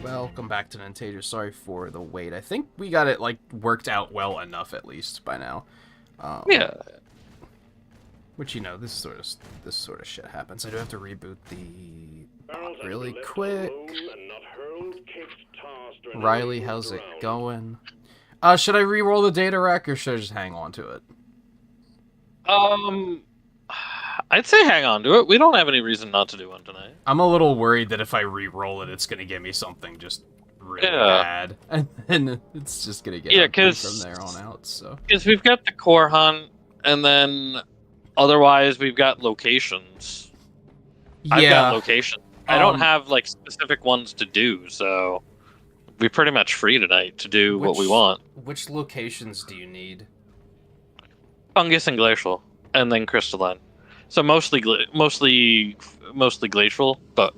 Welcome back to Nintagious. Sorry for the wait. I think we got it like worked out well enough at least by now. Yeah. Which, you know, this sort of shit happens. I do have to reboot the bot really quick. Riley, how's it going? Should I re-roll the data rack or should I just hang on to it? I'd say hang on to it. We don't have any reason not to do one tonight. I'm a little worried that if I re-roll it, it's gonna give me something just really bad, and then it's just gonna get ugly from there on out. So because we've got the core hunt, and then otherwise we've got locations. Yeah, I've got locations. I don't have like specific ones to do, so we're pretty much free tonight to do what we want. Which locations do you need? Fungus and glacial, and then crystalline. So mostly glacial, but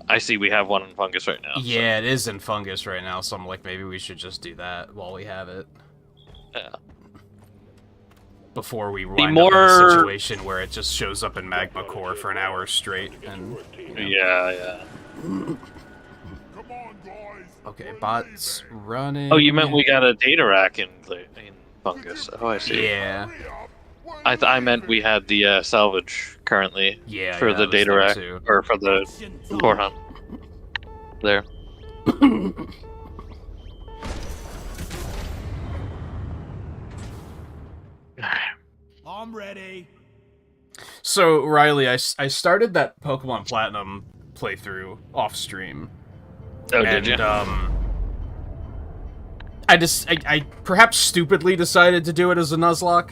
I see we have one in fungus right now. Yeah, so. It is in fungus right now, so I'm like, maybe we should just do that while we have it. Yeah. Before we wind up in a situation where it just shows up in magma core for an hour straight, and you know. Yeah. Okay, bots running. Oh, you meant we got a data rack in fungus? Oh, I see. Yeah. I meant we had the salvage currently for the data rack too. or for the core hunt. There. I'm ready. So Riley, I started that Pokemon Platinum playthrough off stream. Oh, did you? I perhaps stupidly decided to do it as a Nuzlocke.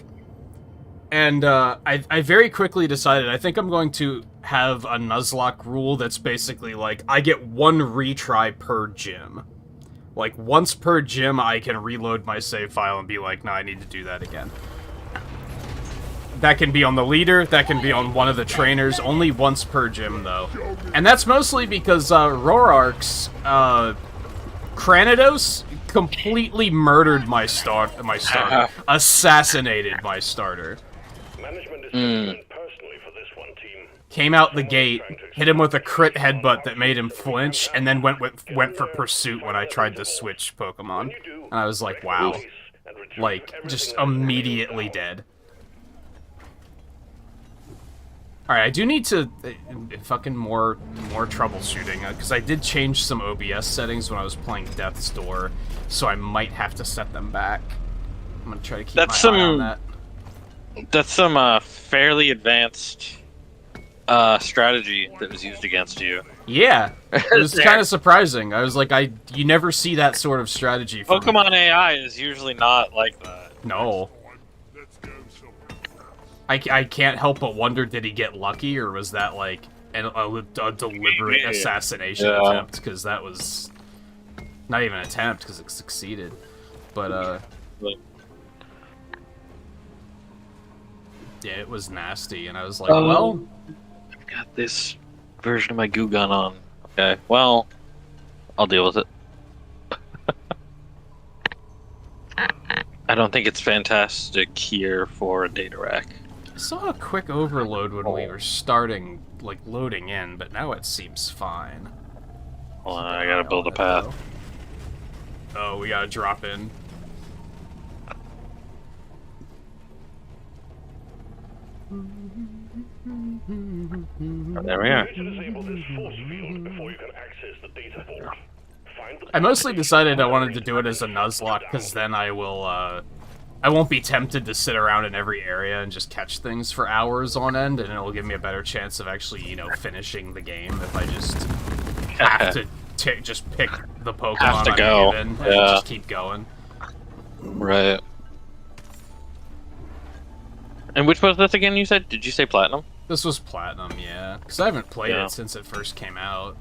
And I very quickly decided I think I'm going to have a Nuzlocke rule that's basically like I get one retry per gym. Like once per gym I can reload my save file and be like, nah, I need to do that again. That can be on the leader, that can be on one of the trainers, only once per gym though. And that's mostly because Rorark's Cranidos completely murdered my starter. Assassinated my starter. Came out the gate, hit him with a crit headbutt that made him flinch, and then went for pursuit when I tried to switch Pokemon. And I was like, wow. Like, just immediately dead. Alright, I do need to fucking more troubleshooting, because I did change some OBS settings when I was playing Death's Door, so I might have to set them back. I'm gonna try to keep my eye on that. That's some fairly advanced strategy that was used against you. Yeah, it was kind of surprising. I was like, you never see that sort of strategy from Pokemon AI is usually not like that. No. I can't help but wonder, did he get lucky, or was that like a deliberate assassination attempt? Because that was not even an attempt, because it succeeded. But yeah, it was nasty, and I was like, well, I've got this version of my goo gun on. Okay, well, I'll deal with it. I don't think it's fantastic here for a data rack. I saw a quick overload when we were starting, like, loading in, but now it seems fine. Hold on, I gotta build a path. Oh, we gotta drop in. Oh, there we are. I mostly decided I wanted to do it as a Nuzlocke, because then I won't be tempted to sit around in every area and just catch things for hours on end, and it'll give me a better chance of actually, you know, finishing the game if I just have to just pick the Pokemon I'm given and just keep going. Right. And which was this again, you said? Did you say Platinum? This was Platinum, yeah. Because I haven't played it since it first came out.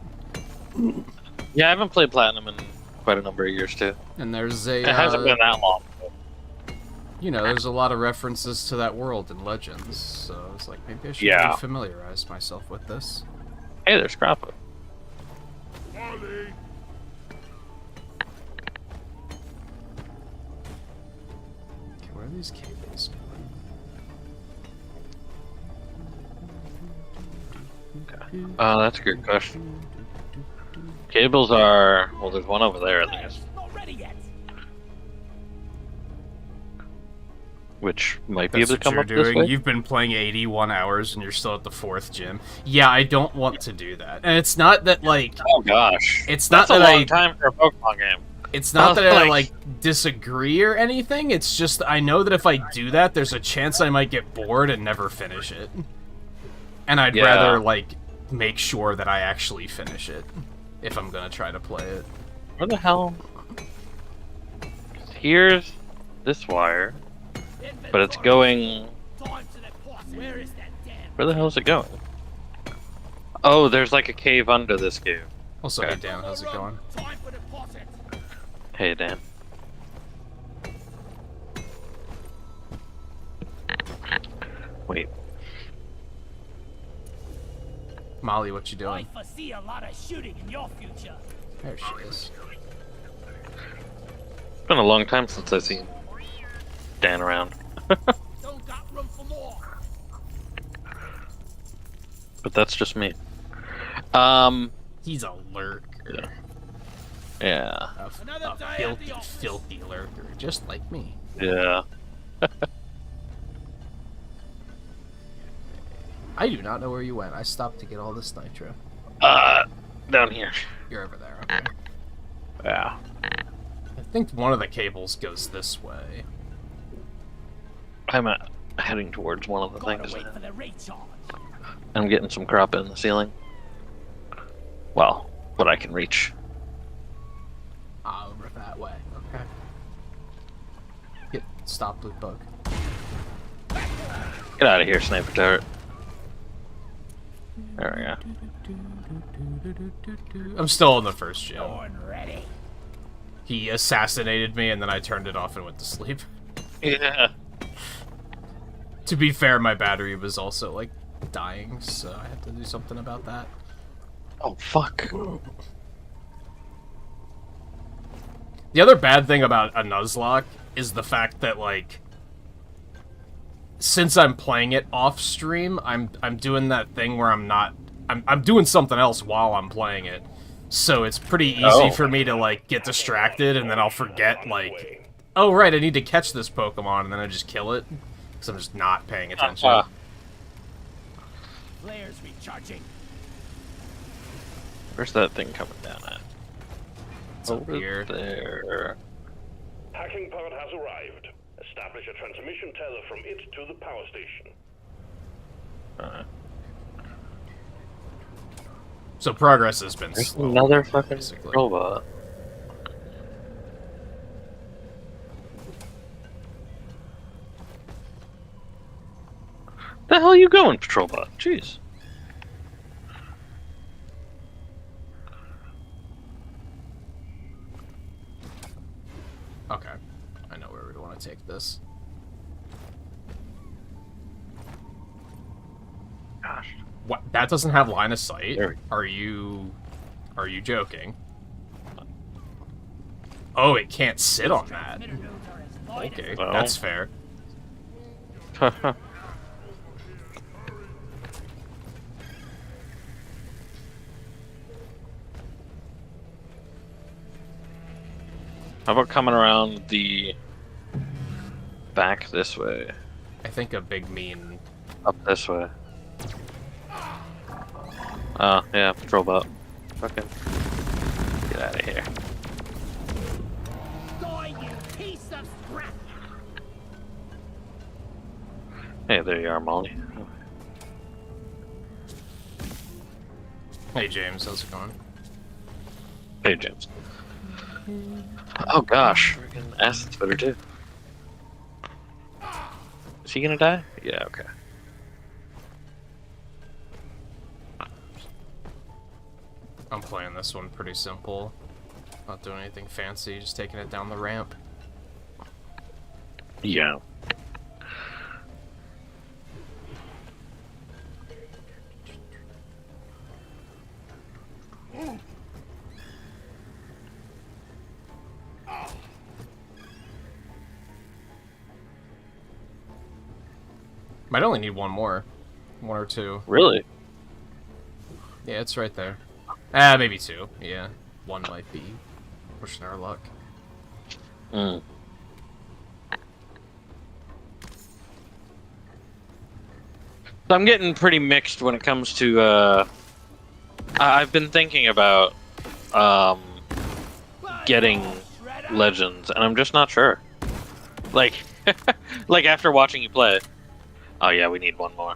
Yeah, I haven't played Platinum in quite a number of years, too. And there's a... It hasn't been that long. You know, there's a lot of references to that world in Legends, so I was like, maybe I should familiarize myself with this. Hey, there's Scrappa. Okay, where are these cables going? Okay. That's a good question. Cables are... Well, there's one over there, at least. Not ready yet. Which might be That's able to what come you're up this doing. way. You've been playing 81 hours and you're still at the 4th gym. Yeah, I don't want to do that. And it's not that, like... Oh, gosh. It's not That's that a long time for a Pokemon game. It's not that I, like- like, disagree or anything. It's just I know that if I do that, there's a chance I might get bored and never finish it. And I'd Yeah. rather, like, make sure that I actually finish it if I'm gonna try to play it. Where the hell? Here's this wire, but it's going... Time to deposit. Where is that damn? Where the hell is it going? Oh, there's like a cave under this cave. Also, Okay. hey Dan, how's it going? Time for deposit. Hey, Dan. Wait. Molly, what you I doing? foresee a lot of shooting in your future. There she is. It's been a long time since I've seen Dan around. Don't got room for more. But that's just me. He's a lurker. Yeah. Another A day at filthy, the office. filthy lurker, just like me. Yeah. I do not know where you went. I stopped to get all this nitro. Down here. You're over there, okay. Yeah. I think one of the cables goes this way. I'm heading towards one of the Gotta things. wait for the recharge. I'm getting some crop in the ceiling. Well, what I can reach. Ah, over that way. Okay. Get stopped with bug. Get out of here, sniper turret. There we go. I'm still in the first gym. Born ready. He assassinated me and then I turned it off and went to sleep. Yeah. To be fair, my battery was also, like, dying, so I had to do something about that. Oh, fuck. The other bad thing about a Nuzlocke is the fact that, like, since I'm playing it off stream, I'm doing that thing where I'm doing something else while I'm playing it. So it's pretty easy for me to, like, get distracted and then I'll forget, like, oh right, I need to catch this Pokemon, and then I just kill it because I'm just not paying attention. Flares recharging. Where's that thing coming down at? It's up Over here. there. Hacking pod has arrived. Establish a transmission tether from it to the power station. So progress has been There's slow. another fucking basically. robot. The hell are you going, patrol bot? Jeez. Okay, I know where we want to take this. Gosh. What? That doesn't have line of sight? There we- Are you joking? Oh, it can't sit on that. Okay, Well. that's fair. How about coming around the back this way? I think a big mean. Up this way. Oh, yeah, patrol bot. Fucking get out of here. Die, you piece of scrap. Hey, there you are, Molly. Hey James, how's it going? Hey, James. Oh gosh, freaking acid spitter too. Is he gonna die? Yeah, okay. I'm playing this one pretty simple. Not doing anything fancy, just taking it down the ramp. Yeah. Might only need one more. One or two. Really? Yeah, it's right there. Ah, maybe 2. Yeah. 1 might be pushing our luck. Mm. So I'm getting pretty mixed when it comes to, I've been thinking about, getting Legends, and I'm just not sure. Like, like after watching you play. Oh yeah, we need one more.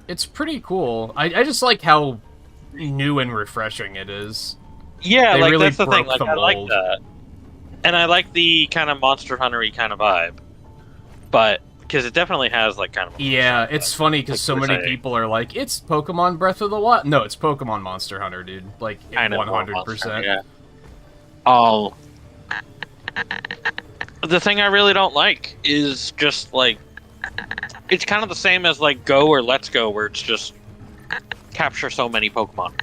It's pretty cool. I just like how new and refreshing it is. Yeah, They like really that's the thing. broke Like the I like mold. that, and I like the kind of Monster Hunter-y kind of vibe. But because it definitely has like kind of Yeah, it's funny because so many people are like, it's Pokemon Breath of the Wild. No, it's Pokemon Monster Hunter, dude. Like, kind of 100%. Yeah. Oh, the thing I really don't like is just like it's kind of the same as like Go or Let's Go, where it's just capture so many Pokemon,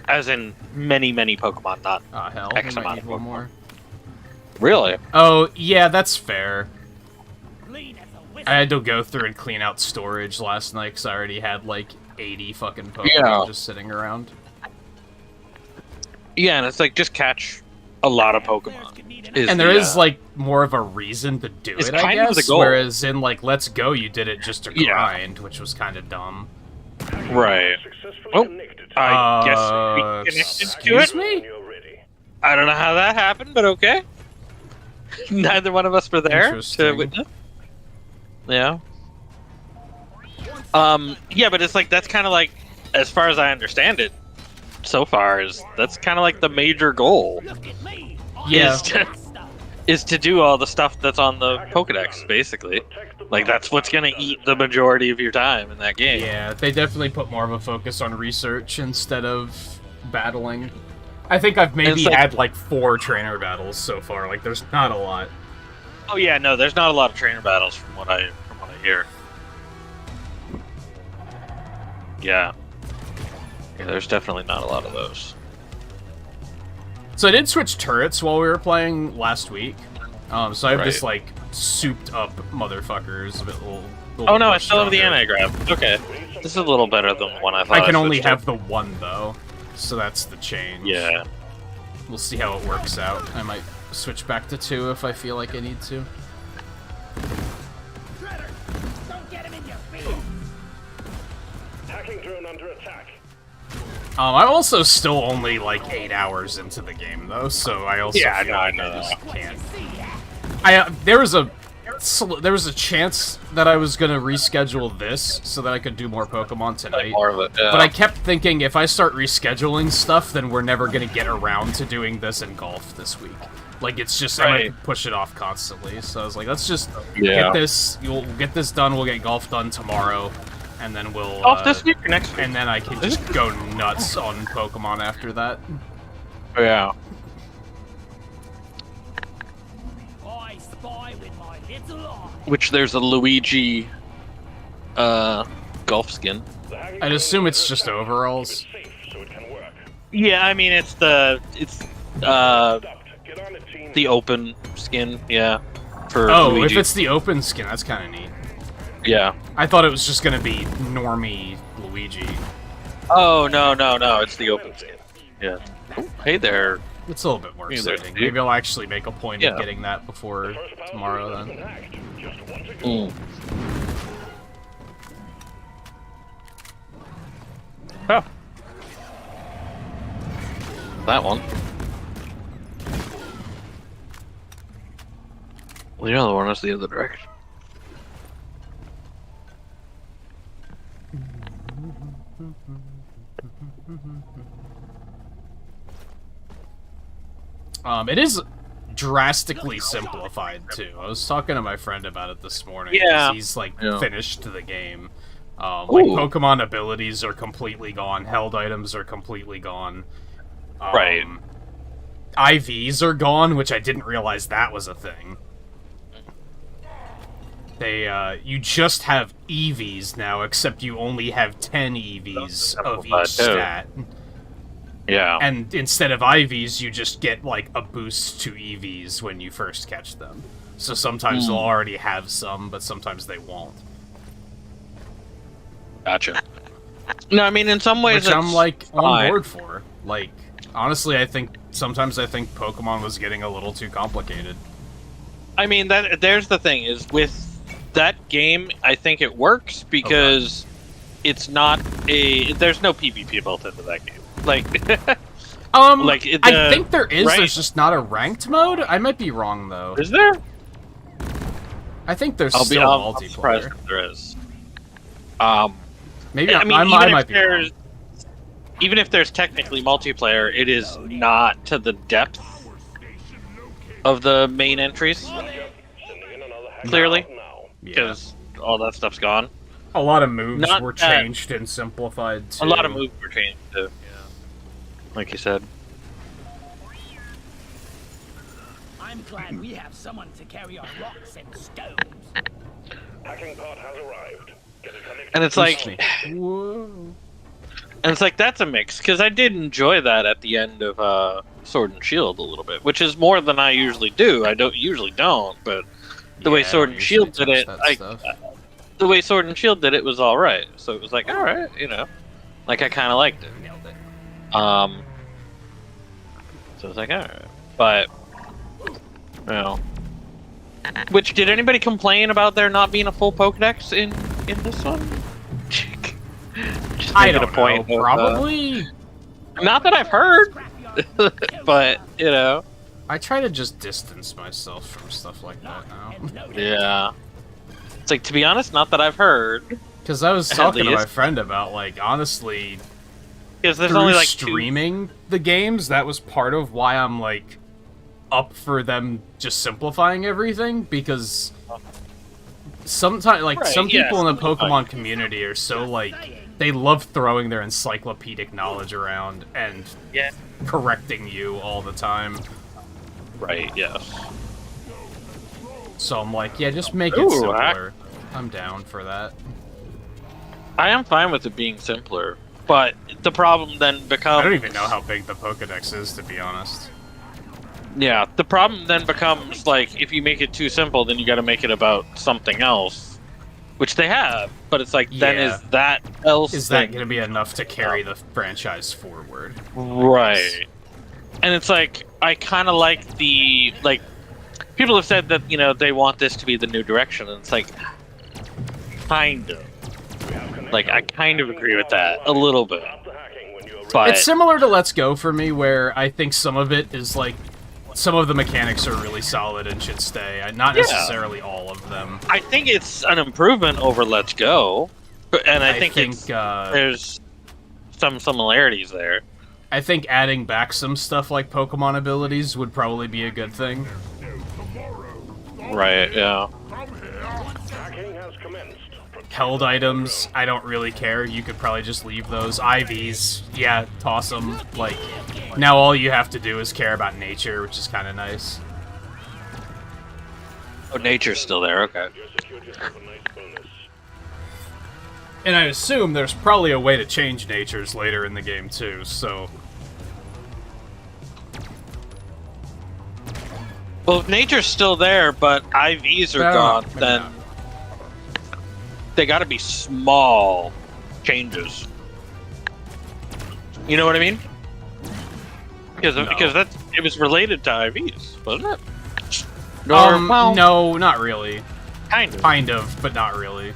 as in many Pokemon, not Ah, hell. X We might amount need of one Pokemon. more. Really. Oh, yeah, that's fair. Clean as a whistle. I had to go through and clean out storage last night because I already had like 80 fucking Pokemon Yeah. just sitting around. Yeah, and it's like just catch a lot of Pokemon. And there is like more of a reason to do it's it, I kind of the guess. goal. Whereas in like Let's Go, you did it just to Yeah. grind, which was kind of dumb. Right. Successfully Oh. connected. I guess we connected to excuse it. me? When you're ready. I don't know how that happened, but okay. Neither one of us were there to Interesting. witness. Yeah. Yeah, but it's like that's kind of like, as far as I understand it, so far is that's kind of like the major goal Look at me. Yeah. is to, is to do all the stuff that's on the Pokedex, basically. Like that's what's gonna eat the majority of your time in that game. Yeah, they definitely put more of a focus on research instead of battling. I think I've maybe It's like- had like 4 trainer battles so far. Like, there's not a lot. Oh yeah, no, there's not a lot of trainer battles from what I hear. Yeah. Yeah, there's definitely not a lot of those. So I did switch turrets while we were playing last week. So I have this Right. like souped up motherfuckers. Little Oh no, I more still have the stronger. anti-grav. Okay. This is a little better than the one I thought. I can only switched have the one though, so that's the change. to. Yeah. We'll see how it works out. I might switch back to 2 if I feel like I need to. Shredder, don't get him in your feet. Hacking drone under attack. I'm also still only like 8 hours into the game though, so I also Yeah, feel no, I like know I just that. can't. See ya. There was a chance that I was gonna reschedule this so that I could do more Pokemon tonight. More of it. Yeah. But I kept thinking if I start rescheduling stuff, then we're never gonna get around to doing this in golf this week. Like it's just I Right. might push it off constantly. So I was like, let's just Yeah. get this. You'll get this done. We'll get golf done tomorrow, and then we'll. Off this week or next week? And then I can just go nuts on Pokemon after that. Oh, yeah. I spy with my little eye. Which there's a Luigi golf skin. The hacking I'd drone assume is it's under just attack. overalls. Keep it safe so it can work. Yeah, I mean it's Stopped. Get on it, team. the open skin, yeah. For Oh, Luigi. if it's the open skin, that's kind of neat. Yeah. I thought it was just gonna be normie Luigi. Oh no, it's the open skin. Yeah. Oh, hey there. It's a little bit more Me there, exciting. dude. Maybe I'll actually make a point Yeah. of getting that before First power tomorrow station then. has been hacked. Just one to go. Oh. That one. Well, the other one is the other direction. It is drastically simplified too. I was talking to my friend about it this morning. 'cause Yeah. He's like Yeah. finished the game. Like Ooh. Pokemon abilities are completely gone. Held items are completely gone. Right. IVs are gone, which I didn't realize that was a thing. You just have EVs now, except you only have 10 EVs of Simplified, each too. stat. Yeah. And instead of IVs, you just get, like, a boost to EVs when you first catch them. So sometimes they'll already have some, but sometimes they won't. Gotcha. No, I mean in some ways which I'm it's like on fine. board for. Like, honestly, I think sometimes Pokemon was getting a little too complicated. I mean that there's the thing is with that game, I think it works because it's not there's no PvP built into that game. Like I think there is. right? There's just not a ranked mode. I might be wrong though. Is there? I think there's I'm still surprised multiplayer. if there is. Maybe I mean, I even might if be wrong. there's even if there's technically multiplayer, it is not to the depth of the main entries. Sending in another hacker Clearly. pod now. Yeah. Because all that stuff's gone. A lot of moves Not were that- changed and simplified too. A lot of moves were changed too. Yeah. Like you said. I'm glad we have someone to carry our rocks and stones. Hacking pod has arrived. Get it connected. And it's like Whoa. and it's like that's a mix because I did enjoy that at the end of Sword and Shield a little bit, which is more than I usually do. I usually don't, but the way Yeah, Sword I and Shield usually did it, touch that stuff. the way Sword and Shield did it was all right. So it was like, all right, you know, like I kind of liked it. So it's like, all right, but you know, which did anybody complain about there not being a full Pokedex in this one? Just I making don't a point know. of, Probably. not that I've heard, but you know, I try to just distance myself from stuff like that now. yeah. It's like, to be honest, not that I've heard, Because I was At talking to my least. friend about, like, honestly, because there's through only like streaming the games, that was part of why I'm, like, up for them just simplifying everything, because sometimes, like, Right, some yeah, people in the simplifying. Pokemon community are so, like, they love throwing their encyclopedic knowledge around and yeah, correcting you all the time. right, yes. So I'm like, yeah, just make it Ooh, simpler. I'm down for that. I am fine with it being simpler, but the problem then becomes I don't even know how big the Pokedex is, to be honest. Yeah, the problem then becomes like if you make it too simple, then you got to make it about something else, which they have. But it's like, then Yeah. is that else? Is that then- going to be enough to carry the franchise forward? right? And it's like I kind of like the like people have said that they want this to be the new direction, and it's like kind of like I kind of agree with that a little bit, Stop the hacking when you are but It's similar to Let's Go for me, where I think some of it is like, some of the mechanics are really solid and should stay. Not Yeah. necessarily all of them. I think it's an improvement over Let's Go, and I think uh, there's some similarities there. I think adding back some stuff like Pokemon abilities would probably be a good thing. Right, yeah. hacking has commenced. Held items, I don't really care. You could probably just leave those. IVs, yeah, toss them. Like, now all you have to do is care about nature, which is kind of nice. Oh, nature's still there, okay. You secured yourself a nice bonus. And I assume there's probably a way to change natures later in the game too, so... Well, if nature's still there, but IVs are I don't know, gone, maybe then not. they gotta be small changes. You know what I mean? Because No. it was related to IVs, wasn't it? Well, no, not really. kind of. Kind of, but not really.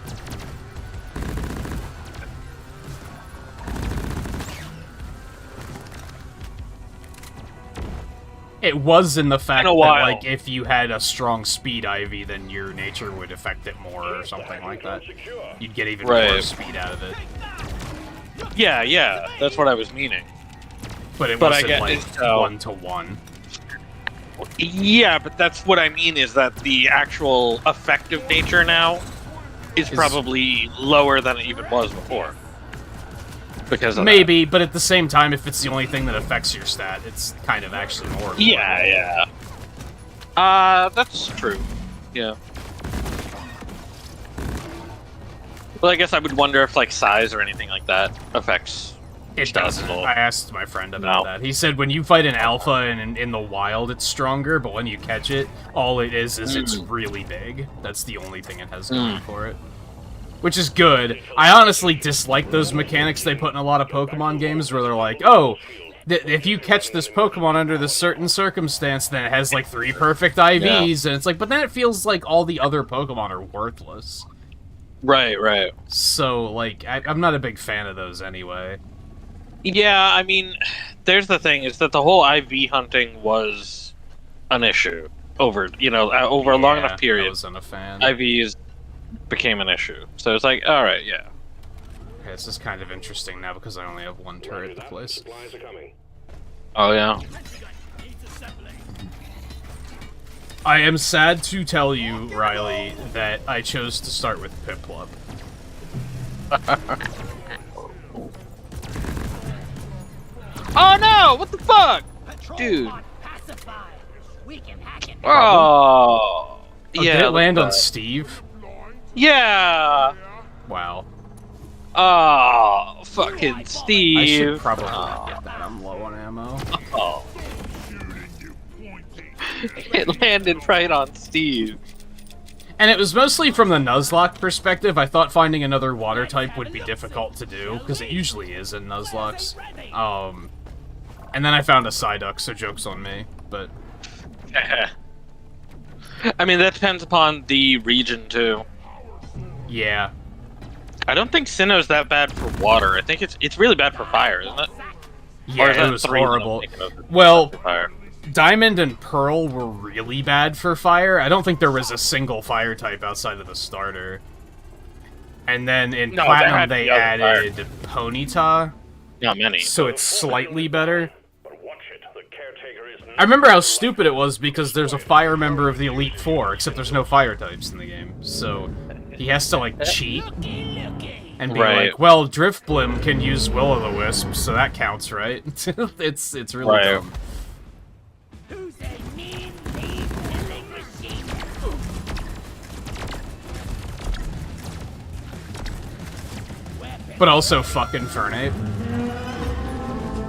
It was in the fact In a that, while. like, if you had a strong speed IV, then your nature would affect it more or something like that. Secure. You'd get even Right. more speed out of it. Yeah, that's what I was meaning. But it But I wasn't, get like, it, so- 1-to-1. Yeah, but that's what I mean is that the actual effective nature now is probably lower than it even was before. Because of Maybe, but at the same time, if it's the only thing that affects your stat, it's kind of actually more. that. Yeah. That's true. Yeah. Well, I guess I would wonder if like size or anything like that affects. It doesn't. Possible. I asked my friend about No. that. He said when you fight an alpha and in the wild, it's stronger, but when you catch it, all it is it's really big. That's the only thing it has going for it. which is good. I honestly dislike those mechanics they put in a lot of Pokemon games where they're like, oh, if you catch this Pokemon under this certain circumstance, then it has like 3 perfect IVs, and it's like, but then it feels like all the other Pokemon are worthless. Right. So, like, I'm not a big fan of those anyway. Yeah, I mean, there's the thing, is that the whole IV hunting was an issue over a long enough period. I wasn't a fan. IVs became an issue. So it's like, alright, yeah. Okay, this is kind of interesting now because I only have 1 turret to place. Supplies are coming. Oh, yeah. I am sad to tell you, Riley, that I chose to start with Piplup. Oh no! What the fuck? Dude. Oh. Oh, Yeah. did it land on Steve? Yeah. Wow. Oh, fucking I Steve. should probably get that. I'm low on ammo. Oh. It landed right on Steve. And it was mostly from the Nuzlocke perspective. I thought finding another water type would be difficult to do, because it usually is in Nuzlocks. And then I found a Psyduck, so joke's on me, but... I mean, that depends upon the region, too. Yeah. I don't think Sinnoh's that bad for water. I think it's really bad for fire, isn't it? Yeah, Or is it that was 3 that I'm horrible. thinking of? Well, Fire. Diamond and Pearl were really bad for fire. I don't think there was a single fire type outside of the starter. And then in No, Platinum they they had the other added Ponyta, Not many. so it's slightly better. But watch it. The caretaker is I remember how stupid it was because there's a fire member of the Elite Four, except there's no fire types in the game. So he has to, like, cheat and be Right. like, well, Driftblim can use Will-O-The-Wisp, so that counts, right? it's really Right. dumb. Who's a mean, mean killing machine? But also fucking Fernape.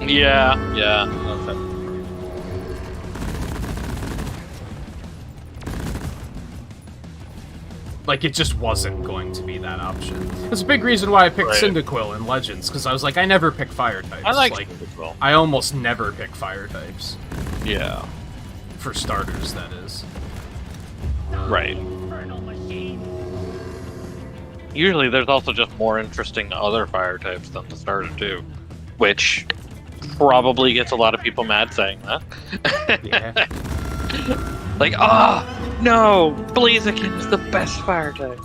Yeah. Okay. Like, it just wasn't going to be that option. That's a big reason why I picked Right. Cyndaquil in Legends, because I was like, I never pick fire types. I like like I almost never pick fire types. Yeah. For starters, that is. Right. Infernal machine. Usually there's also just more interesting other fire types than the starter too. Which probably gets a lot of people mad saying that. Yeah. Like, no! Blaziken is the best fire type.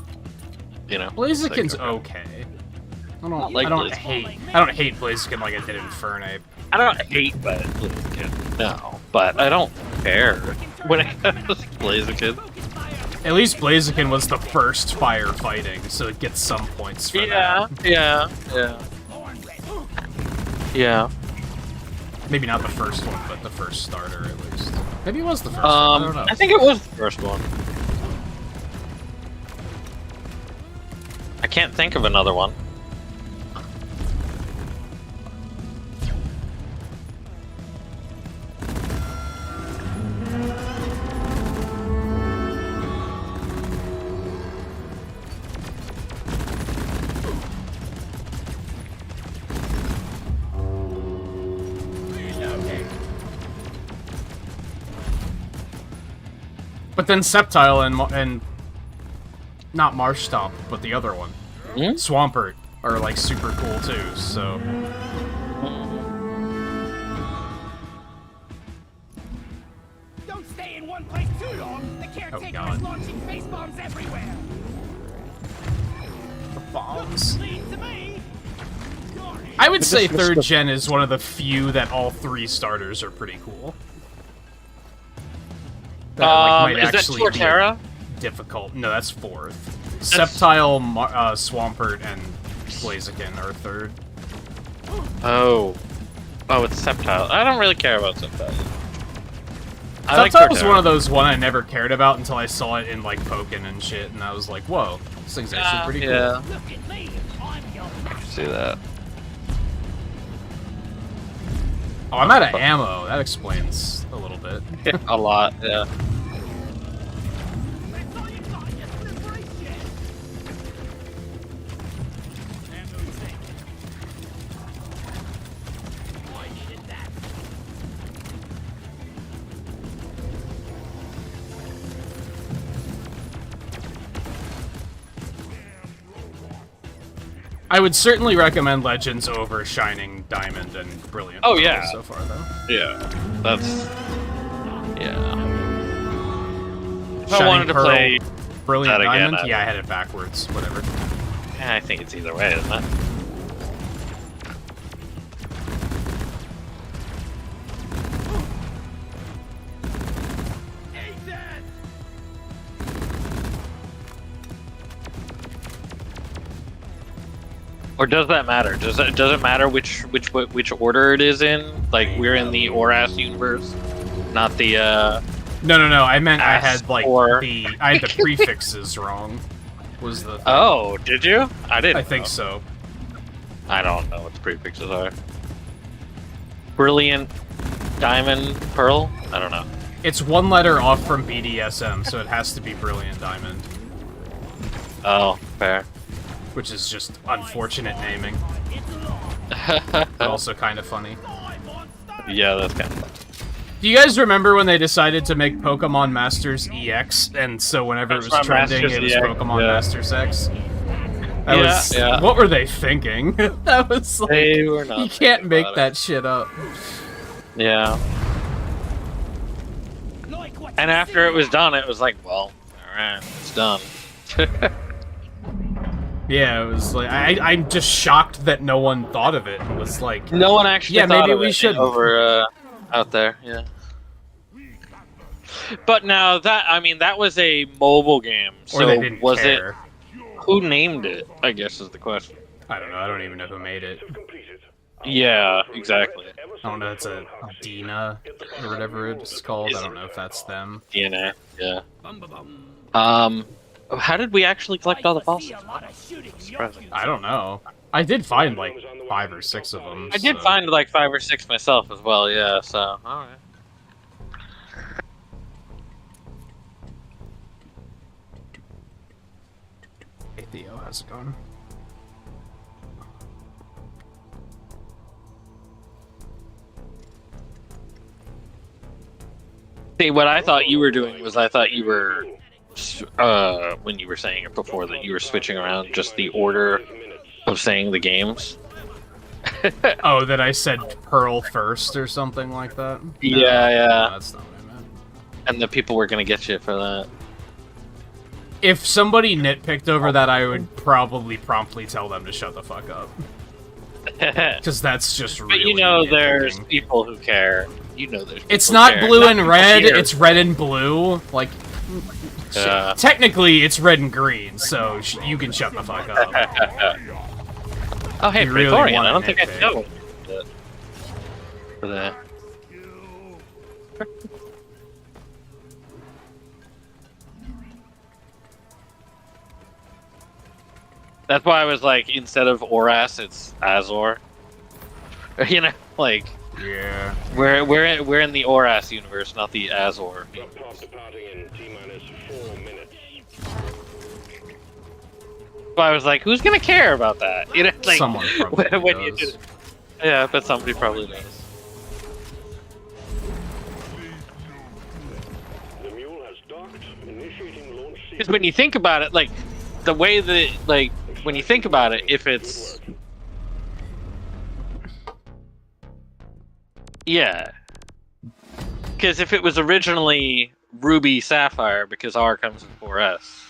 You know? Blaziken's Like, okay. I don't like hate Blaziken like I did in Fernape. I don't hate Blaziken. No. But I don't care when it comes to Blaziken. At least Blaziken was the first fire fighting, so it gets some points for that. Yeah. Maybe not the first one, but the first starter at least. Maybe it was the first one, I don't know. I think it was the first one. I can't think of another one. But then Sceptile and not Marsh Stomp, but the other one, Swampert, are like super cool too. So Don't stay in one place too long. The caretaker God. is launching face bombs everywhere. the bombs. Lead to me. I would say third gen is one of the few that all 3 starters are pretty cool. That, like, might Is that actually be Torterra? difficult. No, that's 4th. Sceptile, Swampert, and Blaziken are 3rd. Oh, it's Sceptile. I don't really care about Sceptile. I like Sceptile was Torterra. one of those I never cared about until I saw it in like Pokken and shit, and I was like, whoa, this thing's actually pretty cool. Yeah, Look at me. I'm your see that. Oh, I'm out of ammo. That explains a little bit. A lot, yeah. I would certainly recommend Legends over Shining Diamond and Brilliant. Oh, Pearl yeah. so far though. Yeah, that's yeah. If I Shining wanted to Pearl, play Brilliant that again, Diamond. I Yeah, I had it backwards. Whatever. Yeah, I think it's either way, isn't it? Or does that matter? Does it matter which order it is in? Like we're in the Oras universe, not the No. I meant I had like or- I had the prefixes wrong. Was the thing. Oh, did you? I didn't. I think know. so. I don't know what the prefixes are. Brilliant, Diamond, Pearl. I don't know. It's one letter off from BDSM, so it has to be Brilliant Diamond, Oh, fair. which is just unfortunate naming, but also kind of funny. Yeah, that's kind of fun. Do you guys remember when they decided to make Pokemon Masters EX, and so whenever it was Pokemon trending, Masters it was EX, Pokemon yeah. Masters X? That was, yeah. What were they thinking? That was like, They were not you can't thinking make about that shit up. Yeah. Like what And you after see. it was done, it was like, well, alright, it's done. Yeah, it was like, I'm just shocked that no one thought of it. It was like, No one actually Yeah, thought maybe of we it shouldn't. over out there, yeah. But now that, I mean, that was a mobile game, or so they didn't was care. it, who named it, I guess is the question. I don't know, I don't even know who made it. Completed. Yeah, exactly. I don't know, it's a Dina, or whatever it's called. I don't know if that's them. DNA, yeah. Bum, bum, bum. How did we actually collect all the I see bosses? a lot of shooting. Surprising. I don't know. I did find like 5 or 6 of them. I did so- find like 5 or 6 myself as well, yeah, so, alright. Hey Theo, how's it going? See, what I thought you were doing was I thought you were, when you were saying it before, that you were switching around just the order of saying the games. Oh, that I said Pearl first or something like that? No, Yeah, yeah. no, that's not what I meant. And the people were gonna get you for that. If somebody nitpicked over that, I would probably promptly tell them to shut the fuck up. Because that's just But really you know, there's nitpicking. people who care. You know, there's. It's people who not care. blue Not and people red, here. it's red and blue. Like, Yeah. technically, it's red and green, so you can shut the fuck up. Oh, hey, You really Praetorian. wanna I don't think I nitpick. know for that. That's why I was like, instead of Oras, it's Azor. You know, like Yeah. we're in the Oras universe, not the Azor. Drop pod departing in T-minus 4 minutes. So I was like, who's gonna care about that? You know, like Someone probably when you does. do. Yeah, but somebody probably does. The mule has docked, initiating launch Because sequence. when you think about it, like the way that, like when you think about it, if it's yeah, because if it was originally Ruby Sapphire, because R comes before S,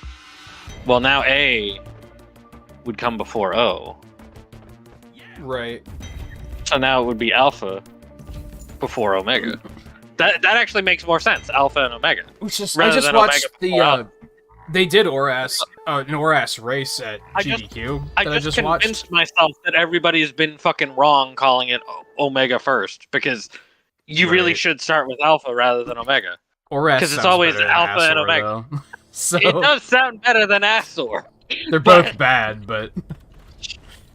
well now A would come before O, Right. so now it would be Alpha before Omega. That actually makes more sense, Alpha and Omega. Which is, I Rather just than watched Omega the, before Alpha. they did an Oras race at I just- GDQ I that just I just watched. convinced myself that everybody's been fucking wrong calling it Omega first, because you really Right. should start with Alpha rather than Omega. Oras 'cause it's sounds always better than Alpha and Azor, Omega. though. So, It does sound better than Azor, they're both bad, but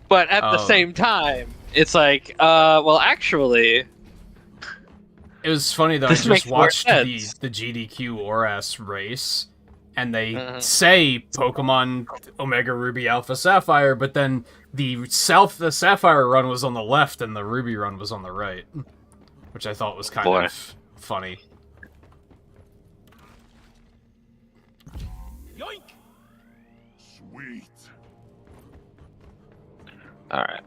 but at the Oh. same time, it's like, well, actually, it was funny though. I This just makes more watched sense. the GDQ Oras race, and they Mhm. say Pokemon Omega Ruby Alpha Sapphire, but then the Sapphire run was on the left and the Ruby run was on the right, which I thought was kind Boy. of funny. Yoink! Sweet. Alright.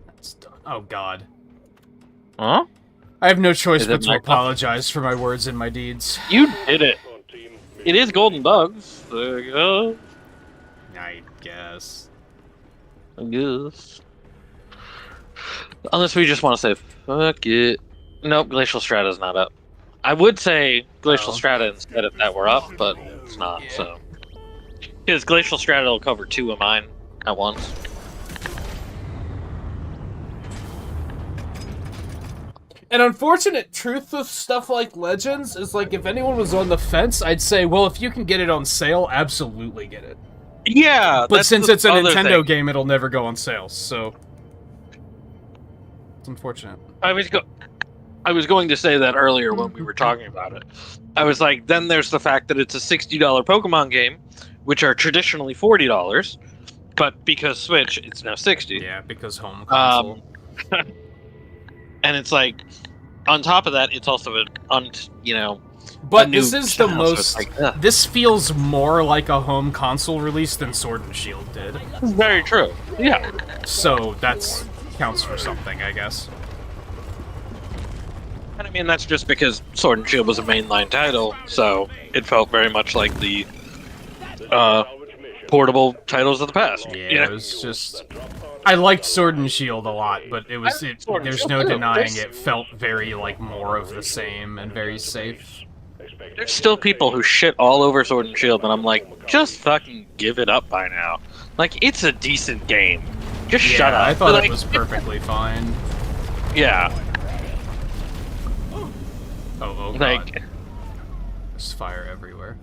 That's done. Oh god. Huh? I have no choice Is but it to my apologize for my words and my deeds. You did it. It is golden bugs. There you go. I guess. I guess. Unless we just want to say, fuck it. Nope, Glacial Strata's not up. I would say Glacial Strata instead if that were up, but it's not, so. Because Glacial Strata will cover 2 of mine at once. An unfortunate truth with stuff like Legends is, like, if anyone was on the fence, I'd say, well, if you can get it on sale, absolutely get it. Yeah, But since it's a Nintendo thing. game, it'll never go on sale, so... It's unfortunate. I was going to say that earlier when we were talking about it. I was like, then there's the fact that it's a $60 Pokemon game, which are traditionally $40, but because Switch, it's now $60. Yeah, because home console. And it's like, on top of that, it's also But this is the channel, so most... it's like, ugh. This feels more like a home console release than Sword and Shield did. Very true. Yeah. So that's counts for something, I guess. And I mean, that's just because Sword and Shield was a mainline title, so it felt very much like the portable titles of the past. Yeah, it was just... I liked Sword and Shield a lot, but it was... there's no denying it felt very, like, more of the same and very safe. There's still people who shit all over Sword and Shield, and I'm like, just fucking give it up by now. Like, it's a decent game. Just shut up. I thought Like, it was perfectly fine. Yeah. Oh god. Like, There's fire everywhere.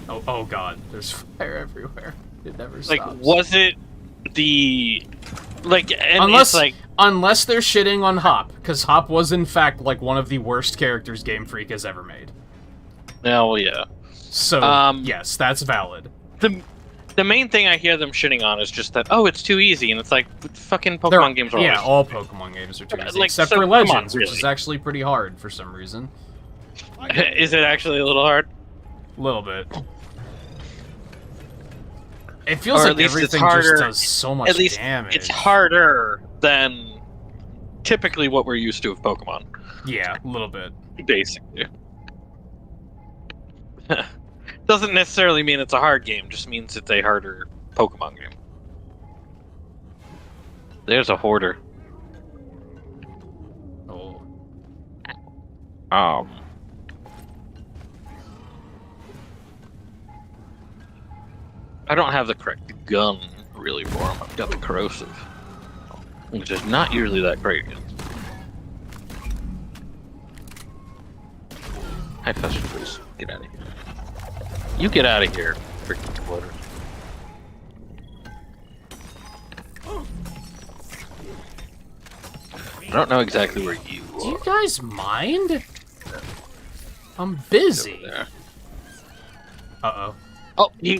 Oh god, there's fire everywhere. It never stops. like, was it the... Like, and unless, it's like... unless they're shitting on Hop, because Hop was in fact, like, one of the worst characters Game Freak has ever made. Oh, yeah. So, yes, that's valid. The main thing I hear them shitting on is just that, oh, it's too easy, and it's like, fucking Pokemon games are Yeah, always... all Pokemon games are too easy, Like, except so, for come on, Legends, which really. is actually pretty hard for some reason. Is it actually a little hard? A little bit. It feels Or at like least it's everything harder. just does so much At least damage. it's harder than typically what we're used to of Pokemon, Yeah, a little bit. basically. Doesn't necessarily mean it's a hard game, just means it's a harder Pokemon game. There's a hoarder. Oh. I don't have the correct gun, really, for him. I've got the corrosive, which is not usually that great. Hi, Festivals. Get out of here. You get out of here, freaking exploder. I don't know exactly where you Do you are. guys mind? I'm busy. There. Uh-oh. Oh, he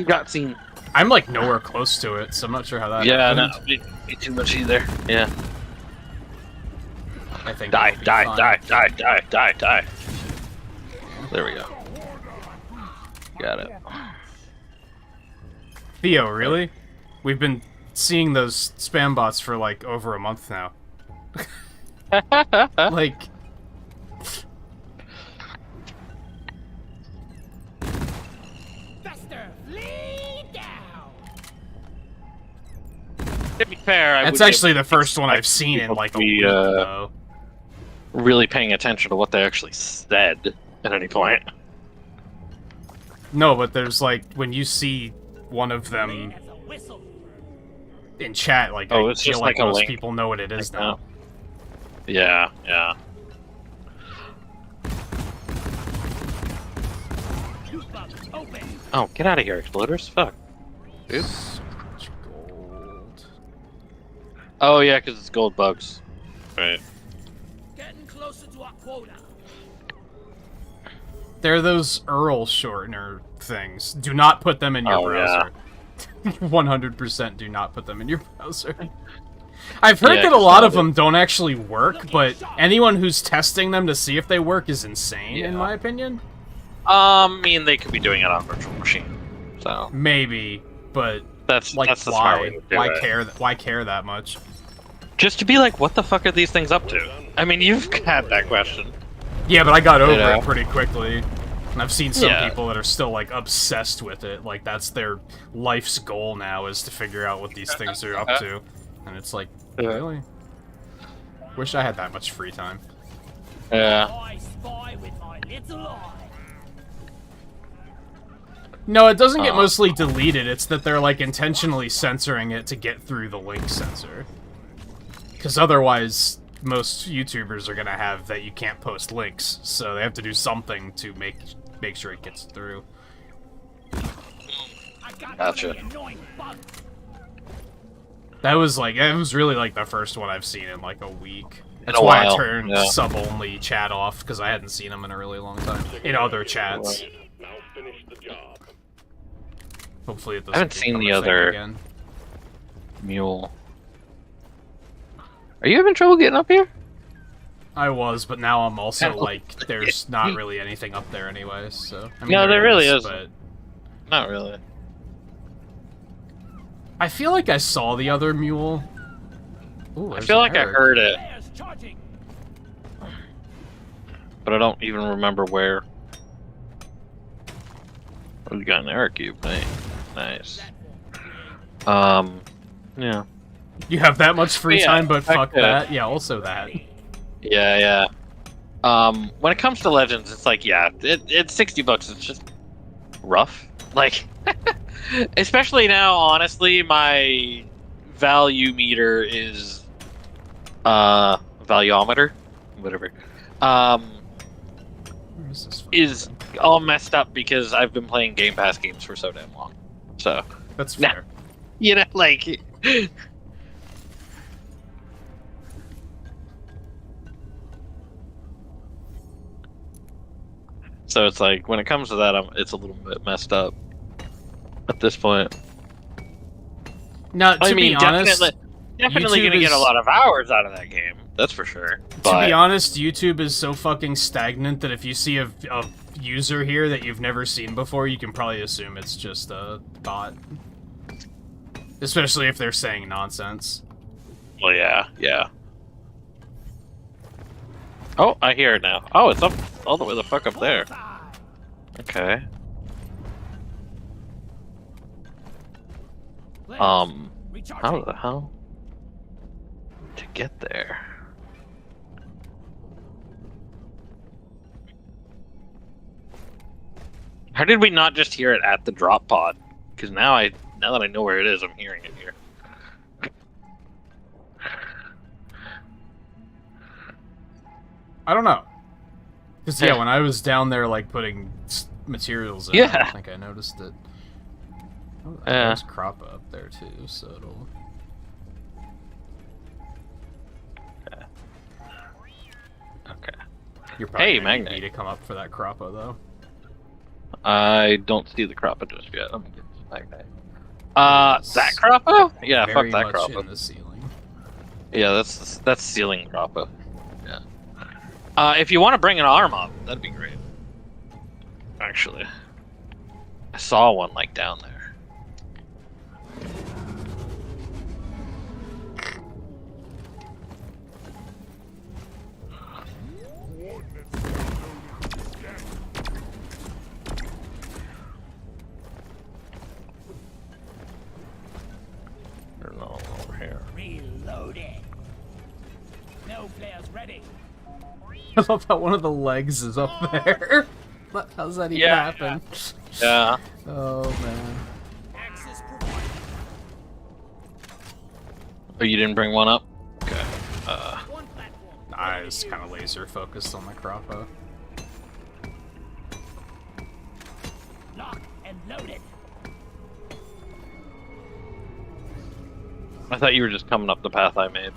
got seen. I'm, like, nowhere close to it, so I'm not sure how that Yeah, no, happened. be too much either. Yeah. I think Die, it'll be die, fine. die. There we go. Got it. Theo, really? We've been seeing those spam bots for, like, over a month now. Like... Faster, flee down. To be fair, I That's would actually give the first one I've seen in, people like, to a be, week, though. really paying attention to what they actually said at any point. No, but there's, like, when you see one of them As a whistle. in chat, like, Oh, I it's feel just like like a most link. people know what it is Like now. Yeah, yeah. Loot box open. Oh, get out of here, exploders! Fuck. Dude. So much gold. Oh yeah, because it's gold bugs. Right. Getting closer to our quota. They're those URL shortener things. Do not put them in your Oh, yeah. browser. 100% do not put them in your browser. I've heard Yeah, that a lot of solid. them don't actually work, but anyone who's testing them to see if they work is insane, in Yeah. my opinion. I mean, they could be doing it on virtual machine. So Maybe, but that's like, the smart way to do why it. care? Why care that much? Just to be like, what the fuck are these things up to? I mean, you've had that question. Yeah, but I got over know? it pretty quickly. And I've seen some Yeah. people that are still like obsessed with it. Like that's their life's goal now is to figure out what these things are up to. And it's like, really? Wish I had that much free time. Yeah. I spy with my little eye. No, it doesn't get mostly deleted. It's that they're like intentionally censoring it to get through the link censor. Because otherwise, most YouTubers are gonna have that you can't post links, so they have to do something to make sure it gets through. I got Gotcha. the annoying bug. That was really like the first one I've seen in like a week. That's a why while, I turned yeah. sub-only chat off, because I hadn't seen them in a really long time. In other chats. Now finish the job. Hopefully it doesn't I haven't seen become the a thing other- again. Mule. Are you having trouble getting up here? I was, but now I'm also like, there's not really anything up there anyway, so... I mean, No, there really is, isn't. but Not really. I feel like I saw the other mule. Ooh, I there's feel an like I Eric. heard it, Players charging. but I don't even remember where. Oh, you got an Eric cube, hey. Nice. Yeah. You have that much free Yeah, time, but back fuck to- that. Yeah, also that. Yeah. When it comes to Legends, it's like, yeah, it's $60. It's just rough. Like, especially now, honestly, my value meter is, valuometer, whatever, Where is this fucking is thing? all messed up because I've been playing Game Pass games for so damn long. So, That's Nah. fair. you know, like, so it's like, when it comes to that, it's a little bit messed up at this point. No, to I mean, be honest, definitely YouTube gonna get a is- lot of hours out of that game. That's for sure. to But be honest, YouTube is so fucking stagnant that if you see a user here that you've never seen before, you can probably assume it's just a bot. Especially if they're saying nonsense. well, yeah. Oh, I hear it now. Oh, it's up all the way the fuck up there. Okay. Players recharging. How the hell to get there? How did we not just hear it at the drop pod? Because now that I know where it is, I'm hearing it here. I don't know. Because, yeah, Yeah. when I was down there, like, putting materials in, I Yeah. don't think I noticed it. Oh, Yeah. there's Crappa up there, too, so it'll... Okay. You're probably Hey, gonna need Magnate. me to come up for that Crappa, though. I don't see the Crappa just yet. Let me get this Magnate. That Crappa? Yeah, Very fuck that much Crappa. in the ceiling. Yeah, that's ceiling Crappa. Yeah. If you want to bring an arm up, that'd be great. Actually, I saw one like down there. They're not over here. Reloading. No players ready. I love how one of the legs is up there. How's that even Yeah. happen? Yeah. Oh, man. Access provided. Oh, you didn't bring one up? Okay. One platform. I was kind of laser focused on the Crappa. Locked and loaded. I thought you were just coming up the path I made.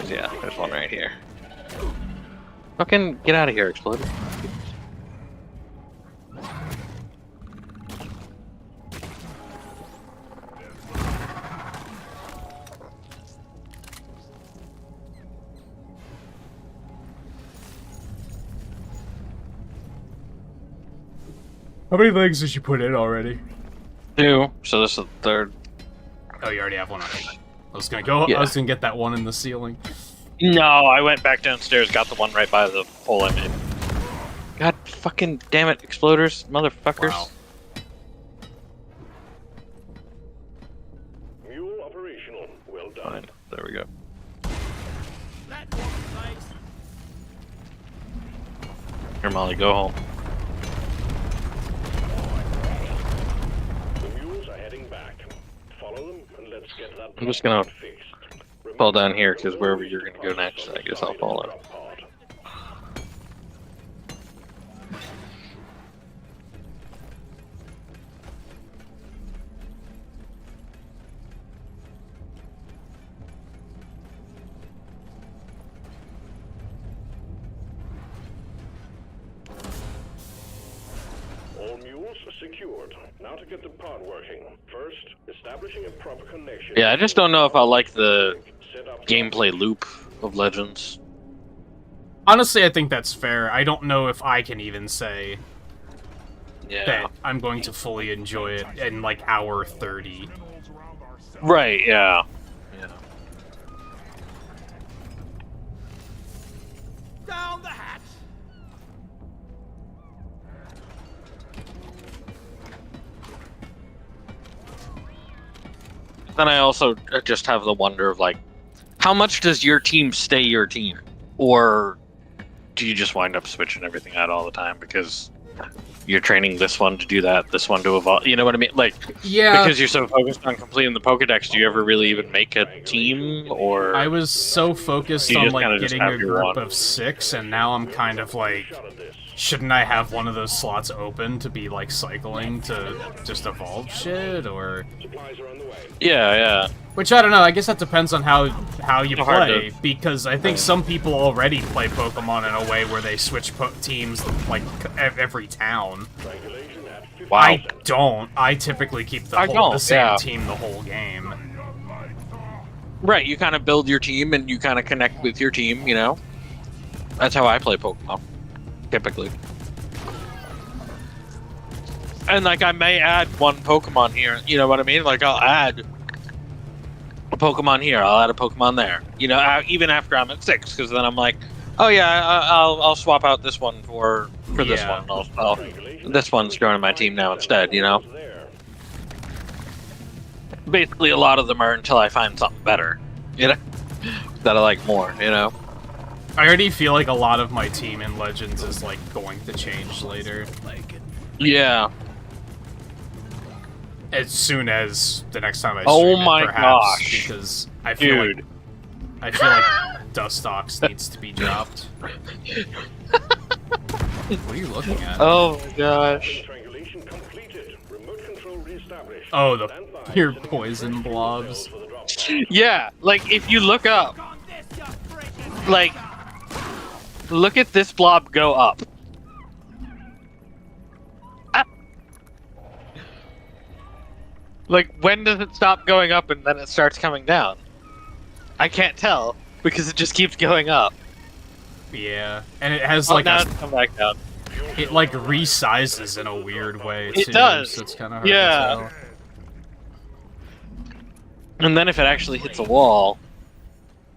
Yeah, there's one right here. Fucking get out of here, Exploder. How many legs did you put in already? 2. So this is the 3rd. Oh, you already have one. Okay. I was gonna go. Yeah. I was gonna get that one in the ceiling. No, I went back downstairs, got the one right by the hole I made. God fucking damn it, exploders, motherfuckers. Wow. Mule operational. Well done. Fine. There we go. That one place. Here, Molly, go home. The mules are heading back. Follow them and let's get that. I'm just gonna fixed. fall down here, because wherever you're gonna go next, I guess I'll fall in. All mules secured. Now to get the pod working. First, establishing a proper connection. Yeah, I just don't know if I like the Set up gameplay loop of Legends. Honestly, I think that's fair. I don't know if I can even say Yeah. that I'm going to fully enjoy it in like hour 30. Right, yeah. Yeah. Down the hatch. Then I also just have the wonder of, like, how much does your team stay your team? Or do you just wind up switching everything out all the time because you're training this one to do that, this one to evolve? You know what I mean? Like, Yeah, because you're so focused on completing the Pokedex, do you ever really even make a team? Or I was so focused You on just like kinda just getting a have your group one. of 6, and now I'm kind of like, shot of this. shouldn't I have one of those slots open to be like cycling to just evolve shit, or Supplies are on the way. yeah. which I don't know. I guess that depends on how you It's hard play, because I think some people already play Pokemon in a way where they switch teams like every town. Triangulation at 50%. Wow. I don't. I typically keep I the don't, same yeah. team the whole game. Right, you kind of build your team and you kind of connect with your team, you know? That's how I play Pokemon, typically. And, like, I may add one Pokemon here, you know what I mean? Like, I'll add a Pokemon here, I'll add a Pokemon there. You know, even after I'm at 6, because then I'm like, oh yeah, I'll swap out this one for this Yeah. one. This one's joining my team now instead, you know? There. Basically, a lot of them are until I find something better, you know? That I like more, you know? I already feel like a lot of my team in Legends is like going to change later, Yeah. as soon as the next time I Oh stream my it, perhaps, gosh. because I feel Dude. like Dustox needs to be dropped. What are you looking at? Oh my gosh. Triangulation completed. Remote control reestablished. Oh, the Stand by. your Sending poison fresh blobs. details for the drop pod. Yeah, like if you look up, On this, you freaking. like, look at this blob go up. Ah. Like, when does it stop going up and then it starts coming down? I can't tell because it just keeps going up. Yeah, and it has Oh, like now a, it's come back down. it like resizes in a weird way It too. does. So it's kind of hard Yeah. to tell. And then if it actually hits a wall,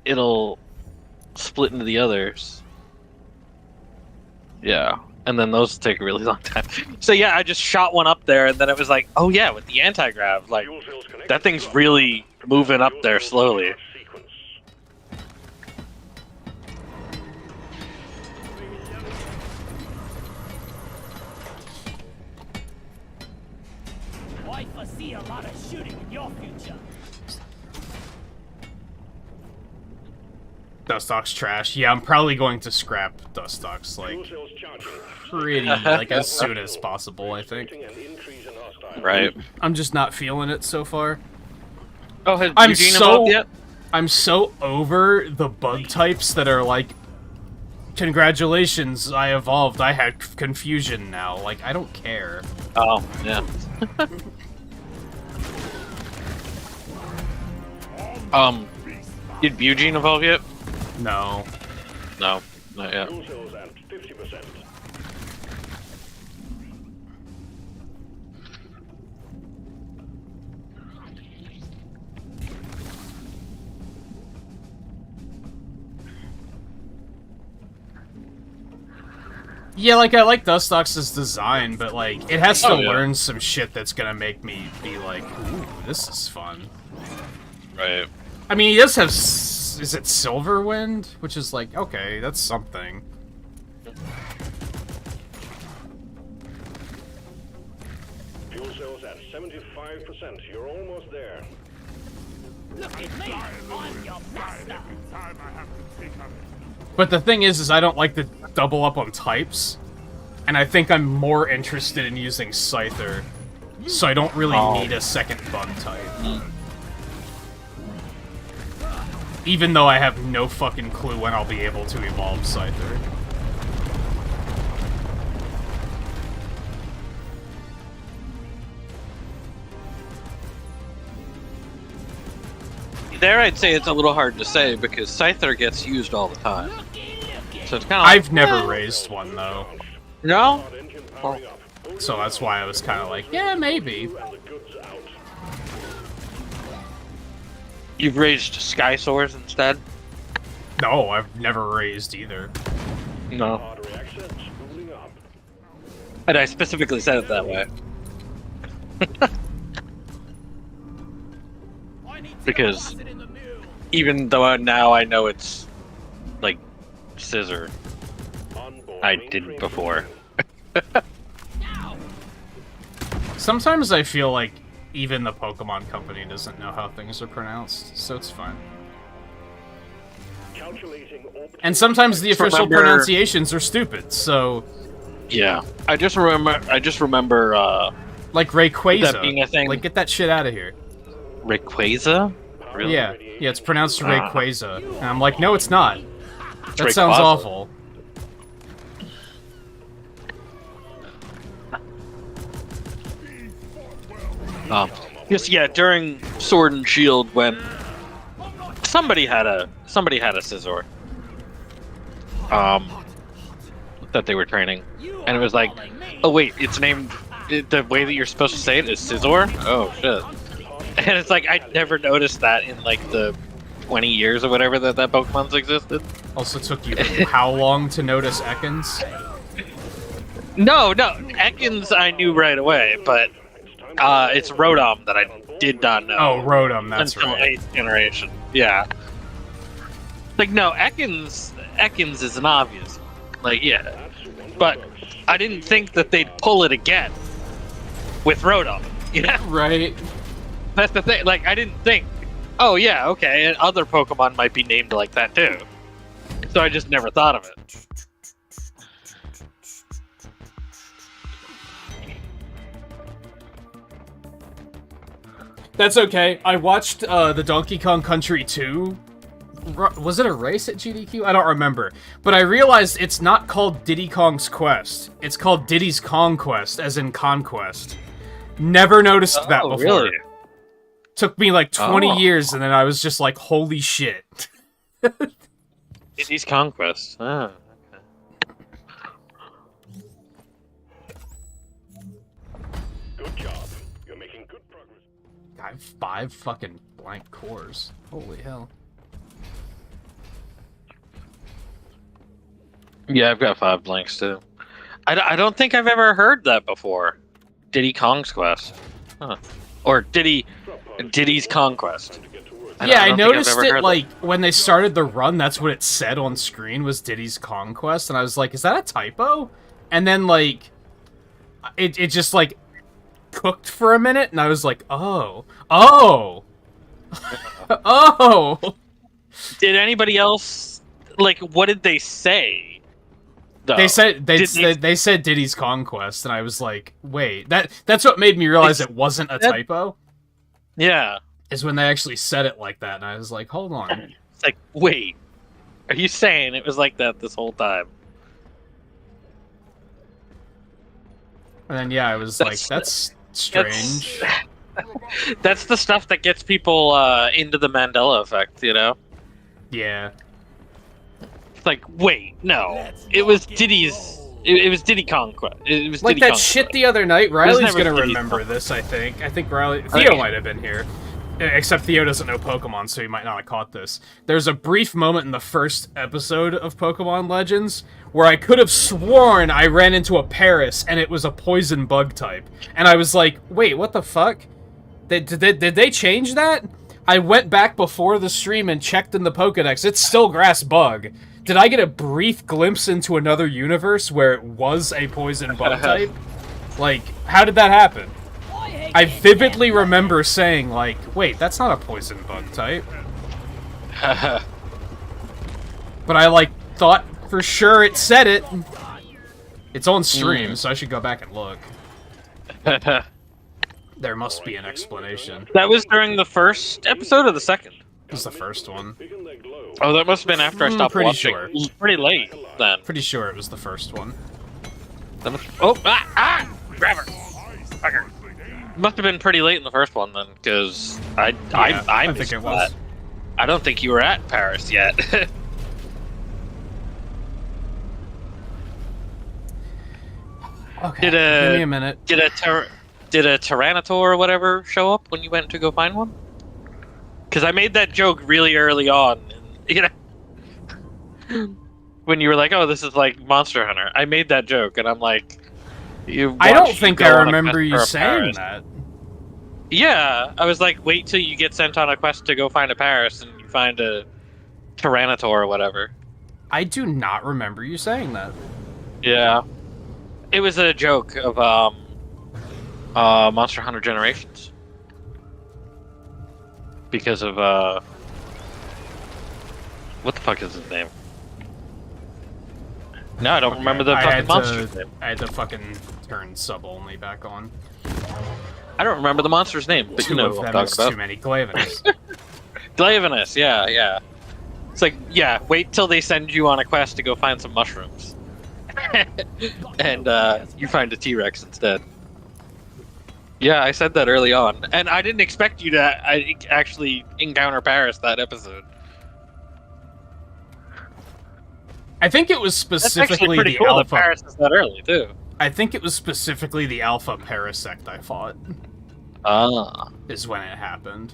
it'll split into the others. Yeah. And then those take a really long time. So yeah, I just shot one up there, and then it was like, oh yeah, with the anti-grav, like, Fuel cells connected that to thing's drop really moving up pod. there Fuel cells slowly. are sequence. I foresee a lot of shooting in your future. Dustox trash. Yeah, I'm probably going to scrap Dustox Fuel like cells charging. pretty like as soon as possible. I think. An increase in hostile. Right. I'm just not feeling it so far. Oh, has I'm Eugene so- evolved yet? I'm so over the bug types that are like, congratulations, I evolved. I had confusion now. Like, I don't care. Oh, yeah. Did Eugene evolve yet? No. No, not yet. Fuel cells at 50%. Yeah, like, I like Dustox's design, but, like, it has to Oh, yeah. learn some shit that's gonna make me be like, ooh, this is fun. Right. I mean, he does have, is it Silverwind? Which is like, okay, that's something. Fuel cells at 75%. You're almost there. Look at me. I'm your master. But the thing is I don't like to double up on types, and I think I'm more interested in using Scyther, so I don't really need a second bug type. Even though I have no fucking clue when I'll be able to evolve Scyther. There, I'd say it's a little hard to say because Scyther gets used all the time. So it's kind of. I've never raised one though, No. Pod engine powering up. so that's why I was kind of like, yeah, maybe. And the goods out. You've raised Sky Swords instead. No, I've never raised either. No. Pod reactor spooling up. And I specifically said it that way. I need to Because- toss it in the mill. Even though now I know it's like scissor. Onboard I main didn't training before. Now. Sometimes I feel like even the Pokemon Company doesn't know how things are pronounced, so it's fine. Calculating orbital And sometimes the official Remember- pronunciations are stupid, so... Yeah. I just remember Like Rayquaza. That being a thing. Like, get that shit out of here. Rayquaza? Really? Yeah, it's pronounced Rayquaza. And I'm like, no, it's not. That Rayquaza. sounds awful. Yes, yeah, during Sword and Shield when somebody had a scissor. That they were training. And it was like, oh wait, it's named the way that you're supposed to say it is scissor? Oh shit. And it's like I never noticed that in like the 20 years or whatever that Pokemon's existed. Also took you how long to notice Ekans? No, Ekans I knew right away, but it's Rotom that I did not know. Oh, Rotom, that's until right. 8th generation. Yeah. Like no, Ekans is an obvious. Like yeah. But I didn't think that they'd pull it again with Rotom. Yeah. Right. That's the thing. Like I didn't think, oh yeah, okay, and other Pokemon might be named like that too. So I just never thought of it. That's okay. I watched the Donkey Kong Country 2. Was it a race at GDQ? I don't remember. But I realized it's not called Diddy Kong's Quest. It's called Diddy's Conquest, as in Conquest. Never noticed that before. Really? Took me like 20 Oh. years, and then I was just like, holy shit. Diddy's Conquest. Oh, okay. Good job. You're making good progress. I have 5 fucking blank cores. Holy hell. Yeah, I've got 5 blanks too. I don't think I've ever heard that before. Diddy Kong's Quest. Huh. Or Diddy's Conquest. Yeah, I don't think I've noticed ever it, heard like, when they started the run, that's what it said on screen, was Diddy's Conquest, and I was like, is that a typo? And then, like, it just, like, cooked for a minute, and I was like, oh. Oh! Oh! Did anybody else, like, what did they say? Though? They said Did they said Diddy's Conquest, and I was like, wait, that's what made me realize it wasn't a typo, Yeah. is when they actually said it like that, and I was like, hold on. It's like, wait, are you saying it was like that this whole time? And then, yeah, I was like, that's strange. That's the stuff that gets people into the Mandela effect, you know? Yeah. It's like, wait, no, it was Diddy's. It was Diddy Conquest. It was Like Diddy that Conquest. shit the other night, Riley's never gonna Diddy's remember Conquest. this, I think. I think Riley... Theo might have been here. Except Theo doesn't know Pokemon, so he might not have caught this. There's a brief moment in the first episode of Pokemon Legends where I could have sworn I ran into a Paris and it was a poison bug type. And I was like, wait, what the fuck? Did they change that? I went back before the stream and checked in the Pokedex. It's still grass bug. Did I get a brief glimpse into another universe where it was a poison bug type? Like, how did that happen? I vividly remember saying, like, wait, that's not a poison bug type. But I, like, thought for sure it said it. It's on stream, so I should go back and look. There must be an explanation. That was during the first episode or the second? It was the first one. Oh, that must have been after I stopped pretty watching. sure. It was pretty late then. Pretty sure it was the first one. Grab her! Fucker. Must have been pretty late in the first one then, because I think it was. That. I don't think you were at Paris yet. Okay, give me a minute. Did a Tyranitar or whatever show up when you went to go find one? Because I made that joke really early on, and, when you were like, "Oh, this is like Monster Hunter," I made that joke, and I'm like, I don't think I remember you saying that. Yeah, I was like, wait till you get sent on a quest to go find a Paris, and you find a Tyranitar or whatever. I do not remember you saying that. Yeah. It was a joke of, Monster Hunter Generations. Because of, what the fuck is his name? No, I don't remember the fucking monster's name. I had to fucking turn sub-only back on. I don't remember the monster's name, but you know what I'm talking about. Too many Glavenus. Glavenus, yeah. It's like, yeah, wait till they send you on a quest to go find some mushrooms. And, you find a T-Rex instead. Yeah, I said that early on. And I didn't expect you to actually encounter Paris that episode. I think it was specifically pretty the cool alpha. That Paris is that early, too. I think it was specifically the alpha Parasect I fought. Ah. Is when it happened.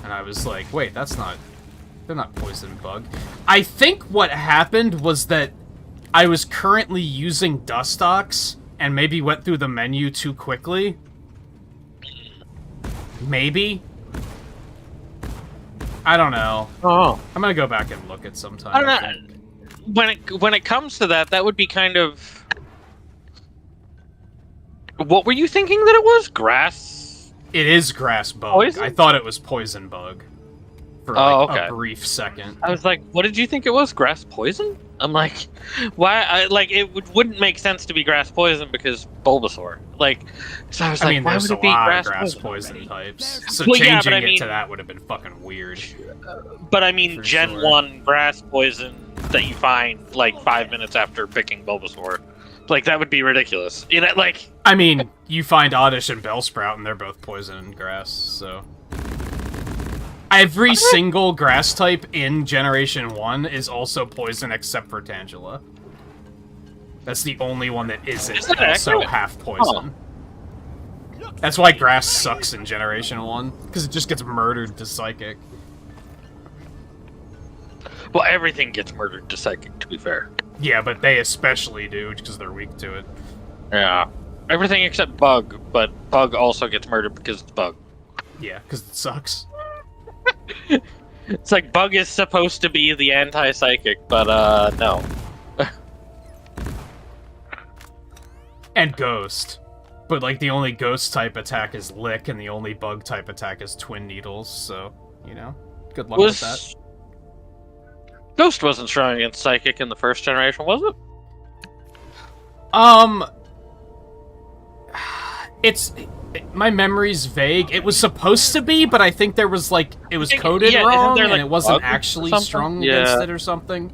And I was like, wait, that's not... They're not poison bug. I think what happened was that I was currently using Dustox and maybe went through the menu too quickly. Maybe? I don't know. Oh. I'm gonna go back and look at some time. I don't know. When it comes to that, that would be kind of... What were you thinking that it was? Grass? It is grass bug. Poison? I thought it was poison bug. For like a brief second. I was like, what did you think it was? Grass poison? I'm like, why? Wouldn't make sense to be grass poison because Bulbasaur. Like, so I was like, why would it be grass poison types? So well, changing yeah, it to that would have been fucking weird. But I mean, For Gen sure. 1 grass poison that you find like 5 minutes after picking Bulbasaur. Like, that would be ridiculous. You know, like... I mean, you find Oddish and Bellsprout and they're both poison and grass, so... Every single grass type in Generation 1 is also poison except for Tangela. That's the only one that isn't Is that also accurate? half poison. That's why grass sucks in Generation 1, because it just gets murdered to Psychic. Well, everything gets murdered to Psychic, to be fair. Yeah, but they especially do, because they're weak to it. Yeah. Everything except Bug, but Bug also gets murdered because it's Bug. Yeah, because it sucks. It's like Bug is supposed to be the anti-psychic, but no. And Ghost. But like the only Ghost type attack is Lick, and the only Bug type attack is Twin Needles, so, you know, good luck with that. Ghost wasn't strong against Psychic in the first generation, was it? It's... My memory's vague. It was supposed to be, but I think there was, like, it was coded isn't wrong, there, like, and it wasn't bug or actually something? strong Yeah. against it or something.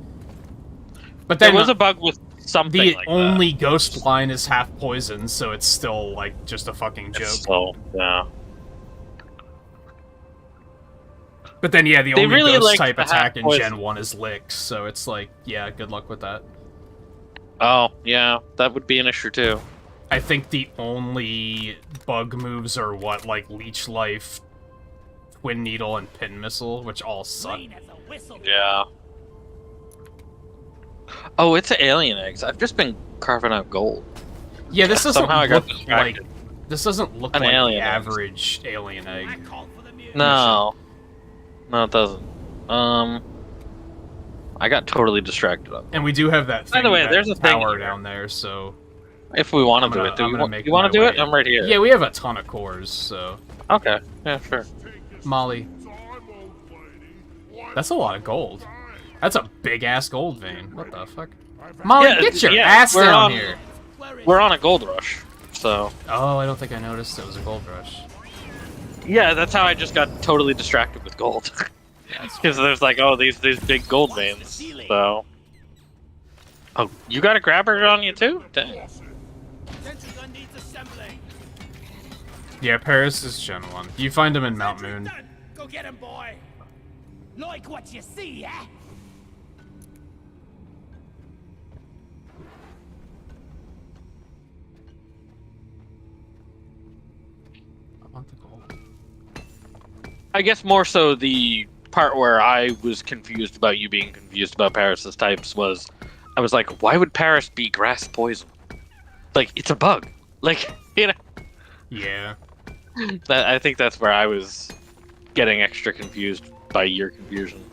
But then There was a bug with something the like only Ghost line is half poison, so it's still, like, just a fucking joke. So, yeah. But then, yeah, the They only really Ghost liked type the attack in half-poison. Gen 1 is Lick, so it's like, yeah, good luck with that. Oh, yeah, that would be an issue too. I think the only bug moves are what, like Leech Life, Twin Needle and Pin Missile, which all suck. Rain as a whistle. Yeah. Oh, it's alien eggs. I've just been carving out gold. Yeah, this doesn't Somehow I got look distracted. like this doesn't look An like the alien egg. average alien I egg. called for the music. No. No, it doesn't. I got totally distracted up. And we do have that By thing, the way, that there's a thing tower here. down there, so If we want I'm to do gonna- it, do I'm you gonna want, make you want my to do it? way. I'm right here. yeah, we have a ton of cores, so Okay. Yeah, sure. Molly. That's a lot of gold. That's a big ass gold vein. What the fuck? Molly, Yeah, get your yeah, ass we're down on- here. We're on a gold rush, so Oh, I don't think I noticed it was a gold rush. yeah, that's how I just got totally distracted with gold. Because there's like, oh, these big gold veins. So, oh, you got a grabber on you too? Dang. Sentry gun needs assembling. Yeah, Paris is Gen 1. You find him in Mount Sentry's Moon. done. Go get him, boy. Like what you see, eh? I want the gold. I guess more so the part where I was confused about you being confused about Paris's types was, I was like, why would Paris be grass poison? Like, it's a bug. Like, you know. Yeah. I think that's where I was getting extra confused by your confusion.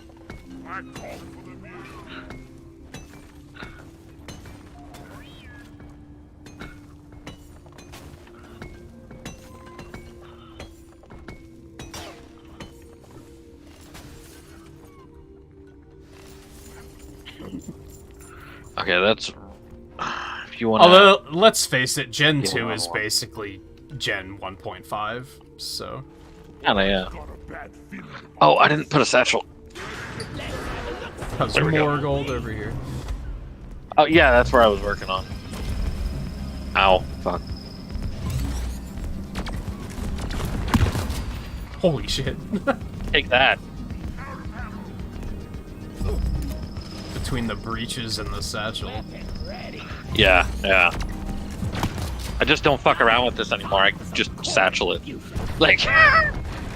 Okay, that's... If you want to... Although, let's face it, Gen Yeah, 2 is well. basically Gen 1.5, so... Yeah. Oh, I didn't put a satchel. There's There we go. more gold over here. Oh, yeah, that's where I was working on. Ow. Fuck. Holy shit. Take that. Between the breaches and the satchel. Yeah. I just don't fuck around with this anymore. I just satchel it. Like,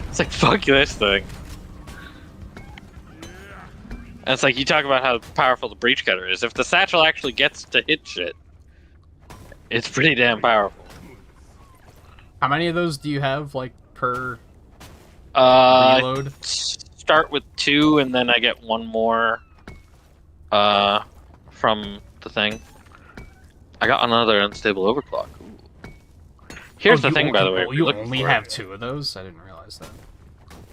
it's like, fuck this thing. And it's like, you talk about how powerful the breach cutter is. If the satchel actually gets to hit shit, it's pretty damn powerful. How many of those do you have, like, per Reload. reload? Start with 2, and then I get 1 more from the thing. I got another unstable overclock. Ooh. Here's the thing, by the way. Oh, you only have 2 of those? I didn't realize that.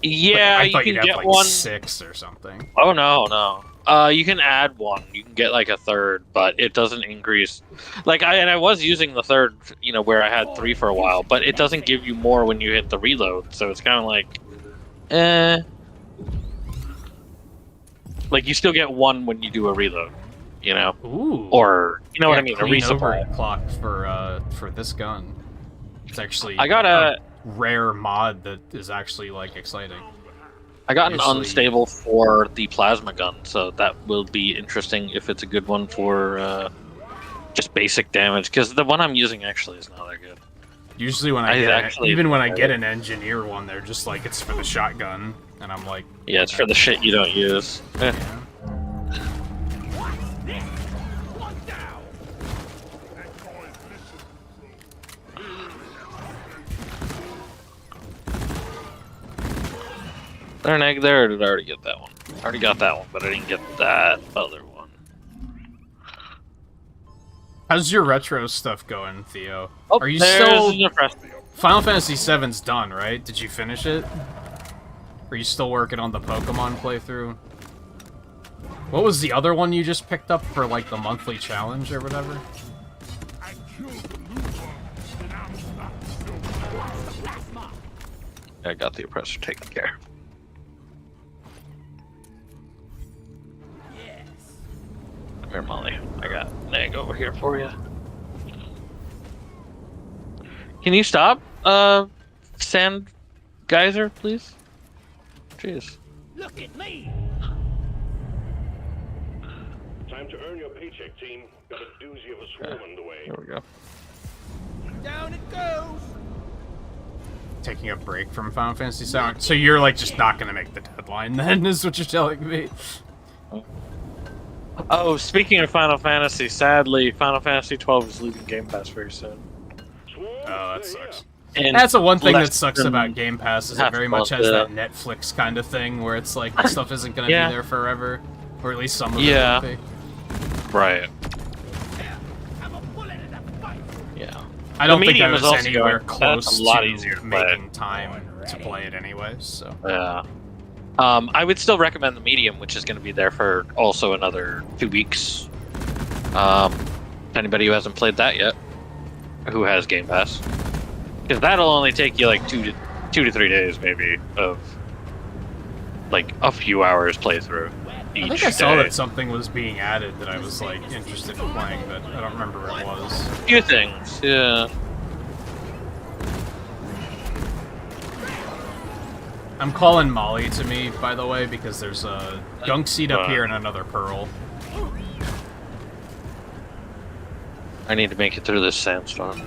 Yeah, I thought you you'd can have, get like, one. 6 or something. Oh no. You can add 1. You can get like a 3rd, but it doesn't increase. Like I was using the 3rd, you know, where I had 3 for a while, but it doesn't give you more when you hit the reload. So it's kind of like, like you still get 1 when you do a reload, you know, Ooh. or you know what I mean, a clean resupply. overclock for this gun. It's actually I got a rare mod that is actually, like, exciting. I got an Usually- unstable for the plasma gun, so that will be interesting if it's a good one for just basic damage. Because the one I'm using actually is not that good. Usually when even when I get an engineer one, they're just like, it's for the shotgun, and I'm like, Yeah, it's for the shit you don't use. Eh. Is there an egg there, or did I already get that one? I already got that one, but I didn't get that other one. how's your retro stuff going, Theo? Oh, Are you there's still an impress- Final Fantasy VII's done, right? Did you finish it? Are you still working on the Pokemon playthrough? What was the other one you just picked up for, like, the monthly challenge or whatever? I got the oppressor taken care of. Come here, Molly. I got an egg over here for you. Can you stop, Sand Geyser, please? Jeez. Look at me. Time to earn your paycheck, team. Got a doozy of a swarm underway. There we go. Down it goes. taking a break from Final Fantasy VII. So you're like just not gonna make the deadline then, is what you're telling me. Oh, speaking of Final Fantasy, sadly, Final Fantasy 12 is leaving Game Pass very soon. Oh, that sucks. And That's the one thing that less sucks than about Game Pass is it half very a much month, has yeah. that Netflix kind of thing where it's like stuff isn't gonna Yeah. be there forever, or at least some of Yeah. it will be. Right. Have a bullet in the fight. Yeah. I don't think I medium was is also anywhere going- close that's a lot to easier to play. making time to play it anyway, so. Yeah. I would still recommend the medium, which is going to be there for also another 2 weeks. Anybody who hasn't played that yet, who has Game Pass, because that'll only take you like 2 to 3 days, maybe, of like a few hours playthrough. I think I saw that something was being added that I was like interested in playing, but I don't remember what it was. A few things, yeah. I'm calling Molly to me, by the way, because there's a gunk seed up here and another pearl. I need to make it through this sandstorm.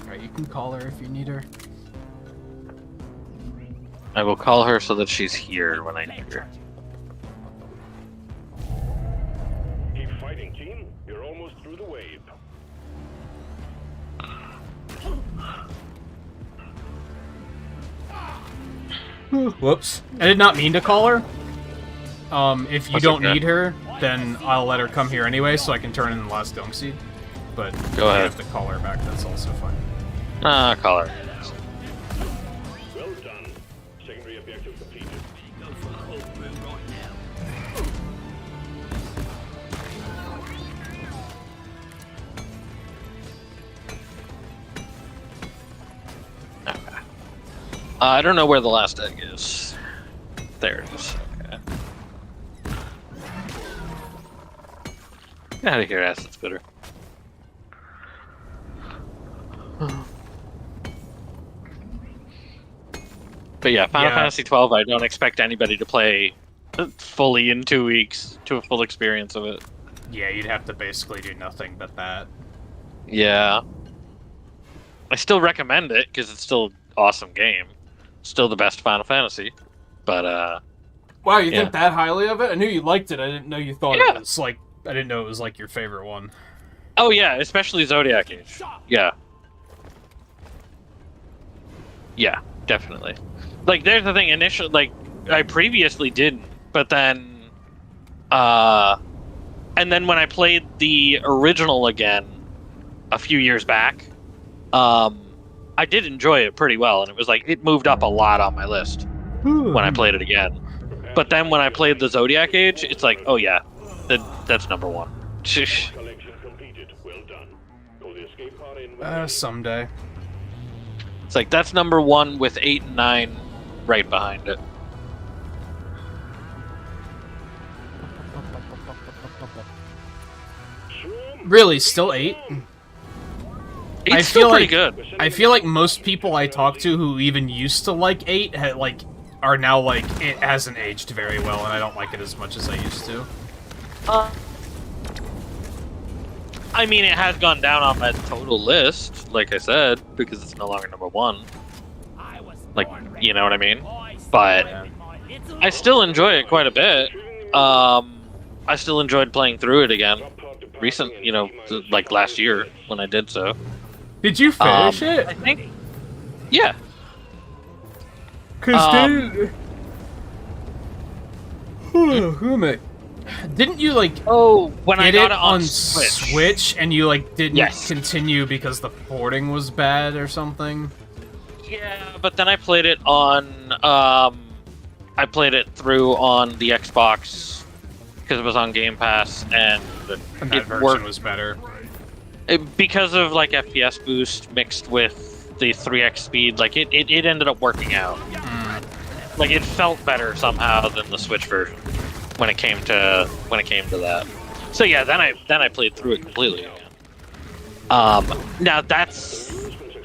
Alright, you can call her if you need her. I will call her so that she's here when I need her. Keep fighting, team. You're almost through the wave. Whoops. I did not mean to call her. If you That's don't okay. need her, then I'll let her come here anyway so I can turn in the last gunk seed. But Go if you ahead. have to call her back, that's also fine. Call her. Well done. Secondary objective completed. Go for cold brew right now. I don't know where the last egg is. There it is. Okay. Get out of here, acid spitter. But yeah, Final Yeah. Fantasy 12, I don't expect anybody to play fully in 2 weeks to a full experience of it. Yeah, you'd have to basically do nothing but that. Yeah. I still recommend it because it's still an awesome game. Still the best Final Fantasy. But Wow, you Yeah. think that highly of it? I knew you liked it. I didn't know you thought Yeah. it was like. I didn't know it was like your favorite one. oh yeah, especially Zodiac Age. Yeah. Yeah, definitely. Like there's the thing, initially like I previously didn't, but then and then when I played the original again a few years back, I did enjoy it pretty well, and it was like it moved up a lot on my list when I played it again. But then when I played the Zodiac Age, it's like, oh yeah, that's number one. Collection completed. Well done. Call the escape pod in when Someday. It's like that's number one with 8 and 9 right behind it. Really, still 8? It's I still feel pretty like- good. I feel like most people I talk to who even used to like 8 are now like, it hasn't aged very well, and I don't like it as much as I used to. I mean, it has gone down on my total list, like I said, because it's no longer number one. I was Like, born you know what I mean? ready. But With my little I still enjoy it quite a bit. I still enjoyed playing through it again. Recent, you know, like last year when I did so. Did you finish I it? think, yeah. Cause didn't you like Oh, when I get got it it on on Switch. Switch and you like didn't Yes. continue because the porting was bad or something? Yeah, but then I played it on. I played it through on the Xbox because it was on Game Pass, and And that it version worked was better. because of like FPS boost mixed with the 3x speed. Like it ended up working out. Like it felt better somehow than the Switch version when it came to that. So yeah, then I played through it completely again. Now that's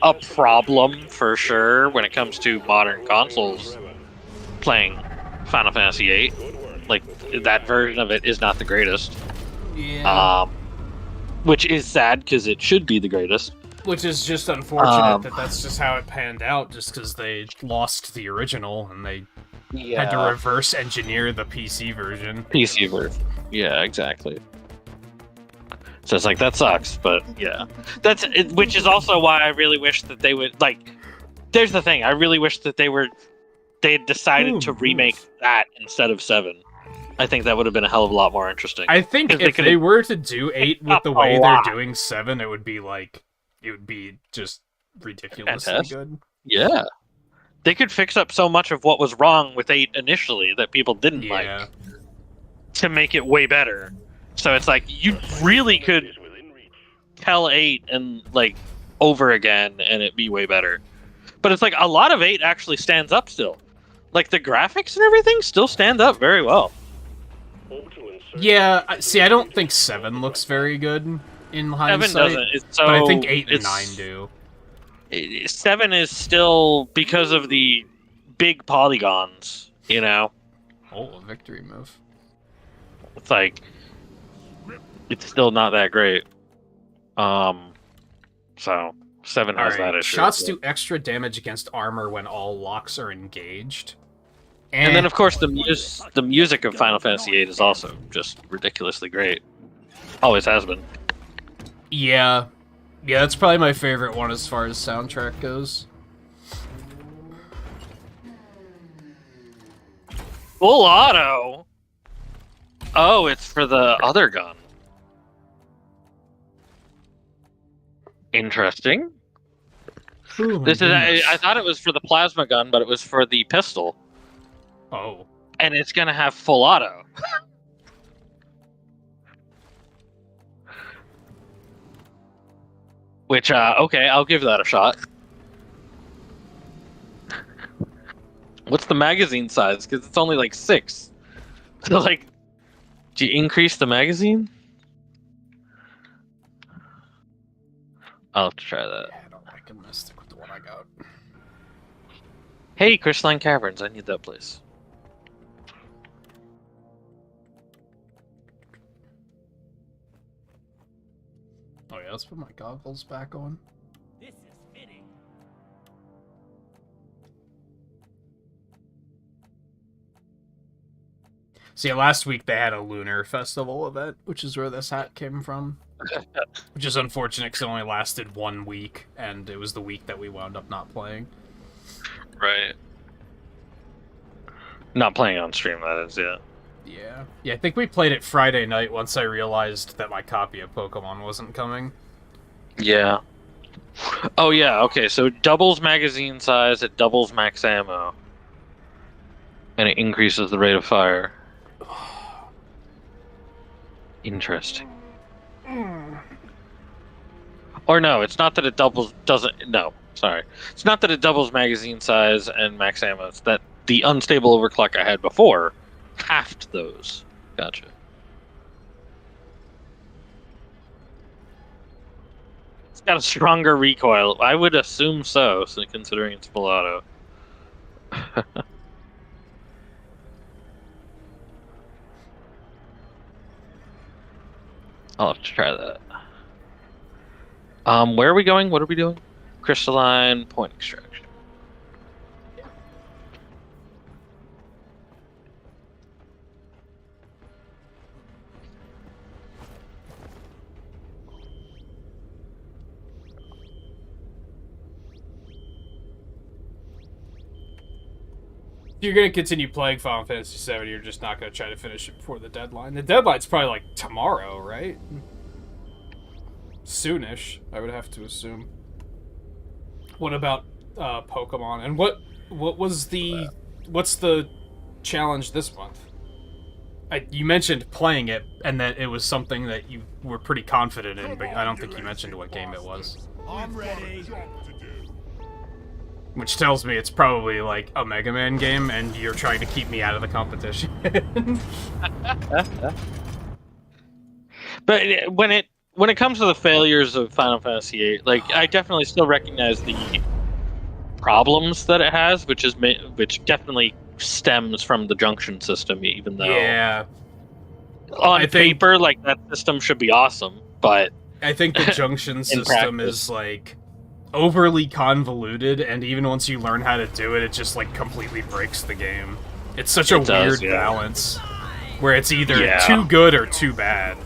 a problem for sure when it comes to modern consoles playing Final Fantasy VIII. Like that version of it is not the greatest. Yeah. which is sad because it should be the greatest. Which is just unfortunate that that's just how it panned out, just because they lost the original and they had to reverse engineer the PC version. PC version. Yeah, exactly. So it's like, that sucks, but yeah. Which is also why I really wish that they would, like, there's the thing, I really wish that they had decided to remake that instead of 7. I think that would have been a hell of a lot more interesting. I think if they were to do 8 with the way they're doing 7, it would be just ridiculously good. Yeah. They could fix up so much of what was wrong with 8 initially that people didn't like to make it way better. So it's like, you really could tell 8 and like over again and it be way better. But it's like, a lot of 8 actually stands up still. Like, the graphics and everything still stand up very well. Yeah, see, I don't think 7 looks very good in hindsight. 7 doesn't. But I think 8 and 9 do. 7 is still, because of the big polygons, you know? Oh, a victory move. It's like, it's still not that great. So 7 has that issue. Shots do extra damage against armor when all locks are engaged. And then, of course, the music of Final Fantasy VIII is also just ridiculously great. Always has been. Yeah. Yeah, that's probably my favorite one as far as soundtrack goes. Full auto? Oh, it's for the other gun. Interesting. Ooh, I thought it was for the plasma gun, but it was for the pistol. Oh. And it's gonna have full auto. Which, okay, I'll give that a shot. What's the magazine size? Because it's only like 6. So, like, do you increase the magazine? I'll have to try that. Yeah, I don't like it. I'm gonna stick with the one I got. Hey, Crystalline Caverns, I need that place. Oh yeah, let's put my goggles back on. This is fitting. See, last week they had a Lunar Festival event, which is where this hat came from. Which is unfortunate because it only lasted 1 week, and it was the week that we wound up not playing. Right. Not playing on stream, that is, yeah. Yeah. Yeah, I think we played it Friday night once I realized that my copy of Pokemon wasn't coming. Yeah. Oh, yeah, okay, so it doubles magazine size, it doubles max ammo. And it increases the rate of fire. Interesting. Or no, it's not that it it's not that it doubles magazine size and max ammo, it's that the unstable overclock I had before halved those. Gotcha. It's got a stronger recoil. I would assume so considering it's full auto. I'll have to try that. Where are we going? What are we doing? Crystalline point extraction. If you're going to continue playing Final Fantasy VII, you're just not going to try to finish it before the deadline. The deadline's probably like tomorrow, right? Soonish, I would have to assume. What about Pokemon? And what's the challenge this month? You mentioned playing it, and that it was something that you were pretty confident in, but I don't think you mentioned what game it was. I'm ready. Which tells me it's probably like a Mega Man game, and you're trying to keep me out of the competition. But when it comes to the failures of Final Fantasy VIII, like, I definitely still recognize the problems that it has, which definitely stems from the junction system, even though yeah, on paper, like, that system should be awesome, but I think the junction system practice. is like overly convoluted, and even once you learn how to do it, it just like completely breaks the game. It's such a It does, weird yeah. balance where it's either Yeah. too good or too bad.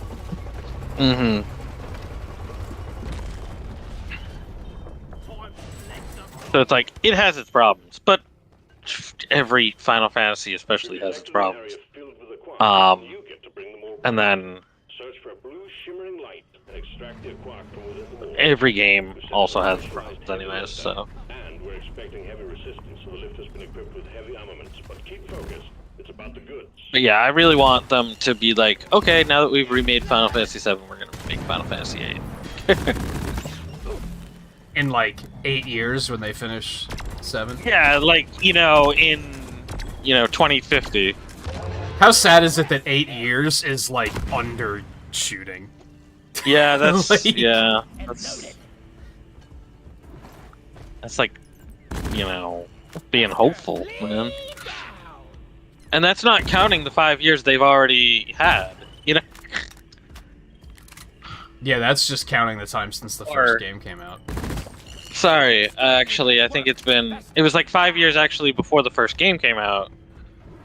Mm-hmm. So it's like, it has its problems, but every Final Fantasy especially has its problems. You get to bring them all And then search for a blue shimmering light and extract the quark from within the wall. every game also has its problems anyways, so... And we're expecting heavy resistance, so the lift has been equipped with heavy armaments. But keep focused. It's about the goods. But yeah, I really want them to be like, okay, now that we've remade Final Fantasy VII, we're gonna make Final Fantasy VIII. In like 8 years when they finish 7. Yeah, like, in 2050. How sad is it that 8 years is like undershooting? Yeah, that's Like- yeah. And That's, loaded. that's like, being hopeful, man. And that's not counting the 5 years they've already had. Yeah, that's just counting the time since the Or- first game came out. Sorry, actually, I think it was like 5 years actually before the first game came out,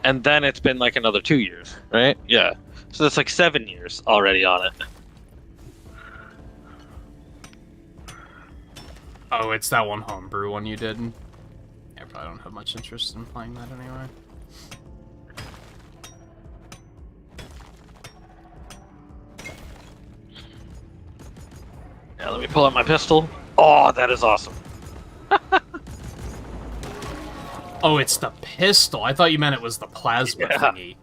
and then it's been like another 2 years, right? Yeah. So that's like 7 years already on it. Oh, it's that one homebrew one you did? I probably don't have much interest in playing that anyway. Yeah, let me pull out my pistol. Oh, that is awesome. Oh, it's the pistol. I thought you meant it was the plasma Yeah. thingy.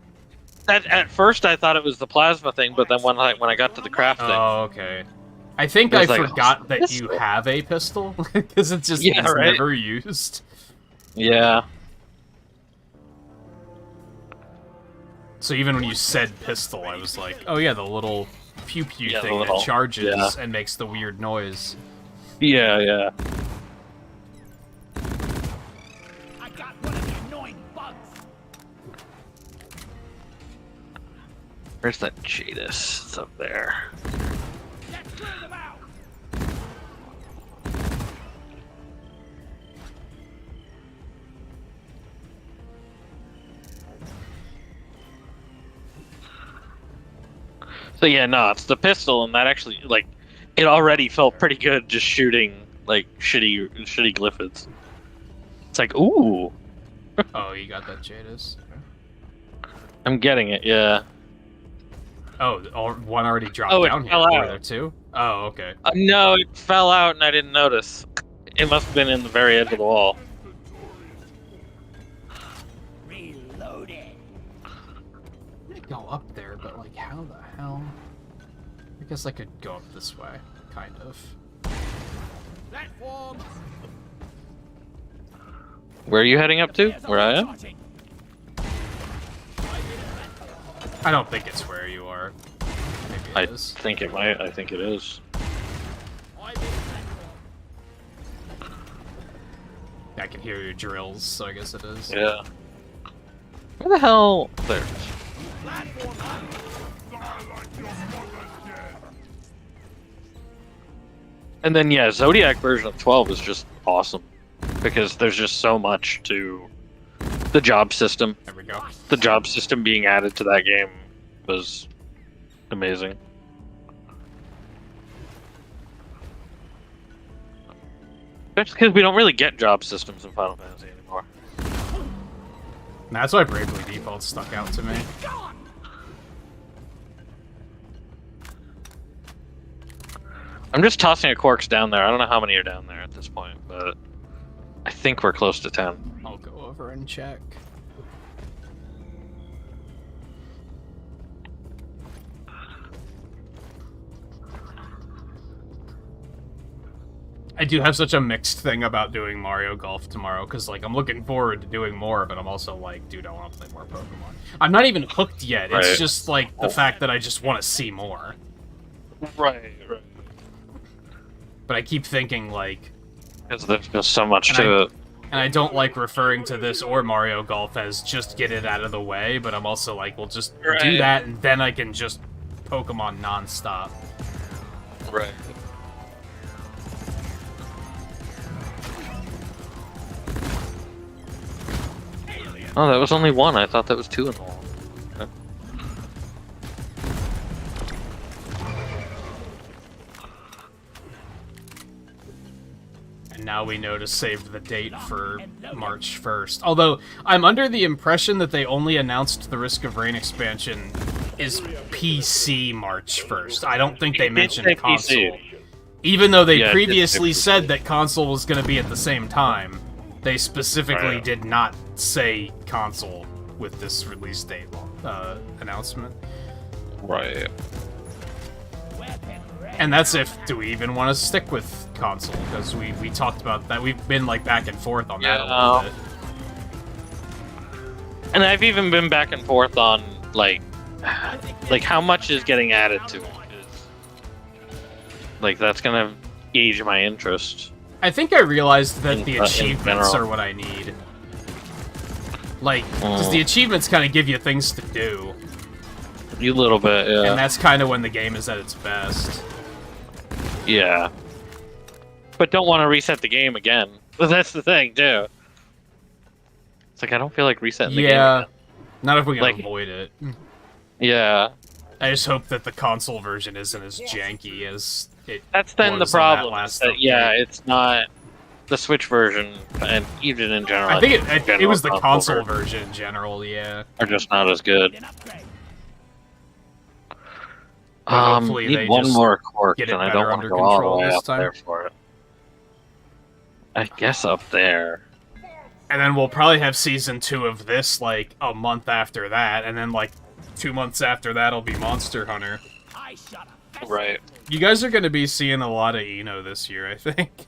At first, I thought it was the plasma thing, but then when I got to the crafting, Oh, okay. I think It I was like, forgot that pistol? you have a pistol, because it's just Yeah, it's right? never used. yeah, So even when you said pistol, I was like, oh yeah, the little pew-pew Yeah, the thing little- that charges yeah. and makes the weird noise. yeah. I got one of the annoying bugs. Where's that Jadis? It's up there. Let's clear them out. So yeah, no, it's the pistol, and that actually, like, it already felt pretty good just shooting, like, shitty glyphids. It's like, ooh, Oh, you got that Jadis. I'm getting it, yeah. Oh, one already dropped Oh, it down here. fell Were out. there two? Oh, okay. No, it fell out and I didn't notice. It must have been in the very edge of the wall. Reloaded. Go up there, but like, how the hell? I guess I could go up this way, kind of. Platforms. Where are you heading up to? There's a Where I am? charging. I don't think it's where you are. Maybe I it is. think it might. I think it is. I can hear your drills, so I guess it is. Yeah. Where the hell? There. And then yeah, Zodiac version of 12 is just awesome because there's just so much to the job system. There we go. The job system being added to that game was amazing. That's because we don't really get job systems in Final Fantasy anymore. And that's why Bravely Default stuck out to me. I'm just tossing a corks down there. I don't know how many are down there at this point, but I think we're close to 10. I'll go over and check. I do have such a mixed thing about doing Mario Golf tomorrow, because, like, I'm looking forward to doing more, but I'm also like, dude, I want to play more Pokemon. I'm not even hooked yet. It's Right. just, like, the fact that I just want to see more. Right. But I keep thinking, like, Because there's just so much And to it. and I don't like referring to this or Mario Golf as just get it out of the way, but I'm also like, well, just do Right. that, and then I can just Pokemon nonstop. Right. Oh, that was only one. I thought that was two in all. Okay. And now we know to save the date for March 1st. Although, I'm under the impression that they only announced the Risk of Rain expansion is PC March 1st. I don't think they mentioned say console. PC. Even though they Yeah, it did previously say said PC. that console was going to be at the same time, they specifically Right. did not say console with this release date announcement. Right. Weapon ready. And that's if, do we even want to stick with console? Because we talked about that. We've been like back and forth on that a little Yeah. bit. And I've even been back and forth on like how much is getting added to it. 'Cause, like that's gonna gauge my interest. I think I realized that In- the in achievements general. are what I need. Like, because the achievements kind of give you things to do. A little bit, yeah. And that's kind of when the game is at its best. Yeah. But don't want to reset the game again. That's the thing, too. It's like I don't feel like resetting the game Yeah. again. Not if we can Like- avoid it. Yeah. I just hope that the console version isn't as janky as it That's then the was on that problem. last Is that, yeah, update. it's not the Switch version, and even in general. I think it general was the console version version in general, yeah. are just not as good. An upgrade. Hopefully they Need one just more quirk, get it and I better don't want under to go all the control way this up time. there for it. I guess up there. And then we'll probably have season 2 of this like a month after that, and then like 2 months after that'll be Monster Hunter. I shot a Right. You guys are gonna be seeing a lot of Eno this year, I think.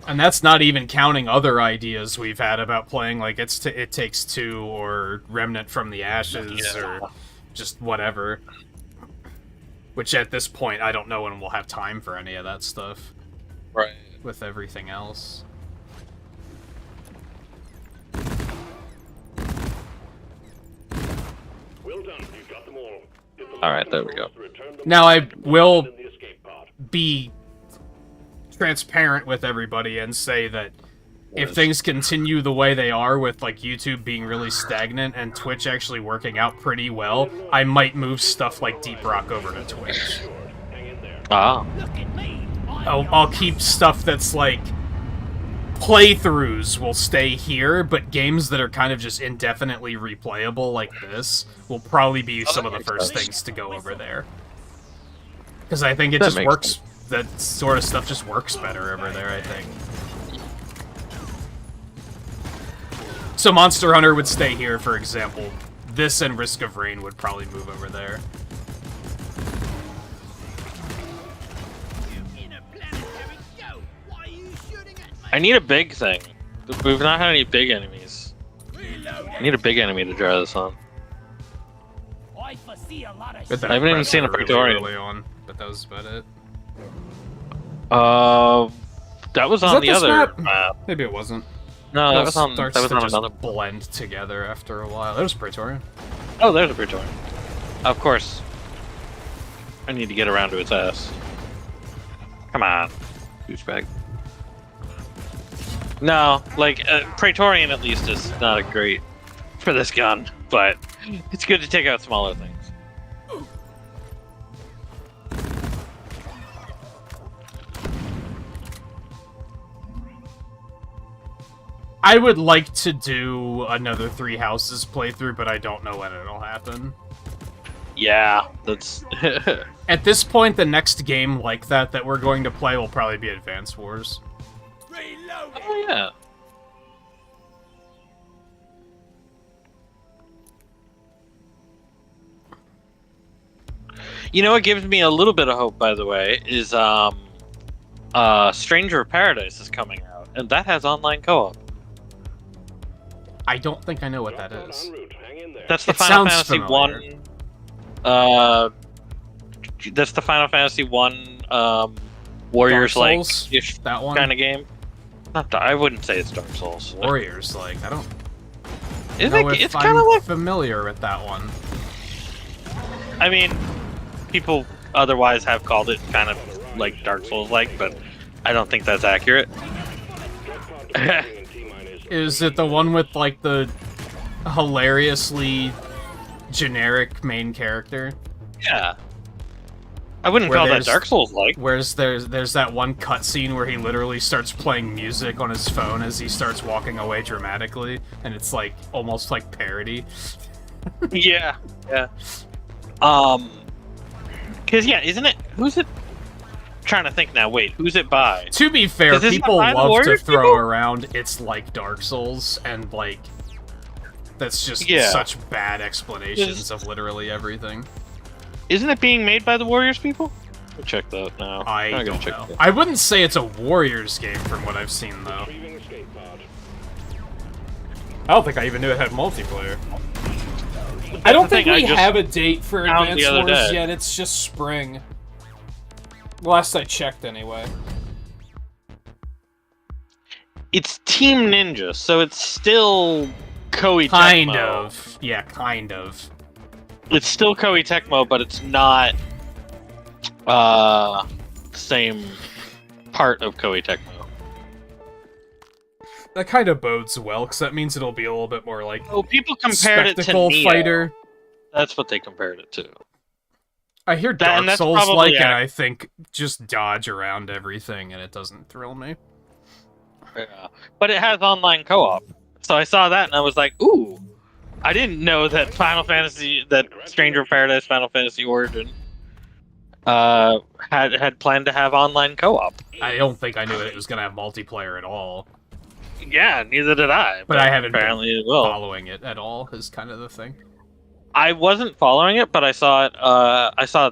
And that's not even counting other ideas we've had about playing like It Takes Two or Remnant from the Ashes Yeah. or just whatever. Which at this point I don't know when we'll have time for any of that stuff Right. with everything else. Well done. You've got them all. Get the Alright, there we go. return them Now I will in the escape pod. be transparent with everybody and say that if things continue the way they are with like YouTube being really stagnant and Twitch actually working out pretty well, I might move stuff like Deep Rock over to Twitch. Hang in there. Ah. Look at me. I'll keep stuff that's like playthroughs will stay here, but games that are kind of just indefinitely replayable like this will probably be some of the makes first sense. things to go over there. Because I think it That just makes works, that sort of stuff just works better over there, I think. So Monster Hunter would stay here, for example. This and Risk of Rain would probably move over there. Interplanetary go. Why are you shooting at me? I need a big thing. We've not had any big enemies. Reload. I need a big enemy to try this on. I foresee a lot of But shit. I haven't even seen a really Praetorian. early on, but that was about it. That was that on the this other map? map. Maybe it wasn't. No, that It was on. starts That was to on just another. blend together after a while. There's Praetorian. Oh, there's a Praetorian. Of course. I need to get around to its ass. Come on, douchebag. No, like Praetorian at least is not a great for this gun, but it's good to take out smaller things. I would like to do another Three Houses playthrough, but I don't know when it'll happen. Yeah, that's. At this point, the next game like that we're going to play will probably be Advance Wars. Reload. Oh yeah. You know what gives me a little bit of hope, by the way, is Stranger of Paradise is coming out, and that has online co-op. I don't think I know what that Drop pod is. en route. Hang in there. That's the It Final sounds Fantasy familiar. That's the Final Fantasy One Warriors Dark like Souls? ish That one? kind of game. I wouldn't say it's Dark Souls. Warriors, like, I don't Isn't know it, if it's I'm kind of like. familiar with that one. I mean, people otherwise have called it kind of like Dark Souls-like, but I don't think that's accurate. Is it the one with, like, the hilariously generic main character? Yeah. I wouldn't Where call that there's- Dark Souls-like. Whereas there's that one cutscene where he literally starts playing music on his phone as he starts walking away dramatically, and it's like almost like parody. Yeah. Cause yeah, isn't it? Who's it? Trying to think now. Wait, who's it by? To be fair, Is this people by the love to Warriors throw people? around it's like Dark Souls, and like that's just Yeah. such bad explanations of literally everything. Isn't it being made by the Warriors people? We'll check that now. I I'm gonna don't check know. that. I wouldn't say it's a Warriors game from what I've seen, though. Retrieving escape pod. I don't think I even knew it had multiplayer. I don't think we have a date for found the Advance other Wars day. yet. It's just spring. Last I checked, anyway. It's Team Ninja, so it's still Koei Kind Tecmo. of. Yeah, kind of. It's still Koei Tecmo, but it's not same part of Koei Tecmo. That kind of bodes well, because that means it'll be a little bit more like Oh, people compared it to spectacle Neo. fighter. That's what they compared it to. I hear and Dark that's Souls probably like, and ac- I think just dodge around everything, and it doesn't thrill me. Yeah. But it has online co-op. So I saw that and I was like, ooh. I didn't know that Stranger of Paradise Final Fantasy Origin had planned to have online co-op. I don't think I knew it was gonna have multiplayer at all. Yeah, neither did I. But I haven't apparently been it will. following it at all. Is kind of the thing. I wasn't following it, but I saw it. I saw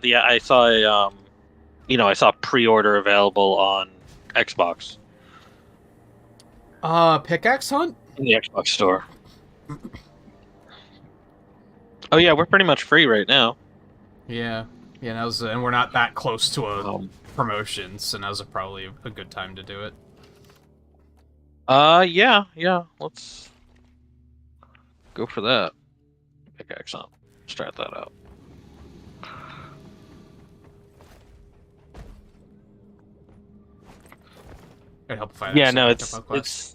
pre-order available on Xbox Pickaxe Hunt? in the Xbox store. Oh yeah, we're pretty much free right now. Yeah. Yeah, and we're not that close to a Um, promotion, so now's probably a good time to do it. Yeah. Let's go for that. Pickaxe on. Start that out. It'd help if I Yeah, actually no, picked up my quest. it's.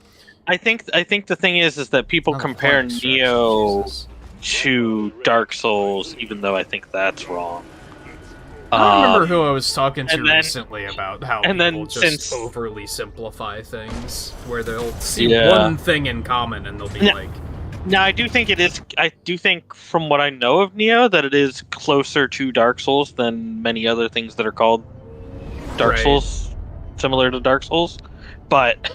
I think the thing is that people Oh, compare flag Neo Jesus. to Dark Souls, even though I think that's wrong. I don't remember Um, who I was talking to and then- recently about how and people then just since- overly simplify things, where they'll see Yeah. one thing in common and they'll be Yeah. like, No, I do think it is. I do think, from what I know of Neo, that it is closer to Dark Souls than many other things that are called Dark Right. Souls, similar to Dark Souls. But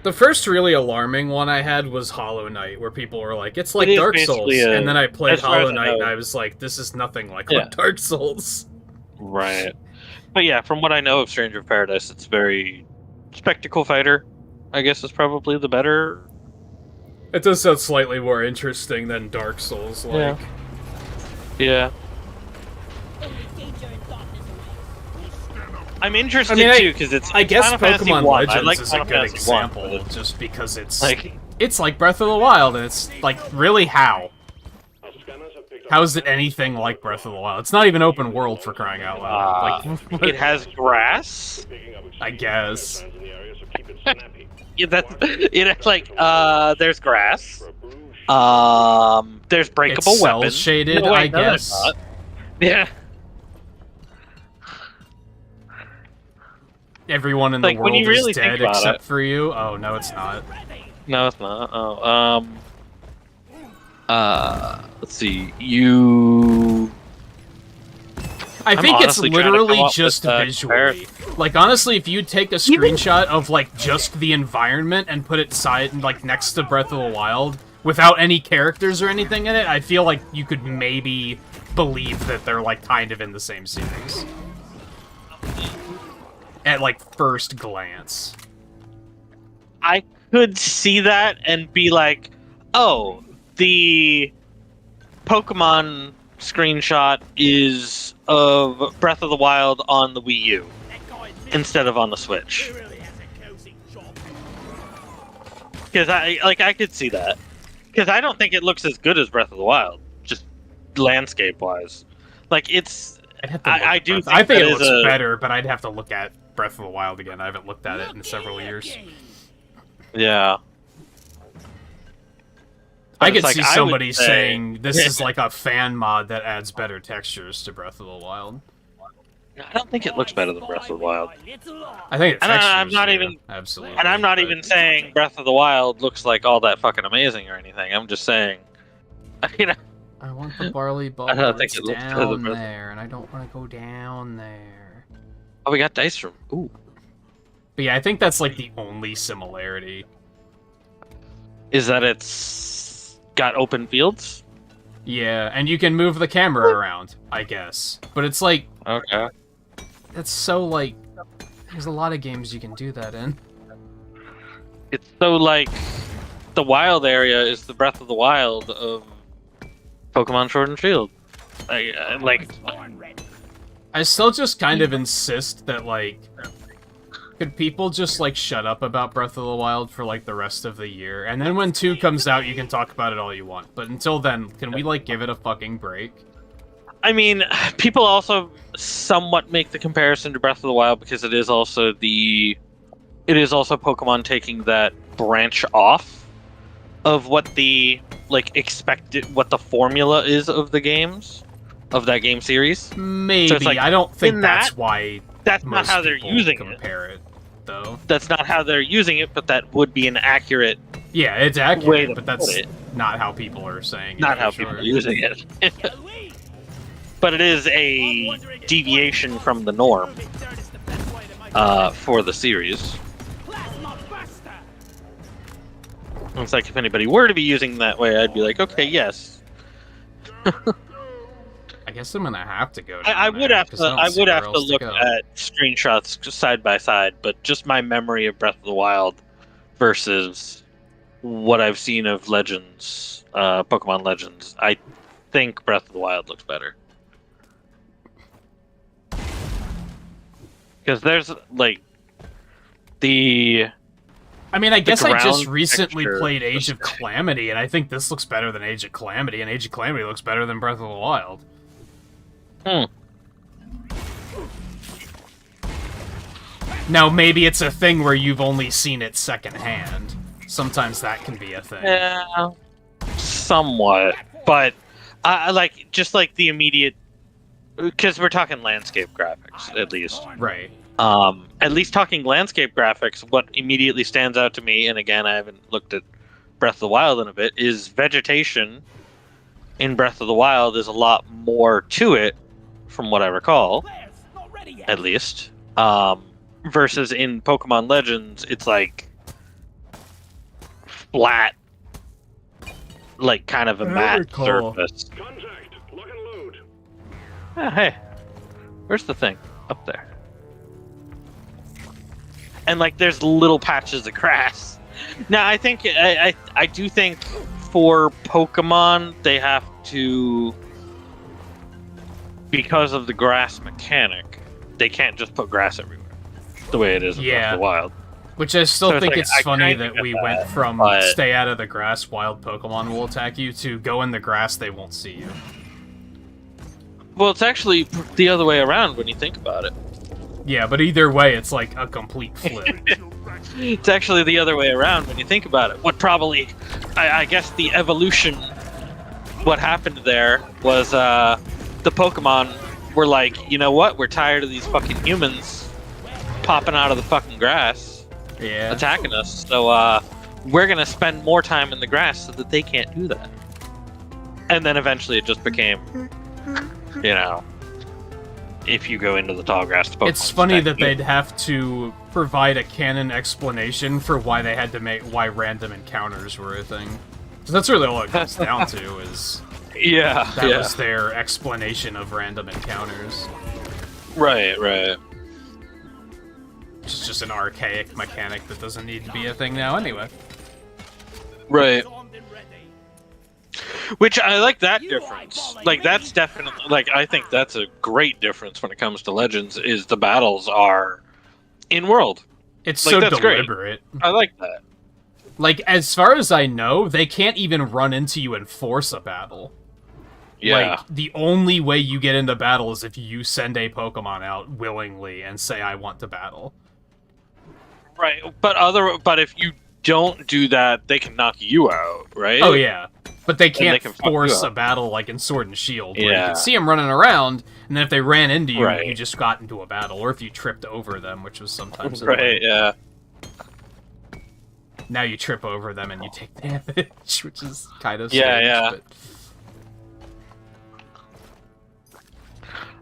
the first really alarming one I had was Hollow Knight, where people were like, it's like It is Dark Souls. basically a- And then I played as far as Hollow I Knight and know- I was like, this is nothing like Yeah. Dark Souls. right, but yeah, from what I know of Stranger of Paradise, it's very spectacle fighter. I guess is probably the better. It does sound slightly more interesting than Dark Souls, like. Yeah. I'm interested I mean, too because it's. I guess Final Fantasy Pokemon 1. I Legends like is a Final good Fantasy 1, example, but just because it's like like Breath of the Wild, and it's like, really, how? Our scanners have picked up How is it anything like Breath of the Wild? It's not even open world for crying out loud. Like, it has grass. picking up I guess. explosive in the area, so keep it snappy. Yeah, that's it. Like there's grass. For a bruise, There's breakable It's weapons. cel-shaded, No, wait, I no, it's guess. not. Yeah. Everyone in the Like, when world you really is think dead about except it. for you. Oh no, it's not. No, it's not. Oh, let's see. You. I I'm think it's honestly trying to literally come up just with, visually. Like, honestly, if you take a screenshot of like just the environment and put it like next to Breath of the Wild without any characters or anything in it, I feel like you could maybe believe that they're like kind of in the same series. At like first glance. I could see that and be like, oh, the Pokemon screenshot is of Breath of the Wild on the Wii U instead of on the Switch. Because I could see that. Because I don't think it looks as good as Breath of the Wild, just landscape wise. Like it's I'd have to look I at do Breath- think I think that it is looks a- better, but I'd have to look at Breath of the Wild again. I haven't looked at it in several years. Yeah. I But could it's like, see I would somebody say- saying this is like a fan mod that adds better textures to Breath of the Wild. I don't think it looks better than Breath of the Wild. I think it And I'm textures, not yeah, even- absolutely. And I'm not but- even saying Breath of the Wild looks like all that fucking amazing or anything. I'm just saying, you know, I want the barley ball. I don't think It's it looks better down than Breath- there, and I don't want to go down there. oh, we got dice room. Ooh. But yeah, I think that's like the only similarity. Is that it's got open fields? Yeah, and you can move the camera around, I guess. But it's like, Okay. it's so like, there's a lot of games you can do that in. It's so like the wild area is the Breath of the Wild of Pokemon Sword and Shield. Like I still just kind of insist that, like, could people just, like, shut up about Breath of the Wild for, like, the rest of the year? And then when 2 comes out, you can talk about it all you want. But until then, can we, like, give it a fucking break? I mean, people also somewhat make the comparison to Breath of the Wild because it is also Pokemon taking that branch off of what the what the formula is of the games of that game series. Maybe. So it's like, I don't think in that's that, why That's not most how they're people using it. compare it, though. That's not how they're using it, but that would be an accurate, Yeah, it's way accurate, to but that's put it. not how people are saying it. not for how sure. people are using it. But it is a deviation from the norm for the series. It's like if anybody were to be using that way, I'd be like, okay, yes. I guess I'm gonna have to go. I would have to. I would have to look go. at screenshots just side by side, but just my memory of Breath of the Wild versus what I've seen of Legends, Pokemon Legends, I think Breath of the Wild looks better. Because there's like the. I mean, I guess I just ground recently texture played Age was of Calamity, and I think this looks better than Age of Calamity, and Age of Calamity looks better than Breath of the Wild. Now, maybe it's a thing where you've only seen it secondhand. Sometimes that can be a thing. Yeah, somewhat, but I like just like the immediate, because we're talking landscape graphics at least. Right. At least talking landscape graphics, what immediately stands out to me, and again, I haven't looked at Breath of the Wild in a bit, is vegetation in Breath of the Wild is a lot more to it, from what I recall, at least. Versus in Pokemon Legends, it's like flat, like kind of a matte surface. Contact. Lock and load. Ah, hey, where's the thing? Up there. And like there's little patches of grass. Now I think I do think for Pokemon they have to, because of the grass mechanic, they can't just put grass everywhere the way it is in Breath of the Wild. Which I still So it's think like, it's I funny kinda that get we that, went from but- stay out of the grass, wild Pokemon will attack you, to go in the grass, they won't see you. Well, it's actually the other way around when you think about it. Yeah, but either way, it's like a complete flip. It's actually the other way around when you think about it. What probably, I guess the evolution, what happened there was the Pokemon were like, you know what, we're tired of these fucking humans popping out of the fucking grass, Yeah. attacking us, so we're gonna spend more time in the grass so that they can't do that. And then eventually it just became, you know, if you go into the tall grass, the Pokemon It's funny attack that you. they'd have to provide a canon explanation for why they had to make why random encounters were a thing. So that's really all it comes down to, is Yeah, that yeah. was their explanation of random encounters. Right. Which is just an archaic mechanic that doesn't need to be a thing now anyway. Right. Which I like that difference. Like that's definitely like I think that's a great difference when it comes to Legends is the battles are in world. It's Like, so that's great. deliberate. I like that. Like, as far as I know, they can't even run into you and force a battle. Yeah. Like, the only way you get into battle is if you send a Pokemon out willingly and say, I want to battle. Right, but if you don't do that, they can knock you out, right? Oh, yeah. But they can't can fuck you force up. a battle like in Sword and Shield, where you Yeah. can see them running around, and then if they ran into you, Right. you just got into a battle, or if you tripped over them, which was sometimes Right, annoying. yeah. Now you trip over them and you take damage, which is kind of Yeah, strange, yeah. but...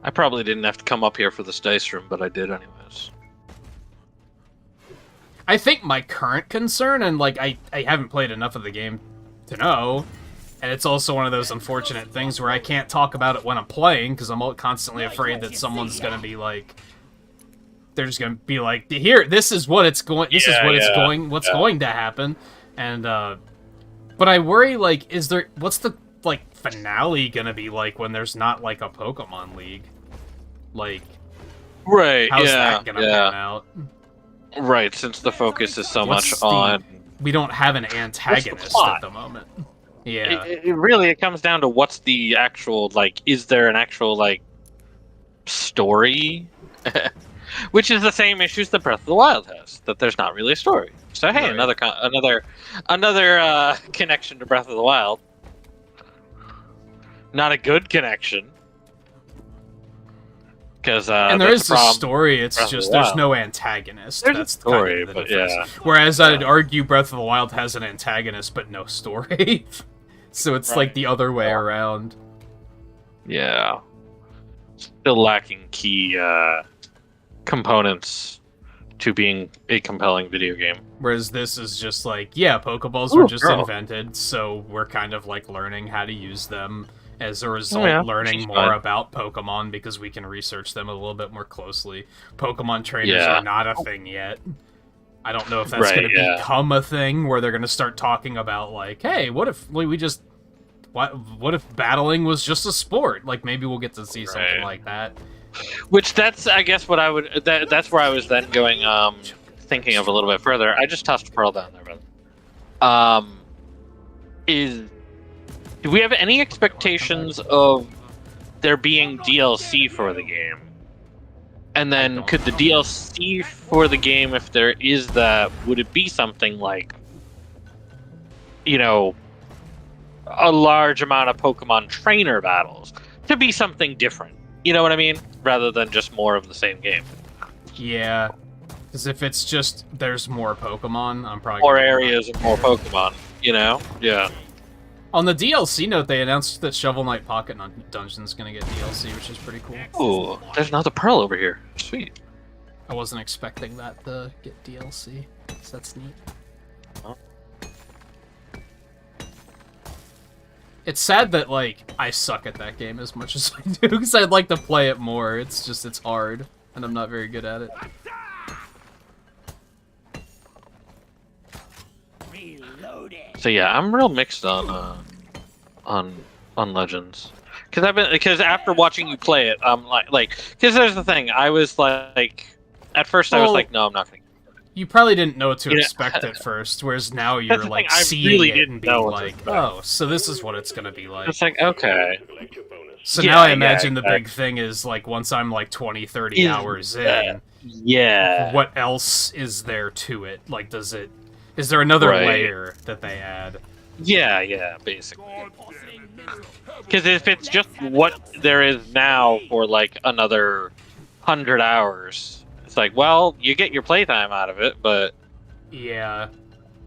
I probably didn't have to come up here for this dice room, but I did anyways. I think my current concern, and like I haven't played enough of the game to know, and it's also one of those unfortunate things where I can't talk about it when I'm playing because I'm constantly afraid that someone's gonna be like, they're just gonna be like, here, this is what it's going, this is what it's going, what's going to happen, and but I worry like, what's the like finale gonna be like when there's not like a Pokemon League, like, Right, how's that gonna pan out? Right, since the focus is so What's much the- on... We don't have an antagonist plot? at the moment. Yeah. It comes down to what's the actual, like, is there an actual, like, story? Which is the same issues that Breath of the Wild has, that there's not really a story. So hey, Right. another connection to Breath of the Wild. Not a good connection. Because and there is a problem. story, it's Breath of just the there's Wild. no antagonist. There's a That's story, kind of the but difference. yeah. Whereas I'd argue Breath of the Wild has an antagonist but no story. So it's like Right. the other way around. Yeah. Still lacking key components to being a compelling video game. Whereas this is just like, yeah, Pokeballs were just girl. invented, so we're kind of like learning how to use them. As a result, yeah, learning which is more fine. about Pokemon because we can research them a little bit more closely. Pokemon trainers Yeah. are not a thing yet. I don't know if that's Right, going to yeah. become a thing where they're going to start talking about like, hey, what if what if battling was just a sport? Like maybe we'll get to see something Right. like that. Which that's, I guess, what I would. That's where I was then going, thinking of a little bit further. I just tossed a pearl down there, brother. Do we have any expectations of there being DLC for the game? And then could the DLC for the game, if there is that, would it be something like, you know, a large amount of Pokemon trainer battles to be something different? You know what I mean? Rather than just more of the same game. Yeah. Because if it's just there's more Pokemon, I'm probably More gonna- areas and more Pokemon, you know? Yeah. On the DLC note, they announced that Shovel Knight Pocket Dungeon's gonna get DLC, which is pretty cool. Ooh, there's another pearl over here. Sweet. I wasn't expecting that to get DLC, so that's neat. Oh. It's sad that, like, I suck at that game as much as I do, because I'd like to play it more. It's just, it's hard, and I'm not very good at it. Reloading. So yeah, I'm real mixed on Legends, because after watching you play it, I'm like, because there's the thing, I was like, at first I was Well, like, no, I'm not gonna. You probably didn't know what to Yeah. expect at first, whereas now you're, the like, thing, I seeing really it didn't and know being what to like, expect. oh, so this is what it's gonna be like. It's like, okay, Collect your bonus. So Yeah, now I yeah, imagine the big exactly. thing is, like, once I'm, like, 20, 30 Is hours that- in, yeah, what else is there to it? Like, is there another Right. layer that they add? yeah, basically. Because if it's just what there is now for like another 100 hours, it's like, well, you get your playtime out of it, but Yeah.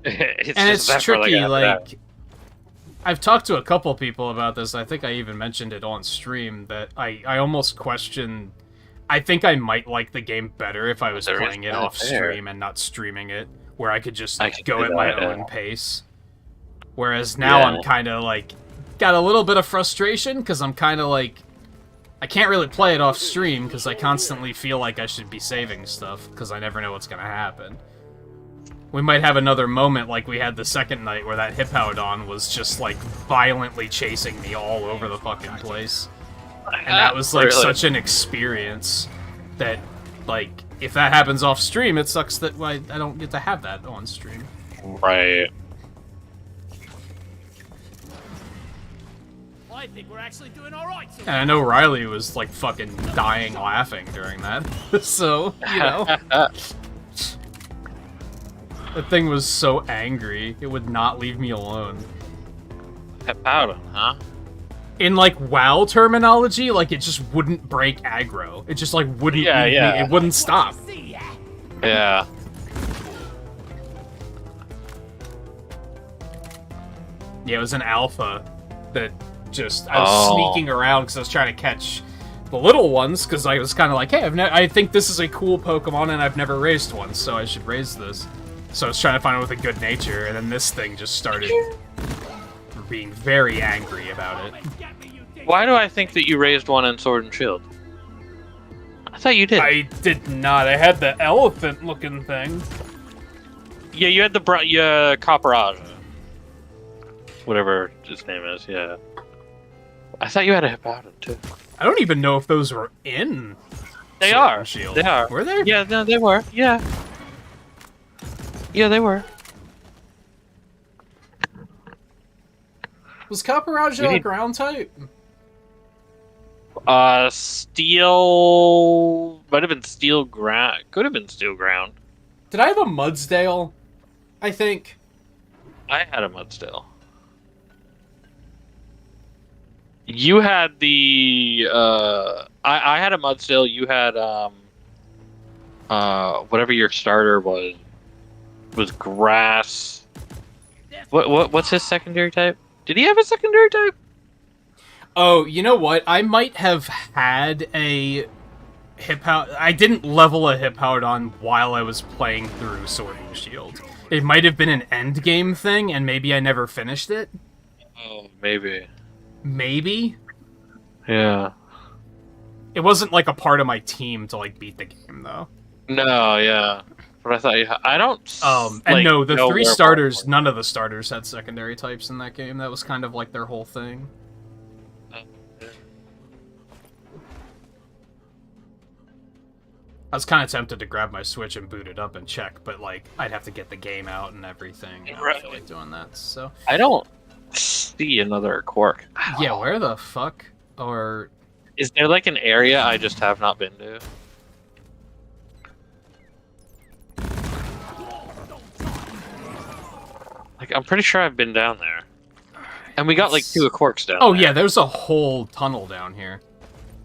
it's And just it's that for, tricky, after that. like, I've talked to a couple people about this. I think I even mentioned it on stream, that I almost question... I think I might like the game better if I was There is playing it no off fair. stream and not streaming it, where I could just I could go do at my that, yeah. own pace. Whereas now Yeah. I'm kind of, like, got a little bit of frustration, because I'm kind of, like... I can't really play it off stream, because I constantly feel like I should be saving stuff, because I never know what's going to happen. We might have another moment like we had the second night where that Hippowdon was just, like, violently chasing me all over the fucking place. And that was, like, Really? such an experience that, like, if that happens off stream, it sucks that I don't get to have that on stream. Right. I think we're actually doing all right. So And I know Riley was like fucking dying laughing during that. So, you know. That thing was so angry, it would not leave me alone. Hepowden, huh? In like WoW terminology, like it just wouldn't break aggro. It just like wouldn't leave me, it wouldn't stop. Yeah. Yeah, it was an alpha that just I was sneaking around because I was trying to catch the little ones because I was kind of like, hey, I think this is a cool Pokemon and I've never raised one, so I should raise this. So I was trying to find it with a good nature, and then this thing just started being very angry about it. Why do I think that you raised one in Sword and Shield? I thought you did. I did not. I had the elephant-looking thing. Yeah, you had the Copperage. Whatever his name is, yeah. I thought you had a Hepowden, too. I don't even know if those were in They Sword are. and Shield. They are. Were they? Yeah, no, they were. Yeah. Yeah, they were. Was Copperage a ground type? Steel... Might have been Steel Ground. Could have been Steel Ground. Did I have a Mudsdale? I think. I had a Mudsdale. You had the... I had a Mudsdale. You had, whatever your starter was Grass. What's his secondary type? Did he have a secondary type? Oh, you know what? I might have had a Hippowdon. I didn't level a Hippowdon while I was playing through Sword and Shield. It might have been an endgame thing, and maybe I never finished it. Oh, maybe. Maybe? Yeah. It wasn't like a part of my team to like beat the game, though. No, yeah. But I thought I don't. And no, the know three where starters, none of the starters had secondary types in that game. That was kind of like their whole thing. I was kind of tempted to grab my Switch and boot it up and check, but like I'd have to get the game out and everything. I don't feel like doing that. So I don't see another Quark. yeah, where the fuck? Or is there like an area I just have not been to? Like I'm pretty sure I've been down there, and we got like 2 Quarks down. oh there. yeah, there's a whole tunnel down here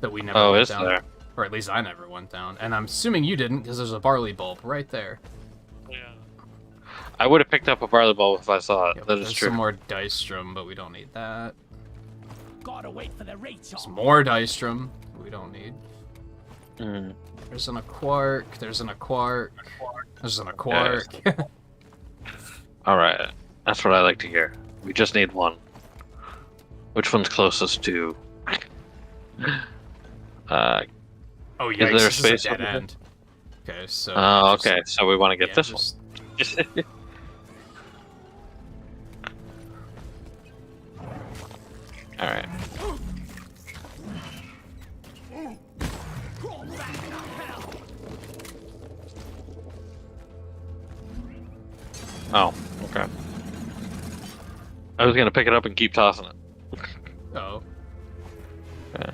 that we never. Oh, went is down. there? Or at least I never went down, and I'm assuming you didn't because there's a barley bulb right there. Yeah. I would have picked up a barley bulb if I saw it. Yeah, That is there's true. some more Dystrom, but we don't need that. Gotta wait for the recharge. Some more Dystrom, we don't need. Mm. There's an Aquark. There's an Aquark. There's an Aquark. All right, that's what I like to hear. We just need one. Which one's closest to? Oh yeah, is there a this space is a dead over here? end. Okay, so. Oh, just- okay. So we want to get yeah, this just- one. All right. Oh, okay. I was gonna pick it up and keep tossing it. Oh. Yeah.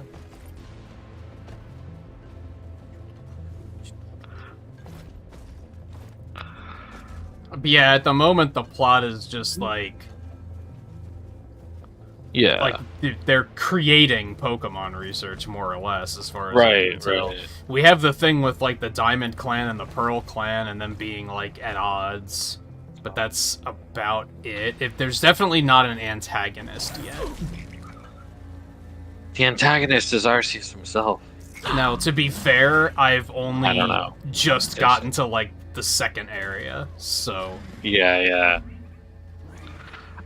But yeah, at the moment the plot is just like Yeah. they're creating Pokemon research more or less, as far as I can right, tell. right. We have the thing with like the Diamond Clan and the Pearl Clan, and them being like at odds, but that's about it. There's definitely not an antagonist yet. The antagonist is Arceus himself. Now, to be fair, I've only I don't know. just gotten to like the second area, so Yeah, yeah.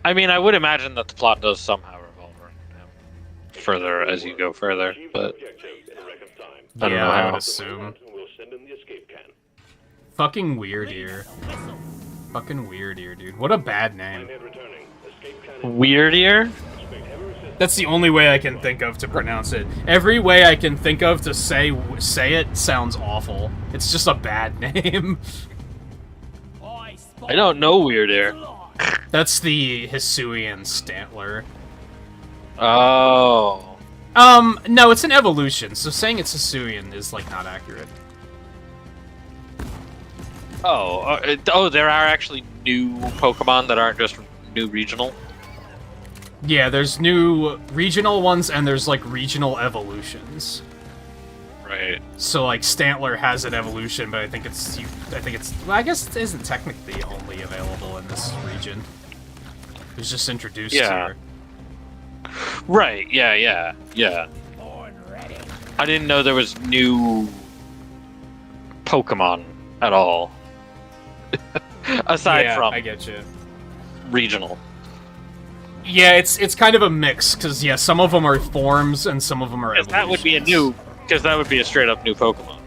I mean, I would imagine that the plot does somehow revolve around him further as you go further, but Objective in record time. I don't yeah, know I how. would assume. We'll send in the escape can. Fucking Weird Ear. Fucking Weird Ear, dude. What a bad name. Net returning. Escape can. Weird Ear? Expect heavy resistance. That's the only way I can think of to pronounce it. Every way I can think of to say it sounds awful. It's just a bad name. I don't know Weird Ear. That's the Hisuian Stantler. Oh. No, it's an evolution, so saying it's Hisuian is, like, not accurate. Oh, there are actually new Pokemon that aren't just new regional? Yeah, there's new regional ones, and there's, like, regional evolutions. Right. So, like, Stantler has an evolution, but I think it's... Well, I guess it isn't technically only available in this region. It was just introduced here. Right, yeah. Born ready. I didn't know there was new Pokemon at all. Aside from I get you. regional. Yeah, it's kind of a mix, because, yeah, some of them are forms, and some of them are evolutions. That would be because that would be a straight-up new Pokemon.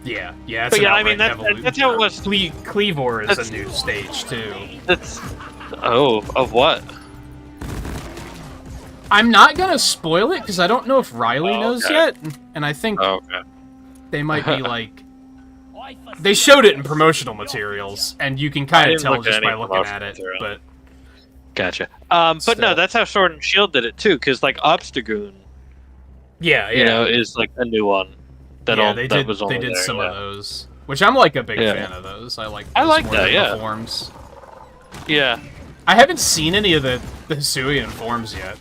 Yeah, it's but an yeah, I mean, outright that's how it was. Cleavor is a new stage, too. Of what? I'm not gonna spoil it, because I don't know if Riley knows yet, and I think they might be, like... They showed it in promotional materials, and you can kind of tell just by looking at it, but... Gotcha. But no, that's how Sword and Shield did it, too, because, like, Obstagoon, you know, is, like, a new one. They did some of those, which I'm, like, a big fan of those. I like the forms. Yeah. I haven't seen any of the Hisuian forms yet.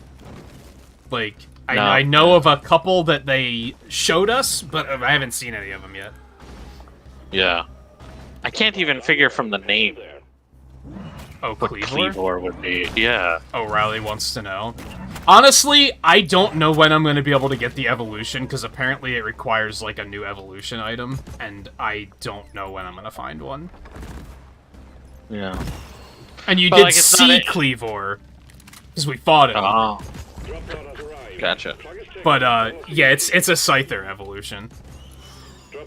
Like, I know of a couple that they showed us, but I haven't seen any of them yet. Yeah. I can't even figure from the name Oh, what Cleavor would be. Yeah. Oh, Riley wants to know. Honestly, I don't know when I'm going to be able to get the evolution, because apparently it requires, like, a new evolution item, and I don't know when I'm going to find one. Yeah. And you did see Cleavor, because we fought it. Oh. Gotcha. But, yeah, it's a Scyther evolution.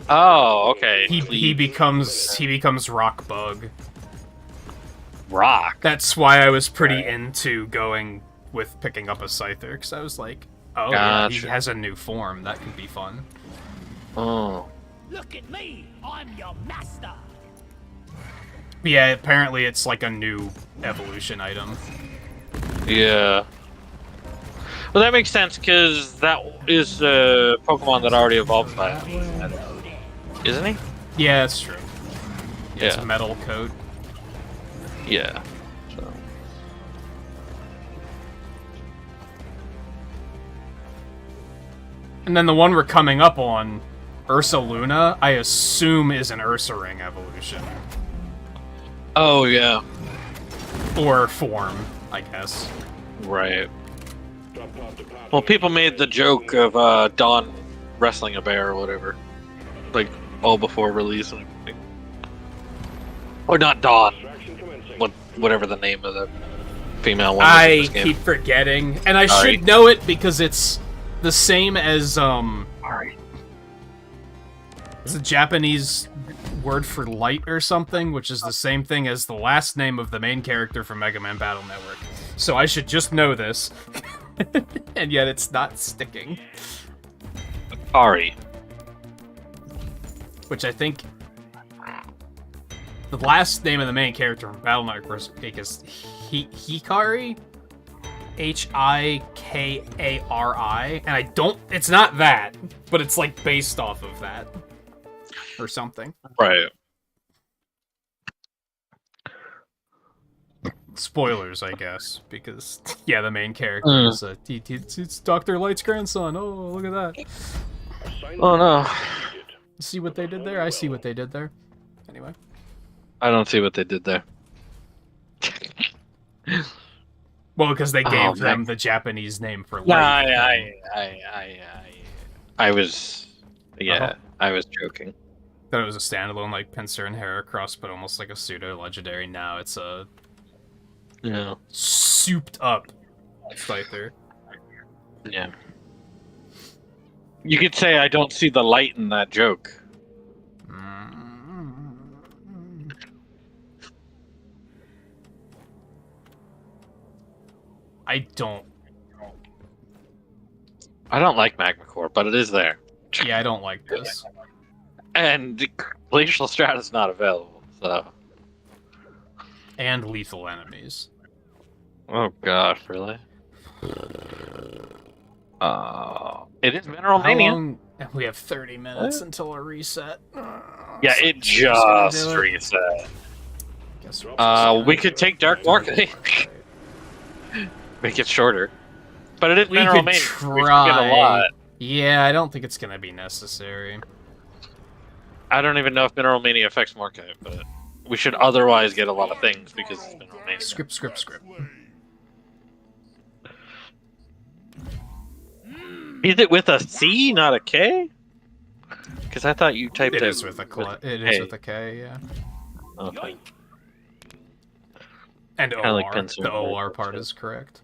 Oh, okay. He becomes Rock Bug. Rock? That's why I was pretty into going with picking up a Scyther, because I was like, oh, yeah, he has a new form. That could be fun. Oh. Look at me! I'm your master! Yeah, apparently it's like a new evolution item. Yeah. Well, that makes sense, because that is a Pokemon that already evolved by isn't he? Yeah, that's true. Yeah. It's a metal coat. Yeah. So. And then the one we're coming up on, Ursa Luna, I assume is an Ursaring evolution. Oh, yeah. Or form, I guess. Right. Well, people made the joke of Dawn wrestling a bear or whatever. Like, all before release and everything. Or not Dawn. Whatever the name of the female one I is in this game. keep forgetting. And I should know it because it's the same as, it's a Japanese word for light or something, which is the same thing as the last name of the main character from Mega Man Battle Network. So I should just know this. And yet it's not sticking. Ari. Which I think... The last name of the main character from Battle Network is Hikari? Hikari. And I don't... It's not that, but it's like based off of that. Or something. Right. Spoilers, I guess, because yeah, the main character is it's Dr. Light's grandson. Oh, look at that! Oh no! See what they did there? I see what they did there. Anyway, I don't see what they did there. Well, because they gave them the Japanese name for light. I was, I was joking. Thought it was a standalone like Pinsir and Heracross, but almost like a pseudo legendary. Now it's a souped up Scyther. Yeah. You could say I don't see the light in that joke. I don't like Magmacore, but it is there. Yeah, I don't like this. And Glacial Strata's not available, so... And lethal enemies. Oh god, really? It is Mineral How Mania. long? We have 30 minutes until a reset. Yeah, So it it's gonna do just it. reset. Guess we're just gonna We could take Dark Market. Make it shorter. But it is We Mineral could Mania. try. We should get a lot. Yeah, I don't think it's gonna be necessary. I don't even know if Mineral Mania affects Morkite, but we should otherwise get a lot of things because it's Mineral Mania. Script. Is it with a C, not a K? Because I thought you typed It it is with a it is with a K, yeah. Okay. And Kinda OR. like Pincer The and OR Bird, part too. is correct.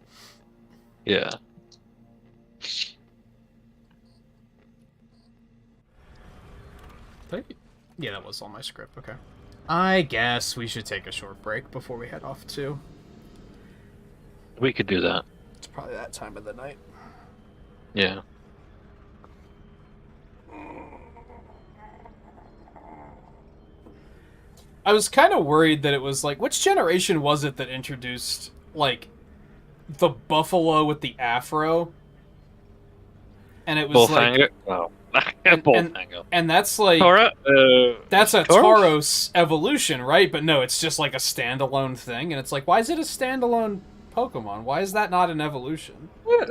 Yeah. Yeah, that was all my script. Okay. I guess we should take a short break before we head off too. We could do that. It's probably that time of the night. Yeah. I was kind of worried that it was like, which generation was it that introduced like the buffalo with the afro? And it was Bullfanger? like, Bullfanger. and that's like Tora? that's a Tauros? Tauros evolution, right? But no, it's just like a standalone thing, and it's like, why is it a standalone Pokemon? Why is that not an evolution? Yeah.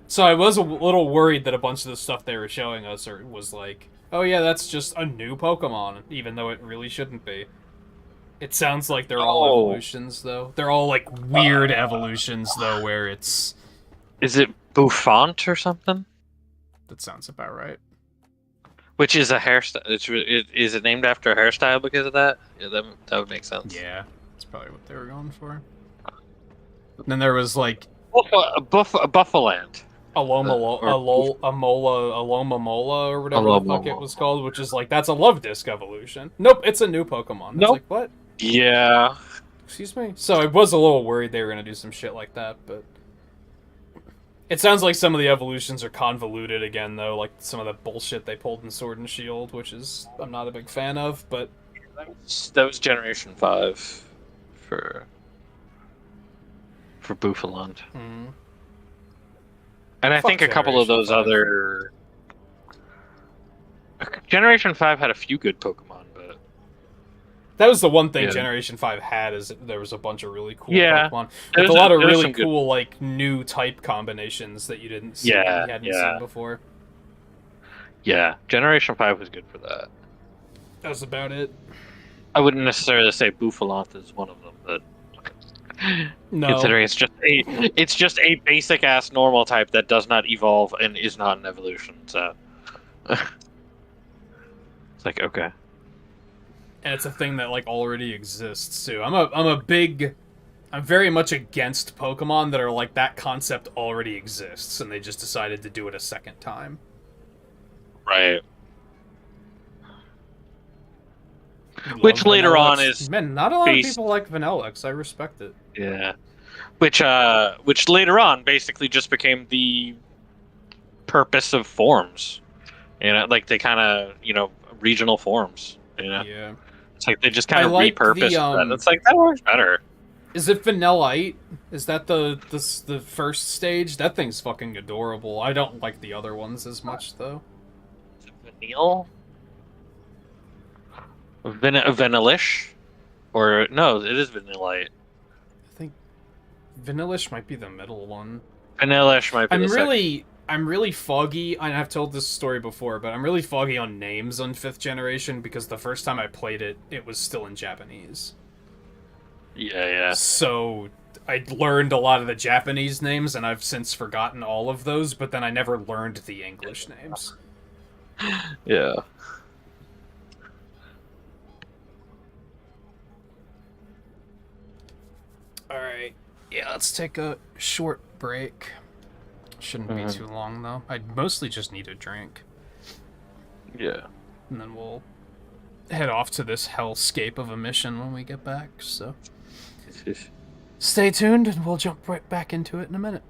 So I was a little worried that a bunch of the stuff they were showing us was like, oh yeah, that's just a new Pokemon, even though it really shouldn't be. It sounds like they're all evolutions, though. They're all like weird evolutions, though, where it's... Is it Bouffant or something? That sounds about right. Which is a hairstyle. Is it named after a hairstyle because of that? Yeah, that would make sense. Yeah, that's probably what they were going for. And then there was like Buffaland. Alomomola, or whatever the fuck it was called, which is like, that's a Love Disc evolution. Nope, it's a new Pokemon. It's like, what? Yeah. Excuse me? So I was a little worried they were going to do some shit like that, but... It sounds like some of the evolutions are convoluted again, though, like some of the bullshit they pulled in Sword and Shield, which is I'm not a big fan of, but... That was Generation 5 for Bouffaland. Mm. And I think a couple of those other... Generation 5 had a few good Pokemon, but... That was the one thing Yeah. Generation 5 had, is there was a bunch of really cool Yeah. Pokemon. There's With a lot of there's really some good- cool, like, new type combinations that you didn't see, Yeah, you hadn't yeah. seen before. Yeah, Generation 5 was good for that. That was about it. I wouldn't necessarily say Bouffalant is one of them, but... No. Considering it's just a basic ass normal type that does not evolve and is not an evolution, so it's like, okay. And it's a thing that like already exists too. I'm very much against Pokemon that are like that concept already exists and they just decided to do it a second time. Right. Which later Vanilla on X. is Man, not a lot based- of people like Vanillix. I respect it. Yeah. Which later on basically just became the purpose of forms. You know, like they kind of, regional forms, Yeah. It's like they just kind I of like repurposed the, that. It's like, that works better. Is it Vanillite? Is that the first stage? That thing's fucking adorable. I don't like the other ones as much though. Is it Vanille? Vanillish? Or, no, it is Vanillite. I think Vanillish might be the middle one. Vanillish might be the second. I'm really foggy. I've told this story before, but I'm really foggy on names on 5th generation because the first time I played it, it was still in Japanese. Yeah. So I learned a lot of the Japanese names, and I've since forgotten all of those, but then I never learned the English names. Yeah. Alright. Yeah, let's take a short break. Shouldn't be too long, though. I mostly just need a drink. Yeah. And then we'll head off to this hellscape of a mission when we get back, so... Stay tuned, and we'll jump right back into it in a minute.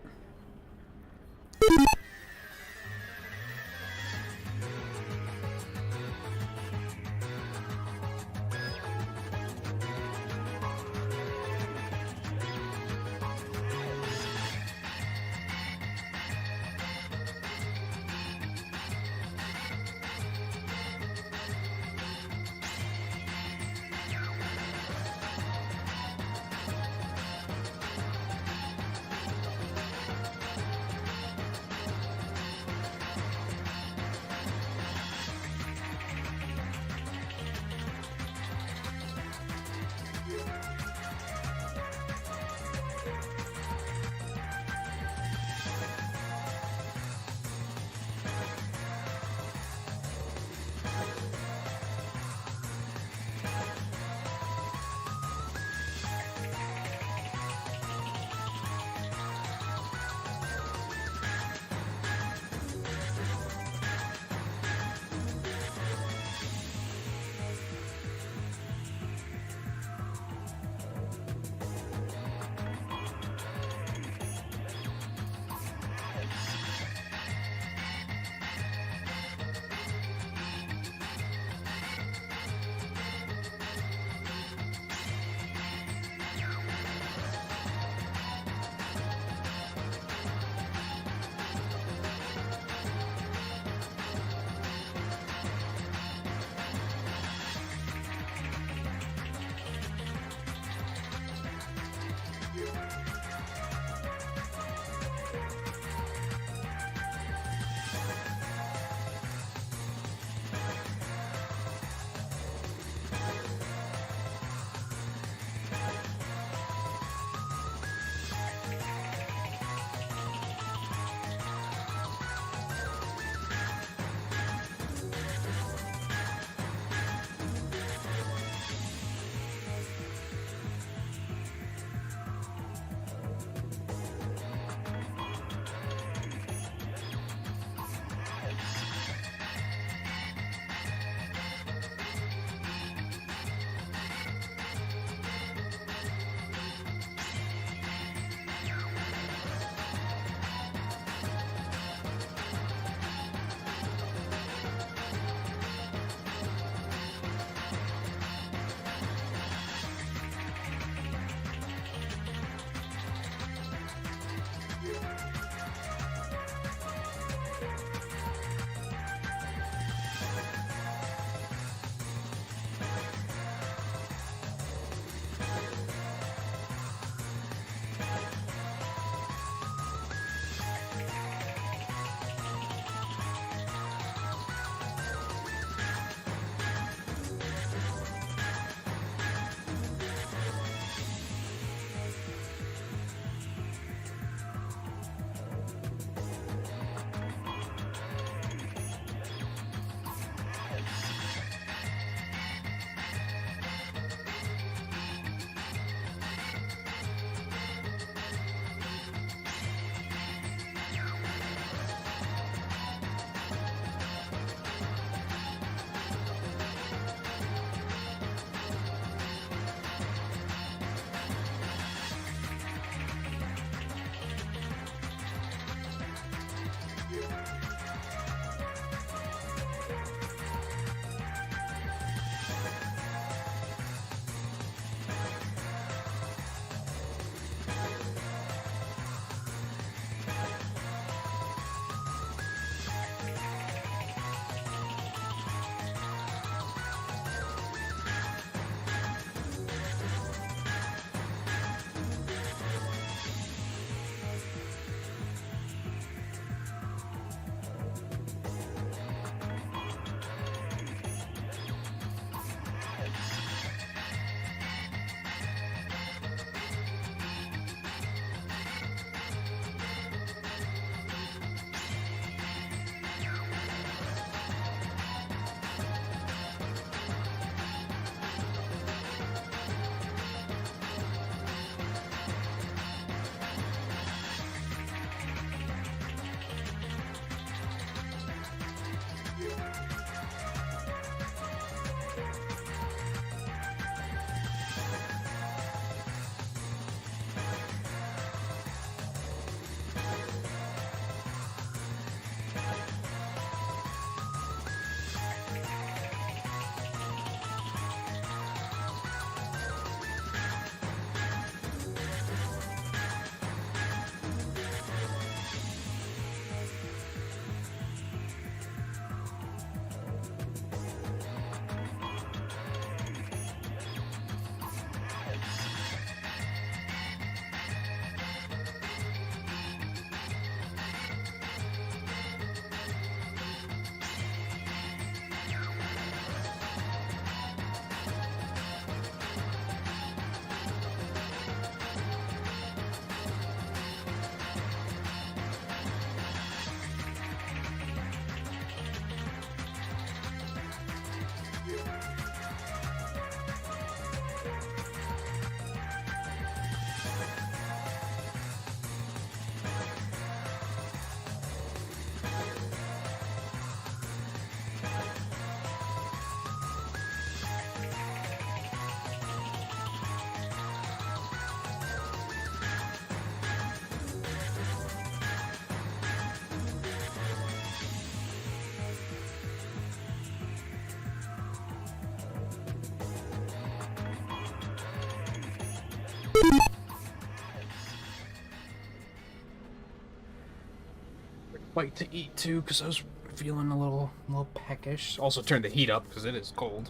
bite to eat too, because I was feeling a little peckish. Also turned the heat up because it is cold.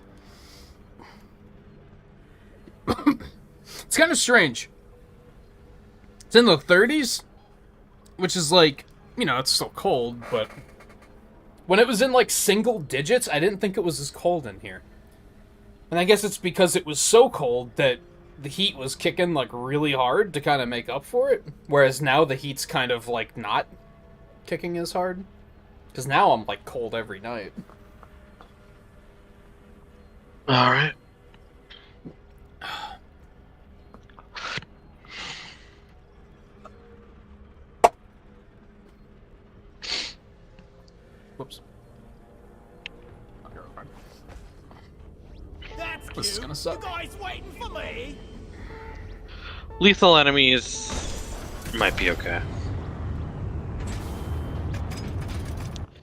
It's kind of strange. It's in the 30s, which is like, you know, it's still cold, but when it was in like single digits, I didn't think it was as cold in here. And I guess it's because it was so cold that the heat was kicking like really hard to kind of make up for it. Whereas now the heat's kind of like not kicking as hard. Because now I'm like cold every night. Alright. Whoops. That's This is cute. gonna suck. You guys waiting for me? Lethal enemies might be okay.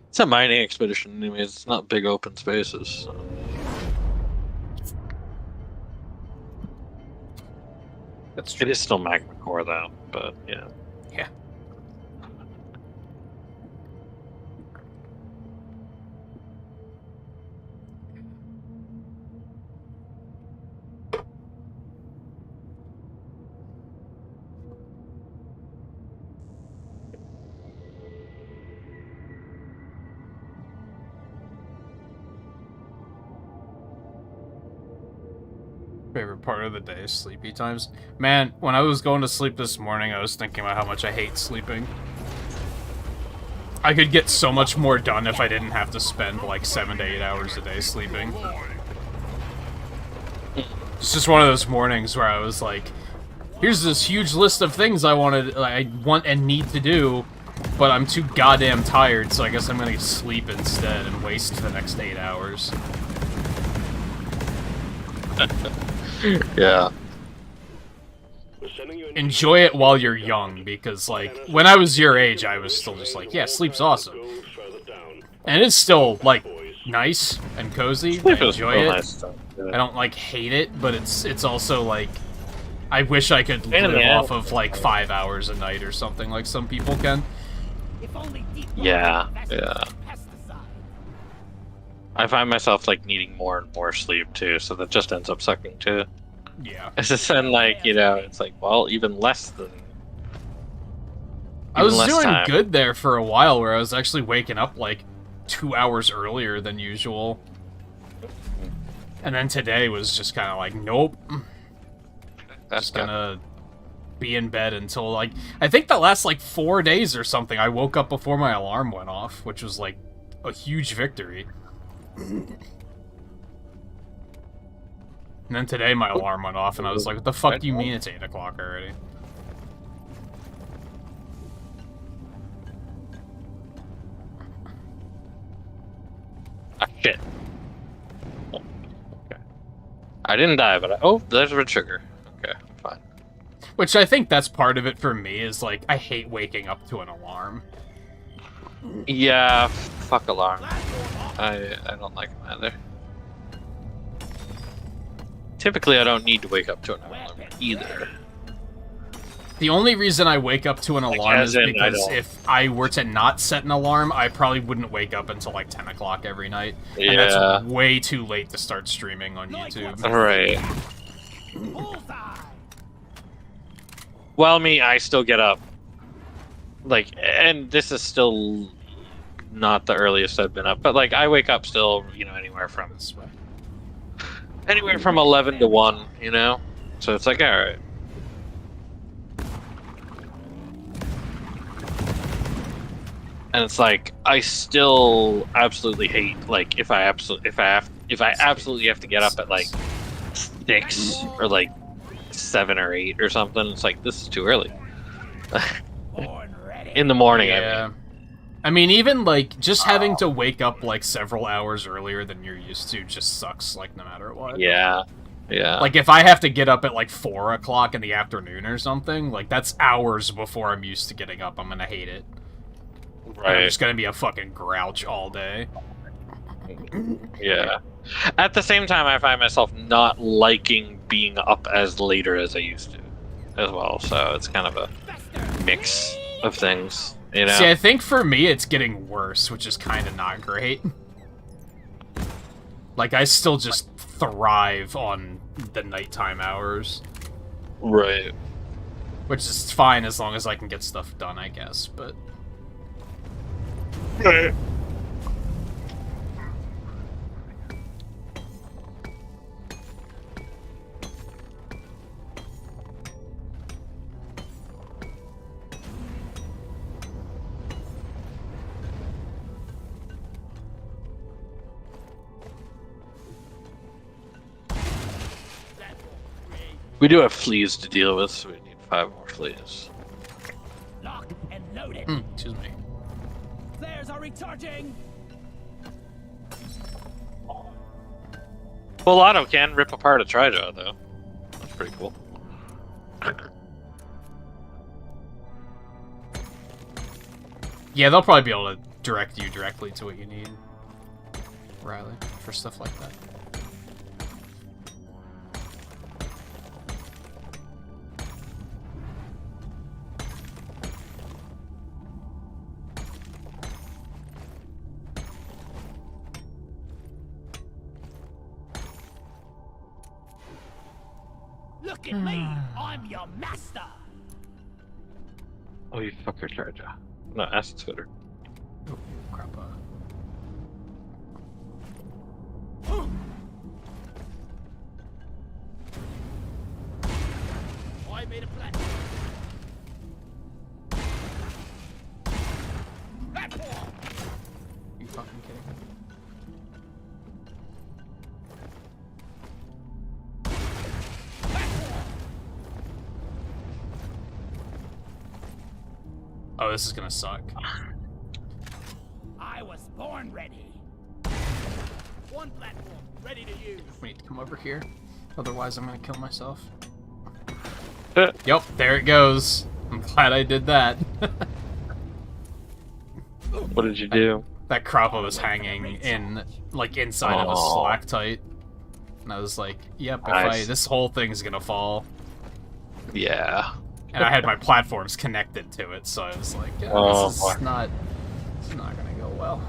It's a mining expedition, anyways. It's not big open spaces. So. That's It true. is still magma core, though, but yeah. Yeah. Favorite part of the day is sleepy times. Man, when I was going to sleep this morning, I was thinking about how much I hate sleeping. I could get so much more done if I didn't have to spend like 7 to 8 hours a day sleeping. It's just one of those mornings where I was like, here's this huge list of things I want and need to do, but I'm too goddamn tired, so I guess I'm gonna sleep instead and waste the next 8 hours. Yeah. We're sending you an Enjoy it while you're young, because, like, when I was your age, I was still just like, yeah, sleep's awesome. go further down. And it's still, like, nice and cozy. I enjoy it. Nice stuff. I Yeah. don't, like, hate it, but it's also, like, I wish I could Pain in live the off ass. of, like, 5 hours a night or something like some people can. If only deep Yeah, water yeah. pesticide. I find myself like needing more and more sleep too, so that just ends up sucking too. Yeah. It's just then like, you know, it's like, well, even less than. I was even less doing time. good there for a while, where I was actually waking up, like, 2 hours earlier than usual. And then today was just kind of like, nope. That's Just gonna be in bed until, like, I think the last, like, 4 days or something, I woke up before my alarm went off, which was, like, a huge victory. And then today my alarm went off, and I was like, what the fuck do you mean it's 8 o'clock already? Ah, shit. Okay. I didn't die, but oh, there's red sugar. Okay, fine. Which I think that's part of it for me, is, like, I hate waking up to an alarm. Yeah, fuck alarm. I don't like them either. Typically, I don't need to wake up to an alarm either. The only reason I wake up to an alarm as is in, I because don't. if I were to not set an alarm, I probably wouldn't wake up until like 10 o'clock every night. And Yeah. that's way too late to start streaming on YouTube. Alright. Bullseye. Well, me, I still get up. Like, and this is still not the earliest I've been up, but like, I wake up still, you know, anywhere from 11 to 1, you know? So it's like, alright. And it's like, I still absolutely hate, like, if I absolutely have to get up at like 6 or like 7 or 8 or something, it's like, this is too early. Born ready. In the morning, Yeah. I mean, even, like, just having to wake up, like, several hours earlier than you're used to just sucks, like, no matter what. Yeah. Yeah. Like, if I have to get up at, like, 4 o'clock in the afternoon or something, like, that's hours before I'm used to getting up. I'm gonna hate it. And I'm right. just gonna be a fucking grouch all day. Yeah. At the same time, I find myself not liking being up as later as I used to, as well. So it's kind of a mix of things. You know? See, I think for me it's getting worse, which is kind of not great. Like, I still just thrive on the nighttime hours. Right. Which is fine as long as I can get stuff done, I guess, but... Right. We do have fleas to deal with, so we need 5 more fleas. Lock and load it. Excuse me. Flares are recharging. Full auto can rip apart a Trijaw, though. That's pretty cool. Yeah, they'll probably be able to direct you directly to what you need, Riley, for stuff like that. Look at me. I'm your master. Oh, you fucker, Trijaw. No, Acid Splitter. Oh, crap. I made a plan. Platform. You fucking kidding me? Oh, this is gonna suck. I was born ready. One platform ready to use. We need to come over here. Otherwise, I'm gonna kill myself. Uh. Yep, there it goes. I'm glad I did that. What did you do? That Crappa was hanging in, like, inside of a stalactite. And I was like, yep, Nice. this whole thing's gonna fall. Yeah. And I had my platforms connected to it, so I was like, yeah, Oh, this is boy. it's not gonna go well.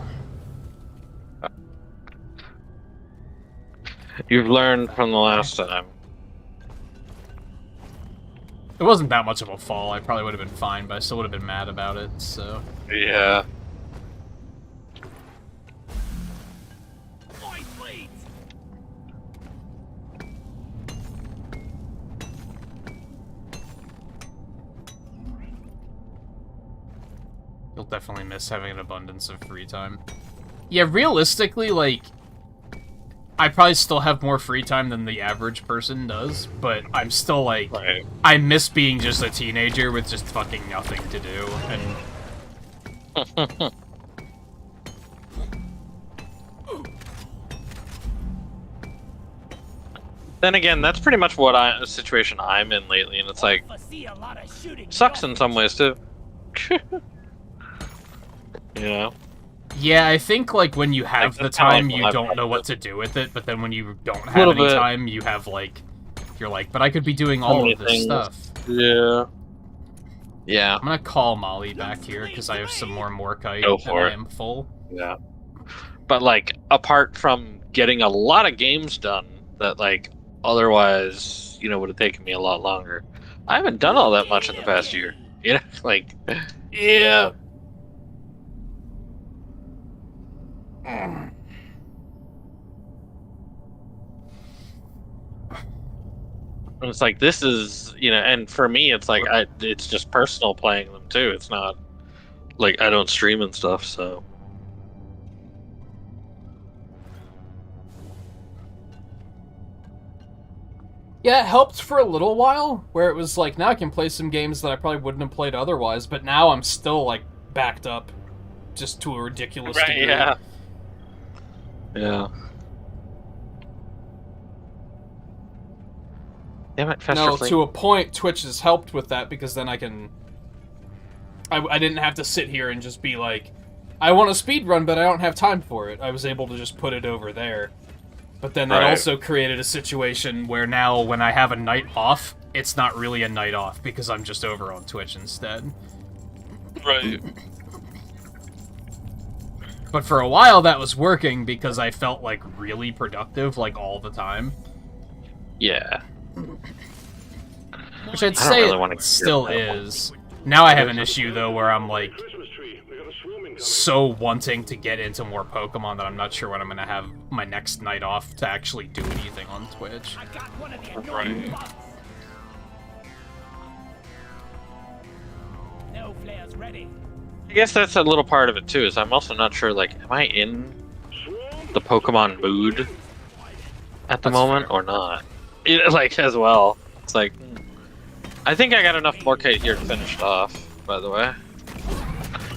You've learned from the last time. It wasn't that much of a fall. I probably would have been fine, but I still would have been mad about it, so... Yeah. My fleet. You'll definitely miss having an abundance of free time. Yeah, realistically, like... I probably still have more free time than the average person does, but I'm still, like... Right. I miss being just a teenager with just fucking nothing to do, and... Then again, that's pretty much what the situation I'm in lately, and it's like, Foresee a lot of shooting. sucks in some ways too. You know? Yeah, I think, like, when you have Like, the that's kinda time, like you my don't know problem. what to do with it, but then when you don't have Little any bit. time, you have, like... You're like, but I could be doing So all many of this things. stuff. Yeah. Yeah. I'm gonna call Molly back here, because I have some more Morkite, Go and for I it. am full. Yeah. But, like, apart from getting a lot of games done that, like, otherwise, you know, would have taken me a lot longer, I haven't done all that much in the past year. You know? Like, yeah. And it's like, this is, you know, and for me, it's like, it's just personal playing them too. It's not, like, I don't stream and stuff, so. Yeah, it helped for a little while, where it was like, now I can play some games that I probably wouldn't have played otherwise, but now I'm still, like, backed up just to a ridiculous degree. Yeah. Yeah. Damn it, Fester No, Flea. to a point, Twitch has helped with that, because then I can... I didn't have to sit here and just be like, I want a speed run, but I don't have time for it. I was able to just put it over there. But then that Right. also created a situation where now, when I have a night off, it's not really a night off, because I'm just over on Twitch instead. Right. But for a while that was working because I felt like really productive like all the time. Yeah. Which I'd I don't say really wanna it still hear that is. Now I have an issue though where I'm like Christmas tree. We got a swarm incoming. so wanting to get into more Pokemon that I'm not sure when I'm gonna have my next night off to actually do anything on Twitch. I got one of the annoying bugs. No flares ready. I guess that's a little part of it too. Is I'm also not sure. Like, am I in Swarm. the Pokemon mood at the That's moment fair. or not? Like as well. It's like, I think I got enough Morkite here to finish it off. By the way.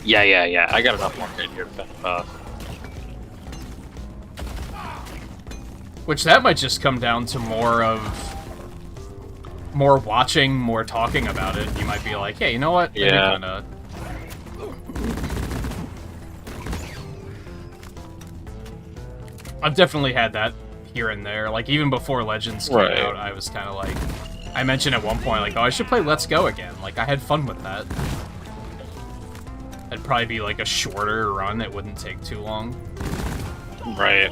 Yeah. I got enough Morkite here to finish it off. Which that might just come down to more watching, more talking about it. You might be like, hey, you know what? Maybe Yeah. kinda... I've definitely had that here and there. Like, even before Legends came Right. out, I was kind of like... I mentioned at one point, like, oh, I should play Let's Go again. Like, I had fun with that. It'd probably be, like, a shorter run. It wouldn't take too long. Right.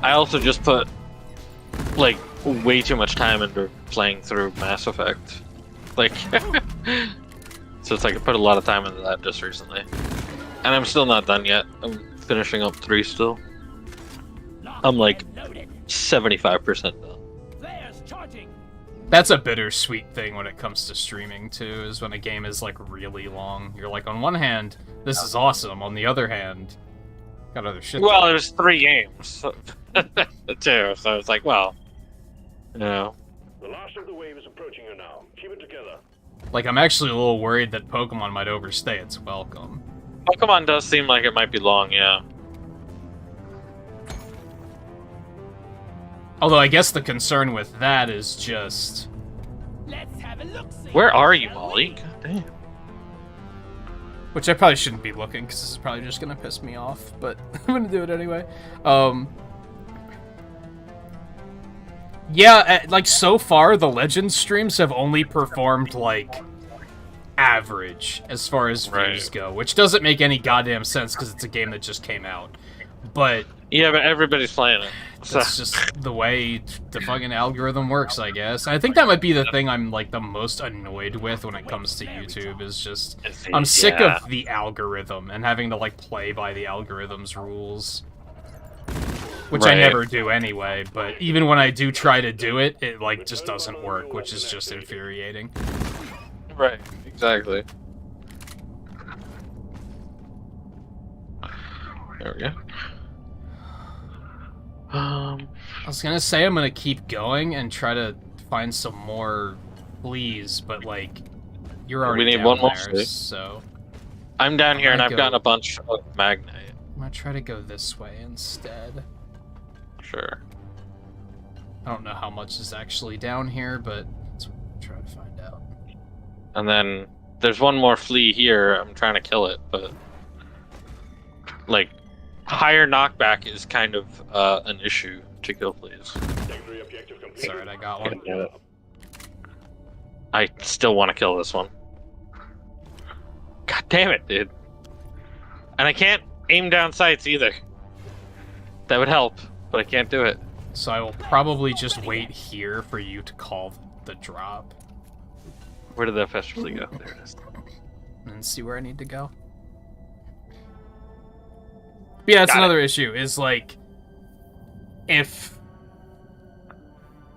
I also just put like way too much time into playing through Mass Effect. Like, so it's like I put a lot of time into that just recently, and I'm still not done yet. I'm finishing up 3 still. I'm like 75% done. Flares charging. That's a bittersweet thing when it comes to streaming, too, is when a game is, like, really long. You're like, on one hand, this is awesome. On the other hand, got other shit. Well, there's 3 games too, so it's like, well, you know. The last of the wave is approaching you now. Keep it together. Like, I'm actually a little worried that Pokemon might overstay its welcome. Pokemon does seem like it might be long, yeah. Although I guess the concern with that is just... Let's have a look. Where are you, Molly? God damn. Which I probably shouldn't be looking, because this is probably just gonna piss me off, but I'm gonna do it anyway. Yeah, like, so far, the Legends streams have only performed, like, average, as far as views Right. go, which doesn't make any goddamn sense, because it's a game that just came out. But Yeah, but everybody's playing it. So. that's just the way the fucking algorithm works, I guess. I think that might be the thing I'm, like, the most annoyed with when it comes to YouTube, is just... I'm sick Yeah. of the algorithm and having to, like, play by the algorithm's rules. Which I Right. never do anyway, but even when I do try to do it, it, like, just doesn't work, which is just infuriating. Right, exactly. There we go. I was gonna say I'm gonna keep going and try to find some more fleas, but, like, you're already need down one more there, flea. so... I'm down here and I I've go- gotten a bunch of Magnite. I'm gonna try to go this way instead. Sure. I don't know how much is actually down here, but let's try to find out. And then there's one more flea here. I'm trying to kill it, but like higher knockback is kind of an issue to kill fleas. Secondary objective complete. It's alright, I got one. I still want to kill this one. God damn it, dude. And I can't aim down sights either. That would help, but I can't do it. So I will probably just wait here for you to call the drop. Where did that fester flea go? There it is. And see where I need to go. But yeah, that's Got it. another issue, is like, if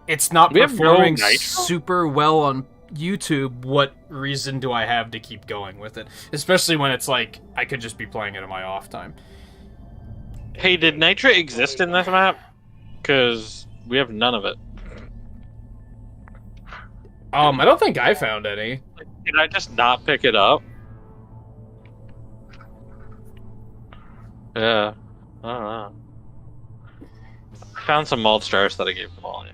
it's not We have no performing nitro? super well on YouTube, what reason do I have to keep going with it? Especially when it's like, I could just be playing it in my off time. Hey, did Nitra exist in this map? Because we have none of it. I don't think I found any. Did I just not pick it up? Yeah. I don't know. Found some mold stars that I gave them all.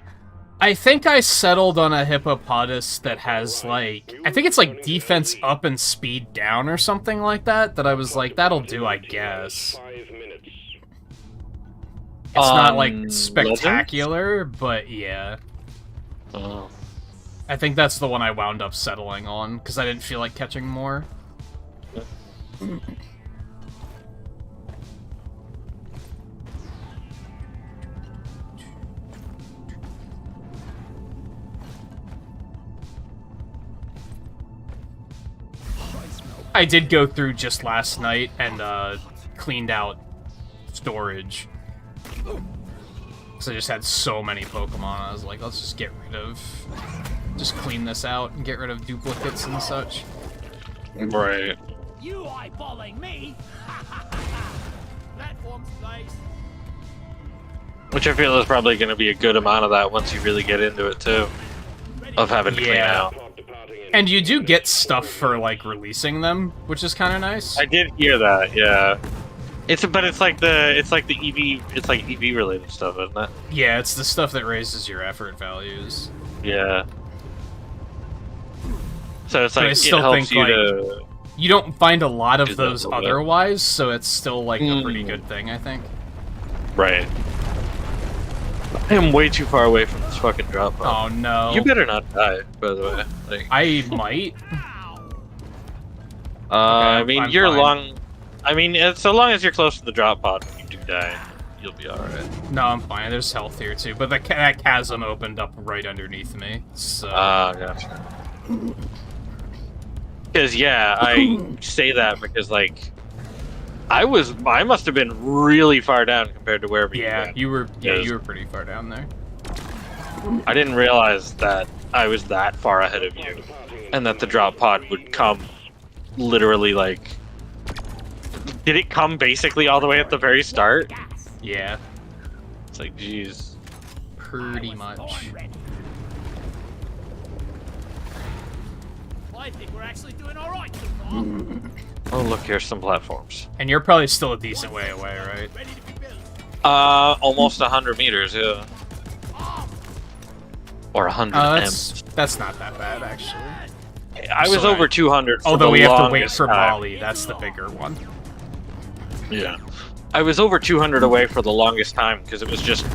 I think I settled on a hippopotamus that has, like, I think it's like defense up and speed down or something like that, that I was like, that'll do, I guess. 5 minutes. It's not, like, Legends? spectacular, but yeah. Oh. I think that's the one I wound up settling on, because I didn't feel like catching more. I did go through just last night and cleaned out storage. Because I just had so many Pokemon, I was like, let's just get rid of... Just clean this out and get rid of duplicates and such. Right. You eyeballing me? Platforms, please. Which I feel is probably going to be a good amount of that once you really get into it, too. Of having to clean out. And you do get stuff for, like, releasing them, which is kind of nice. I did hear that, yeah. It's like the EV related stuff, isn't it? Yeah, it's the stuff that raises your effort values. Yeah. So it's But like I still it helps think, you like, to. You don't find a lot of Do that those a little bit. otherwise, so it's still, like, a pretty good thing, I think. Right. I am way too far away from this fucking drop pod. Oh, no. You better not die, by the way. Like, I might. I mean, I'm you're fine. long. I mean, so long as you're close to the drop pod, when you do die, you'll be alright. No, I'm fine. There's health here, too. But that chasm opened up right underneath me, so... Ah, gotcha. Because, yeah, I say that because, like, I must have been really far down compared to wherever you went. you were Yes. pretty far down there. I didn't realize that I was that far ahead of you, and that the drop pod would come literally, like... Did it come basically all the way at the very start? Yeah, It's like, jeez. pretty much. I think we're actually doing all right so far. Oh, look, here's some platforms. And you're probably still a decent way away, right? Ready to be built. Almost 100 meters, yeah. Or 100 That's not that bad, actually. I was sorry. over 200 for Although the we have to wait longest for time. Molly, that's the bigger one. Yeah. I was over 200 away for the longest time, because it was just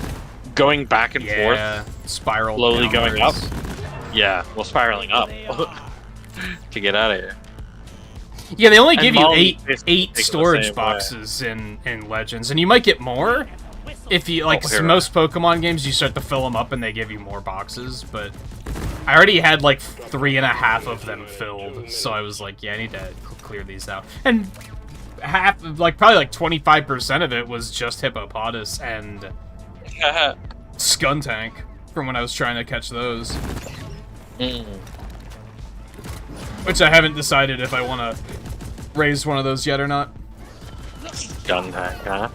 going back and Yeah, forth. spiral Slowly going up. downwards. Yeah, well, spiraling up. To get out of here. Yeah, they only And give you Molly basically eight takes the storage same way. boxes in Legends, and you might get more if you like. 'Cause here. most Pokemon games, you start to fill them up and they give you more boxes. But I already had like 3.5 of them filled, so I was like, yeah, I need to clear these out. And probably like 25% of it was just Hippopotas and Skuntank from when I was trying to catch those. Which I haven't decided if I want to raise one of those yet or not. Gun tank, huh?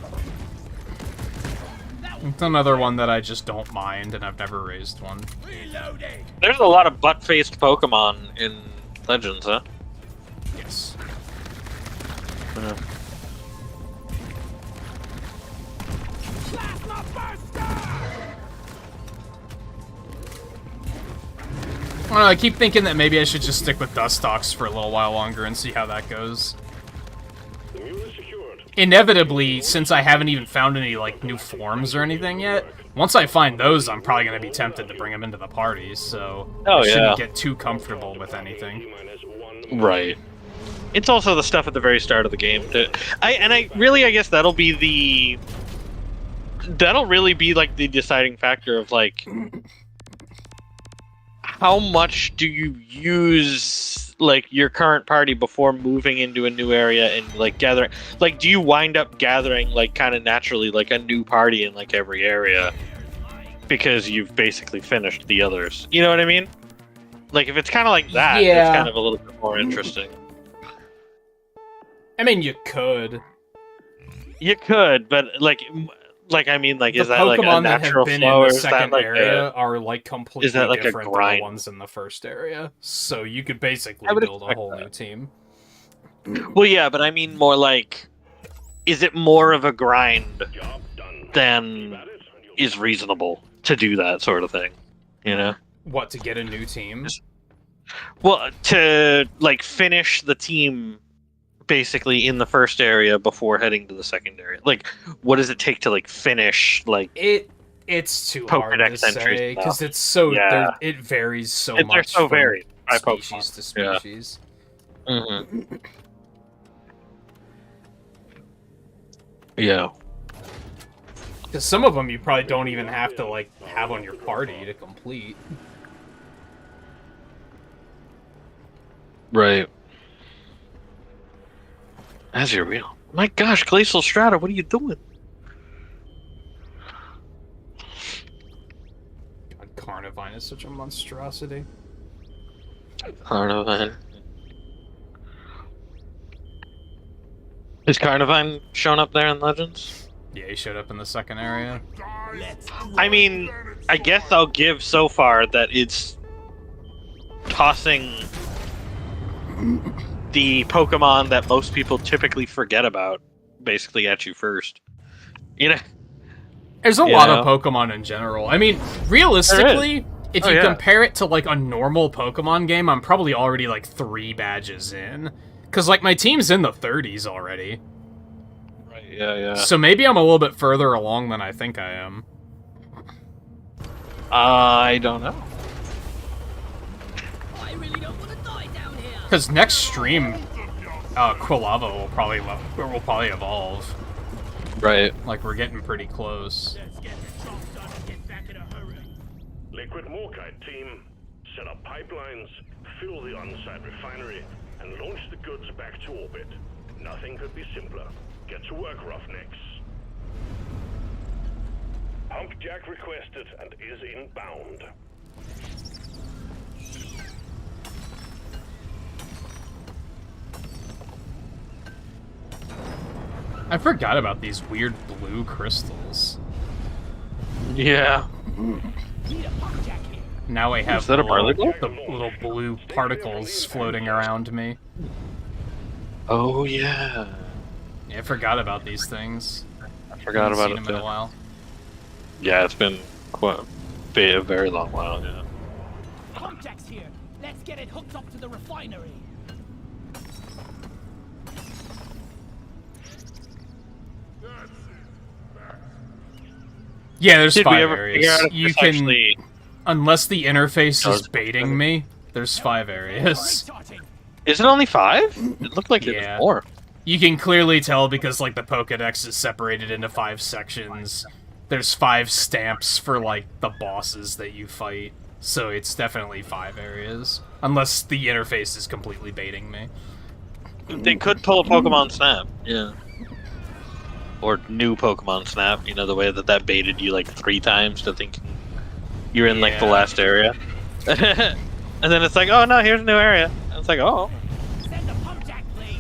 It's another one that I just don't mind, and I've never raised one. Reloading. There's a lot of butt-faced Pokemon in Legends, huh? Yes. Plasma burster. I don't know, I keep thinking that maybe I should just stick with Dustox for a little while longer and see how that goes. The mule is secured. Inevitably, since I haven't even found any, like, new forms or anything yet, once I find those, I'm probably going to be tempted to bring them into the party, so Oh, I shouldn't yeah. get too comfortable with anything. T-1. Right. It's also the stuff at the very start of the game. I guess that'll be like the deciding factor of like how much do you use like your current party before moving into a new area and like gathering, like do you wind up gathering like kind of naturally like a new party in like every area because you've basically finished the others, you know what I mean? Like if it's kind of like that, Yeah. it's kind of a little bit more interesting. I mean, you could. You could, but I mean, like, is The that like a Pokemon that have natural been flow, in or the is that second like area are like completely is that like a different than the grind? ones in the first area. So you could basically I would build a expect whole that. new team. Well, yeah, but I mean more like, is it more of a grind Job done. than Got it? is reasonable to do that sort of thing? You know? What, to get a new team? Well, to like finish the team basically in the first area before heading to the second area. Like, what does it take to like finish like? It's too hard to Pokedex entries say and because stuff. it's so Yeah. it varies so They're much. so from varied by species Pokemon. to Yeah. species. Mm-hmm. Yeah. Because some of them you probably don't even have to like have on your party to complete. Right. As your real. My gosh, Glacial Strata, what are you doing? God, Carnivine is such a monstrosity. Carnivine. Is Carnivine shown up there in Legends? Yeah, he showed up in the second area. I mean, I guess I'll give so far that it's tossing the Pokemon that most people typically forget about basically at you first. You know? There's a lot of Pokemon in general. I mean, realistically, if you compare it to, like, a normal Pokemon game, I'm probably already, like, 3 badges in. Because, like, my team's in the 30s already. Right, yeah. So maybe I'm a little bit further along than I think I am. I don't know. I really don't want to die down here. Because next stream, Quilava will probably evolve. Right. Like, we're getting pretty close. Let's get the job done and get back in a hurry. Liquid Morkite team, set up pipelines, fill the on-site refinery, and launch the goods back to orbit. Nothing could be simpler. Get to work, Roughnecks. Humpjack requested and is inbound. I forgot about these weird blue crystals. Yeah. Need a Humpjack here. Now I have Is that a the Barleycorn? little blue particles floating around me. Oh, yeah. Yeah, I forgot about these things. I forgot about Haven't it. seen them in a while. Yeah, it's been quite a very long while, yeah. Humpjack's here. Let's get it hooked up to the refinery. Yeah, there's Did we 5 ever figure areas. out if You this can, actually... unless the interface does- is baiting me, there's 5 areas. Restarting. Is it only 5? It looked like it Yeah. was more. You can clearly tell because, like, the Pokedex is separated into 5 sections. There's 5 stamps for, like, the bosses that you fight. So it's definitely 5 areas. Unless the interface is completely baiting me. They could pull a Pokemon Snap, yeah. Or new Pokemon Snap, you know, the way that baited you like 3 times to think you're in like the Yeah. last area. And then it's like, oh no, here's a new area. And it's like, oh. Send a Humpjack, please.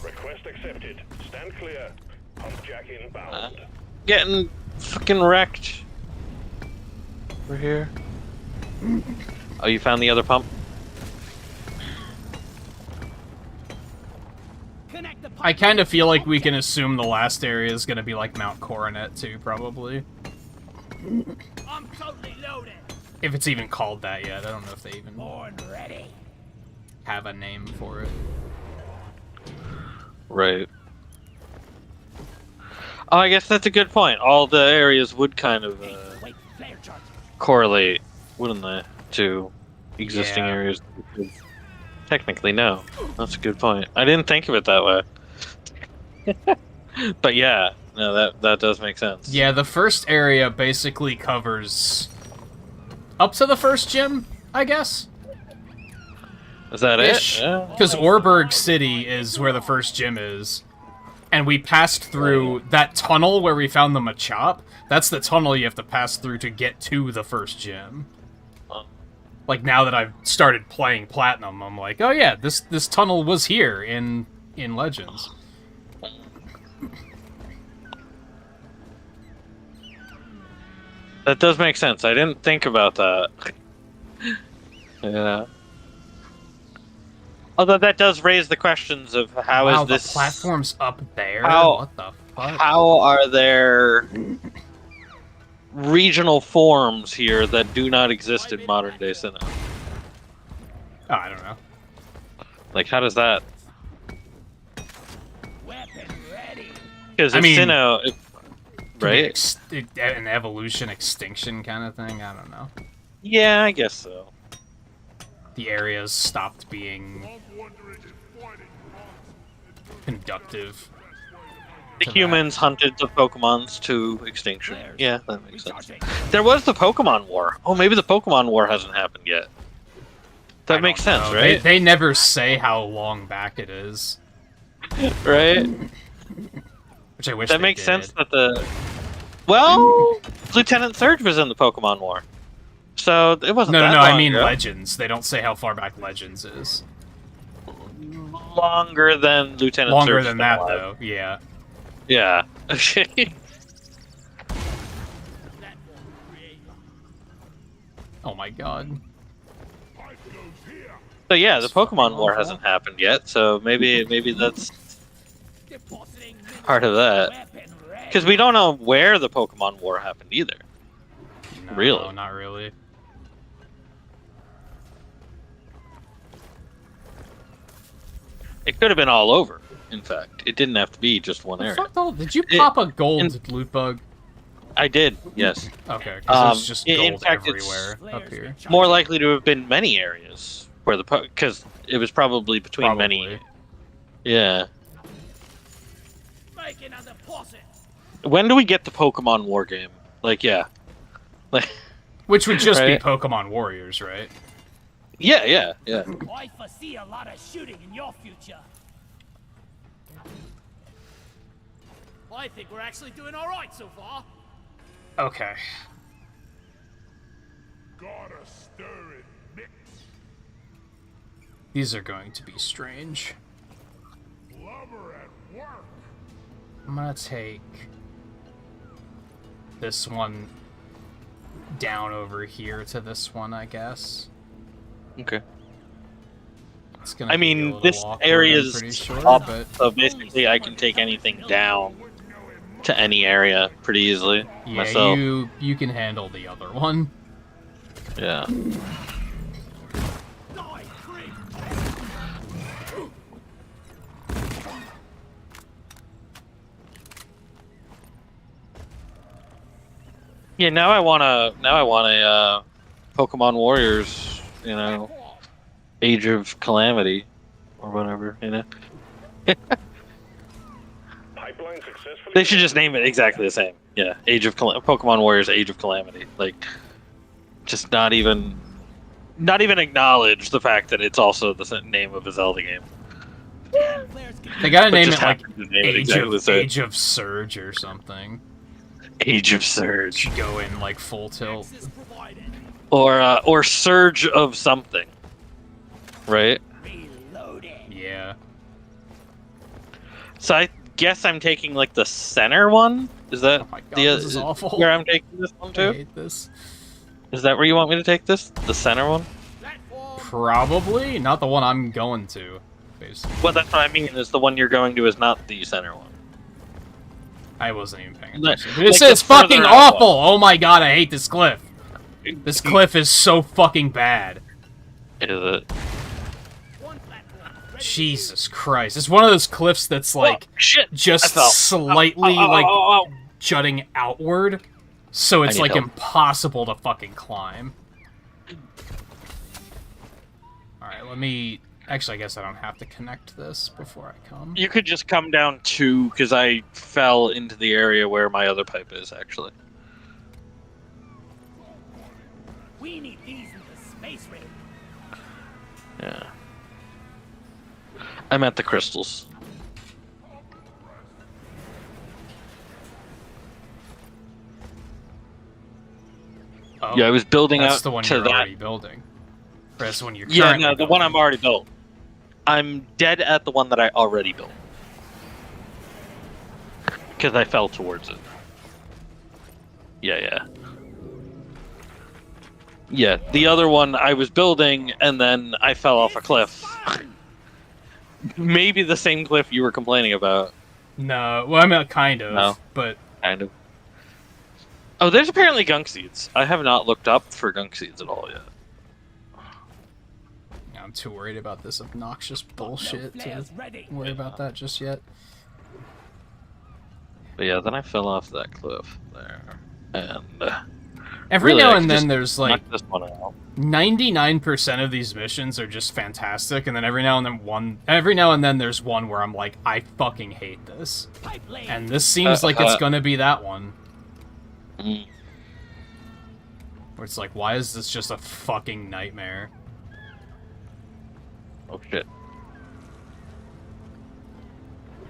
Request accepted. Stand clear. Humpjack inbound. Getting fucking wrecked. We're here. Oh, you found the other pump? Connect the I kind of feel like we can assume the last area is going to be like Mount Coronet too, probably. I'm totally loaded. If it's even called that yet. I don't know if they even Born ready. have a name for it. Right. Oh, I guess that's a good point. All the areas would kind of Wait, flare charge. correlate, wouldn't they, to existing Yeah. areas? Technically, no. That's a good point. I didn't think of it that way. But yeah, no, that does make sense. Yeah, the first area basically covers up to the first gym, I guess. Is that it? Ish. Yeah. Because Orberg City is where the first gym is. And we passed through that tunnel where we found the Machop. That's the tunnel you have to pass through to get to the first gym. Like, now that I've started playing Platinum, I'm like, oh yeah, this tunnel was here in Legends. That does make sense. I didn't think about that. Yeah. Although that does raise the questions of how Wow, is this the platform's up there? How- What the fuck? How are there regional forms here that do not exist in modern day Sinnoh? Oh, I don't know. Like, how does that? Weapon ready. Because I if mean, Sinnoh, right? An evolution extinction kind of thing? I don't know. Yeah, I guess so. The areas stopped being conductive. The to humans hunted the Pokemons to extinction. Yeah, that makes sense. Recharging. There was the Pokemon War. Oh, maybe the Pokemon War hasn't happened yet. I That makes don't sense, know. right? They never say how long back it is. Right? Which I wish That they makes did. sense that the... Well, Lieutenant Surge was in the Pokemon War. So it wasn't No, that no, long I mean ago. Legends. They don't say how far back Legends is. Longer than Lieutenant Longer Surge than been that, alive. though. Yeah. Yeah. Okay. Oh my god. So yeah, the It's fucking Pokemon War awful. hasn't happened yet, so maybe that's Depositing part of that. weapon ready. Because we don't know where the Pokemon War happened either. No, Really? not really. It could have been all over, in fact. It didn't have to be just one The area. fuck the- Did you pop a gold loot bug? I did, yes. Okay, because there's just in gold fact, it's- everywhere up here. More likely to have been many areas where the because it was probably between Probably. many. Yeah. Make another deposit. When do we get the Pokemon War game? Like, yeah. Like, Which would just Right. be Pokemon Warriors, right? yeah. I foresee a lot of shooting in your future. I think we're actually doing all right so far. Okay. Gotta stir and mix. These are going to be strange. Blubber at work. I'm gonna take this one down over here to this one, I guess. Okay. It's gonna I be a mean, little this awkward, area's I'm pretty sure, up, but so basically I can take anything down to any area pretty easily yeah, myself. you can handle the other one. Yeah. Die, creep. Yeah, now I want a Pokemon Warriors, Age of Calamity or whatever, Pipeline successfully. They should just name it exactly the same. Yeah, Pokemon Warriors Age of Calamity. Like, just not even acknowledge the fact that it's also the name of a Zelda game. Players can They gotta But name just it like happen to name it exactly the same. Age of Surge or something. Age of Surge. Go in like full tilt. access provided. Or Surge of something. Right? Reloading. Yeah. So I guess I'm taking like the center one? Is that Oh my god, this is awful. where I'm taking this one I too? hate this. Is that where you want me to take this? The center one? Platform. Probably not the one I'm going to. Basically, Well, that's what I mean, is the one you're going to is not the center one. I wasn't even paying Like- attention. This like is the further fucking out awful. Oh my god, I hate this cliff. This cliff is so fucking bad. Is it? One platform. Ready. Jesus Christ! It's one of those cliffs that's like Shit! I just fell. slightly Ow, ow, like ow, ow. jutting outward, so it's need like help. impossible to fucking climb. Alright, let me... Actually, I guess I don't have to connect this before I come. You could just come down two, because I fell into the area where my other pipe is, actually. We need these in the space ring. Yeah. I'm at the crystals. Oh, Yeah, I was building that's out the one to you're that. already building. Or that's the one you're Yeah, currently no, the one building. I'm already built. I'm dead at the one that I already built. Because I fell towards it. Yeah. Yeah, the other one I was building, and then I fell off a cliff. Maybe the same cliff you were complaining about. No, well, I mean, kind of, No. but... Kind of. Oh, there's apparently gunk seeds. I have not looked up for gunk seeds at all yet. I'm too worried about this obnoxious bullshit to Flares ready. worry about that just yet. But yeah, then I fell off that cliff there. And Every really, now I and could then just there's like knock this one out. 99% of these missions are just fantastic, and then every now and then there's one where I'm like, I fucking hate this. Pipe lane. And this seems like it's gonna be that one. Mm. Where it's like, why is this just a fucking nightmare? Oh shit.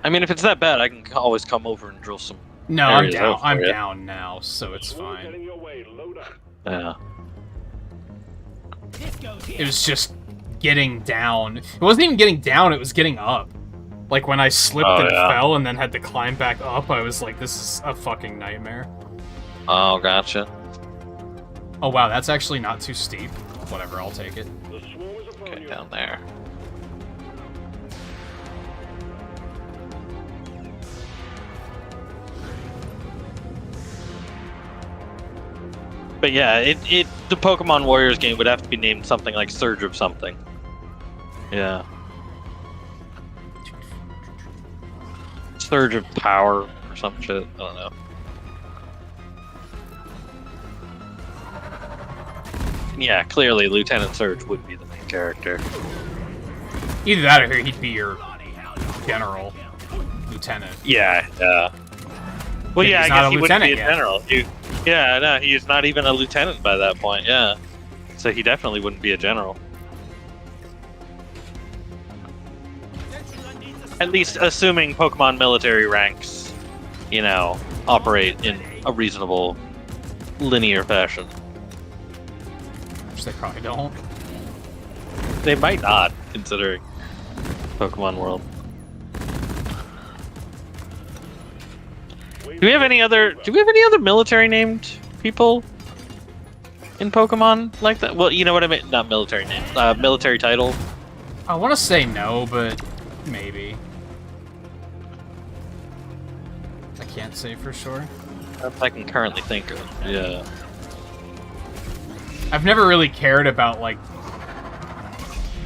I mean, if it's that bad, I can always come over and drill some. No, I'm areas down. out for I'm you. down now, so it's Swarm getting fine. your way. Load up. Yeah. This goes here. It was just getting down. It wasn't even getting down, it was getting up. Like, when I slipped Oh, and yeah. fell and then had to climb back up, I was like, this is a fucking nightmare. Oh, gotcha. Oh wow, that's actually not too steep. Whatever, I'll take it. The swarm is upon Okay, you. down there. But yeah, the Pokemon Warriors game would have to be named something like Surge of something. Yeah. Surge of Power or some shit. I don't know. Yeah, clearly Lieutenant Surge would be the main character. Either that or he'd be your general, lieutenant. Yeah, yeah. Well, Yeah, yeah, he's I not guess a he wouldn't lieutenant be a yet. general. Yeah, no, he's not even a lieutenant by that point, yeah. So he definitely wouldn't be a general. At least assuming Pokemon military ranks, you know, operate in a reasonable, linear fashion. Which they probably don't. They might not, considering Pokemon World. Do we have any other military named people in Pokemon like that? Well, you know what I mean, not military name, military title. I want to say no, but maybe. I can't say for sure. That's I can currently think of. Yeah. I've never really cared about, like,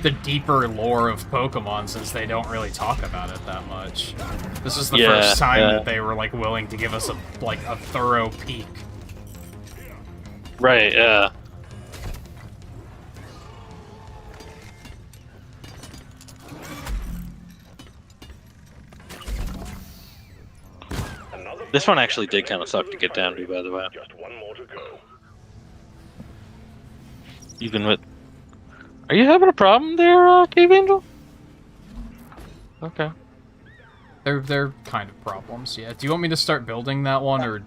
the deeper lore of Pokemon since they don't really talk about it that much. This is the Yeah, first time yeah. that they were, like, willing to give us a thorough peek. Right. Yeah. Another This one actually did kind of suck to get down to, by the way. Just one more to go. Even with. Are you having a problem there, Cave Angel? Okay. They're kind of problems, yeah. Do you want me to start building that one, or...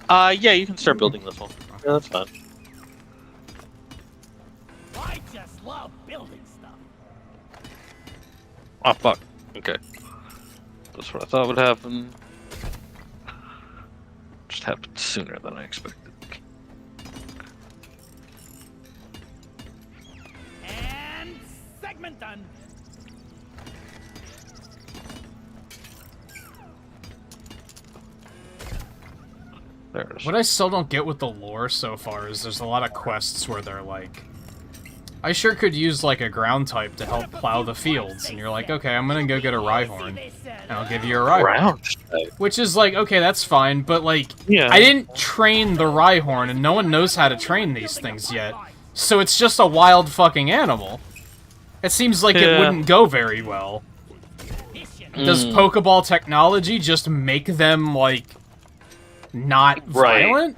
Yeah, you can start building this one. Yeah, that's fine. I just love building stuff. Oh, fuck. Okay. That's what I thought would happen. Just happened sooner than I expected. And segment done. There it is. What I still don't get with the lore so far is there's a lot of quests where they're like, I sure could use, like, a ground type to help plow the fields. And you're like, okay, I'm gonna go get a Rhyhorn, and I'll give you a Rhyhorn. Round. Which is like, okay, that's fine, but, like, Yeah. I didn't train the Rhyhorn, and no one knows how to train these things yet. So it's just a wild fucking animal. It seems like it Yeah. wouldn't go very well. Does Pokeball technology just make them, like, not Right. violent?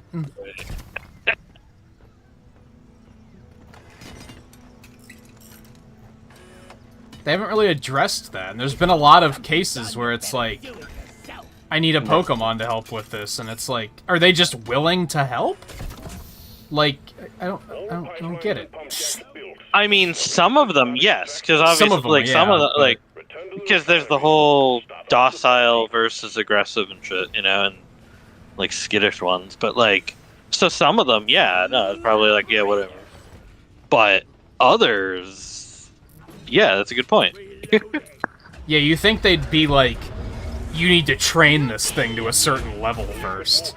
They haven't really addressed that, and there's been a lot of cases where it's like, Do it yourself. I need a Pokemon to help with this, and it's like, are they just willing to help? Like, I don't get it. I mean, some of them, yes, because obviously, Some of them, like, some of yeah, them, like, because there's the whole docile versus aggressive and shit, you know, and like skittish ones. But like, so some of them, yeah, no, it's probably like, yeah, whatever. But others, yeah, that's a good point. Yeah, you think they'd be like, you need to train this thing to a certain level first,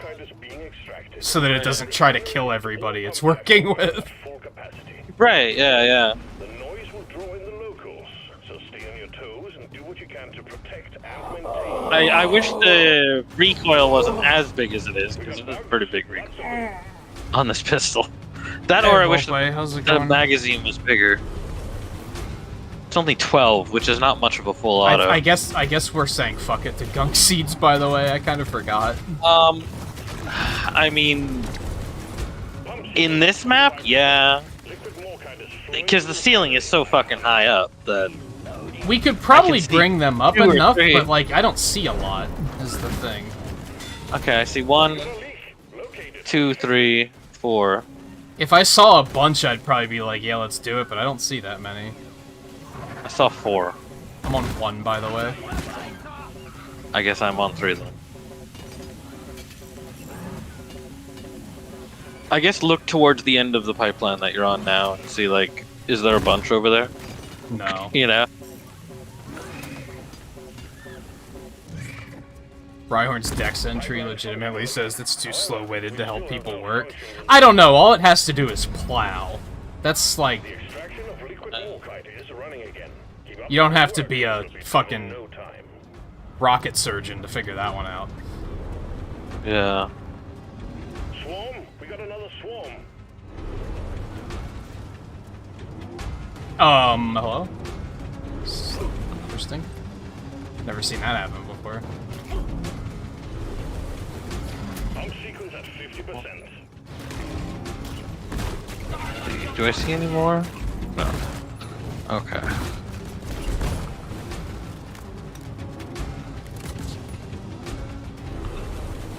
so that it doesn't try to kill everybody it's working with. Full capacity. Right? Yeah, yeah. The noise will draw in the locals, so stay on your toes and do what you can to protect and maintain. I wish the recoil wasn't as big as it is, because it is a pretty big recoil on this pistol. That, or I wish Wolfway, how's it the going? magazine was bigger. It's only 12, which is not much of a full auto. I guess we're saying fuck it to gunk seeds, by the way. I kind of forgot. I mean, in this map, yeah, Liquid Morkite is full. because the ceiling is so fucking high up that We could probably see bring them up 2 or enough, 3. but like I don't see a lot. Is the thing. Okay, I see 1, 2, 3, 4. If I saw a bunch, I'd probably be like, yeah, let's do it. But I don't see that many. I saw 4. I'm on 1, by the way. I guess I'm on 3 then. I guess look towards the end of the pipeline that you're on now and see, like, is there a bunch over there? No. You know? Rhyhorn's dex entry legitimately says it's too slow-witted to help people work. I don't know. All it has to do is plow. That's like... You don't have to be a fucking rocket surgeon to figure that one out. Yeah. Swarm? We got another swarm. Hello? Interesting. Never seen that happen before. Pump sequence at 50%. Do I see any more? No. Okay.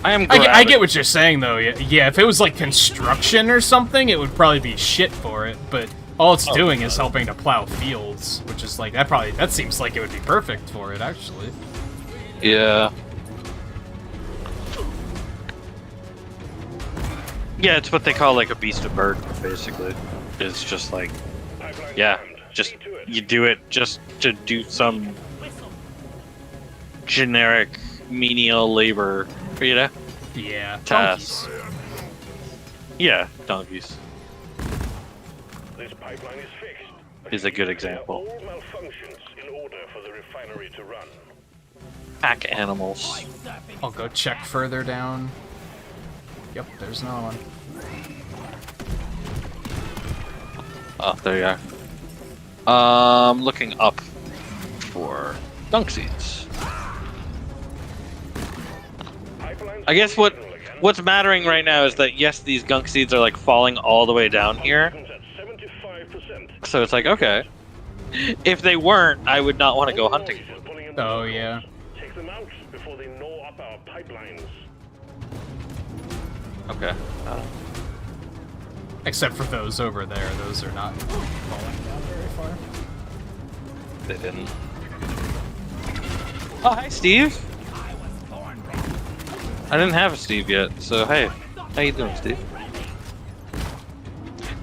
I get what you're saying, though. Yeah, if it was like construction or something, it would probably be shit for it. But all it's doing is helping to plow fields, which is like that seems like it would be perfect for it, actually. Yeah. Yeah, it's what they call like a beast of burden, basically. It's just like, yeah, just you do it just to do some generic menial labor, you know? Yeah. Tasks. Yeah, donkeys This pipeline is fixed. is a good example. All malfunctions in order for the refinery to run. Pack animals. I'll go check further down. Yep, there's another one. Oh, there you are. Looking up for dunk seeds. I guess what's mattering right now is that yes, these gunk seeds are like falling all the way down here. So it's like, okay. If they weren't, I would not want to go hunting. Oh yeah. Take them out before they gnaw up our pipelines. Okay. Except for those over there, those are not falling down very far. They didn't. Oh, hi, Steve. I didn't have a Steve yet, so hey, how you doing, Steve?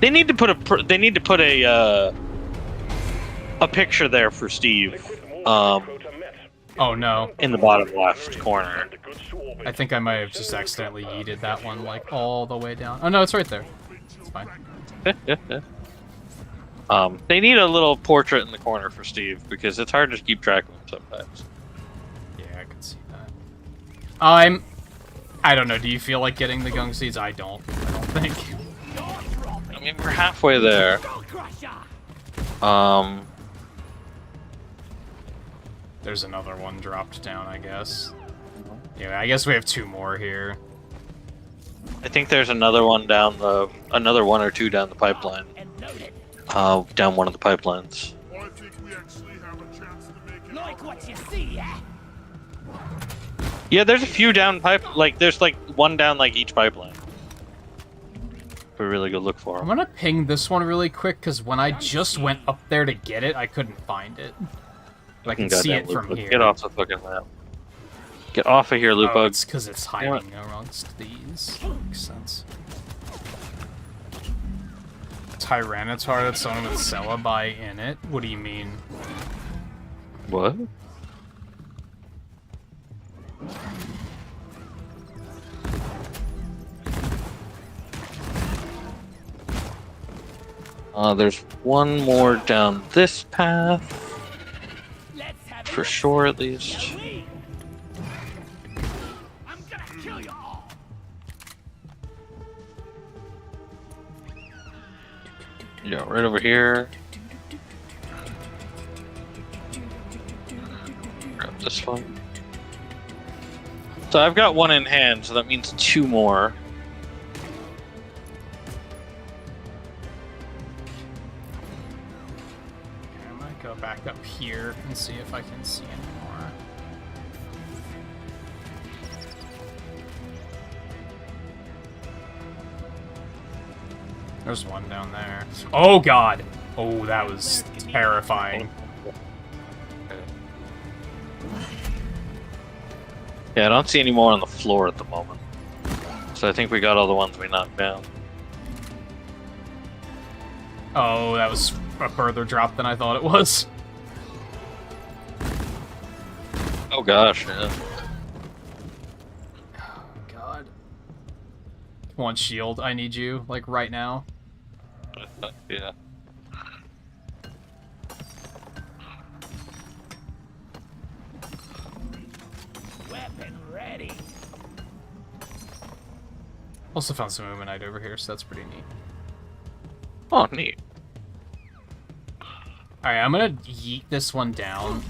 They need to put a picture there for Steve. Oh no. In the bottom left corner. I think I might have just accidentally yeeted that one like all the way down. Oh no, it's right there. It's fine. They need a little portrait in the corner for Steve because it's hard to keep track of him sometimes. Yeah, I can see that. I don't know. Do you feel like getting the gunk seeds? I don't think. I mean, we're halfway there. There's another one dropped down, I guess. Yeah, I guess we have 2 more here. I think there's another one another 1 or 2 down the pipeline. Down one of the pipelines. I think we actually have a chance to make it. Like what you see, eh? Yeah, there's a few down there's like 1 down like each pipeline. We really go look for I'm them. gonna ping this one really quick, because when I just went up there to get it, I couldn't find it. But I can see it from here. Get off the fucking map. Get off of here, Oh, Lupo. it's because it's hiding amongst these. Makes sense. Tyranitar, that's someone with Celebi in it? What do you mean? What? There's 1 more down this path. For sure, at least. I'm gonna kill you all. Yeah, right over here. Grab this one. So I've got 1 in hand, so that means 2 more. Where am I go back up here and see if I can see any more. There's one down there. Oh god! Oh, that was terrifying. Yeah, I don't see any more on the floor at the moment. So I think we got all the ones we knocked down. Oh, that was a further drop than I thought it was. Oh gosh, yeah. Oh god. One shield, I need you, like, right now. Yeah. Weapon ready. Also found some Umanite over here, so that's pretty neat. Oh, neat. Alright, I'm gonna yeet this one down.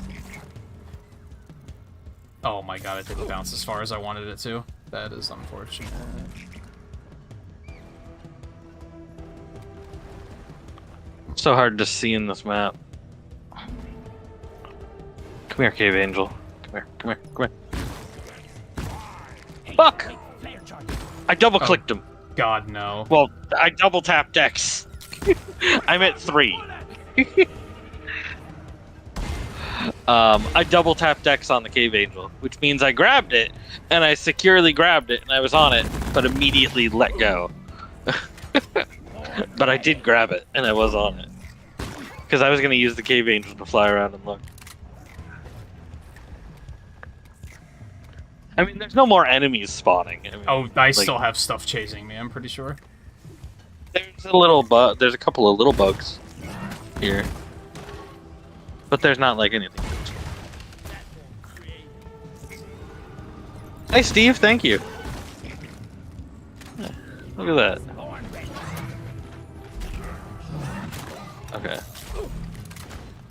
Oh my god, it didn't bounce as far as I wanted it to. That is unfortunate. So hard to see in this map. Come here, Cave Angel. Come here, come here, come here. Fuck! Flare charge. I double-clicked him. God, no. Well, I double-tapped X. I'm at 3. I double-tapped X on the Cave Angel, which means I grabbed it, and I securely grabbed it, and I was on it, but immediately let go. But I did grab it, and I was on it. Because I was going to use the Cave Angel to fly around and look. I mean, there's no more enemies spawning. I mean, Oh, I still have stuff chasing me, I'm pretty sure. There's a little bug. There's a couple of little bugs here, but there's not like anything. Hey, Steve. Thank you. Yeah, look at that. Okay.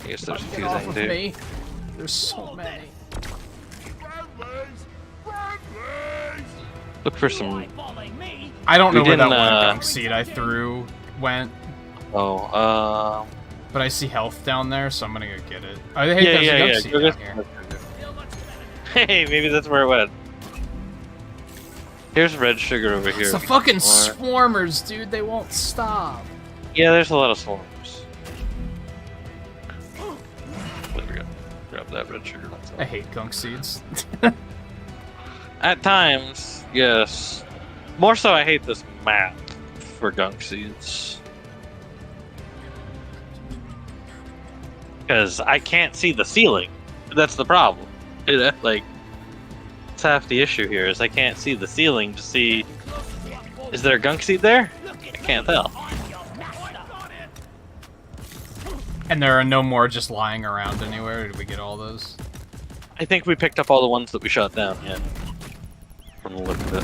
I guess there's a few Get off things of here. me. There's so many. Friendlies! Friendlies! Look for some. Following me. I don't We know where that didn't, one gunk seed I threw went, Oh, but I see health down there, so I'm gonna go get it. Oh, hey, yeah, there's a yeah, gunk yeah. seed Go down get- here. Hey, maybe that's where it went. Here's red sugar over here. It's the fucking Or- swarmers, dude. They won't stop. Yeah, there's a lot of swarms. There we go. Grab that red sugar. I hate gunk seeds. At times, yes. More so, I hate this map for gunk seeds. Because I can't see the ceiling. That's the problem. You know, like, that's half the issue here, is I can't see the ceiling to see... Is there a gunk seed there? I can't tell. And there are no more just lying around anywhere. Did we get all those? I think we picked up all the ones that we shot down, yeah. From the look of it.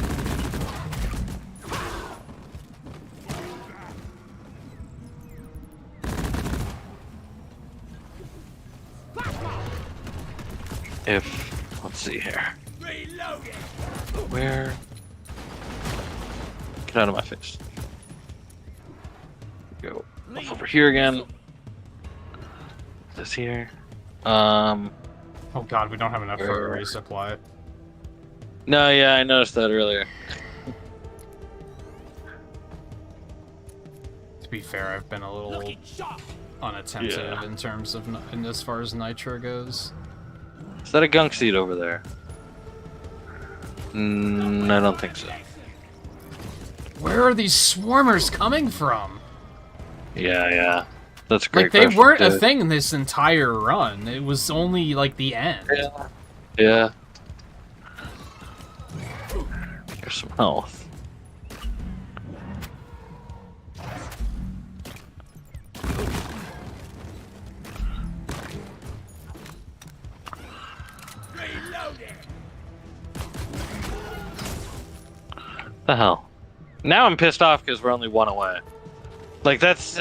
If, let's see here. Where? Get out of my face. Go off over here again. This here. Oh god, we don't have enough for Where? a resupply. No, yeah, I noticed that earlier. To be fair, I've been a little Looking sharp. unattentive Yeah. in terms of in as far as nitro goes. Is that a gunk seed over there? I don't think so. Where are these swarmers coming from? Yeah, yeah. That's a great Like, they question, weren't a too. thing this entire run. It was only, like, the end. Yeah. Yeah. Here's some health. The hell? Now I'm pissed off because we're only one away. Like, that's...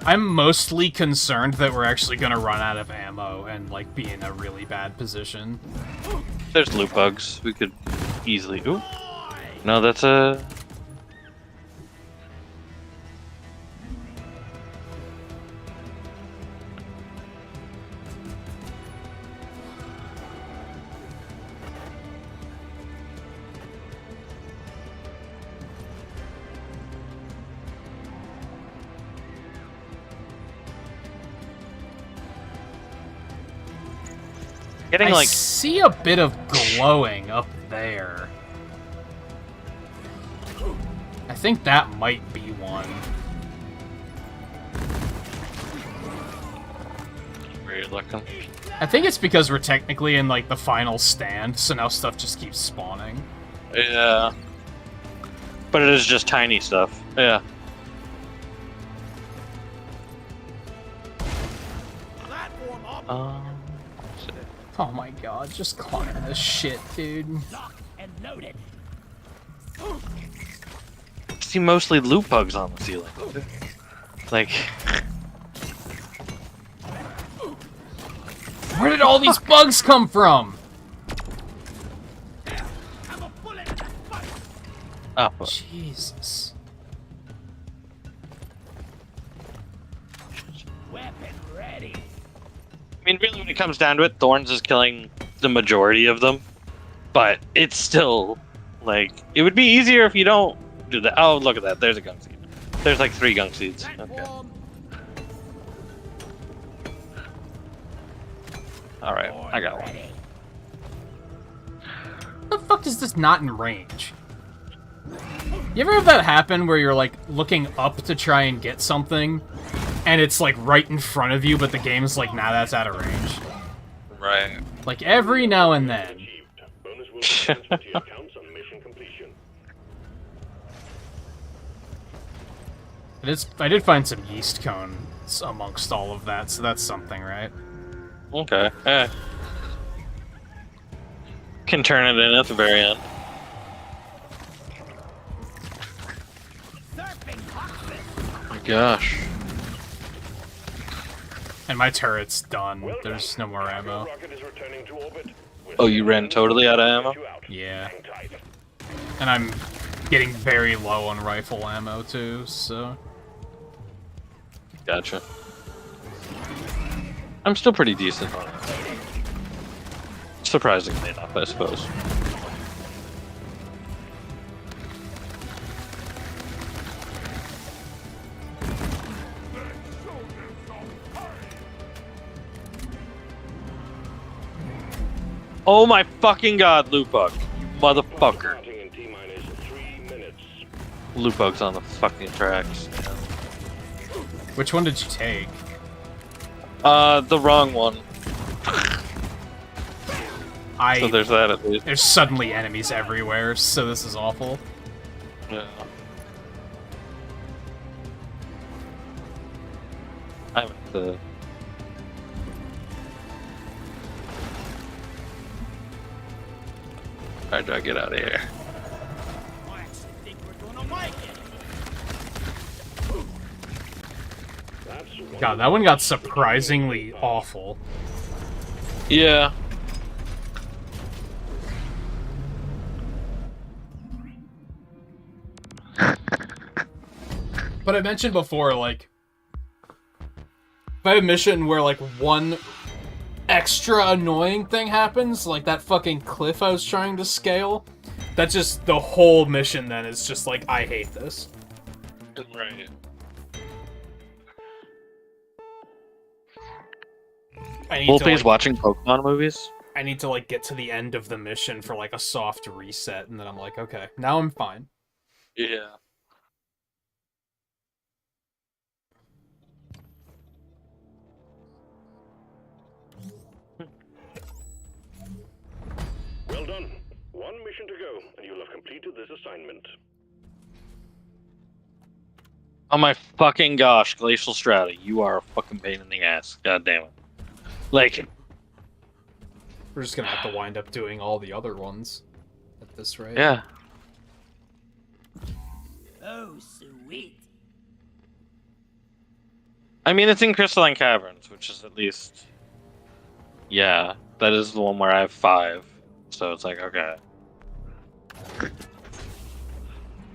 I'm mostly concerned that we're actually gonna run out of ammo and, like, be in a really bad position. There's loot bugs. We could easily... Ooh. No, that's a... Getting I like see a bit of glowing up there. I think that might be one. weird looking. I think it's because we're technically in, like, the final stand, so now stuff just keeps spawning. Yeah. But it is just tiny stuff. Yeah. Platform up. Let's see. Oh my god, just climb this shit, dude. Lock and loaded. I see mostly loot bugs on the ceiling. Like, Where did all these bugs come from? Have a bullet in the butt. oh, Jesus. Weapon ready. I mean, really, when it comes down to it, Thorns is killing the majority of them, but it's still like it would be easier if you don't do that. Oh, look at that! There's a gunk seed. There's like 3 gunk seeds. Okay. Platform. All right, I got one. Ready. How the fuck is this not in range? You ever have that happen where you're, like, looking up to try and get something, and it's, like, right in front of you, but the game's like, nah, that's out of range? Right. Like, every now and then. Achieved. Bonus will be transferred to your accounts on mission completion. I did find some yeast cones amongst all of that, so that's something, right? Okay. Can turn it in at the very end. Surfing toxin. Oh my gosh. And my turret's done. Well There's done. no more ammo. Rocket is returning to orbit. Oh, you ran totally out of ammo? You out. Yeah. Hang tight. And I'm getting very low on rifle ammo, too, so... Gotcha. I'm still pretty decent on it. Surprisingly enough, I suppose. Oh my fucking god, loot bug. You motherfucker. Starting in T-minus 3 minutes. Loot bugs on the fucking tracks. Which one did you take? The wrong one. So there's that at least. There's suddenly enemies everywhere, so this is awful. Yeah. I'm at the... Alright, do I get out of here? I actually think we're gonna make it. That's one. God, that one got surprisingly awful. Yeah. But I mentioned before, like, if I have a mission where, like, one extra annoying thing happens, like that fucking cliff I was trying to scale, that's just the whole mission then is just like, I hate this. Right. I need Volpe to, is like, watching Pokemon movies? I need to, like, get to the end of the mission for, like, a soft reset, and then I'm like, okay, now I'm fine. Yeah. Well done. One mission to go, and you'll have completed this assignment. Oh my fucking gosh, Glacial Strata, you are a fucking pain in the ass. God damn it. Like, We're just gonna have to wind up doing all the other ones at this rate. yeah. Oh, sweet. I mean, it's in Crystalline Caverns, which is at least... Yeah, that is the one where I have 5. So it's like, okay.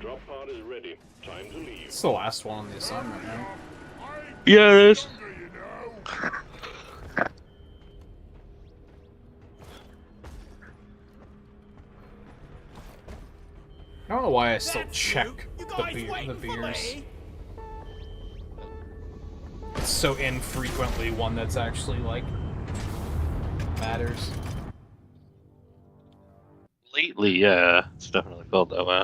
Drop pod is ready. Time to leave. It's the last one on the assignment, right? Yeah, it is. You know? I don't know why I still That's check you. You the, guys waiting the for beers. me? It's so infrequently one that's actually, like, matters. lately, yeah, it's definitely felt that way.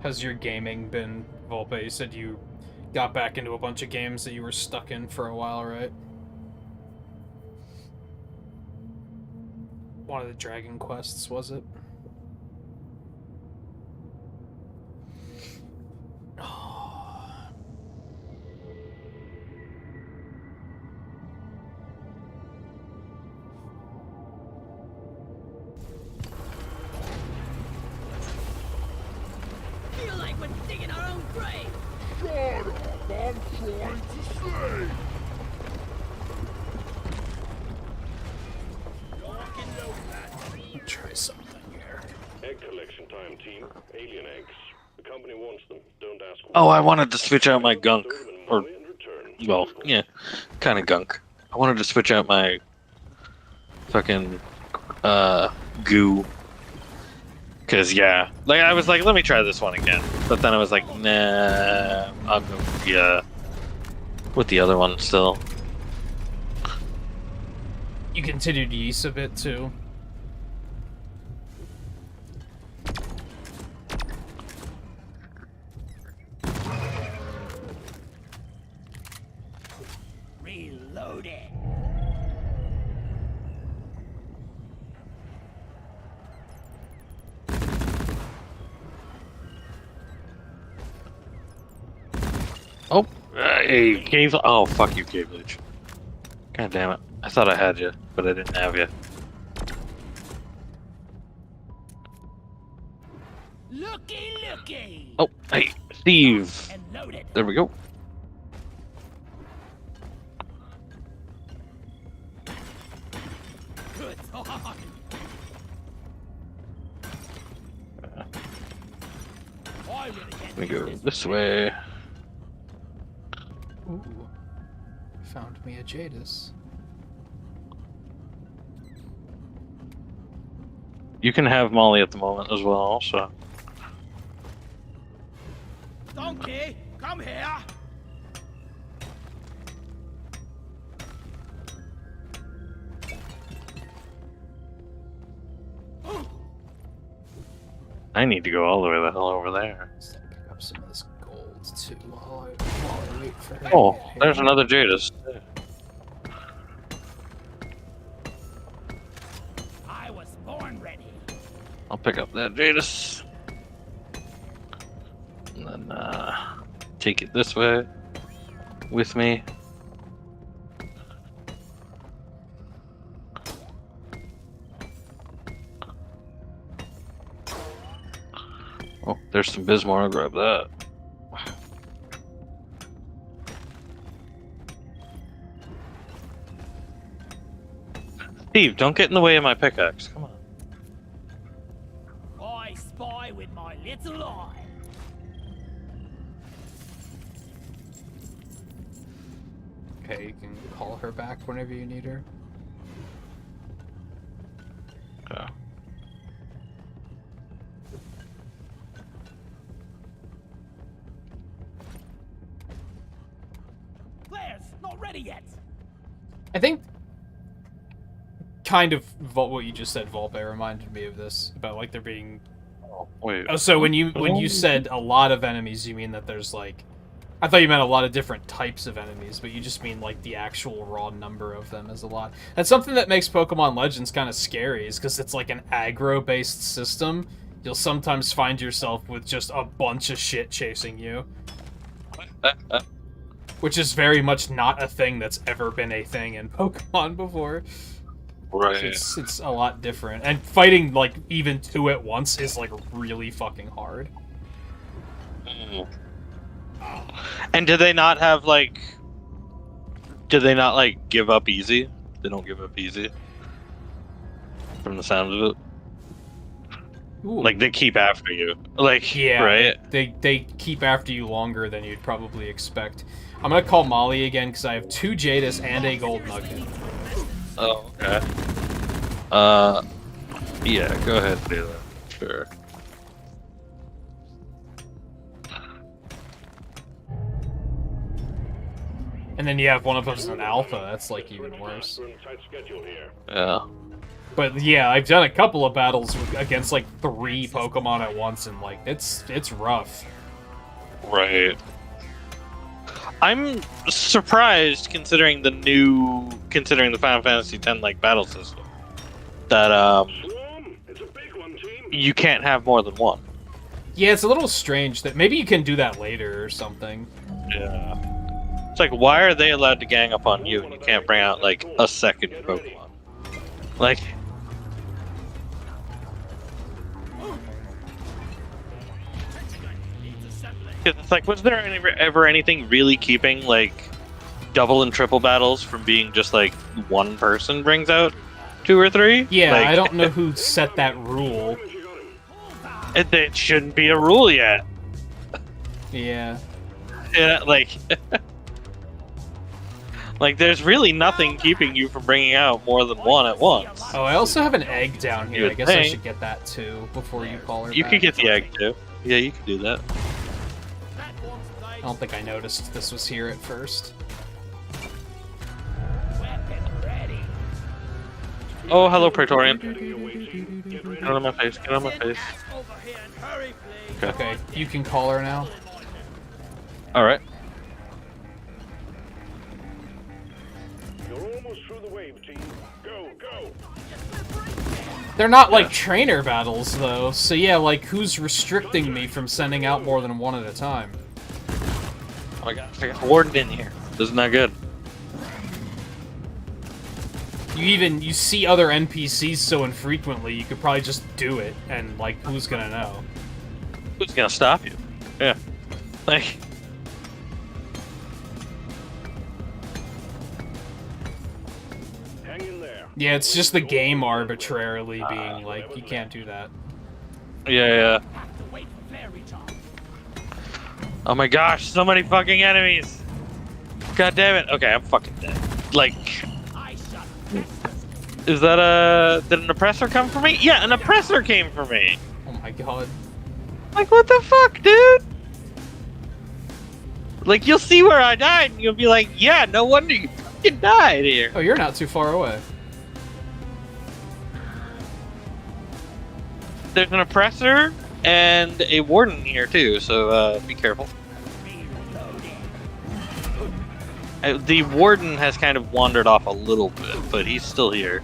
How's your gaming been, Volpe? You said you got back into a bunch of games that you were stuck in for a while, right? One of the Dragon Quests, was it? Feel like we're digging our own grave. Shut up! I'm trying to say. Try something here. Egg collection time, team. Alien eggs. The company wants them. Don't ask why. Oh, I wanted to switch out my gunk. Throw them in Or, Molly and return. well, yeah, kind of gunk. I wanted to switch out my fucking goo. Cause yeah, like I was like, let me try this one again. But then I was like, nah, I'll go with the other one still. You continued yeast a bit too. Reloading. Oh, hey, cave. Oh, fuck you, cave leech. God damn it! I thought I had you, but I didn't have you. Looky. Oh, hey, Steve. And loaded. There we go. Good talk. I really can't Let me do go this. this way. Ooh. Found me a Jadis. You can have Molly at the moment as well, so. Donkey, come here. I need to go all the way the hell over there. Let's pick up some of this gold too while I wait for her. Oh, to get there's here. another Jadis. I was born ready. I'll pick up that Jadis. And then, take it this way with me. Oh, there's some Bismore. I'll grab that. Steve, don't get in the way of my pickaxe. Come on. I spy with my little eye. Okay, you can call her back whenever you need her. Okay. Players, not ready yet. I think kind of what you just said, Volpe, reminded me of this about like there being. Oh, wait. Oh, so when you said a lot of enemies, you mean that there's like, I thought you meant a lot of different types of enemies, but you just mean like the actual raw number of them is a lot. That's something that makes Pokemon Legends kind of scary, is because it's like an aggro-based system. You'll sometimes find yourself with just a bunch of shit chasing you, which is very much not a thing that's ever been a thing in Pokemon before. Right. It's a lot different, and fighting like even two at once is like really fucking hard. Mm. And do they not have like? Do they not like give up easy? They don't give up easy. From the sound of it, Ooh. like they keep after you. Like Yeah, right. they keep after you longer than you'd probably expect. I'm gonna call Molly again because I have 2 Jadis and a gold nugget. Oh, okay. Yeah, go ahead and do that. Sure. And then you have one of them's an alpha, that's like even worse. We're on a tight schedule here. Yeah. But yeah, I've done a couple of battles against like 3 Pokemon at once, and like it's rough. Right. I'm surprised considering the Final Fantasy X like battle system that Swarm, it's a big one, team. you can't have more than one. Yeah, it's a little strange that maybe you can do that later or something. Yeah. It's like, why are they allowed to gang up on you and you can't bring out like a second Pokemon? Like, it's like, was there ever anything really keeping like double and triple battles from being just like one person brings out 2 or 3? Yeah, like, I don't know who set that rule. It shouldn't be a rule yet. Yeah. Yeah, like, like there's really nothing keeping you from bringing out more than one at once. Oh, I also have an egg down here. You I would guess I think. should get that too before you call her You back. could get the egg too. Yeah, you could do that. I don't think I noticed this was here at first. Oh, hello, Praetorian. Get out of my face. Get out of my face. Over here and hurry, please. Okay, you can call her now. All right. You're almost through the wave, team. Go, go. They're not like trainer battles though, so yeah, like who's restricting me from sending out more than one at a time? Oh my god, I got Warden in here. This is not good. You see other NPCs so infrequently, you could probably just do it, and like who's gonna know? Who's gonna stop you? Yeah. Like, Hang in there. Yeah, it's just the game arbitrarily being like, you can't do that. yeah. Have to wait for flare recharge. Oh my gosh, so many fucking enemies. God damn it. Okay, I'm fucking dead. Like, I shot. is that did an oppressor come for me? Yeah, an oppressor came for me. Oh my god. Like, what the fuck, dude? Like, you'll see where I died, and you'll be like, yeah, no wonder you fucking died here. Oh, you're not too far away. There's an oppressor and a warden here, too, so be careful. The warden has kind of wandered off a little bit, but he's still here.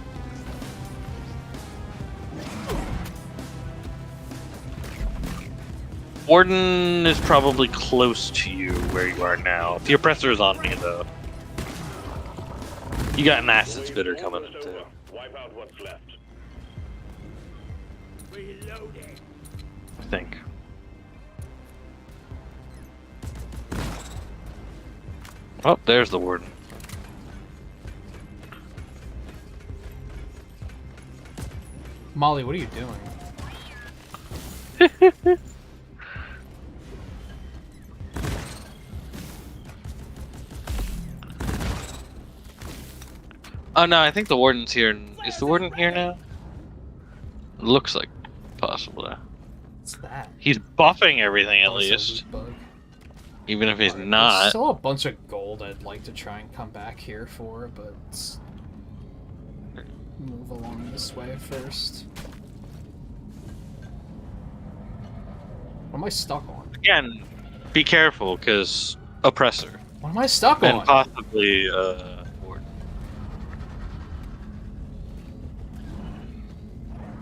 Warden is probably close to you where you are now. The oppressor is on me, though. You got an acid spitter coming in, too. Wipe out what's left. Reloading. I think. Oh, there's the warden. Molly, what are you doing? Oh no, I think the warden's here. Is the warden here now? Looks like possible. What's that? He's buffing everything at Oh, it's a least, loot bug. even if he's There's not. still a bunch of gold I'd like to try and come back here for, but let's move along this way first. What am I stuck on? Again, be careful, because oppressor What am I stuck and on? possibly warden.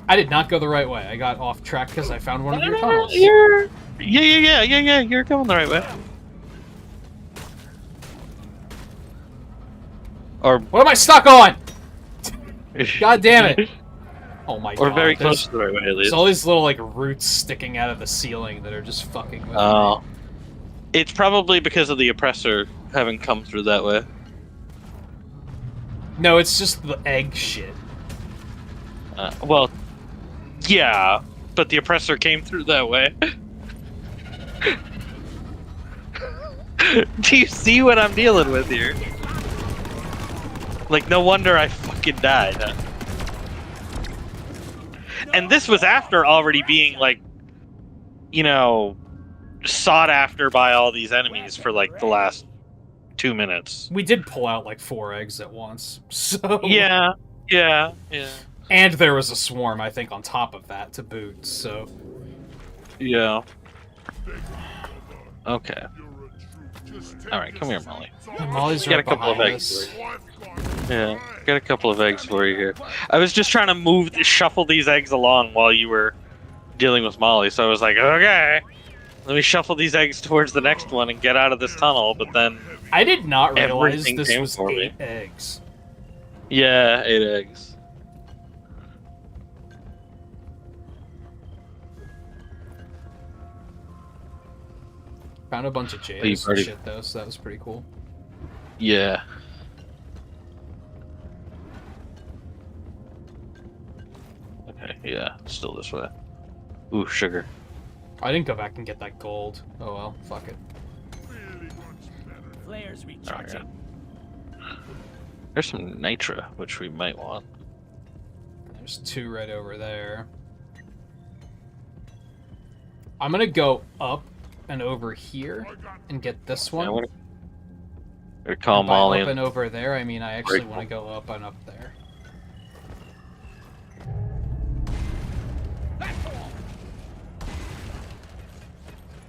I did not go the right way. I got off track because I found one of your No, tunnels. yeah. You're going the right way. Or What am I stuck on? God damn it! Oh my god. Or very there's- close to the right way, at There's least. all these little like roots sticking out of the ceiling that are just fucking with me. Oh. It's probably because of the oppressor having come through that way. No, it's just the egg shit. Well, yeah, but the oppressor came through that way. Do you see what I'm dealing with here? Like, no wonder I fucking died. And this was after already being, like, you know, sought after by all these enemies for, like, the last 2 minutes. We did pull out like 4 eggs at once, so Yeah. And there was a swarm, I think, on top of that to boot. So Yeah. Okay. You're a true. Just take All right, come here, this Molly. Molly's Got a right couple of behind eggs. us. Yeah, got a couple of eggs for you here. I was just trying to shuffle these eggs along while you were dealing with Molly, so I was like, okay, let me shuffle these eggs towards the next one and get out of this tunnel, but then, I did not realize Everything this came was for me. 8 eggs. yeah, 8 eggs. Found a bunch of you've J's and already- shit though, so that was pretty cool. Yeah. Okay, yeah, still this way. Ooh, sugar. I didn't go back and get that gold. Oh well, fuck it. Flares recharging. There's some nitra, which we might want. There's 2 right over there. I'm gonna go up and over here and get this one. Yeah, what? Or call And by Molly up and and over there, I mean I actually Break. want to go up and up there.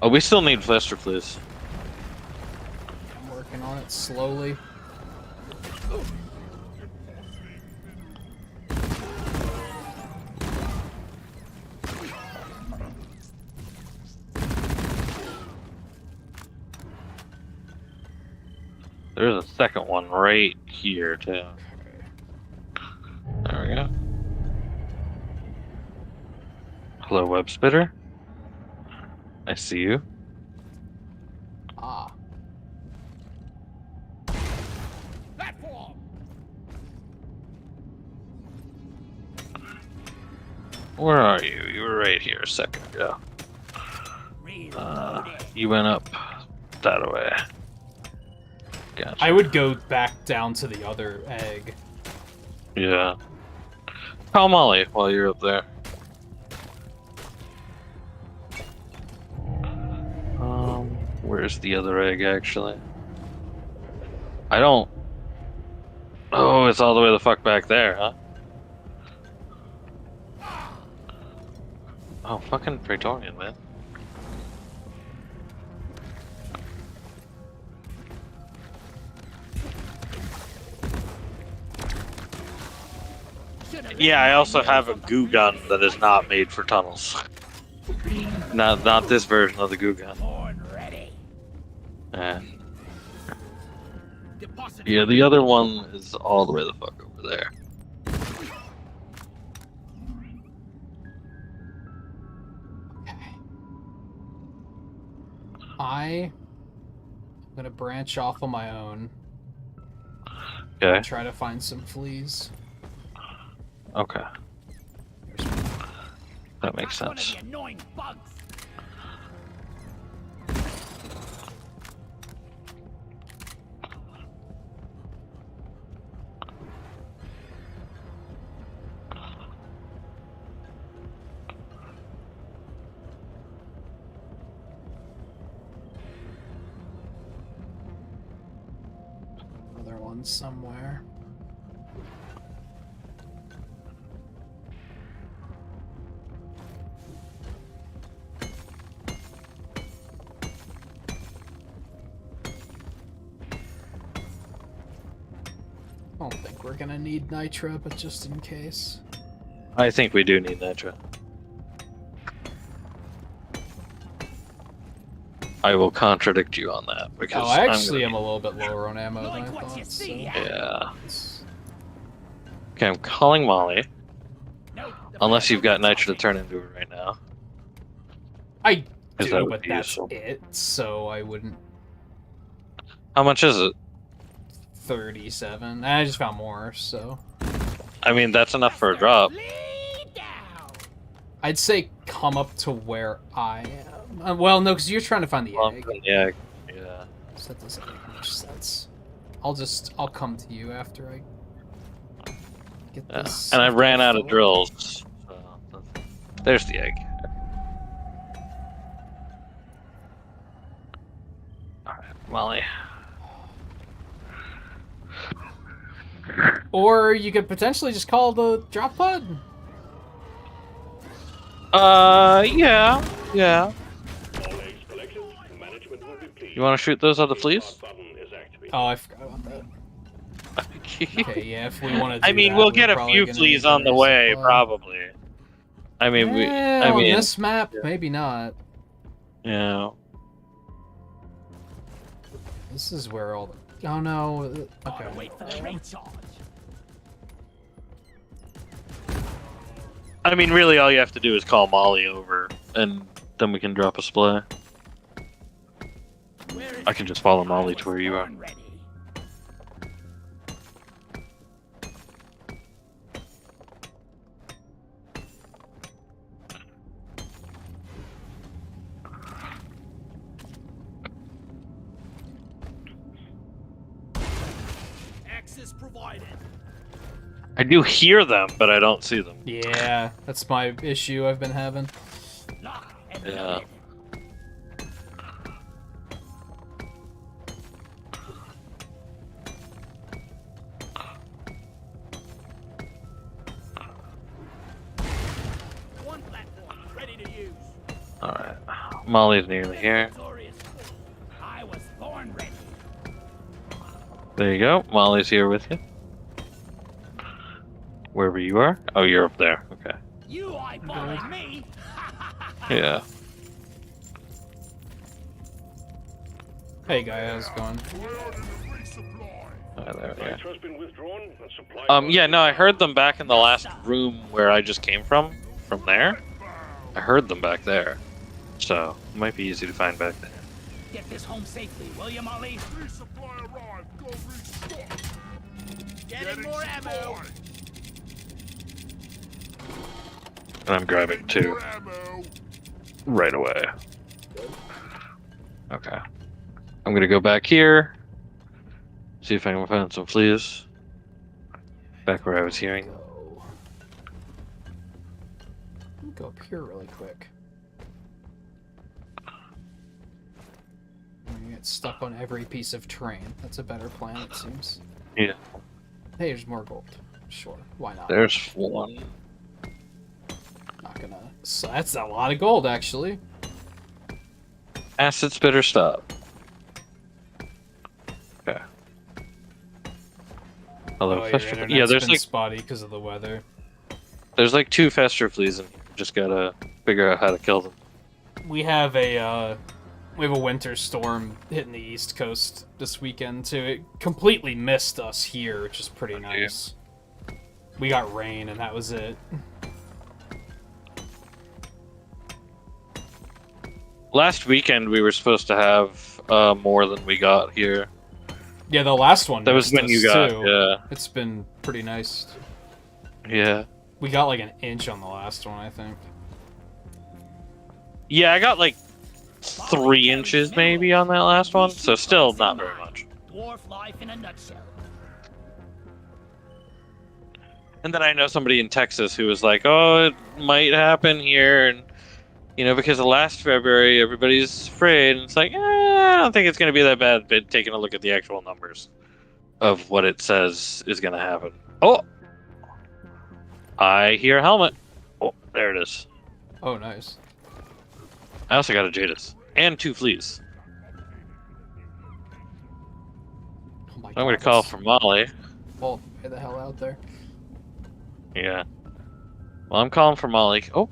Oh, we still need Flister, please. I'm working on it slowly. There's a second one right here, too. There we go. Hello, web spitter. I see you. Ah. Platform. Where are you? You were right here a second ago. Reloading. You went up that way. Gotcha. I would go back down to the other egg. Yeah. Call Molly while you're up there. Where's the other egg, actually? I don't... Oh, it's all the way the fuck back there, huh? Oh, fucking Praetorian, man. Yeah, I also have a goo gun that is not made for tunnels. Not this version of the goo gun. Horn ready. Deposit. Yeah, the other one is all the way the fuck over there. I'm gonna branch off on my own. Okay. Try to find some fleas. Okay. There's one. That makes That's one of sense. the annoying bugs. Another one somewhere. I don't think we're gonna need nitro, but just in case. I think we do need nitro. I will contradict you on that because Oh, I I'm actually gonna am a little bit lower on ammo than I Like what you thought. So see. Yeah. it's- Okay, I'm calling Molly. No, Unless you've got nitro to turn into it right now. I 'Cause that do, would but be that's useful. it. So I wouldn't. How much is it? 37. I just found more, so I mean, that's enough for a drop. Lead down. I'd say come up to where I am. Well, no, because you're trying to find the egg. Yeah, yeah. So that doesn't make much sense. I'll come to you after I get Yeah. this. And I ran out of filled. drills. So there's the egg. Alright, Molly. Or you could potentially just call the drop pod. Yeah. Yeah. All eggs collected. Management will be pleased. You want to shoot those other fleas? Button is activated. Oh, I forgot about that. Okay, yeah, if we want to do I mean, that, we'll we're get a probably few gonna fleas need to on the way, resupply. probably. I mean, On this map, maybe not. yeah. This is where all the... Oh, no. Gotta Okay. wait for the recharge. I mean, really, all you have to do is call Molly over, and then we can drop a supply. Where is I can just follow Molly to where you are. born ready. Access provided. I do hear them, but I don't see them. Yeah, that's my issue I've been having. Lock and Yeah. loaded. One platform ready to use. Alright. Molly's nearly here. Victorious. I was born ready. There you go. Molly's here with you. Wherever you are. Oh, you're up there. Okay. You eyeballing me? Yeah. Hey, guy, how's it going? Where did the resupply? Oh, there we Site go. has been withdrawn and supply. Yeah, no, I heard them back in the last room where I just came from. From there. I heard them back there. So, it might be easy to find back there. Get this home safely, will you, Molly? Resupply arrived. Go restock. Getting more ammo. supplies. And I'm grabbing two More ammo. right away. Okay. I'm gonna go back here. See if I can find some fleas. Back where I was hearing them. Let me go up here really quick. I'm gonna get stuck on every piece of terrain. That's a better plan, it seems. Yeah. Hey, there's more gold. Sure, why not? There's one. Not gonna. So that's a lot of gold, actually. Acid spitter stop. Okay. Hello, Oh, your Fester. internet's Yeah, there's been like spotty because of the weather. there's like 2 Fester fleas in here. Just gotta figure out how to kill them. We have a winter storm hitting the East Coast this weekend too. It completely missed us here, which is pretty nice. We got rain and that was it. Last weekend we were supposed to have more than we got here. Yeah, the last one. That was missed when you us, got, too. yeah. It's been pretty nice. Yeah. We got like an inch on the last one, I think. Yeah, I got like 3 inches maybe on that last one, so still not very much. Dwarf life in a nutshell. And then I know somebody in Texas who was like, "Oh, it might happen here," and you know, because of last February, everybody's afraid, and it's like, I don't think it's going to be that bad. But taking a look at the actual numbers of what it says is going to happen. Oh, I hear a helmet. Oh, there it is. Oh, nice. I also got a Jadis and 2 fleas. Oh my I'm going to God, call it's for Molly. all way the hell out there. Yeah. Well, I'm calling for Molly. Oh,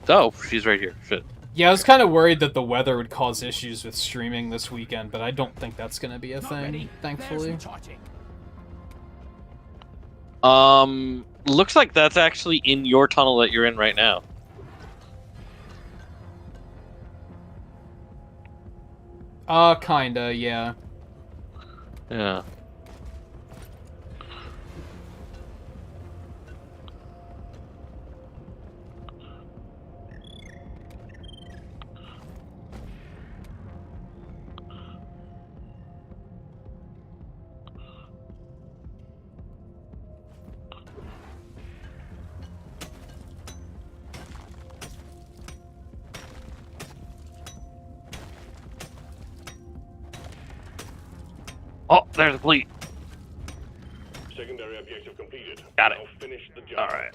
she's right here. Shit. Yeah, I was kind of worried that the weather would cause issues with streaming this weekend, but I don't think that's going to be a Not thing, ready. thankfully. There's recharging. Looks like that's actually in your tunnel that you're in right now. Kinda, yeah. Yeah. Oh, there's a fleet. Secondary objective completed. Got it. Now finish the job. Alright.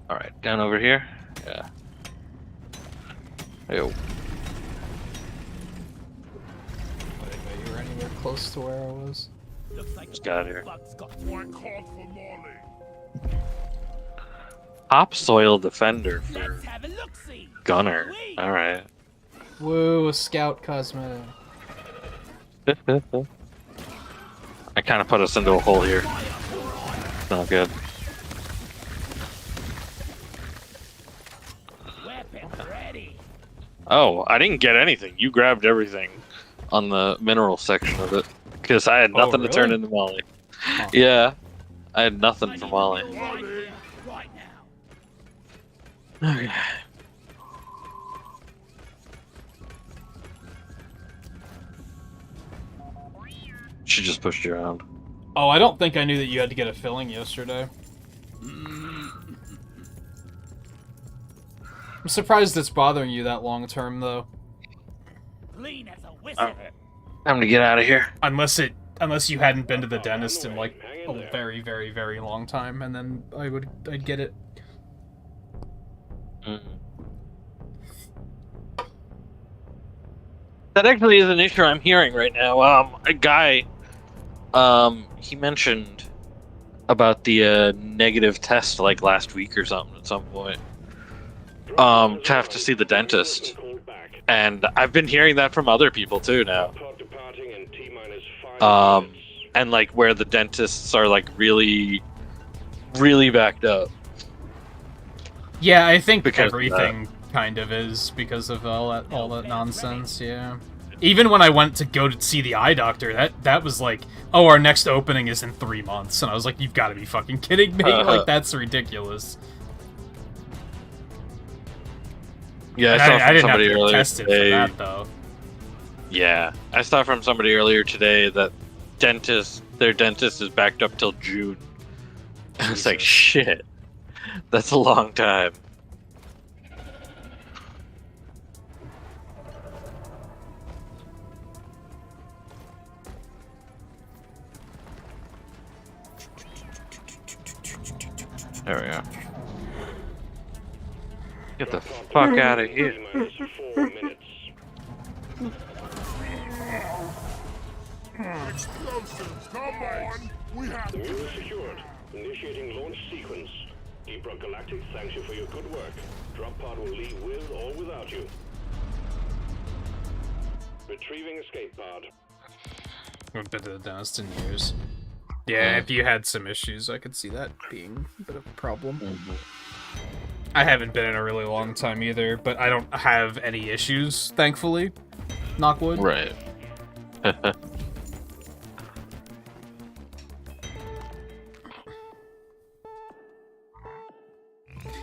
Alright, down over here. Yeah. Yo. Wait, you were anywhere close to where I was? Looks like Just got here. Bugs got One call for Molly. Topsoil defender for Let's have a look-see. gunner. Alright. Woo, a scout cosmetic. I kind of put us into a hole here. Not good. Weapon ready. Oh, I didn't get anything. You grabbed everything on the mineral section of it. Because I had nothing to turn really? into Molly. Huh. Yeah. I had nothing for Molly. Right here, right now. Okay. She just pushed you around. Oh, I don't think I knew that you had to get a filling yesterday. I'm surprised it's bothering you that long term, though. Clean as a whistle. Alright. Time to get out of here. Unless you hadn't been to the dentist in like a very, very, very long time, and then I'd get it. That actually is an issue I'm hearing right now. A guy, he mentioned about the negative test like last week or something at some point. To have to see the dentist. And I've been hearing that from other people too now. And like where the dentists are like really, really backed up. Yeah, I think Because of everything kind of is because of all that nonsense. Yeah. Even when I went to go to see the eye doctor, that was like, oh, our next opening is in 3 months, and I was like, you've got to be fucking kidding me! Like that's ridiculous. Yeah, And I saw I from didn't have somebody to get earlier tested today. for that though. Yeah, I saw from somebody earlier today that their dentist is backed up till June. I was like, Jesus. shit, that's a long time. There we go. Get the fuck out of here. Explosives, come on. We have The to. wheel is secured. Initiating launch sequence. Approx Galactic thanks you for your good work. Drop pod will leave with or without you. Retrieving escape pod. I haven't been to the dentist in years. Yeah, if you had some issues, I could see that being a bit of a problem. I haven't been in a really long time either, but I don't have any issues, thankfully. Knock wood. Right.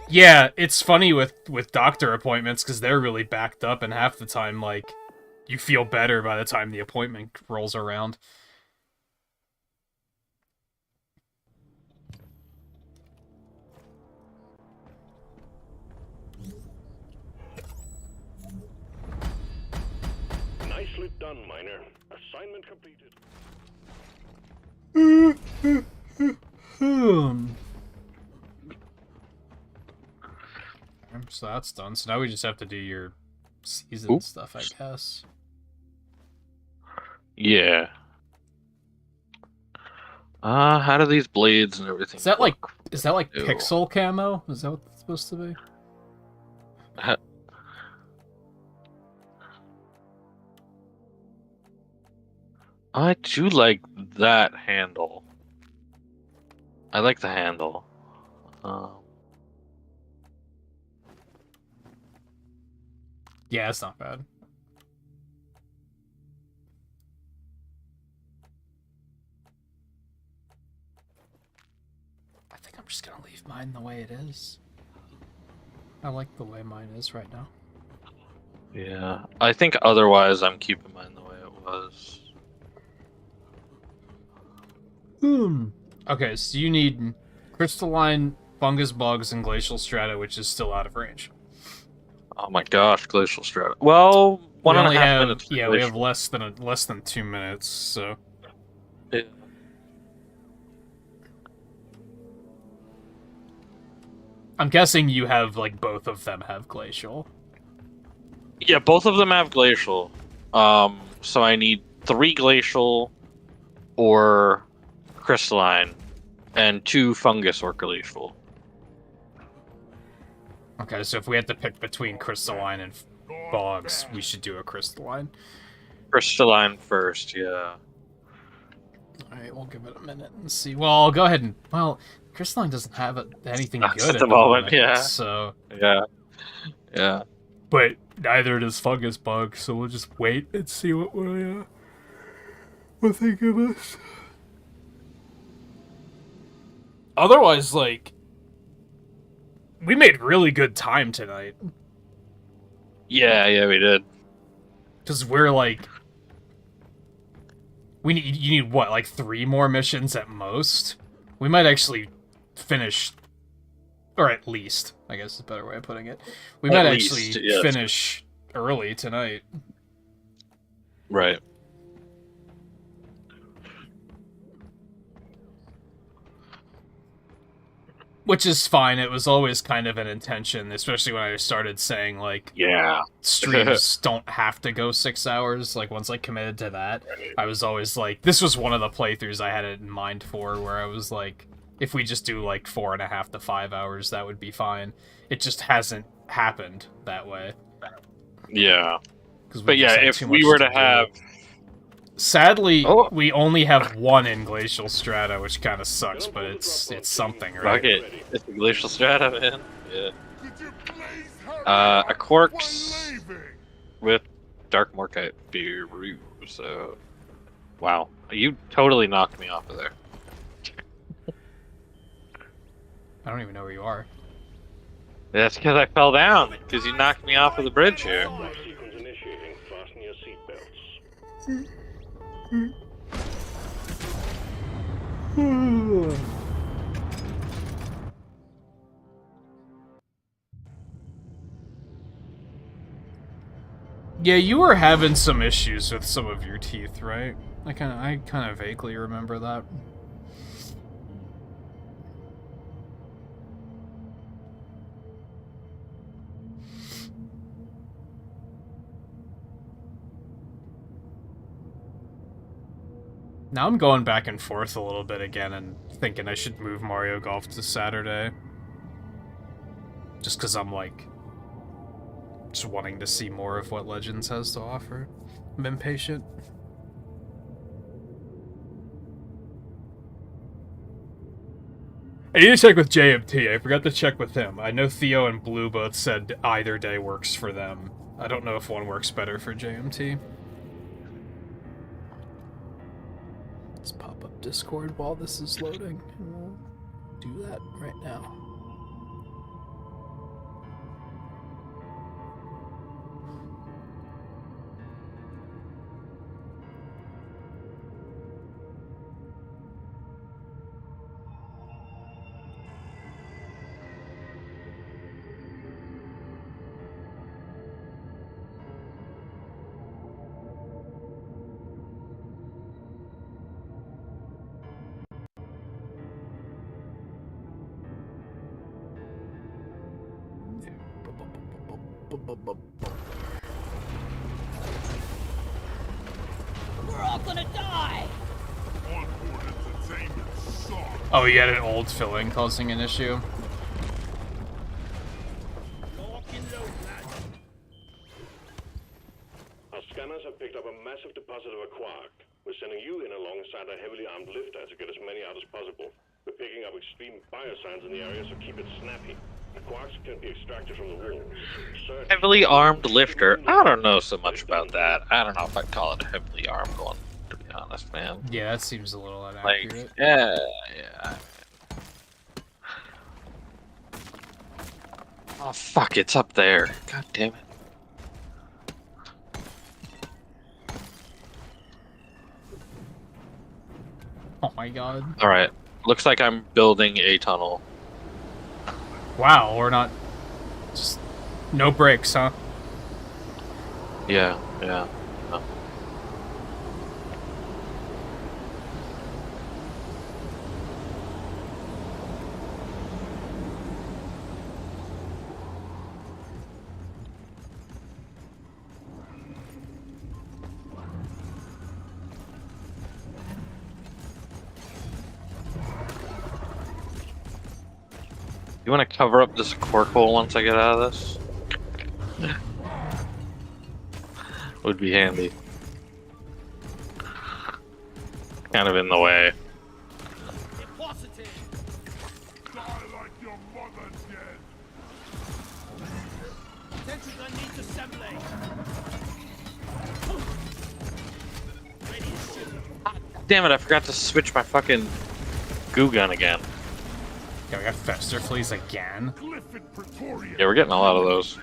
Yeah, it's funny with doctor appointments because they're really backed up, and half the time, like, you feel better by the time the appointment rolls around. Nicely done, Miner. Assignment completed. So that's done. So now we just have to do your season stuff, I guess. Yeah. How do these blades and everything Is that like look? Ew. pixel camo? Is that what it's supposed to be? I do like that handle. I like the handle. Yeah, it's not bad. I think I'm just gonna leave mine the way it is. I like the way mine is right now. Yeah, I think otherwise I'm keeping mine the way it was. Okay, so you need crystalline, fungus bugs, and glacial strata, which is still out of range. Oh my gosh, glacial strata. Well, One we and a only half have minutes. yeah, we have less than 2 minutes, so Yeah. I'm guessing you have like both of them have glacial. Yeah, both of them have glacial. So I need 3 glacial or crystalline, and 2 fungus or glacial. Okay, so if we had to pick between crystalline and bogs, we should do a crystalline. Crystalline first, yeah. Alright, we'll give it a minute and see. Well, I'll go ahead and... Well, crystalline doesn't have anything Not good at the moment, yeah. so... Yeah. Yeah. But neither does fungus bug, so we'll just wait and see what they give us. Otherwise, like... We made really good time tonight. Yeah, we did. Because we're like... You need what, like 3 more missions at most? We might actually finish... Or at least, I guess is a better way of putting it. We might actually finish early tonight. Right. Which is fine. It was always kind of an intention, especially when I started saying, like, Yeah. streams don't have to go 6 hours. Like, once I committed to that, I was always like, this was one of the playthroughs I had it in mind for, where I was like, if we just do, like, 4.5 to 5 hours, that would be fine. It just hasn't happened that way. Yeah. But yeah, if we were to have... Sadly, we only have 1 in Glacial Strata, which kind of sucks, but it's something, right? Fuck it. It's the Glacial Strata, man. Yeah. A Corks with Dark Morkite Beru, so... Wow. You totally knocked me off of there. I don't even know where you are. That's because I fell down, because you knocked me off of the bridge here. Sequence initiating. Fasten your seatbelts. Yeah, you were having some issues with some of your teeth, right? I kind of vaguely remember that. Now I'm going back and forth a little bit again and thinking I should move Mario Golf to Saturday. Just because I'm, like, just wanting to see more of what Legends has to offer. I'm impatient. I need to check with JMT. I forgot to check with him. I know Theo and Blue both said either day works for them. I don't know if one works better for JMT. Let's pop up Discord while this is loading, and we'll do that right now. We're all gonna die! Onboard entertainment sucks. Oh, you had an old filling causing an issue? Lock and load, lads. Our scanners have picked up a massive deposit of a quark. We're sending you in alongside a heavily armed lifter to get as many out as possible. We're picking up extreme biosigns in the area, so keep it snappy. The quarks can be extracted from the walls. Heavily armed lifter. I don't know so much about that. I don't know if I'd call it a heavily armed one, to be honest, man. Yeah, that seems a little Like, inaccurate. yeah. Oh, fuck, it's up there. God damn it. Oh my god. Alright, looks like I'm building a tunnel. Wow, we're not... Just... No brakes, huh? Yeah, yeah. Oh. You want to cover up this cork hole once I get out of this? Would be handy. Kind of in the way. Positive. Die like your mother dead. Sentry gun needs assembly. Ready to shoot. Damn it, I forgot to switch my fucking goo gun again. Yeah, we got Fester Fleas again. Clifford Praetorian. Yeah, we're getting a lot of those.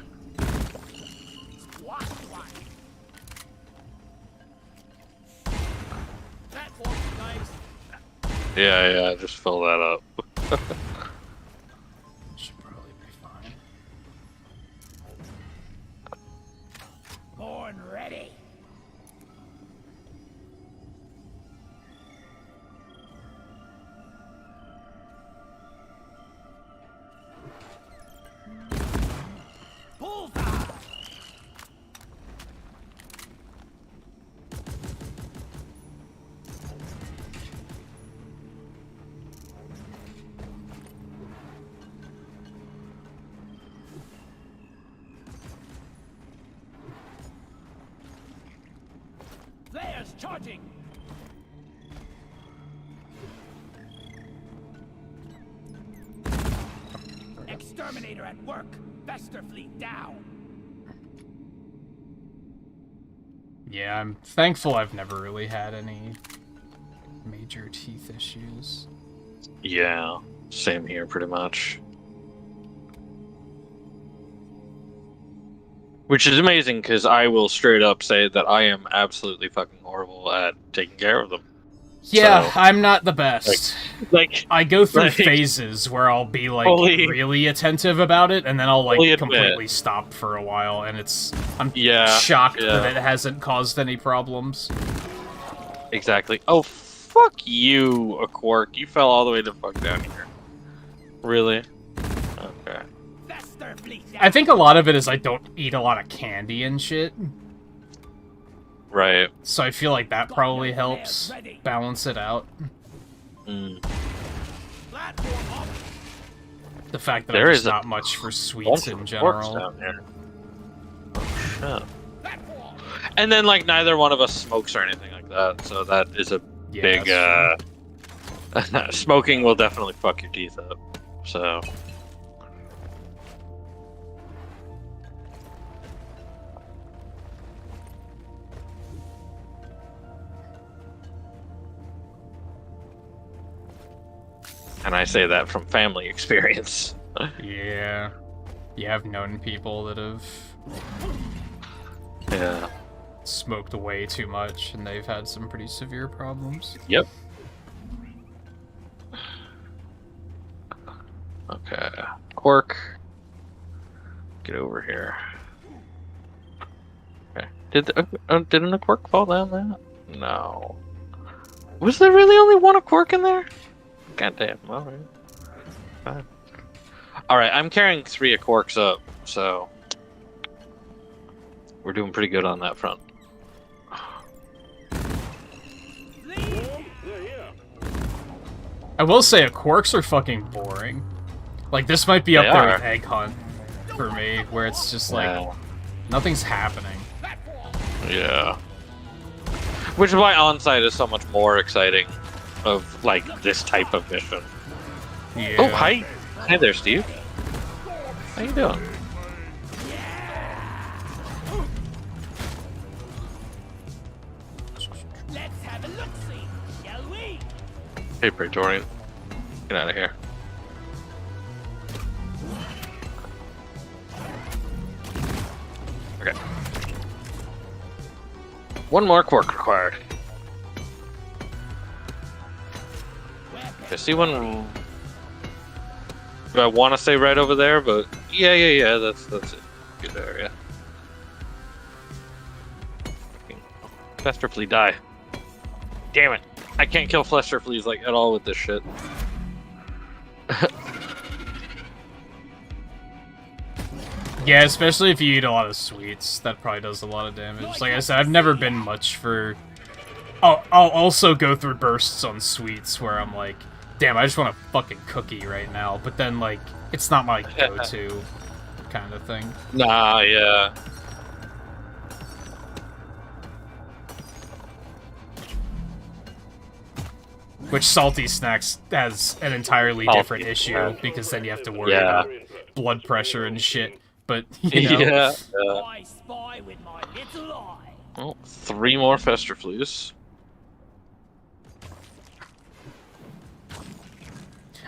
Squash one. Platform, guys. Yeah, just fill that up. Should probably be fine. Born ready. Bullseye. Flares charging. Exterminator at work. Bester fleet down. Yeah, I'm thankful I've never really had any major teeth issues. Yeah, same here pretty much. Which is amazing because I will straight up say that I am absolutely fucking horrible at taking care of them. Yeah, So, I'm not the best. Like I go through like- phases where I'll be like Fully- really attentive about it, and then I'll like fully admit. completely stop for a while, and I'm Yeah, shocked yeah. that it hasn't caused any problems. Exactly. Oh, fuck you, a quark. You fell all the way the fuck down here. Really? Okay. Bester fleet down. I think a lot of it is I don't eat a lot of candy and shit, Right. so I feel like that probably helps balance it out. Mm. Platform up. The fact that There I'm is just a not much for sweets Bunch in of quarks general. down here. Oh, shit. Platform. And then, like, neither one of us smokes or anything like that, so that is a Yeah, big, that's smoking will definitely fuck your teeth up, so... And I say that from family experience. Yeah. You have known people that have Yeah. smoked way too much, and they've had some pretty severe problems. Yep. Okay. Quark. Get over here. Okay. Didn't a quark fall down there? No. Was there really only one quark in there? Goddamn. Alright. Fine. Alright, I'm carrying 3 quarks up, so we're doing pretty good on that front. They're here. I will say, quarks are fucking boring. Like, this might be up They there are. with Egg Hunt for me, where it's just like, Yeah. nothing's happening. Yeah. Which is why on-site is so much more exciting of, like, this type of mission. Yeah. Oh, hi! Hi there, Steve. How you doing? Let's have a look-see, shall we? Hey, Praetorian. Get out of here. Okay. One more quark required. I see one. Do I want to stay right over there? But yeah, that's it. Good area. Fester flea, die. Damn it. I can't kill Fester fleas like at all with this shit. Yeah, especially if you eat a lot of sweets, that probably does a lot of damage. Like I said, I've never been much for... I'll also go through bursts on sweets where I'm like, damn, I just want a fucking cookie right now. But then, like, it's not my go-to kind of thing. Nah, yeah. Which salty snacks has an entirely different issue, because then you have to worry about blood pressure and shit. But, you know... Yeah. I spy with my little eye. Well, 3 more Fester fleas.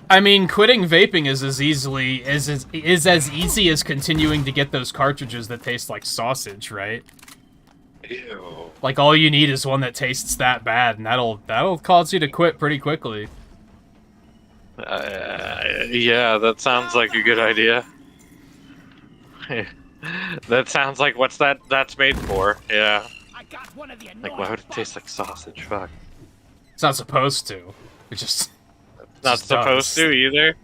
I mean, quitting vaping is as easily as easy as continuing to get those cartridges that taste like sausage, right? Ew. Like, all you need is one that tastes that bad, and that'll cause you to quit pretty quickly. Yeah, that sounds like a good idea. That sounds like that's made for. Yeah. I got one of the Like, why would it taste like sausage? Fuck. It's not supposed to. It just... Not supposed to either.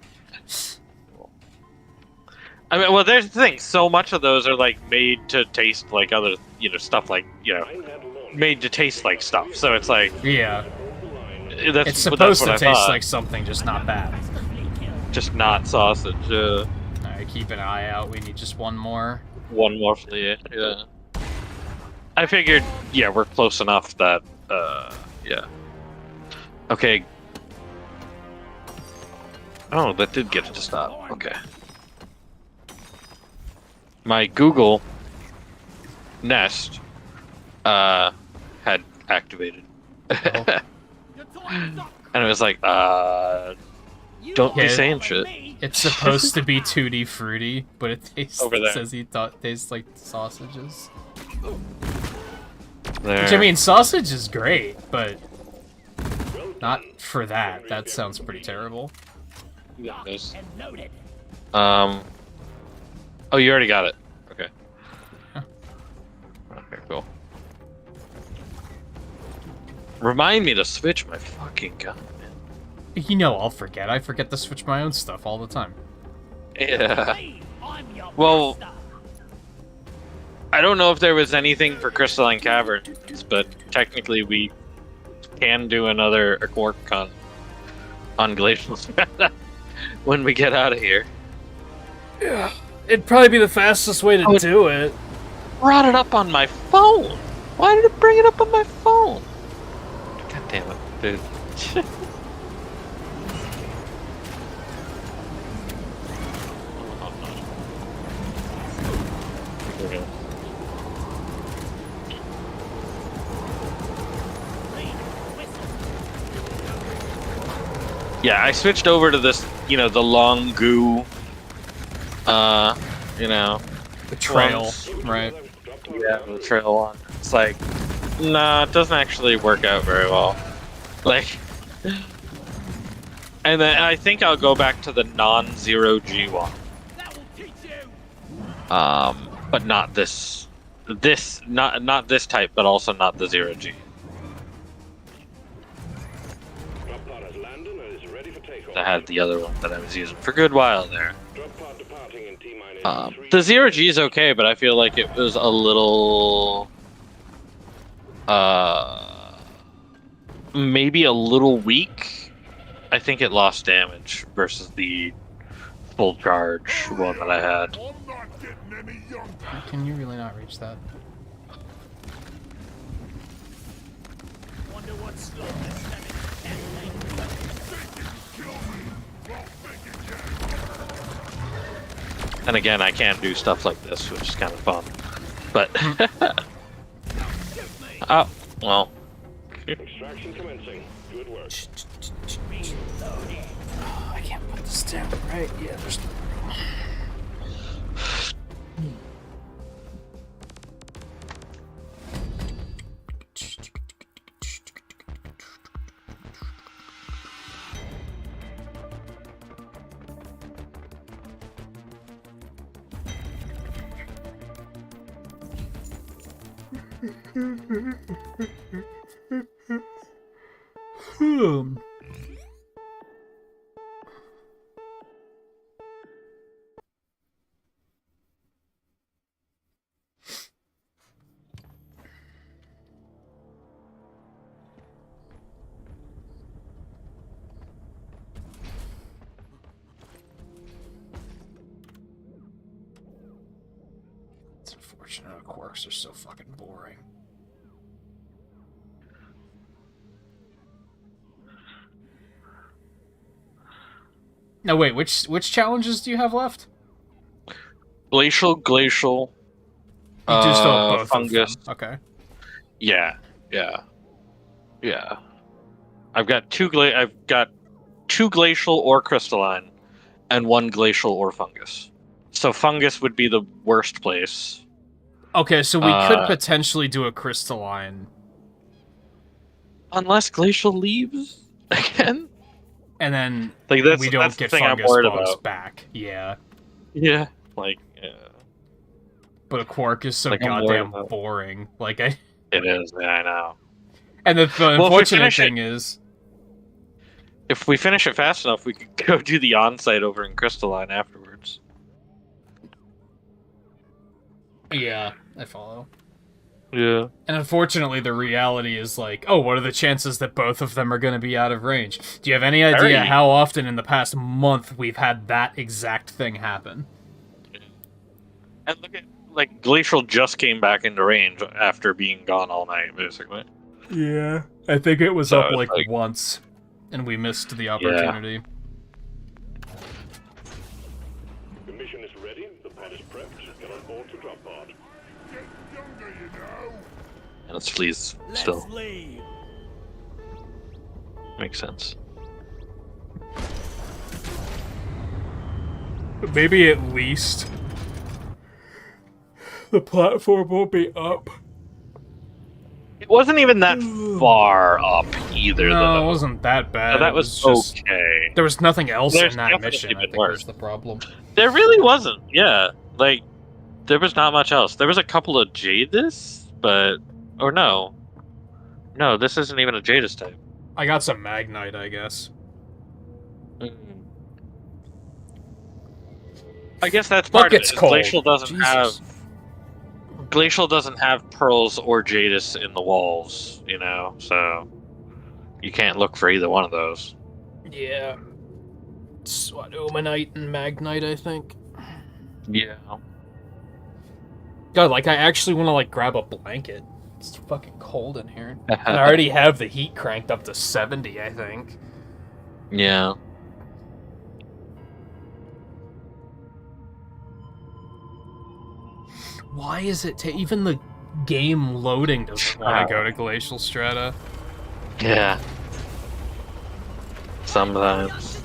I mean, well, there's the thing. So much of those are like made to taste like other, stuff like, made to taste like stuff. So it's like, yeah, that's it's supposed to what I taste thought. like something, just not bad. Just not sausage. Alright, keep an eye out. We need just one more. One more flea. Yeah. I figured, yeah, we're close enough that, yeah. Okay. Oh, that did get it to stop. Okay. My Google Nest had activated. And it was like, don't be saying shit. It's supposed to be Tutti Frutti, but it tastes, Over there. it says it tastes like sausages. There. Which, I mean, sausage is great, but not for that. That sounds pretty terrible. Yeah, it is. And loaded. Oh, you already got it. Okay. Huh. Okay, cool. Remind me to switch my fucking gun, man. You know I'll forget. I forget to switch my own stuff all the time. Yeah. Hey, I'm your Well, master. I don't know if there was anything for Crystalline Caverns, but technically we can do another Quark on Glacial Strata when we get out of here. Yeah, it'd probably be the fastest way to do it. Brought it up on my phone. Why did it bring it up on my phone? God damn it, dude. Yeah, I switched over to this, the long goo, The trail, ones. right? Yeah, the trail one. It's like, nah, it doesn't actually work out very well. Like, and then I think I'll go back to the non-zero G one. That will teach you. But not this, not this type, but also not the zero G. Drop pod has landed and is ready for takeoff. I had the other one that I was using for a good while there. Drop pod departing in T-minus 3. The zero G is okay, but I feel like it was a little, maybe a little weak. I think it lost damage versus the full charge one that I had. I'm not getting any younger. Can you really not reach that? Wonder what slot this And again, I can do stuff like this, which is kind of fun. But, oh, well. Extraction commencing. Good work. I can't put this down, right? Yeah, there's no room. It's unfortunate quarks are so fucking boring. Now wait, which challenges do you have left? Glacial, You do still have both fungus. of them. Okay. Yeah. I've got two glacial or crystalline, and one glacial or fungus. So fungus would be the worst place. Okay, so we could potentially do a crystalline. Unless glacial leaves again. And then Like we don't that's get the thing I'm fungus worried bugs about. back. Yeah. Yeah. Like, But a quark is so Like, I'm worried goddamn about- boring. Like it is. Yeah, I know. And the if we unfortunate finish thing is, If we finish it fast enough, we could go do the on-site over in Crystalline afterwards. yeah, I follow. Yeah. And unfortunately, the reality is like, oh, what are the chances that both of them are going to be out of range? Do you have any idea Very. how often in the past month we've had that exact thing happen? And look at, like, Glacial just came back into range after being gone all night, basically. Yeah, I think it was So up it's like like- once, and we missed the opportunity. The mission is ready. The pod is prepped. Get on board to drop pod. Get younger, you know. And it's fleas Let's still. leave. Makes sense. Maybe at least the platform won't be up. It wasn't even that far up either, No, though. it wasn't that bad. So that It was just, okay. there was nothing else There's in that definitely mission. I been think was worse. the problem. There really wasn't, yeah. Like, there was not much else. There was a couple of Jadis, but... Or no. No, this isn't even a Jadis type. I got some Magnite, I guess. I guess that's Fuck, part of it's it. cold. Glacial doesn't Jesus. have... Glacial doesn't have pearls or Jadis in the walls, you know, so... You can't look for either one of those. Yeah. It's what, Omanite and Magnite, I think. Yeah. God, like, I actually want to, like, grab a blanket. It's fucking cold in here. And I already have the heat cranked up to 70, I think. Yeah. Why is it even the game loading doesn't want to go to Glacial Strata? Yeah. Sometimes.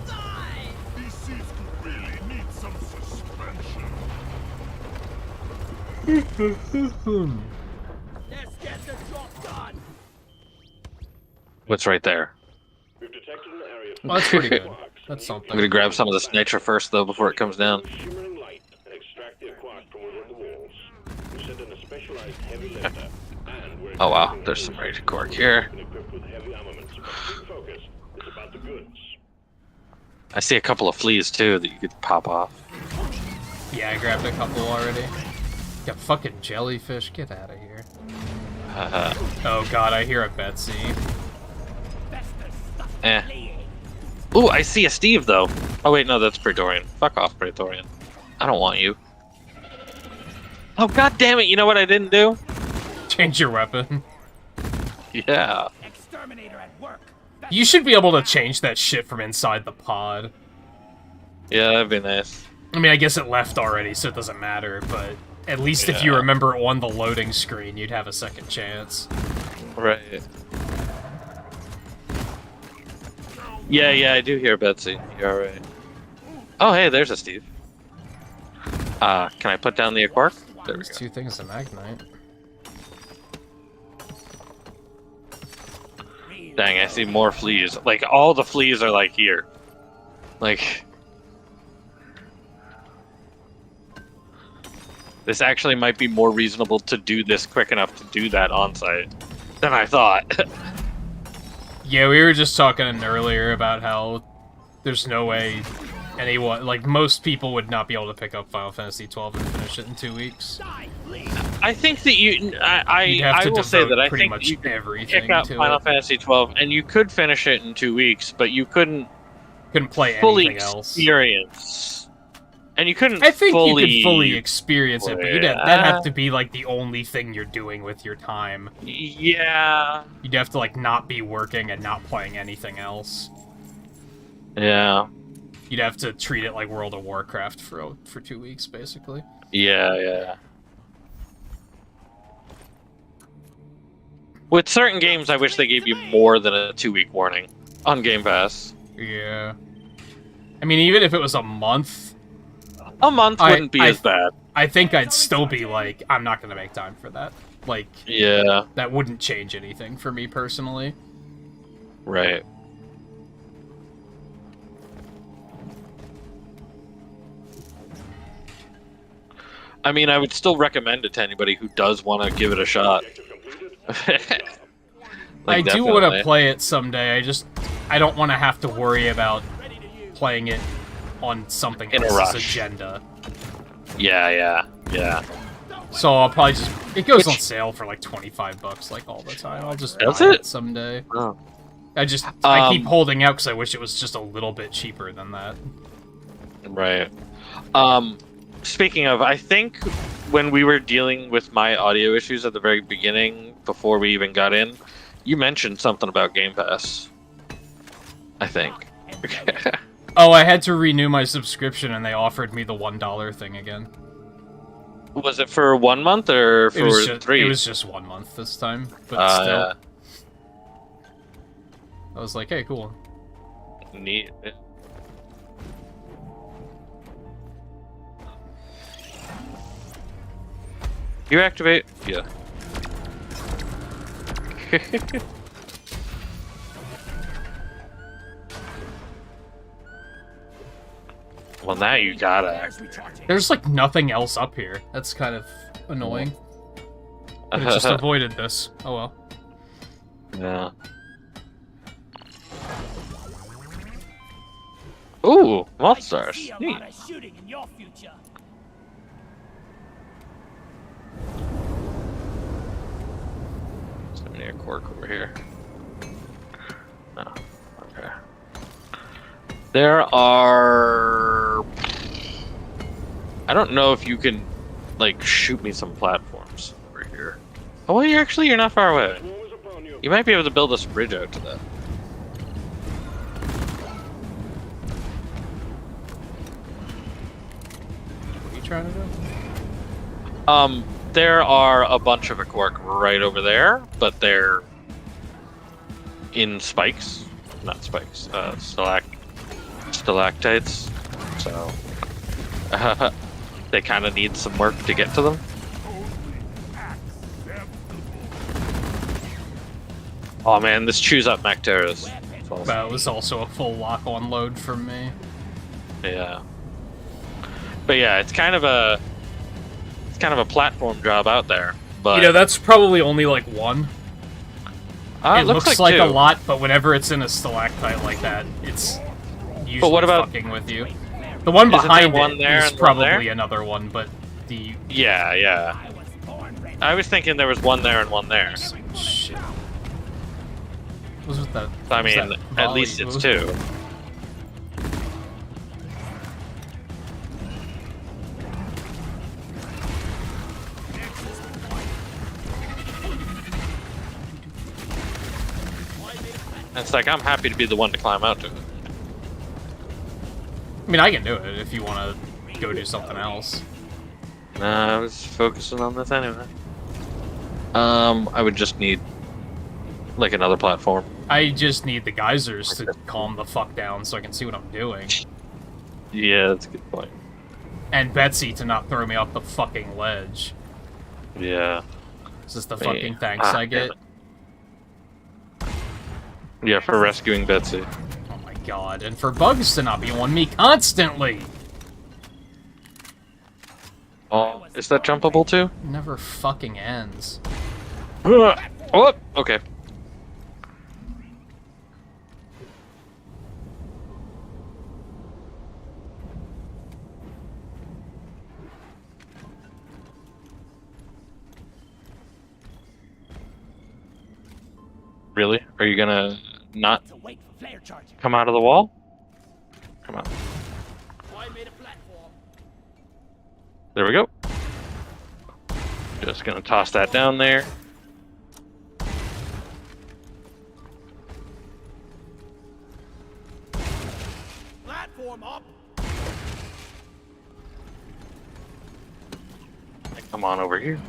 These seats could really need some suspension. Let's get the drop done. What's right there? We've detected an area. Well, that's pretty good. Quarks. That's something. I'm gonna grab some of this nitro first, though, before it comes down. Shimmering light and extract the quark from within the walls. We sent in a specialized heavy lifter, and we're Oh, wow. expecting There's a some heavy rage quark here. and equipped with heavy armaments. But keep focus. It's about the goods. I see a couple of fleas, too, that you could pop off. Yeah, I grabbed a couple already. Got fucking jellyfish. Get out of here. Oh god, I hear a Betsy. Eh. Ooh, I see a Steve, though. Oh, wait, no, that's Praetorian. Fuck off, Praetorian. I don't want you. Oh, god damn it, you know what I didn't do? Change your weapon. Yeah. Exterminator at work. You should be able to change that shit from inside the pod. Yeah, that'd be nice. I mean, I guess it left already, so it doesn't matter, but at least if you Yeah. remember on the loading screen, you'd have a second chance. Right. Yeah, I do hear Betsy. You're alright. Oh, hey, there's a Steve. Can I put down the Quark? There we There's go. 2 things of Magnite. Dang, I see more fleas. Like, all the fleas are, like, here. Like... this actually might be more reasonable to do this quick enough to do that on site than I thought. Yeah, we were just talking earlier about how there's no way anyone, like, most people would not be able to pick up Final Fantasy XII and finish it in 2 weeks. I think that You'd have I to will say devote that I pretty think much you could everything pick up to Final it. Fantasy XII and you could finish it in 2 weeks, but you couldn't Couldn't play fully anything else. experience. And you couldn't I think fully... you could fully experience it, but Yeah. that'd have to be, like, the only thing you're doing with your time. Yeah. You'd have to, like, not be working and not playing anything else. Yeah. You'd have to treat it like World of Warcraft for 2 weeks, basically. Yeah. With certain games, I wish they gave you more than a 2-week warning on Game Pass. Yeah. I mean, even if it was a month... A month wouldn't be as bad. I think I'd still be like, I'm not gonna make time for that. Like, Yeah. that wouldn't change anything for me personally. Right. I mean, I would still recommend it to anybody who does want to give it a shot. I do want to play it someday. I don't want to have to worry about playing it on something In a else's rush. agenda. Yeah. So I'll probably just... It goes on sale for like $25, like, all the time. I'll just Does buy it? it someday. Oh. I keep holding out because I wish it was just a little bit cheaper than that. Right. Speaking of, I think when we were dealing with my audio issues at the very beginning, before we even got in, you mentioned something about Game Pass. I think. Oh, I had to renew my subscription and they offered me the $1 thing again. Was it for 1 month or for It was just, 3? It was just 1 month this time, but still. Yeah. I was like, hey, cool. Neat. You activate? Yeah. Well, now you gotta activate. There's like nothing else up here. That's kind of annoying. I just avoided this. Oh well. Yeah. Ooh, monsters. Neat. Shooting in your future. Is there a cork over here? No. Okay. There are... I don't know if you can, like, shoot me some platforms over here. Oh, well, you're not far away. You might be able to build us a bridge out to that. What are you trying to do? There are a bunch of a cork right over there, but they're in spikes. Not spikes, stalactites. So, they kind of need some work to get to them. Oh man, this chews up Macteras. That was also a full lock-on load from me. Yeah. But yeah, it's kind of a platform job out there. But You know, that's probably only like one. It looks like two. a lot, but whenever it's in a stalactite like that, it's usually what about- fucking with you. The one Isn't there behind one it there is and one there? probably another one, but the... Yeah. I was thinking there was one there and one there. Shit. What was with that? I what was mean, that at volley? least it's What was- two. It's like, I'm happy to be the one to climb out to it. I mean, I can do it if you want to go do something else. Nah, I was focusing on this anyway. I would just need, like, another platform. I just need the geysers to calm the fuck down so I can see what I'm doing. Yeah, that's a good point. And Betsy to not throw me off the fucking ledge. Yeah. Is this the fucking thanks I get? Yeah, for rescuing Betsy. Oh my god, and for bugs to not be on me constantly! Oh, is that jumpable too? Never fucking ends. Oh, okay. Really? Are you gonna not To wait for flare charging. come out of the wall? Come on. I made a platform. There we go. Just gonna toss that down there. Platform up. Come on over here.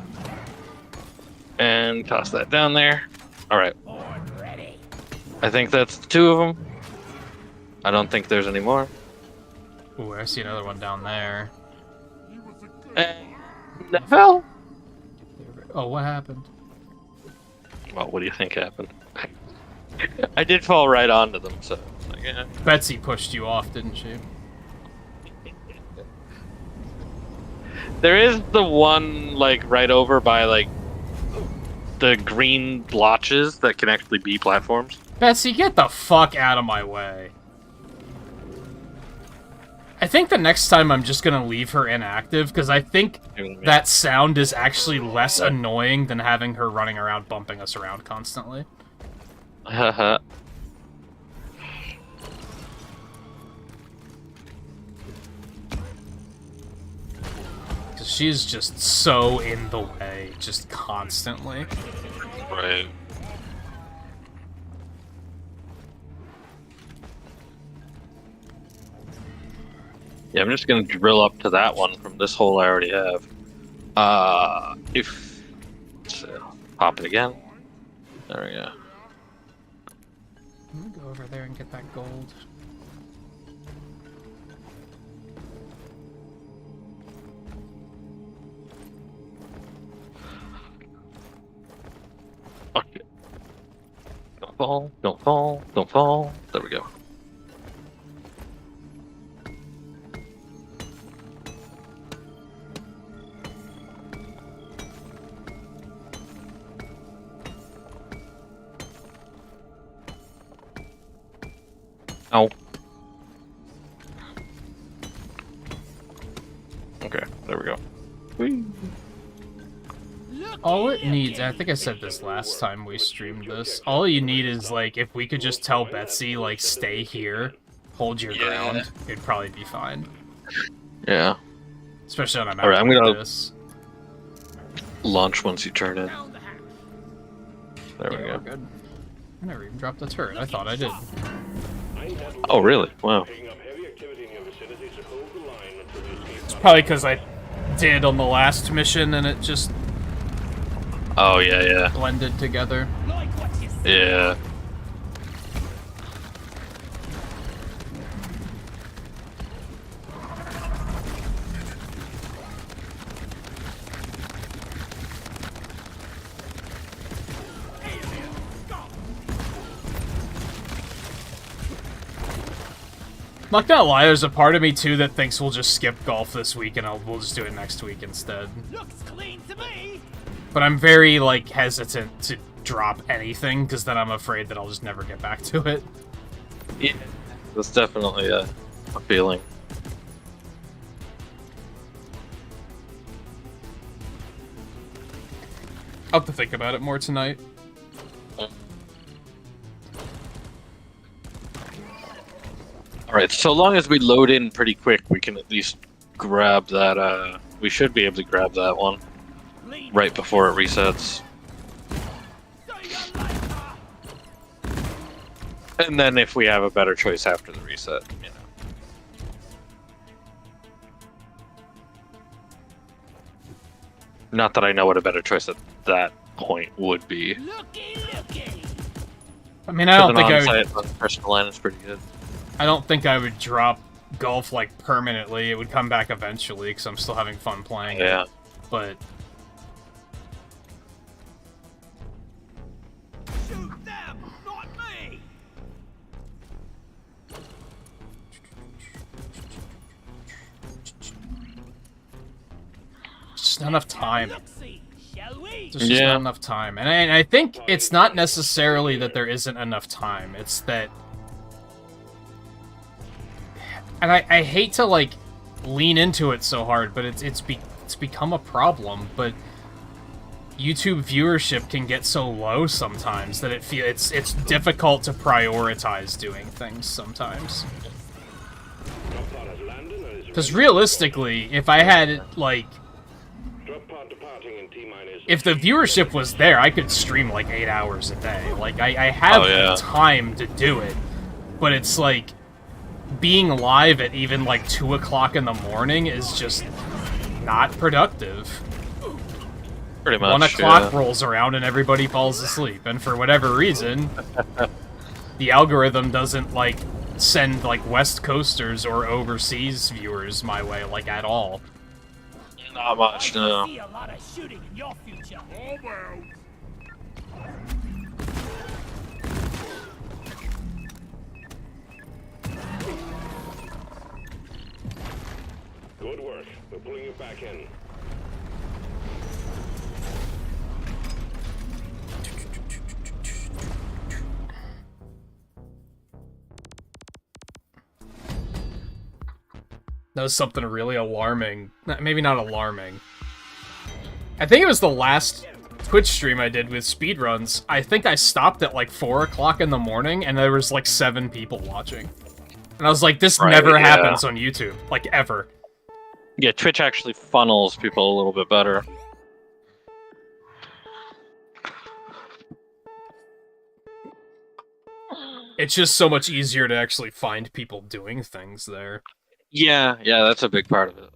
And toss that down there. Alright. Board ready. I think that's the two of them. I don't think there's any more. Ooh, I see another one down there. And the hell? Oh, what happened? Well, what do you think happened? I did fall right onto them, so like, yeah. Betsy pushed you off, didn't she? There is the one like right over by like the green blotches that can actually be platforms. Betsy, get the fuck out of my way. I think the next time I'm just gonna leave her inactive, because I think that sound is actually less annoying than having her running around bumping us around constantly. Haha. Because she's just so in the way, just constantly. Right. Yeah, I'm just gonna drill up to that one from this hole I already have. If pop it again. There we go. I'm gonna go over there and get that gold. Okay. Don't fall, don't fall, don't fall. There we go. Ow. Okay, there we go. Whee. All it needs, I think I said this last time we streamed this, all you need is, like, if we could just tell Betsy, like, stay here, hold your ground, it'd probably be fine. Yeah. Especially on a map Alright, I'm like gonna this. launch once you turn in. There we Yeah, go. we're good. I never even dropped the turret. I thought I did. Oh, really? Wow. Picking up heavy activity in your vicinity, so hold the line until the escape It's probably because I did on the last mission and it just Oh, yeah, yeah. blended together. Like what you said. Yeah. Not gonna lie, there's a part of me too that thinks we'll just skip golf this week and we'll just do it next week instead. Looks clean to me. But I'm very, like, hesitant to drop anything, because then I'm afraid that I'll just never get back to it. Yeah. That's definitely a feeling. I'll have to think about it more tonight. Alright, so long as we load in pretty quick, we can at least grab that, we should be able to grab that one Lead right before it resets. so you like her. And then if we have a better choice after the reset, you know. Not that I know what a better choice at that point would be. Looky, looky. I mean, I don't think I would... on-site on the personal line is pretty good. I don't think I would drop golf, like, permanently. It would come back eventually, because I'm still having fun playing Yeah. it. But... Shoot them, not me. not enough time. Look-see, shall we? There's just not enough time. And I think it's not necessarily that there isn't enough time. It's that... And I hate to, like, lean into it so hard, but it's become a problem, but... YouTube viewership can get so low sometimes that it's difficult to prioritize doing things sometimes. Because realistically, if I had, like... If the viewership was there, I could stream, like, 8 hours a day. Like, I have the time to do it. But it's, like, being live at even, like, 2 o'clock in the morning is just not productive. Pretty much, 1 o'clock rolls around and everybody falls asleep, and for whatever reason, the algorithm doesn't, like, send, like, West Coasters or overseas viewers my way, like, at all. Not much, no. I see a lot of shooting in your future. Good work. We're pulling you back in. That was something really alarming. Maybe not alarming. I think it was the last Twitch stream I did with speedruns. I think I stopped at like 4 o'clock in the morning, and there was like 7 people watching. And I was like, this never happens on YouTube. Like, ever. Yeah, Twitch actually funnels people a little bit better. It's just so much easier to actually find people doing things there. Yeah, that's a big part of it.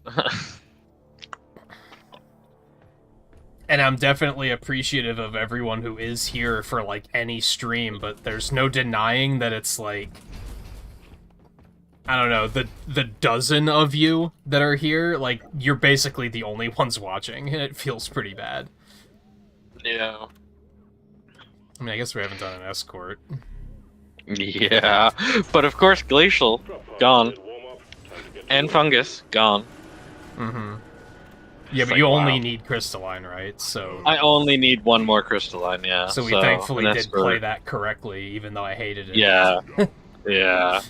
And I'm definitely appreciative of everyone who is here for, like, any stream, but there's no denying that it's, like... I don't know, the dozen of you that are here, like, you're basically the only ones watching, and it feels pretty bad. Yeah. I mean, I guess we haven't done an escort. Yeah, but of course Glacial, gone. And Fungus, gone. Mm-hmm. Yeah, but like, you only need Crystalline, right? So I only need one more Crystalline, yeah. So we thankfully did play that correctly, even though I hated it. Yeah. Yeah.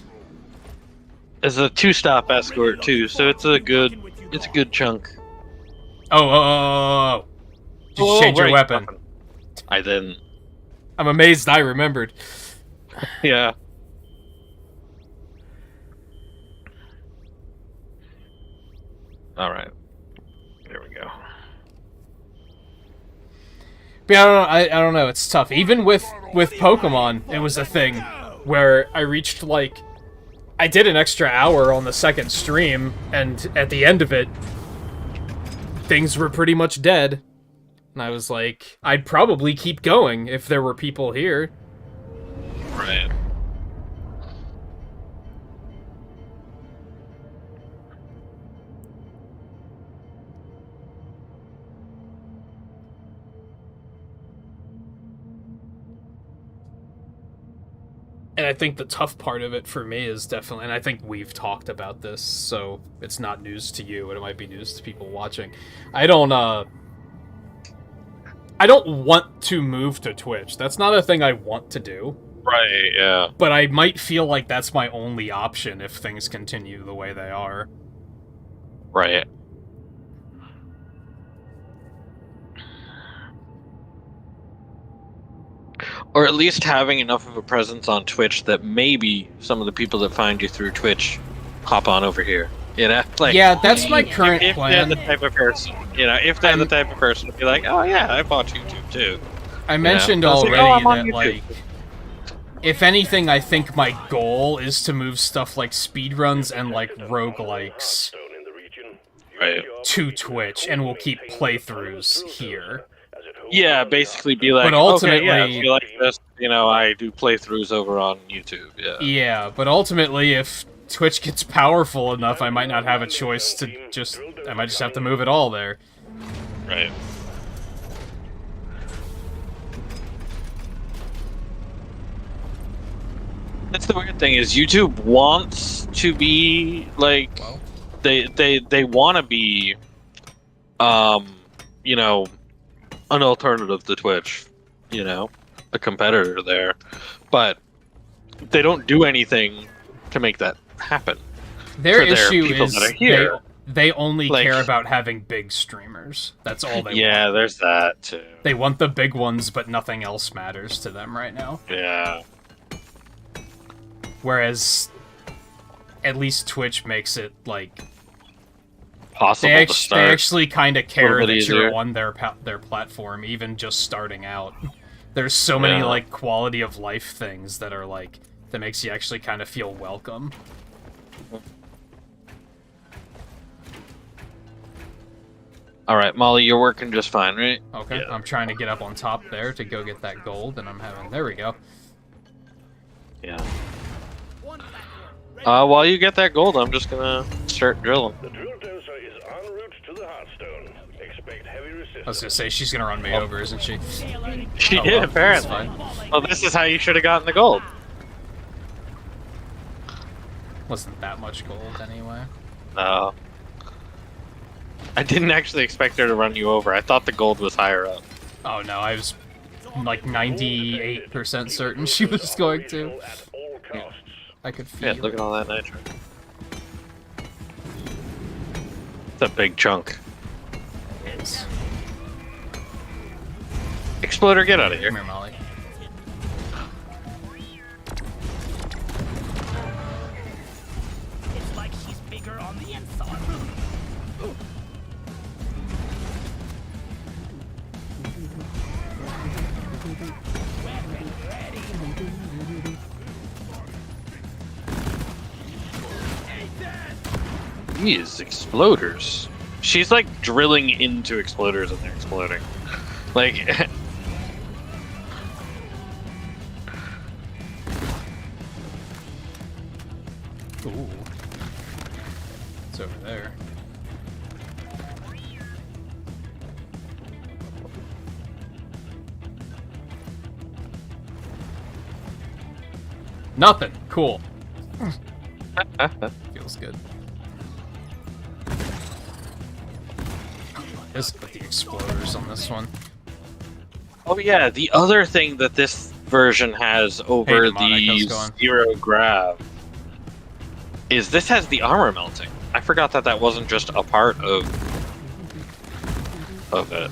It's a 2-stop escort too, so it's a good chunk. Oh. Did you change your weapon? I didn't. I'm amazed I remembered. Yeah. Alright. There we go. But I don't know, it's tough. Even with Pokemon, it was a thing where I reached, like... I did an extra hour on the second stream, and at the end of it, things were pretty much dead. And I was like, I'd probably keep going if there were people here. Right. And I think the tough part of it for me is definitely, and I think we've talked about this, so it's not news to you, and it might be news to people watching. I don't want to move to Twitch. That's not a thing I want to do. Right, yeah. But I might feel like that's my only option if things continue the way they are. Right. Or at least having enough of a presence on Twitch that maybe some of the people that find you through Twitch hop on over here. You know? Like, yeah, that's my current if plan. they're the type of person, you know, if they're the type of person to be like, oh yeah, I bought YouTube too. I mentioned already that, like, if anything, I think my goal is to move stuff like speedruns and, like, roguelikes to Twitch, and we'll keep playthroughs here. Yeah, basically be like, but ultimately, okay, yeah, if you like this, you know, I do playthroughs over on YouTube, yeah. Yeah, but ultimately, if Twitch gets powerful enough, I might not have a choice to just... I might just have to move it all there. Right. That's the weird thing, is YouTube wants to be, like, they want to be, you know, an alternative to Twitch, you know, a competitor there, but they don't do anything to make that happen. Their for their issue people is that are here. they only Like- care about having big streamers. That's all they Yeah, want. there's that too. They want the big ones, but nothing else matters to them right now. Yeah. Whereas, at least Twitch makes it, like, Possible they to start. actually kind of care bit that easier. you're on their platform, even just starting out. There's so many, Yeah. like, quality of life things that are, like, that makes you actually kind of feel welcome. All right, Molly, you're working just fine, right? Okay, Yeah. I'm trying to get up on top there to go get that gold, and I'm having... There we go. Yeah. While you get that gold, I'm just gonna start drilling. The drill dozer is en route to the Hearthstone. Expect heavy resistance. I was gonna say, she's gonna run me over, isn't she? She Oh, did, well, that's apparently. fine. Well, this is how you should have gotten the gold. Wasn't that much gold, anyway. No. I didn't actually expect her to run you over. I thought the gold was higher up. Oh no, I was like 98% certain she was going to. At all costs. I could feel Yeah, look it. at all that nitro. It's a big chunk. It's- Exploder, get out of here. Come here, Molly. It's like she's bigger on the inside. Weapon ready. These exploders. She's like drilling into exploders and they're exploding. Like, Ooh. It's over there. Nothing. Cool. Feels good. Just put the exploders on this one. oh yeah, the other thing that this version has over Hey, Demonic, how's it the going? zero grav is this has the armor melting. I forgot that that wasn't just a part of it.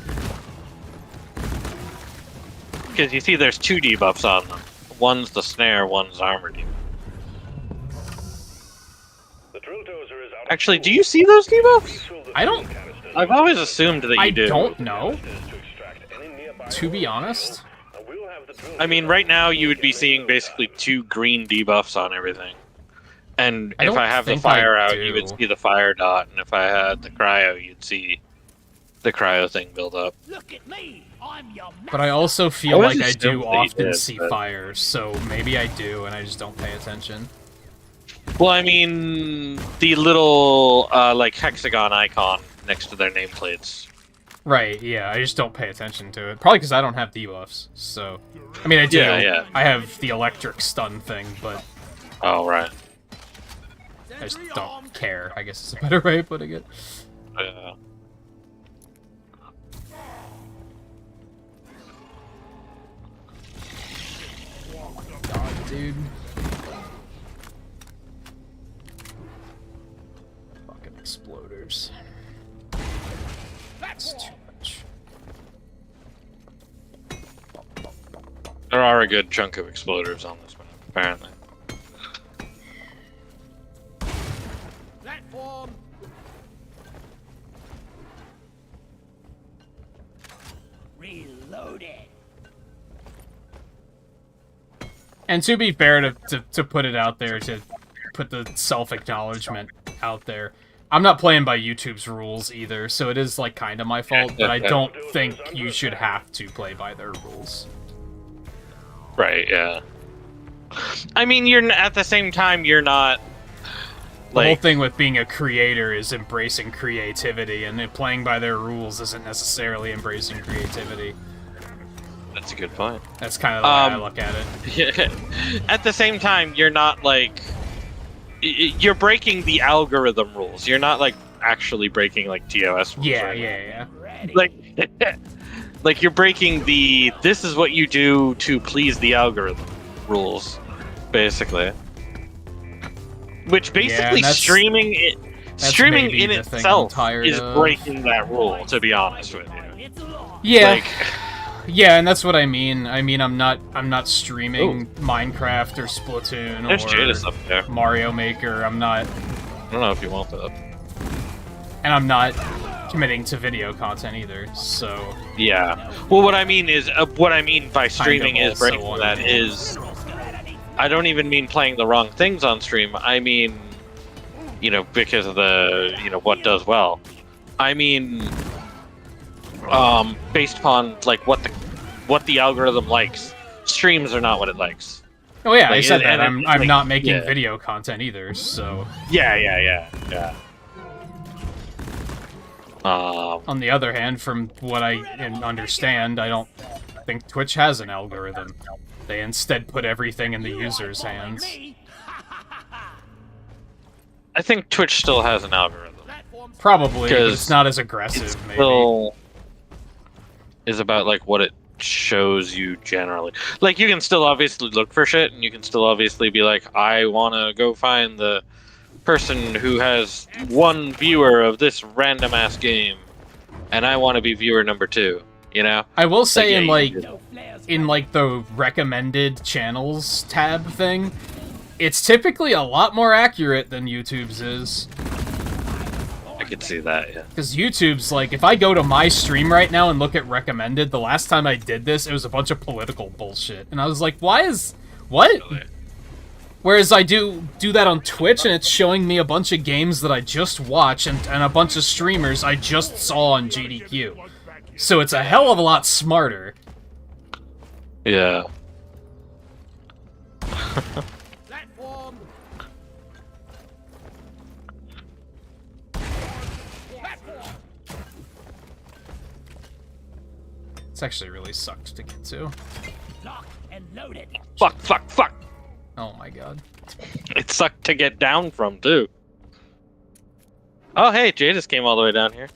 Because you see there's two debuffs on them. One's the snare, one's armor debuff. The drill dozer is out of Actually, fuel. do you see those debuffs? Refill the I don't- fuel canisters. I've always assumed that you I do. don't know. To extract any nearby To be oil. honest, And we'll have the drill I mean, dozer right now you would be get seeing rid of basically that. 2 green debuffs on everything. And I if don't I have the think fire I out, you would do. see the fire dot, and if I had the cryo, you'd see the cryo thing build up. Look at me. I'm your but I also feel I always like I do assumed that you often did, see but- fire, so maybe I do and I just don't pay attention. Well, I mean, the little, like, hexagon icon next to their nameplates. Right, yeah, I just don't pay attention to it. Probably because I don't have debuffs, so... I mean, I do. Yeah, yeah. I have the electric stun thing, but Oh, right. I just don't care, I guess is a better way of putting it. Yeah. God, dude. Fucking exploders. That's too much. There are a good chunk of exploders on this one, apparently. platform. Reload it. And to be fair, to put it out there, to put the self-acknowledgement out there, I'm not playing by YouTube's rules either, so it is, like, kind of my fault, but I don't think you should have to play by their rules. Right, yeah. I mean, at the same time, you're not... The whole Like, thing with being a creator is embracing creativity, and then playing by their rules isn't necessarily embracing creativity. that's a good point. That's kind of the way I look at it. At the same time, you're not like you're breaking the algorithm rules. You're not like actually breaking like TOS rules. Yeah, right? yeah. Ready. Like, like you're breaking the "this is what you do to please the algorithm" rules, basically. Which basically and that's streaming maybe in the thing I'm itself tired is of. breaking that rule. To be honest with you, It's a law. Yeah. like, Yeah, and that's what I mean. I mean, I'm not streaming Minecraft or Splatoon there's or Jadis up there. Mario Maker. I'm not, I don't know if you want that. and I'm not committing to video content either. So Yeah. Well, what I mean is, what I mean by streaming is also breaking want that to- is, I don't even mean playing the wrong things on stream. I mean, because of the, what does well. I mean, based upon like what the algorithm likes. Streams are not what it likes. oh yeah, I Like, said that. and I'm like, not making yeah. video content either. So Yeah. on the other hand, from what I understand, I don't think Twitch has an algorithm. They instead put everything in the user's hands. I think Twitch still has an algorithm. Probably, but 'Cause it's not as aggressive, It maybe. still is about like what it shows you generally. Like you can still obviously look for shit, and you can still obviously be like, I want to go find the person who has one viewer of this random ass game, and I want to be viewer number 2. I will say in yeah, like you No flares. in like the recommended channels tab thing, it's typically a lot more accurate than YouTube's is. I could see that. Yeah. Because YouTube's like, if I go to my stream right now and look at recommended, the last time I did this, it was a bunch of political bullshit, and I was like, what? Whereas I do that on Twitch, and it's showing me a bunch of games that I just watched and a bunch of streamers I just saw on GDQ. So it's a hell of a lot smarter. Yeah. Platform. It's actually really sucked to get to. Lock and loaded. Fuck. Oh my god. It sucked to get down from too. Oh hey, Jadis came all the way down here.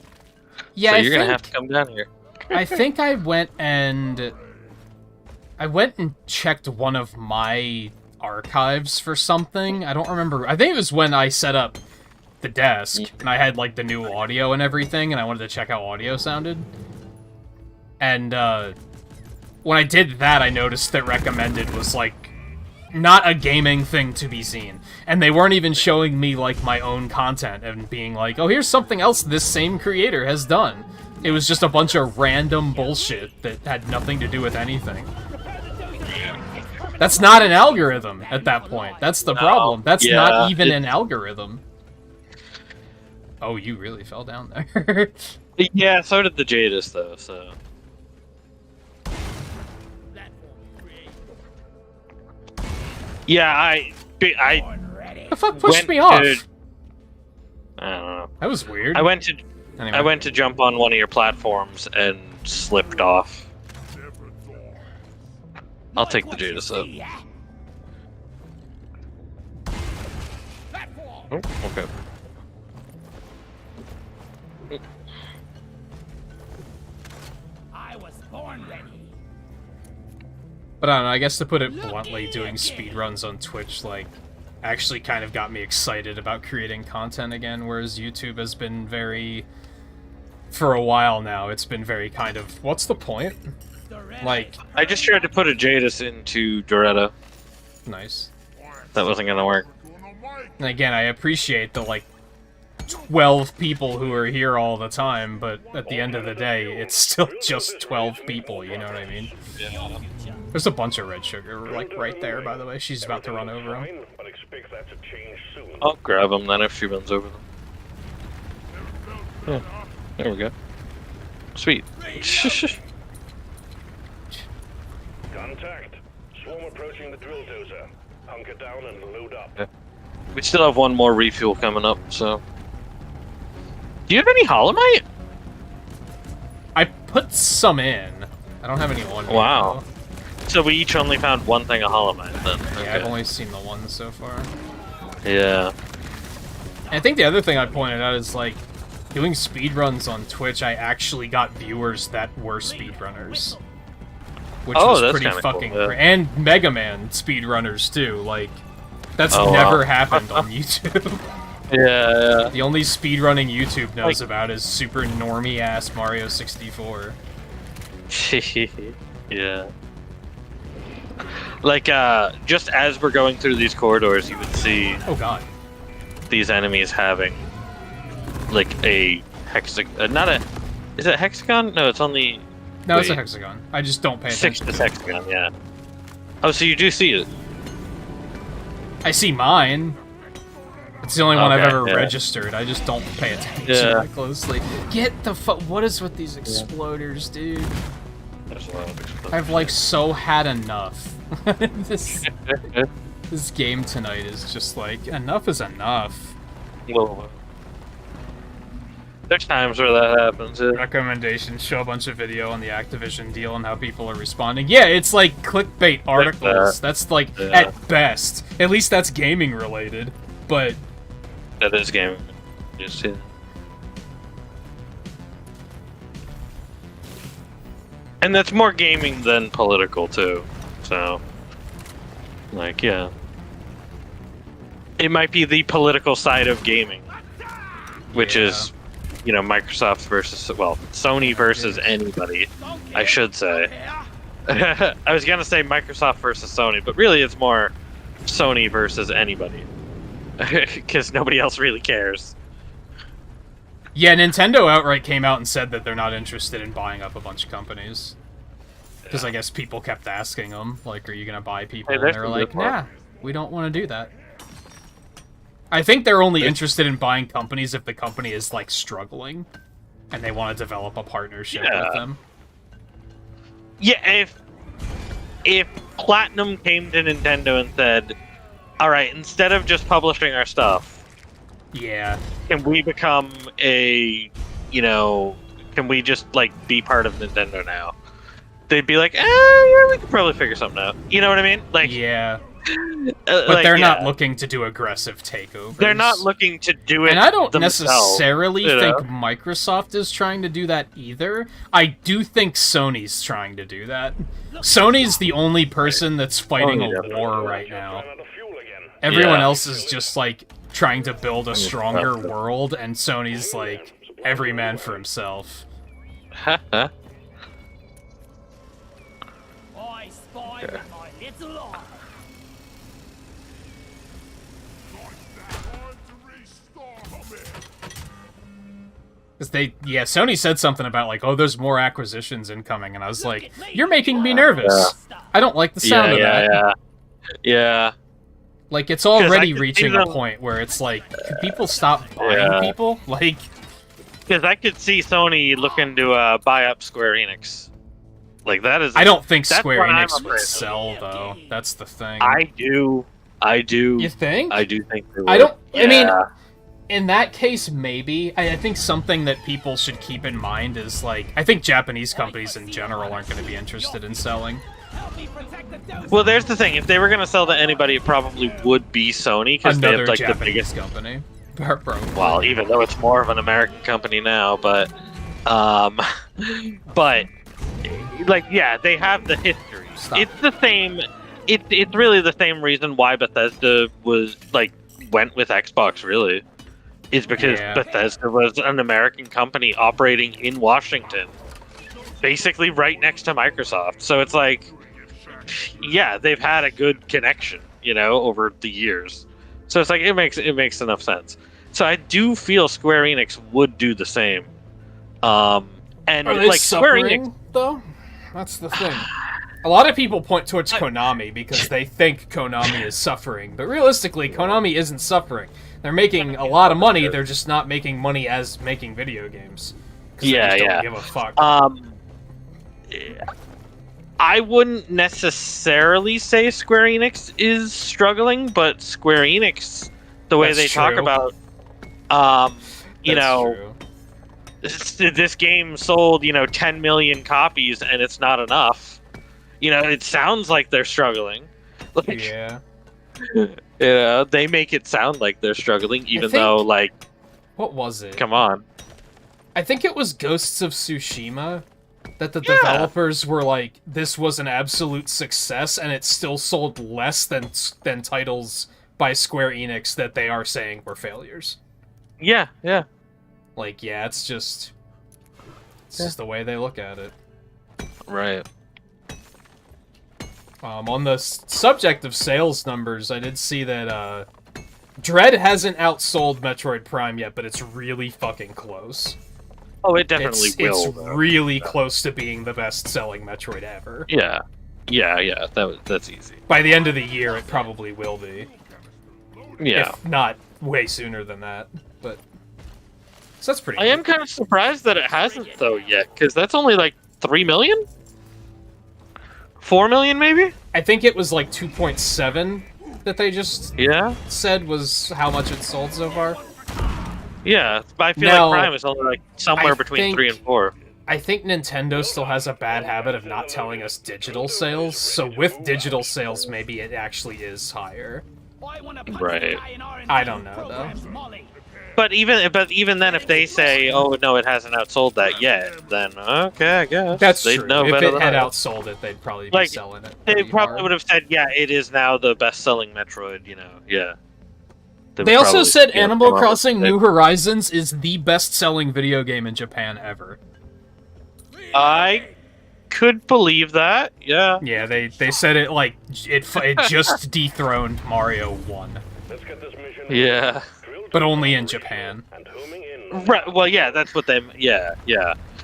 Yeah, So you're gonna have to come down here. I think I went and checked one of my archives for something. I don't remember. I think it was when I set up the desk and I had like the new audio and everything, and I wanted to check how audio sounded. And when I did that, I noticed that recommended was like not a gaming thing to be seen, and they weren't even showing me like my own content and being like, oh, here's something else this same creator has done. It was just a bunch of random bullshit that had nothing to do with anything. That's not an algorithm at that point. That's the problem. That's not even an algorithm. Oh, you really fell down there. Yeah, so did the Jadis though. So yeah, I The fuck pushed went me off? to- I don't know. That was weird. I went to Anyway. jump on one of your platforms and slipped off. I'll take the Jadis up. Oh, okay. I was born ready. But I don't know, I guess to put it bluntly, doing speedruns on Twitch, like, actually kind of got me excited about creating content again, whereas YouTube has been very... For a while now, it's been very kind of, what's the point? Like, I just tried to put a Jadis into Doretta. nice. That wasn't gonna work. And again, I appreciate the, like, 12 people who are here all the time, but at the end of the day, it's still just 12 people, you know what I mean? There's a bunch of red sugar, like, right there, by the way. She's about to run over him. Fine, but expect that to change soon. I'll grab him then if she runs over them. Yeah, there we go. Sweet. Contact. Swarm approaching the drill dozer. Hunker down and load up. Yeah. We still have one more refuel coming up, so. Do you have any Holomite? I put some in. I don't have any on me, Wow. though. So we each only found one thing of Holomite then. Yeah, I've only seen the one so far. Yeah. I think the other thing I pointed out is, like, doing speedruns on Twitch, I actually got viewers that were speedrunners. Which Oh, was that's pretty kinda fucking cool, yeah. And Mega Man speedrunners too, like that's Oh, never wow. happened on YouTube. Yeah. The only speedrunning YouTube knows Like- about is super normie ass Mario 64. Yeah. Like, just as we're going through these corridors, you would see Oh god. these enemies having, like, a hexagon. Not a. Is it a hexagon? No, it's only. No, it's a Wait. hexagon. I just don't pay Six attention. to hexagon, yeah. Oh, so you do see it? I see mine. It's the only one I've Okay, ever yeah. registered. I just don't pay attention Yeah. that closely. Get the fuck. What is with these exploders, dude? There's a lot of explosives. I've like so had enough. This game tonight is just like enough is enough. Whoa. There's times where that happens. Yeah. Recommendations: show a bunch of video on the Activision deal and how people are responding. Yeah, it's like clickbait articles. That's like Yeah. at best. At least that's gaming related. But That is game. Just yeah. And that's more gaming than political too. So, like, yeah, it might be the political side of gaming, which Yeah. is, you know, Microsoft versus Sony versus anybody, I should say. I was gonna say Microsoft versus Sony, but really it's more Sony versus anybody, because nobody else really cares. yeah, Nintendo outright came out and said that they're not interested in buying up a bunch of companies. Because I guess people kept asking them, like, are you going to buy people? Hey, And there's they were some like, good ones. nah, we don't want to do that. I think they're only interested in buying companies if the company is, like, struggling. And they want to develop a partnership Yeah. with them. Yeah, if Platinum came to Nintendo and said, "All right, instead of just publishing our stuff, Yeah. can we become a, you know, can we just like be part of Nintendo now?" They'd be like, yeah, we could probably figure something out. You know what I mean? Like, Yeah. But they're not looking to do aggressive takeovers. They're not looking to do it. And I don't themselves, necessarily you know? think Microsoft is trying to do that either. I do think Sony's trying to do that. Sony's the only person that's fighting Oh, a yeah. war right now. Run out of fuel again. Everyone Yeah. else is just like trying to build a stronger world, and Sony's like every man for himself. Huh? I spy with my little eye. Time to restart it. Cause Sony said something about like, oh, there's more acquisitions incoming, and I was like, you're making me nervous. I don't like the sound of that. Yeah. Like, it's already I could reaching see a them- point where it's like, could people stop buying Yeah. people? Like, Because I could see Sony looking to buy up Square Enix. Like, that is. I don't think That's Square what I'm Enix afraid would of. sell, though. That's the thing. I do. You think? I do think they I would. don't. I mean, Yeah. in that case, maybe. I think something that people should keep in mind is like, I think Japanese companies in general aren't going to be interested in selling. Help me protect the dose. Well, there's the thing. If they were going to sell to anybody, it probably would be Sony because they Another have like the Japanese biggest. company. Probably. Well, even though it's more of an American company now, but like, yeah, they have the history. Stop. It's the same. It's really the same reason why Bethesda went with Xbox. Really, is because Yeah. Bethesda was an American company operating in Washington, basically right next to Microsoft. So it's like, yeah, they've had a good connection, you know, over the years. So it's like it makes enough sense. So I do feel Square Enix would do the same. And Are they like Square suffering, Enix, though? That's the thing. A lot of people point towards Konami because they think Konami is suffering, but realistically, Konami isn't suffering. They're making a lot of money. They're just not making money as making video games. 'Cause they just don't give a fuck. I wouldn't necessarily say Square Enix is struggling, but Square Enix, the way That's they talk true. about, you That's know, true. this game sold, 10 million copies and it's not enough. It sounds like they're struggling. Like, Yeah. they make it sound like they're struggling, even think- though, like, What was it? come on. I think it was Ghosts of Tsushima that the developers were like, this was an absolute success, and it still sold less than titles by Square Enix that they are saying were failures. Yeah, yeah. Like, yeah, it's just the way they look at it. Right. On the subject of sales numbers, I did see that Dread hasn't outsold Metroid Prime yet, but it's really fucking close. Oh, it definitely will. It's really close to being the best-selling Metroid ever. Yeah. That's easy. By the end of the year, it probably will be. Yeah. If not way sooner than that. But so that's pretty I am kind of surprised that it hasn't, though, yet, because that's only like 3 million? 4 million, maybe? I think it was like 2.7 that they just said was how much it sold so far. Yeah, but I feel Now, like Prime is only like somewhere between 3 and 4. I think Nintendo still has a bad habit of not telling us digital sales, so with digital sales, maybe it actually is higher. Right. I don't know, though. But even then, if they say, "Oh no, it hasn't outsold that yet," then okay, I guess That's they'd true. know If better it than had I. outsold it, they'd probably be Like, selling it. They pretty probably hard. would have said, "Yeah, it is now the best-selling Metroid." You know, yeah. They also said Animal come out with Crossing it. New Horizons is the best-selling video game in Japan ever. I could believe that. Yeah. Yeah, they said it like it just dethroned Mario 1, Let's get this mission Yeah. but only in Japan. and homing in. Right. Well, yeah, that's what they. Yeah.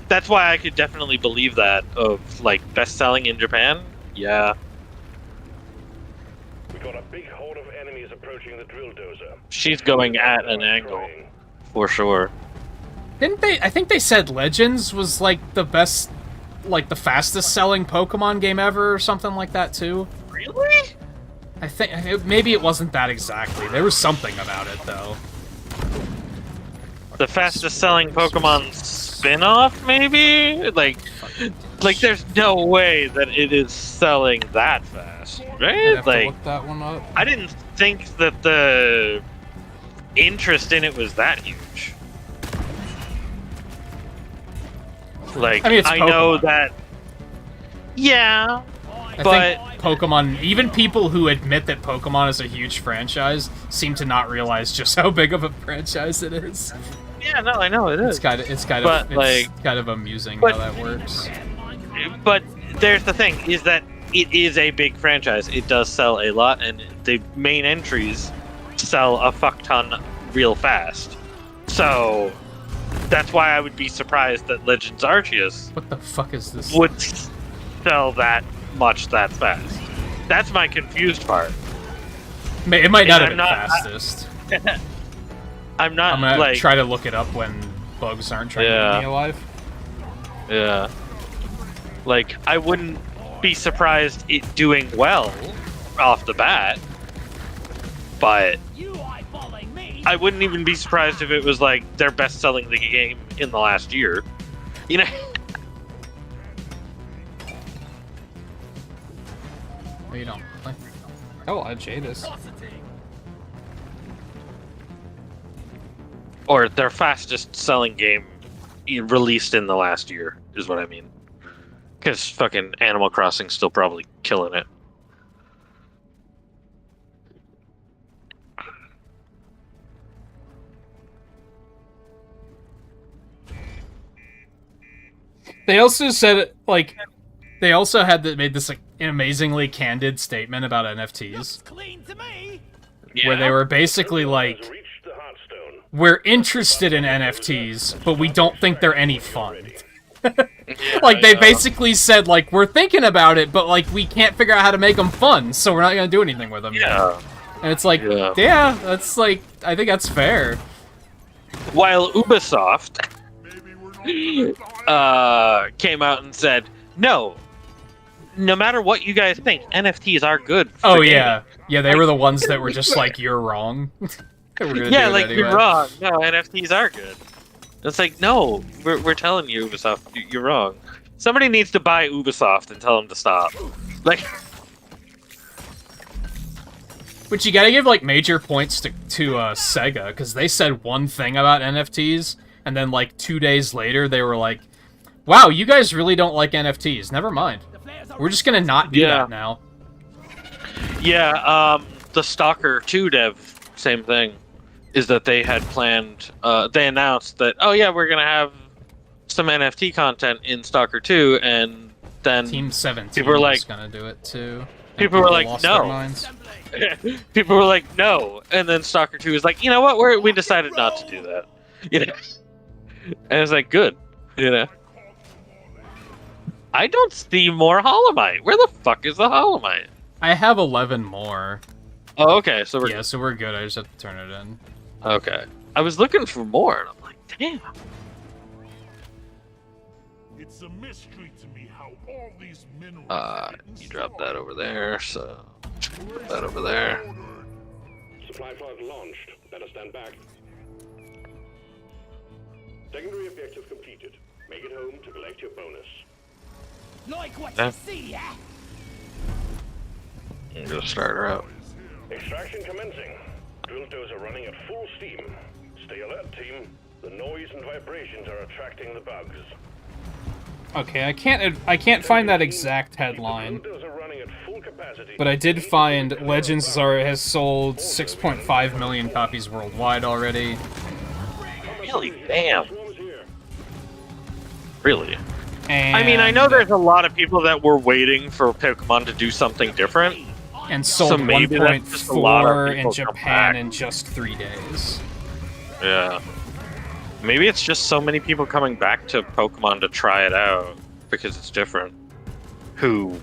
That's why I could definitely believe that of like best-selling in Japan. Yeah. We got a big horde of enemies approaching the drill dozer. She's going at an angle for sure. Didn't they? I think they said Legends was like the best, like the fastest-selling Pokemon game ever, or something like that too. Really? I think maybe it wasn't that exactly. There was something about it though. The fastest selling Pokemon spin-off, maybe? Like there's no way that it is selling that fast, I'd right? have to Like, look that one up. I didn't think that the interest in it was that huge. Like, I mean, it's I know Pokemon. that. Yeah, I but think Pokemon, even people who admit that Pokemon is a huge franchise, seem to not realize just how big of a franchise it is. yeah, no, I know it is. It's kind of amusing but- how that works. But there's the thing, is that it is a big franchise. It does sell a lot, and the main entries sell a fuck ton real fast. So that's why I would be surprised that Legends Arceus What the fuck is this? would sell that much that fast. That's my confused part. It might not have I'm been not- fastest. I'm not I'm gonna like try to look it up when bugs aren't trying to Yeah. eat me alive. Yeah. Like, I wouldn't be surprised it doing well off the bat, but You eyeballing me? I wouldn't even be surprised if it was like their best-selling game in the last year. You know? No, you don't. Oh, I Jadis. Or their fastest-selling game released in the last year is what I mean. Because fucking Animal Crossing's still probably killing it. They also said, like, they also made this like, amazingly candid statement about NFTs, Looks clean to me. where they were basically like, Has reached the Heartstone. we're interested in NFTs, but we don't think they're any fun. Like, they basically said, like, we're thinking about it, but, like, we can't figure out how to make them fun, so we're not gonna do anything with them. Yeah. And it's like, Yeah. yeah, that's, like, I think that's fair. While Ubisoft Maybe we're not came out and said, no matter what you guys think, NFTs are good for Oh, gaming." yeah. Yeah, they were the ones that were just like, you're wrong. We're gonna Yeah, do it like, anyway. you're wrong. No, NFTs are good. It's like, no, we're telling you, Ubisoft, you're wrong. Somebody needs to buy Ubisoft and tell them to stop. Like, But you gotta give, like, major points to Sega, because they said one thing about NFTs, And then, like, 2 days later, they were like, wow, you guys really don't like NFTs. Never mind. We're just gonna not do that now. Yeah, the Stalker 2 dev, same thing, is that they had planned, they announced that, oh yeah, we're gonna have some NFT content in Stalker 2, and then Team 17 people were like, was gonna do it too. People were like, lost no. their minds. People were like, no, and then Stalker 2 was like, you know what, we decided not to do that. You know? And it's like, good, you know? I don't see more Holomite. Where the fuck is the Holomite? I have 11 more. Oh, okay, so we're Yeah, so we're good. I just have to turn it in. okay. I was looking for more, and I'm like, damn. It's a mystery to me how all these minerals You dropped that over there, so put that over there. Supply pod launched. Better stand back. Secondary objective completed. Make it home to collect your bonus. Like what you see, yeah? I'm gonna start her out. Extraction commencing. Drill dozer running at full steam. Stay alert, team. The noise and vibrations are attracting the bugs. Okay, I can't find that exact headline, but I did find Legends has sold 6.5 million copies worldwide already. Really? Damn. Really? And, I mean, I know there's a lot of people that were waiting for Pokemon to do something different. and sold So maybe that's just a lot of 1.4 in people come Japan back. in just 3 days. Yeah. Maybe it's just so many people coming back to Pokemon to try it out because it's different, who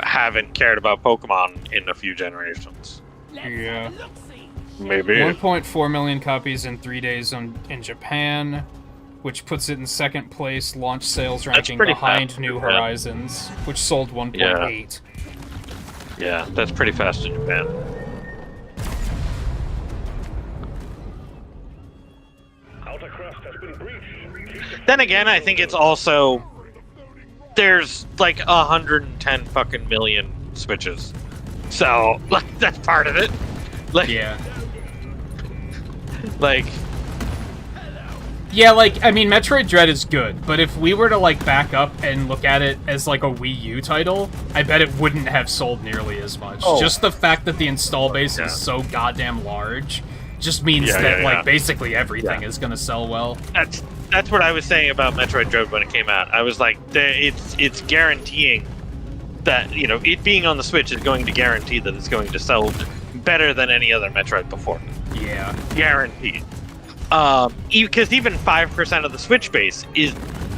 haven't cared about Pokemon in a few generations. Yeah. Maybe. 1.4 million copies in 3 days in Japan, which puts it in second place launch sales ranking pretty behind fast New in Japan. Horizons, which sold 1.8. Yeah, that's pretty fast in Japan. Outer crust has been breached. Then again, I think it's also there's like 110 fucking million Switches, so like that's part of it. Like, Yeah. like Yeah, like, I mean, Metroid Dread is good, but if we were to, like, back up and look at it as, like, a Wii U title, I bet it wouldn't have sold nearly as much. Oh. Just the fact that the install base Yeah. is so goddamn large just means Yeah, that, yeah, like, yeah. basically everything is gonna sell well. that's what I was saying about Metroid Dread when it came out. I was like, it's guaranteeing that, you know, it being on the Switch is going to guarantee that it's going to sell better than any other Metroid before. Yeah. Guaranteed. Because even 5% of the Switch base is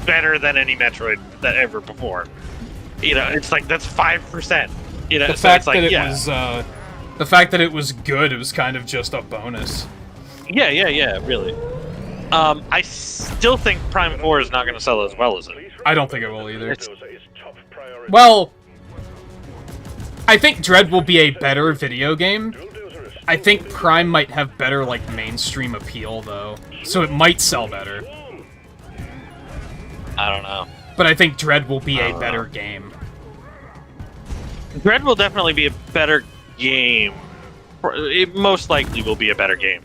better than any Metroid that ever before. You know, it's like, that's 5%. You know, The so fact it's like, that it yeah. was, the fact that it was good, it was kind of just a bonus. Yeah, really. I still think Prime 4 is not going to sell as well as it. I don't think it will either. It's- Dozer is top priority. Well, I think Dread will be a better video game. Drill dozer is I think Prime might have better, like, mainstream appeal, though. So it might sell better. I don't know. But I think Dread will be a better game. Dread will definitely be a better game. It most likely will be a better game.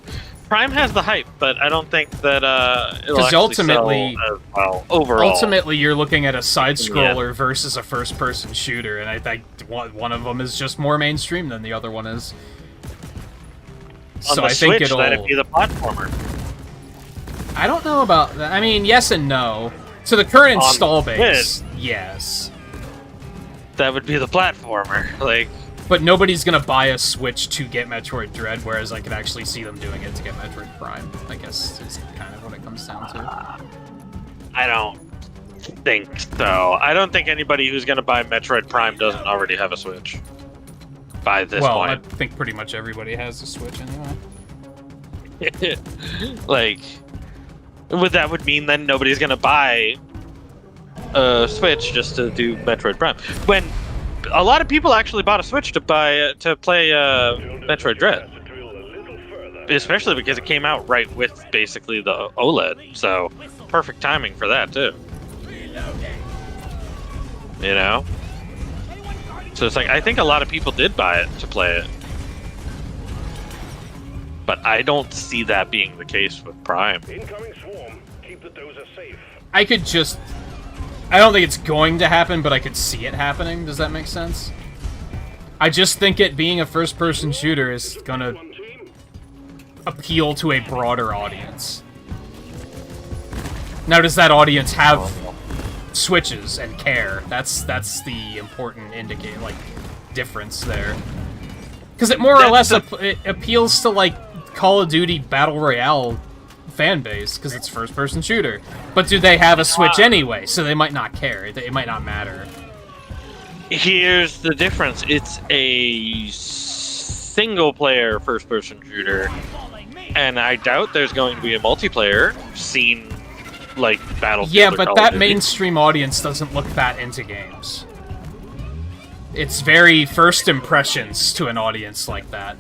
Prime has the hype, but I don't think that it'll 'Cause actually ultimately- sell as well overall. Ultimately, you're looking at a side-scroller versus a first-person shooter, and I think one of them is just more mainstream than the other one is. on So the I think Switch, it'll... that'd be the platformer. I don't know about that. I mean, yes and no. To the current On install the base, yes. That would be the platformer. Like, But nobody's gonna buy a Switch to get Metroid Dread, whereas I could actually see them doing it to get Metroid Prime. I guess is kind of what it comes down to. I don't think so. I don't think anybody who's gonna buy Metroid Prime doesn't already have a Switch. By this Well, I point. think pretty much everybody has a Switch anyway. Like, that would mean then nobody's gonna buy a Switch just to do Metroid Prime. When a lot of people actually bought a Switch to play Metroid Dread, to drill a little further. especially because it came out right with basically the OLED. So perfect timing for that too. You know. So it's like, I think a lot of people did buy it to play it. But I don't see that being the case with Prime. Incoming swarm. Keep the dozer safe. I could just... I don't think it's going to happen, but I could see it happening. Does that make sense? I just think it being a first-person shooter is gonna One team. appeal to a broader audience. Now, does that audience have switches and care? That's the important indicator, like, difference there. Because it more or less it appeals to, like, Call of Duty Battle Royale fan base, because it's first-person shooter. But do they have a Switch anyway? So they might not care. It might not matter. Here's the difference. It's a single-player first-person shooter, and I doubt there's going to be a multiplayer scene like Battlefield. Yeah, or but Call that of Duty. mainstream audience doesn't look that into games. It's very first impressions to an audience like that.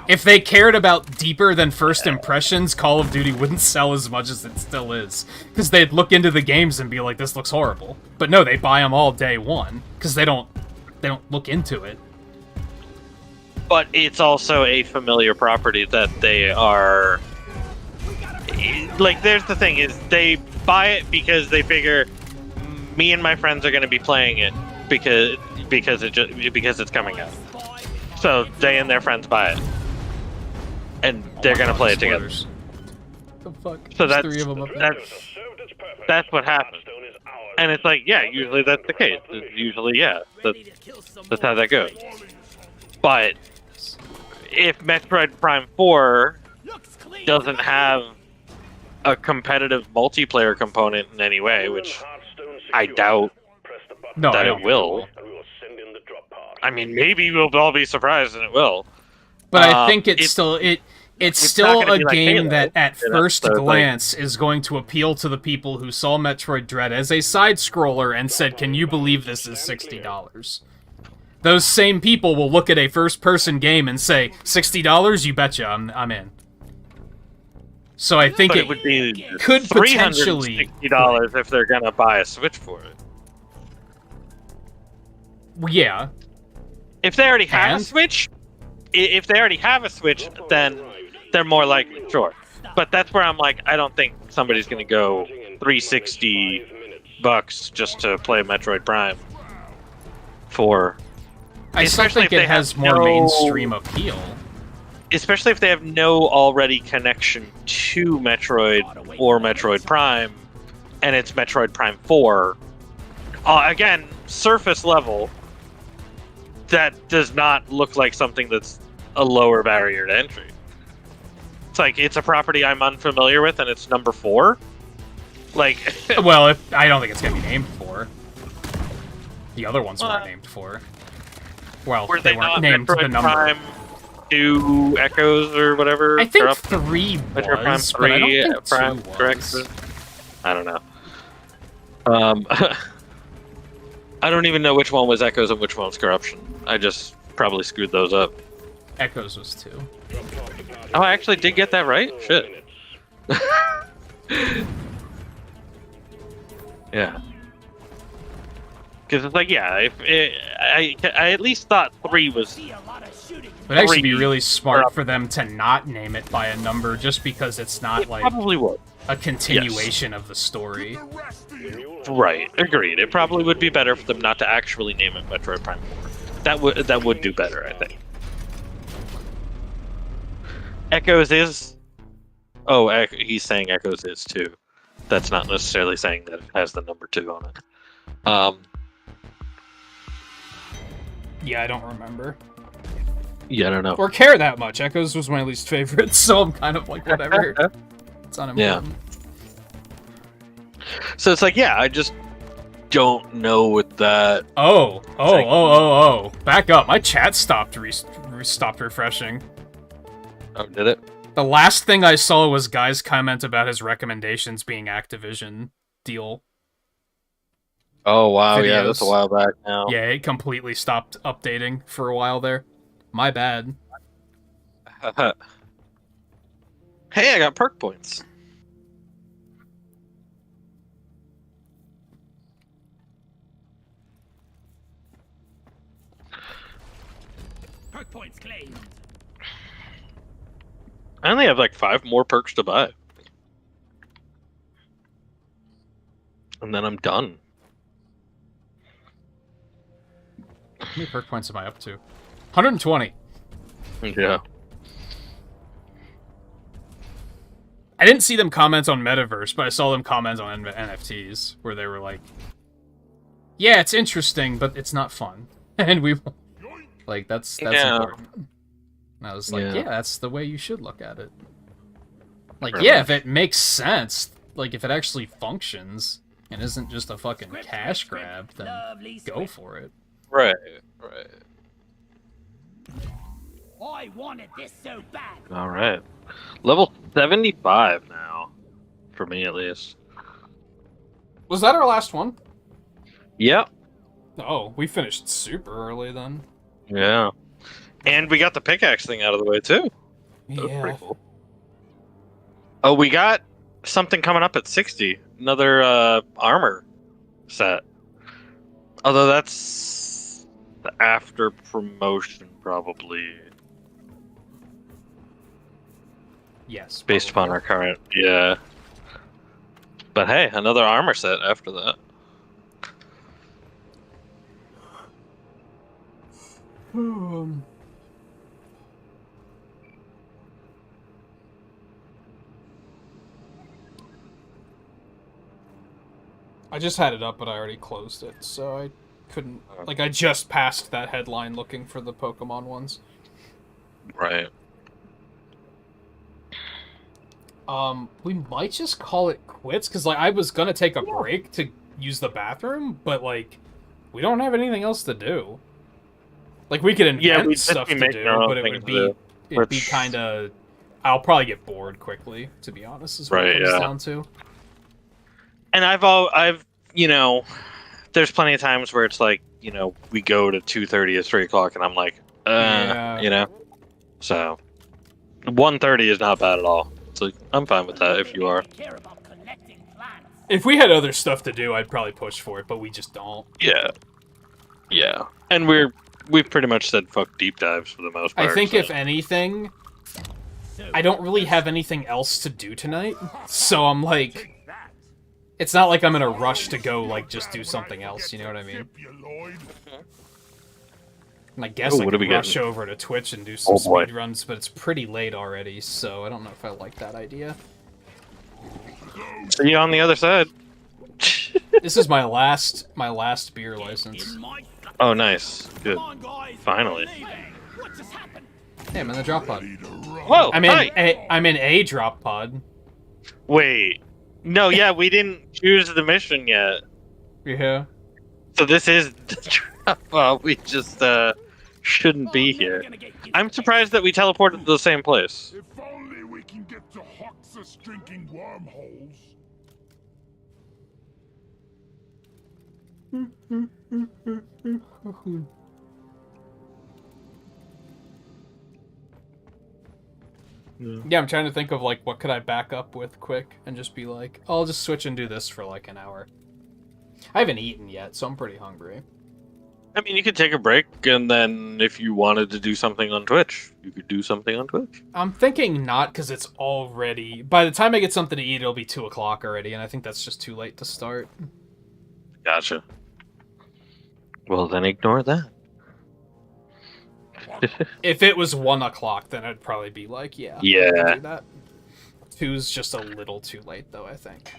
If they cared about deeper than first impressions, Call of Duty wouldn't sell as much as it still is. Because they'd look into the games and be like, this looks horrible. But no, they buy them all day one, because they don't look into it. But it's also a familiar property that they are... Like, there's the thing, is they buy it because they figure me and my friends are going to be playing it because it's coming out. So they and their friends buy it. And they're going to play it together. The fuck? So There's that's, three of them up there. that's what happens. And it's like, yeah, usually that's the case. Usually, yeah, that's how that goes. But if Metroid Prime 4 doesn't have a competitive multiplayer component in any way, which I doubt No, that I it don't. will. I mean, maybe we'll all be surprised and it will. But I think it's still it's still not gonna a be like game Halo, that at you know? first So it's like- glance is going to appeal to the people who saw Metroid Dread as a side scroller and said, "Can you believe this is $60?" Those same people will look at a first person game and say, $60? You betcha, I'm in. So I think But it it would be could potentially $360 if they're gonna buy a Switch for it. yeah. If they already have And? a Switch, if they already have a Switch, then they're more likely, sure. But that's where I'm like, I don't think somebody's gonna go $360 just to play Metroid Prime 4. I still Especially think if it they has have more no- mainstream appeal. Especially if they have no already connection to Metroid or Metroid Prime, and it's Metroid Prime 4. Again, surface level, that does not look like something that's a lower barrier to entry. It's like, it's a property I'm unfamiliar with, and it's number 4. Like, Well, I don't think it's gonna be named for. The other ones weren't named for. Well, were they they weren't not named Metroid the number. Prime 2 Echoes or whatever? I think Or up- 3 Metroid Prime was, but I 3 don't think Prime 2 Correct? was. I don't know. I don't even know which one was Echoes and which one was Corruption. I just probably screwed those up. Echoes was 2. Oh, I actually did get that right? Shit. Yeah. Because it's like, yeah, I at least thought 3 was... It would actually be 3 really smart for them to not name it by a number just because it's not It like probably would. a continuation of the story. Right, agreed. It probably would be better for them not to actually name it Metroid Prime 4. That would do better, I think. Echoes is... Oh, he's saying Echoes is too. That's not necessarily saying that it has the number 2 on it. Yeah, I don't remember. Yeah, I don't know. Or care that much. Echoes was my least favorite, so I'm kind of like, whatever. It's unimportant. So it's like, yeah, I just don't know with that. Oh. Back up. My chat stopped stopped refreshing. Oh, did it? The last thing I saw was guys comment about his recommendations being Activision deal. Oh, wow, yeah, Videos. that's a while back now. Yeah, it completely stopped updating for a while there. My bad. Hey, I got perk points. Perk points claimed. I only have like 5 more perks to buy. and then I'm done. How many perk points am I up to? 120. Yeah. I didn't see them comment on Metaverse, but I saw them comment on NFTs, where they were like, yeah, it's interesting, but it's not fun. And we... Like, that's Yeah. important. And I was like, Yeah. yeah, that's the way you should look at it. Like, Pretty yeah, much. if it makes sense, like, if it actually functions, and isn't just a fucking Script, cash script, grab, then lovely go script. for it. Right. I wanted this so bad. All right. Level 75 now, for me at least. Was that our last one? Yep. Oh, we finished super early then. Yeah. And we got the pickaxe thing out of the way too. That was pretty cool. Oh, we got something coming up at 60. Another armor set. Although that's the after promotion, probably. Yes. Based upon probably. our current. Yeah. But hey, another armor set after that. I just had it up, but I already closed it, so I couldn't... Like, I just passed that headline looking for the Pokemon ones. Right. We might just call it quits, because, like, I was gonna take a break to use the bathroom, but, like, we don't have anything else to do. Like, we could invent we'd just stuff be to making do, our own but it things would to be... do, It'd be which- kind of... I'll probably get bored quickly, to be honest, is what Right, it comes yeah. down to. And I've you know, there's plenty of times where it's like, you know, we go to 2:30 or 3 o'clock, and I'm like, Yeah. you know, so 1:30 is not bad at all. It's like I'm fine with that if you are. Care about collecting plants. If we had other stuff to do, I'd probably push for it, but we just don't. Yeah, yeah, and we've pretty much said fuck deep dives for the most part. I think so. if anything, So I don't really have anything else to do tonight, so I'm like, take that. it's not like I'm in a rush to go, like, just do something else, you know what I mean? And I guess Ooh, I what could are we rush getting? over to Twitch and do some Oh, boy. speedruns, but it's pretty late already, so I don't know if I like that idea. See you on the other side. This is my last beer license. In my Oh, nice, good. Come on, guys. Finally. We're leaving. What just happened? Hey, I'm in the drop pod. Whoa! I'm in hi. I'm in a drop pod. Wait, no, yeah, we didn't choose the mission yet. Yeah. So this is the trap. Well, we just shouldn't be Oh, here. never gonna get you I'm to surprised that we teleported to the same place. If only we can get to Hoxus drinking wormholes. Yeah, I'm trying to think of, like, what could I back up with quick and just be like, oh, I'll just switch and do this for, like, an hour. I haven't eaten yet, so I'm pretty hungry. I mean, you could take a break, and then if you wanted to do something on Twitch, you could do something on Twitch. I'm thinking not, because it's already... By the time I get something to eat, it'll be 2 o'clock already, and I think that's just too late to start. Gotcha. Well, then ignore that. If it was 1 o'clock, then I'd probably be like, yeah, I Yeah. can do that. 2's just a little too late, though, I think.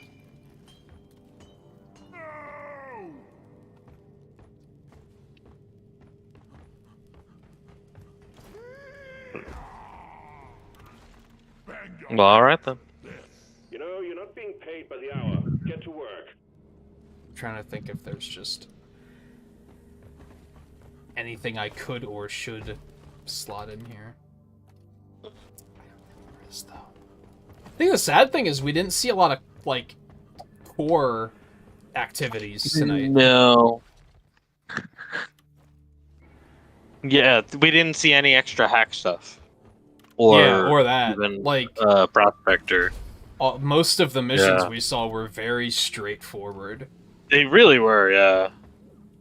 Well, alright then. You know, you're not being paid by the hour. Get to work. I'm trying to think if there's just anything I could or should slot in here. I don't know where it is, though. I think the sad thing is we didn't see a lot of, like, core activities tonight. No. Yeah, we didn't see any extra hack stuff. Or that. even, Like, Prospector. most of the missions Yeah. we saw were very straightforward. They really were, yeah.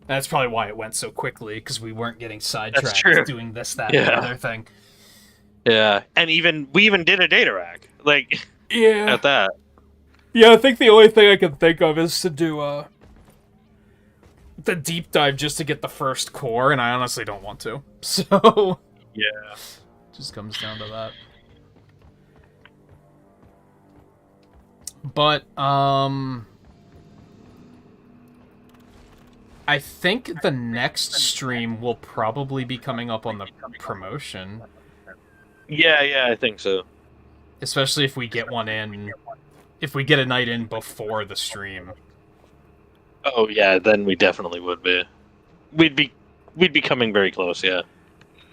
That's probably why it went so quickly, because we weren't getting sidetracked true. doing this, that, and the Yeah. other thing. Yeah, and we even did a data rack, like, Yeah. at that. Yeah, I think the only thing I can think of is to do the deep dive just to get the first core, and I honestly don't want to. So Yeah. just comes down to that. But I think the next stream will probably be coming up on the promotion. Yeah, I think so. Especially if we get one in, if we get a night in before the stream. Oh yeah, then we definitely would be. We'd be coming very close, yeah.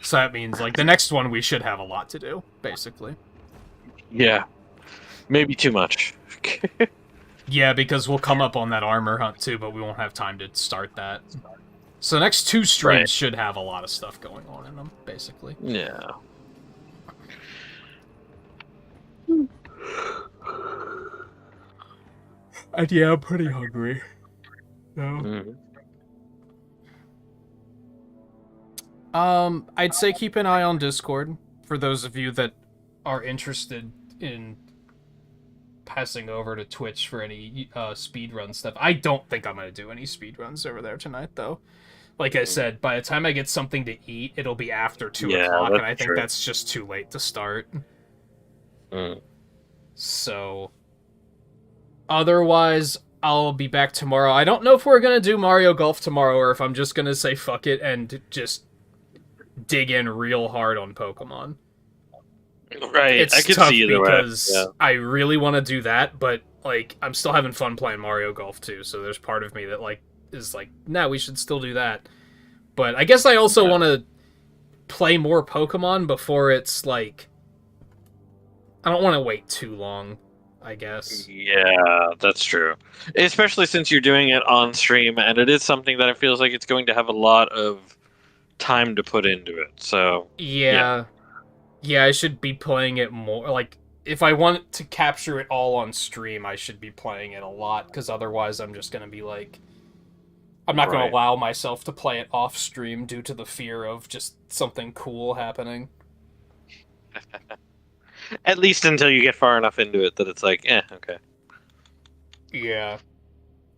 So that means, like, the next one we should have a lot to do, basically. Yeah. Maybe too much. Yeah, because we'll come up on that armor hunt too, but we won't have time to start that. So the next 2 streams Right. should have a lot of stuff going on in them, basically. Yeah. And yeah, I'm pretty hungry. No. I'd say keep an eye on Discord for those of you that are interested in passing over to Twitch for any speedrun stuff. I don't think I'm gonna do any speedruns over there tonight, though. Like I said, by the time I get something to eat, it'll be after 2 o'clock, and I think true. that's just too late to start. Mm. So, otherwise, I'll be back tomorrow. I don't know if we're gonna do Mario Golf tomorrow, or if I'm just gonna say fuck it and just dig in real hard on Pokemon. Right, It's I can tough see either because way. Yeah. I really want to do that, but like I'm still having fun playing Mario Golf too. So there's part of me that like is like, nah, we should still do that. But I guess I also want to play more Pokemon before it's like I don't want to wait too long, I guess. Yeah, that's true. Especially since you're doing it on stream, and it is something that it feels like it's going to have a lot of time to put into it. So Yeah, I should be playing it more. Like, if I want to capture it all on stream, I should be playing it a lot, because otherwise I'm just going to be like... I'm not going Right. to allow myself to play it off stream due to the fear of just something cool happening. at least until you get far enough into it that it's like, okay. Yeah.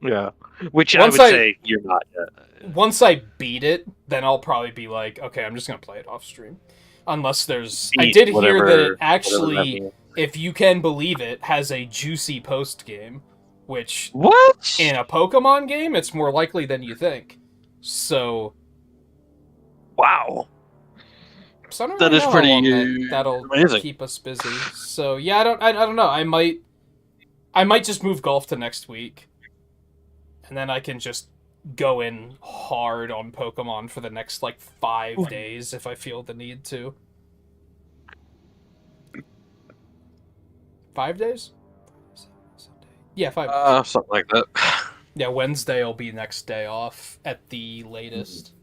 Yeah. Which Once I I- would say you're not yet. Once I beat it, then I'll probably be like, okay, I'm just going to play it off stream. Unless there's... I Beat did hear that it whatever that actually, means. if you can believe it, has a juicy post-game, which... What? In a Pokemon game, it's more likely than you think. So Wow. I don't That really is know pretty, how long that'll amazing. keep us busy. So yeah, I don't know. I might just move golf to next week, and then I can just go in hard on Pokemon for the next like 5 days if I feel the need to. 5 days? Yeah, 5 days. Something like that. Yeah, Wednesday will be next day off at the latest.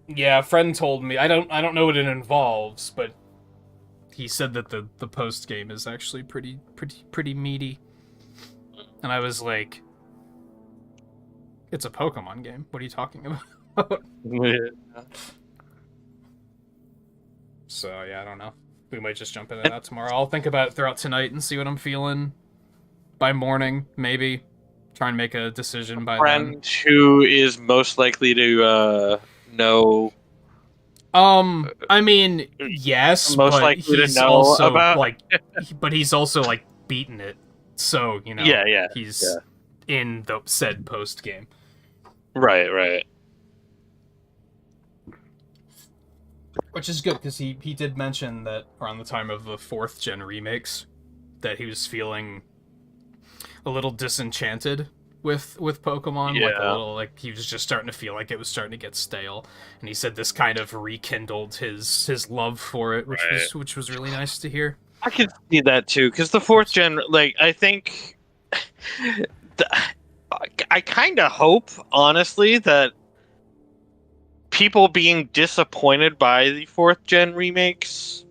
Yeah, a friend told me. I don't know what it involves, but he said that the post game is actually pretty meaty. And I was like, it's a Pokemon game. What are you talking about? So yeah, I don't know. We might just jump into that tomorrow. I'll think about it throughout tonight and see what I'm feeling. By morning, maybe. Try and make a decision by then. Friend who is most likely to know. I mean, yes, Most but likely to he's know also about- like, but he's also like beaten it, so you know, Yeah. he's in the said post game. Right. Which is good, because he did mention that around the time of the 4th gen remakes, that he was feeling a little disenchanted with Pokemon, like a Yeah. little, like he was just starting to feel like it was starting to get stale, and he said this kind of rekindled his love for it, which was really nice to hear. I can see that too, because the 4th gen, like, I think, I kind of hope, honestly, that people being disappointed by the 4th gen remakes,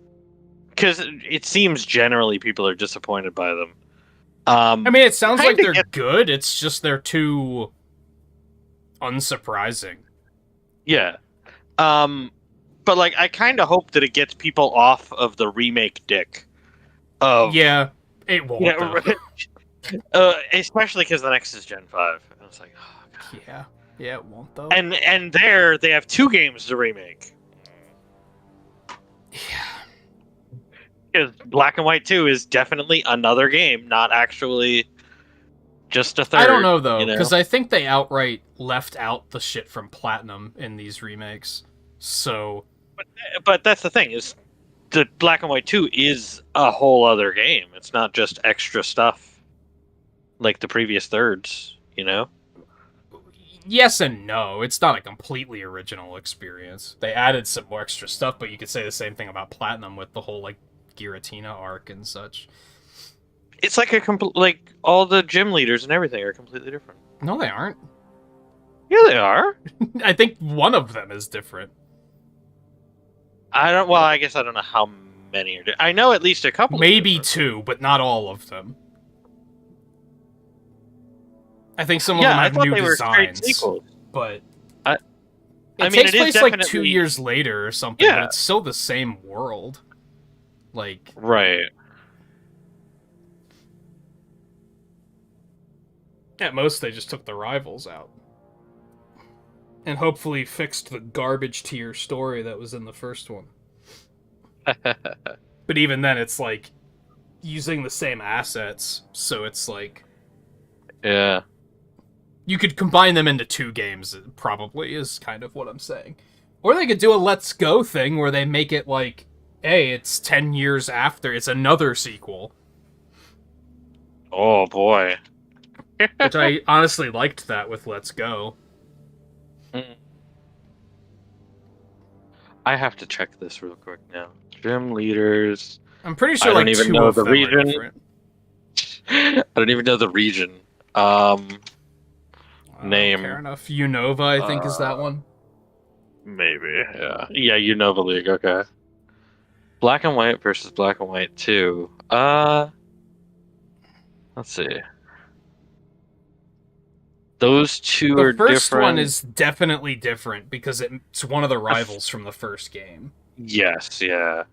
because it seems generally people are disappointed by them. I mean, it sounds like kinda they're good, it's just they're too unsurprising. Yeah. But like, I kind of hope that it gets people off of the remake dick. Of Yeah, it won't. especially because the next is Gen 5. And it's like, oh, God. Yeah, it won't though. And there they have 2 games to remake. Yeah. Because Black and White 2 is definitely another game, not actually just a third. I don't know though, you know? because I think they outright left out the shit from Platinum in these remakes. So, But that's the thing, is the Black and White 2 is a whole other game. It's not just extra stuff like the previous thirds, you know? yes and no. It's not a completely original experience. They added some more extra stuff, but you could say the same thing about Platinum with the whole like Giratina arc and such. It's like like all the gym leaders and everything are completely different. No, they aren't. Yeah, they are. I think one of them is different. Well, I guess I don't know how many are. I know at least a couple. Maybe 2, but not all of them. I think some of them have new designs, but I it mean, takes it is place like definitely 2 years later or something. Yeah. But it's still the same world. Like, right. at most, they just took the rivals out. And hopefully fixed the garbage tier story that was in the first one. But even then, it's like using the same assets, so it's like... Yeah. You could combine them into 2 games, probably, is kind of what I'm saying. Or they could do a Let's Go thing where they make it like, hey, it's 10 years after, it's another sequel. Oh, boy. Which I honestly liked that with Let's Go. I have to check this real quick now. Gym leaders. I'm pretty sure I don't like even 2 know of the them are region. different. I don't even know the region. Name. Fair enough. Unova, I think, is that one. Maybe. Yeah. Yeah, Unova League. Okay. Black and White versus Black and White 2. Let's see. Those 2 are The different. first one is definitely different because it's one of the rivals from the first game. Yes, yeah.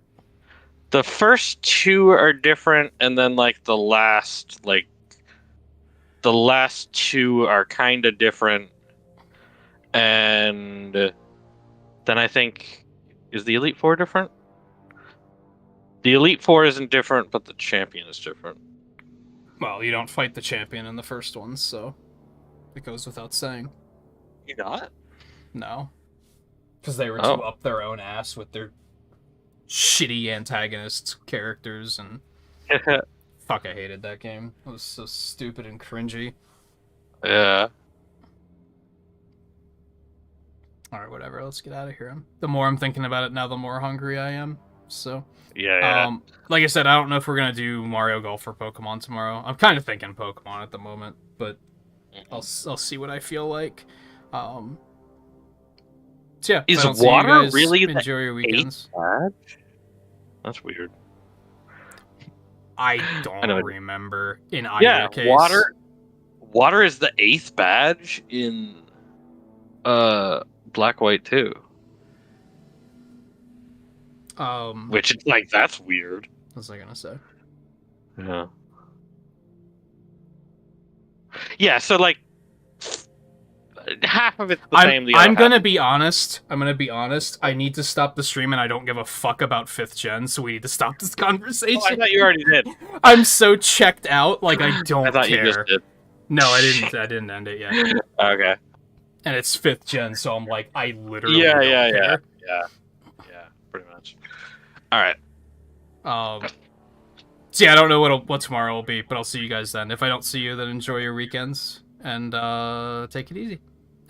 The first 2 are different, and then like the last 2 are kind of different, and then I think is the Elite Four different? The Elite Four isn't different, but the champion is different. Well, you don't fight the champion in the first one, so it goes without saying. You not? No. Because they were too up their own ass with their shitty antagonist characters, and fuck, I hated that game. It was so stupid and cringy. Yeah. Alright, whatever, let's get out of here. The more I'm thinking about it now, the more hungry I am, so... Yeah. Like I said, I don't know if we're gonna do Mario Golf or Pokemon tomorrow. I'm kind of thinking Pokemon at the moment, but I'll see what I feel like. So yeah, Is if I don't see you water guys, really enjoy your weekends? badge? That's weird. I know. don't remember in either case. Water is the 8th badge in Black White 2. Which is like, that's weird. What was I gonna say? Yeah. Yeah, so like half of it's the same. The I'm other gonna half. be honest. I need to stop the stream, and I don't give a fuck about 5th gen, so we need to stop this conversation. Oh, I thought you already did. I'm so checked out, like I don't I thought care. you just did. No, I didn't end it yet. Okay. And it's 5th gen, so I'm like, I literally Yeah, don't yeah, care. yeah, yeah, pretty much. All right. So yeah, I don't know what tomorrow will be, but I'll see you guys then. If I don't see you, then enjoy your weekends, and take it easy.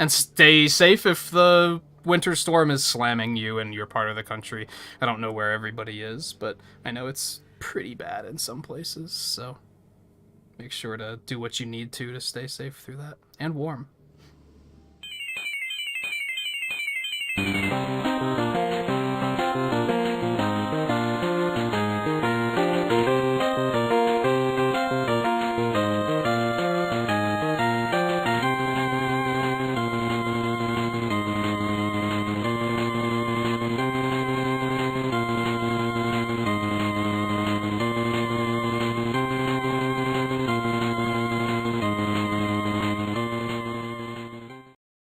And stay safe if the winter storm is slamming you in your part of the country. I don't know where everybody is, but I know it's pretty bad in some places, so make sure to do what you need to stay safe through that. And warm.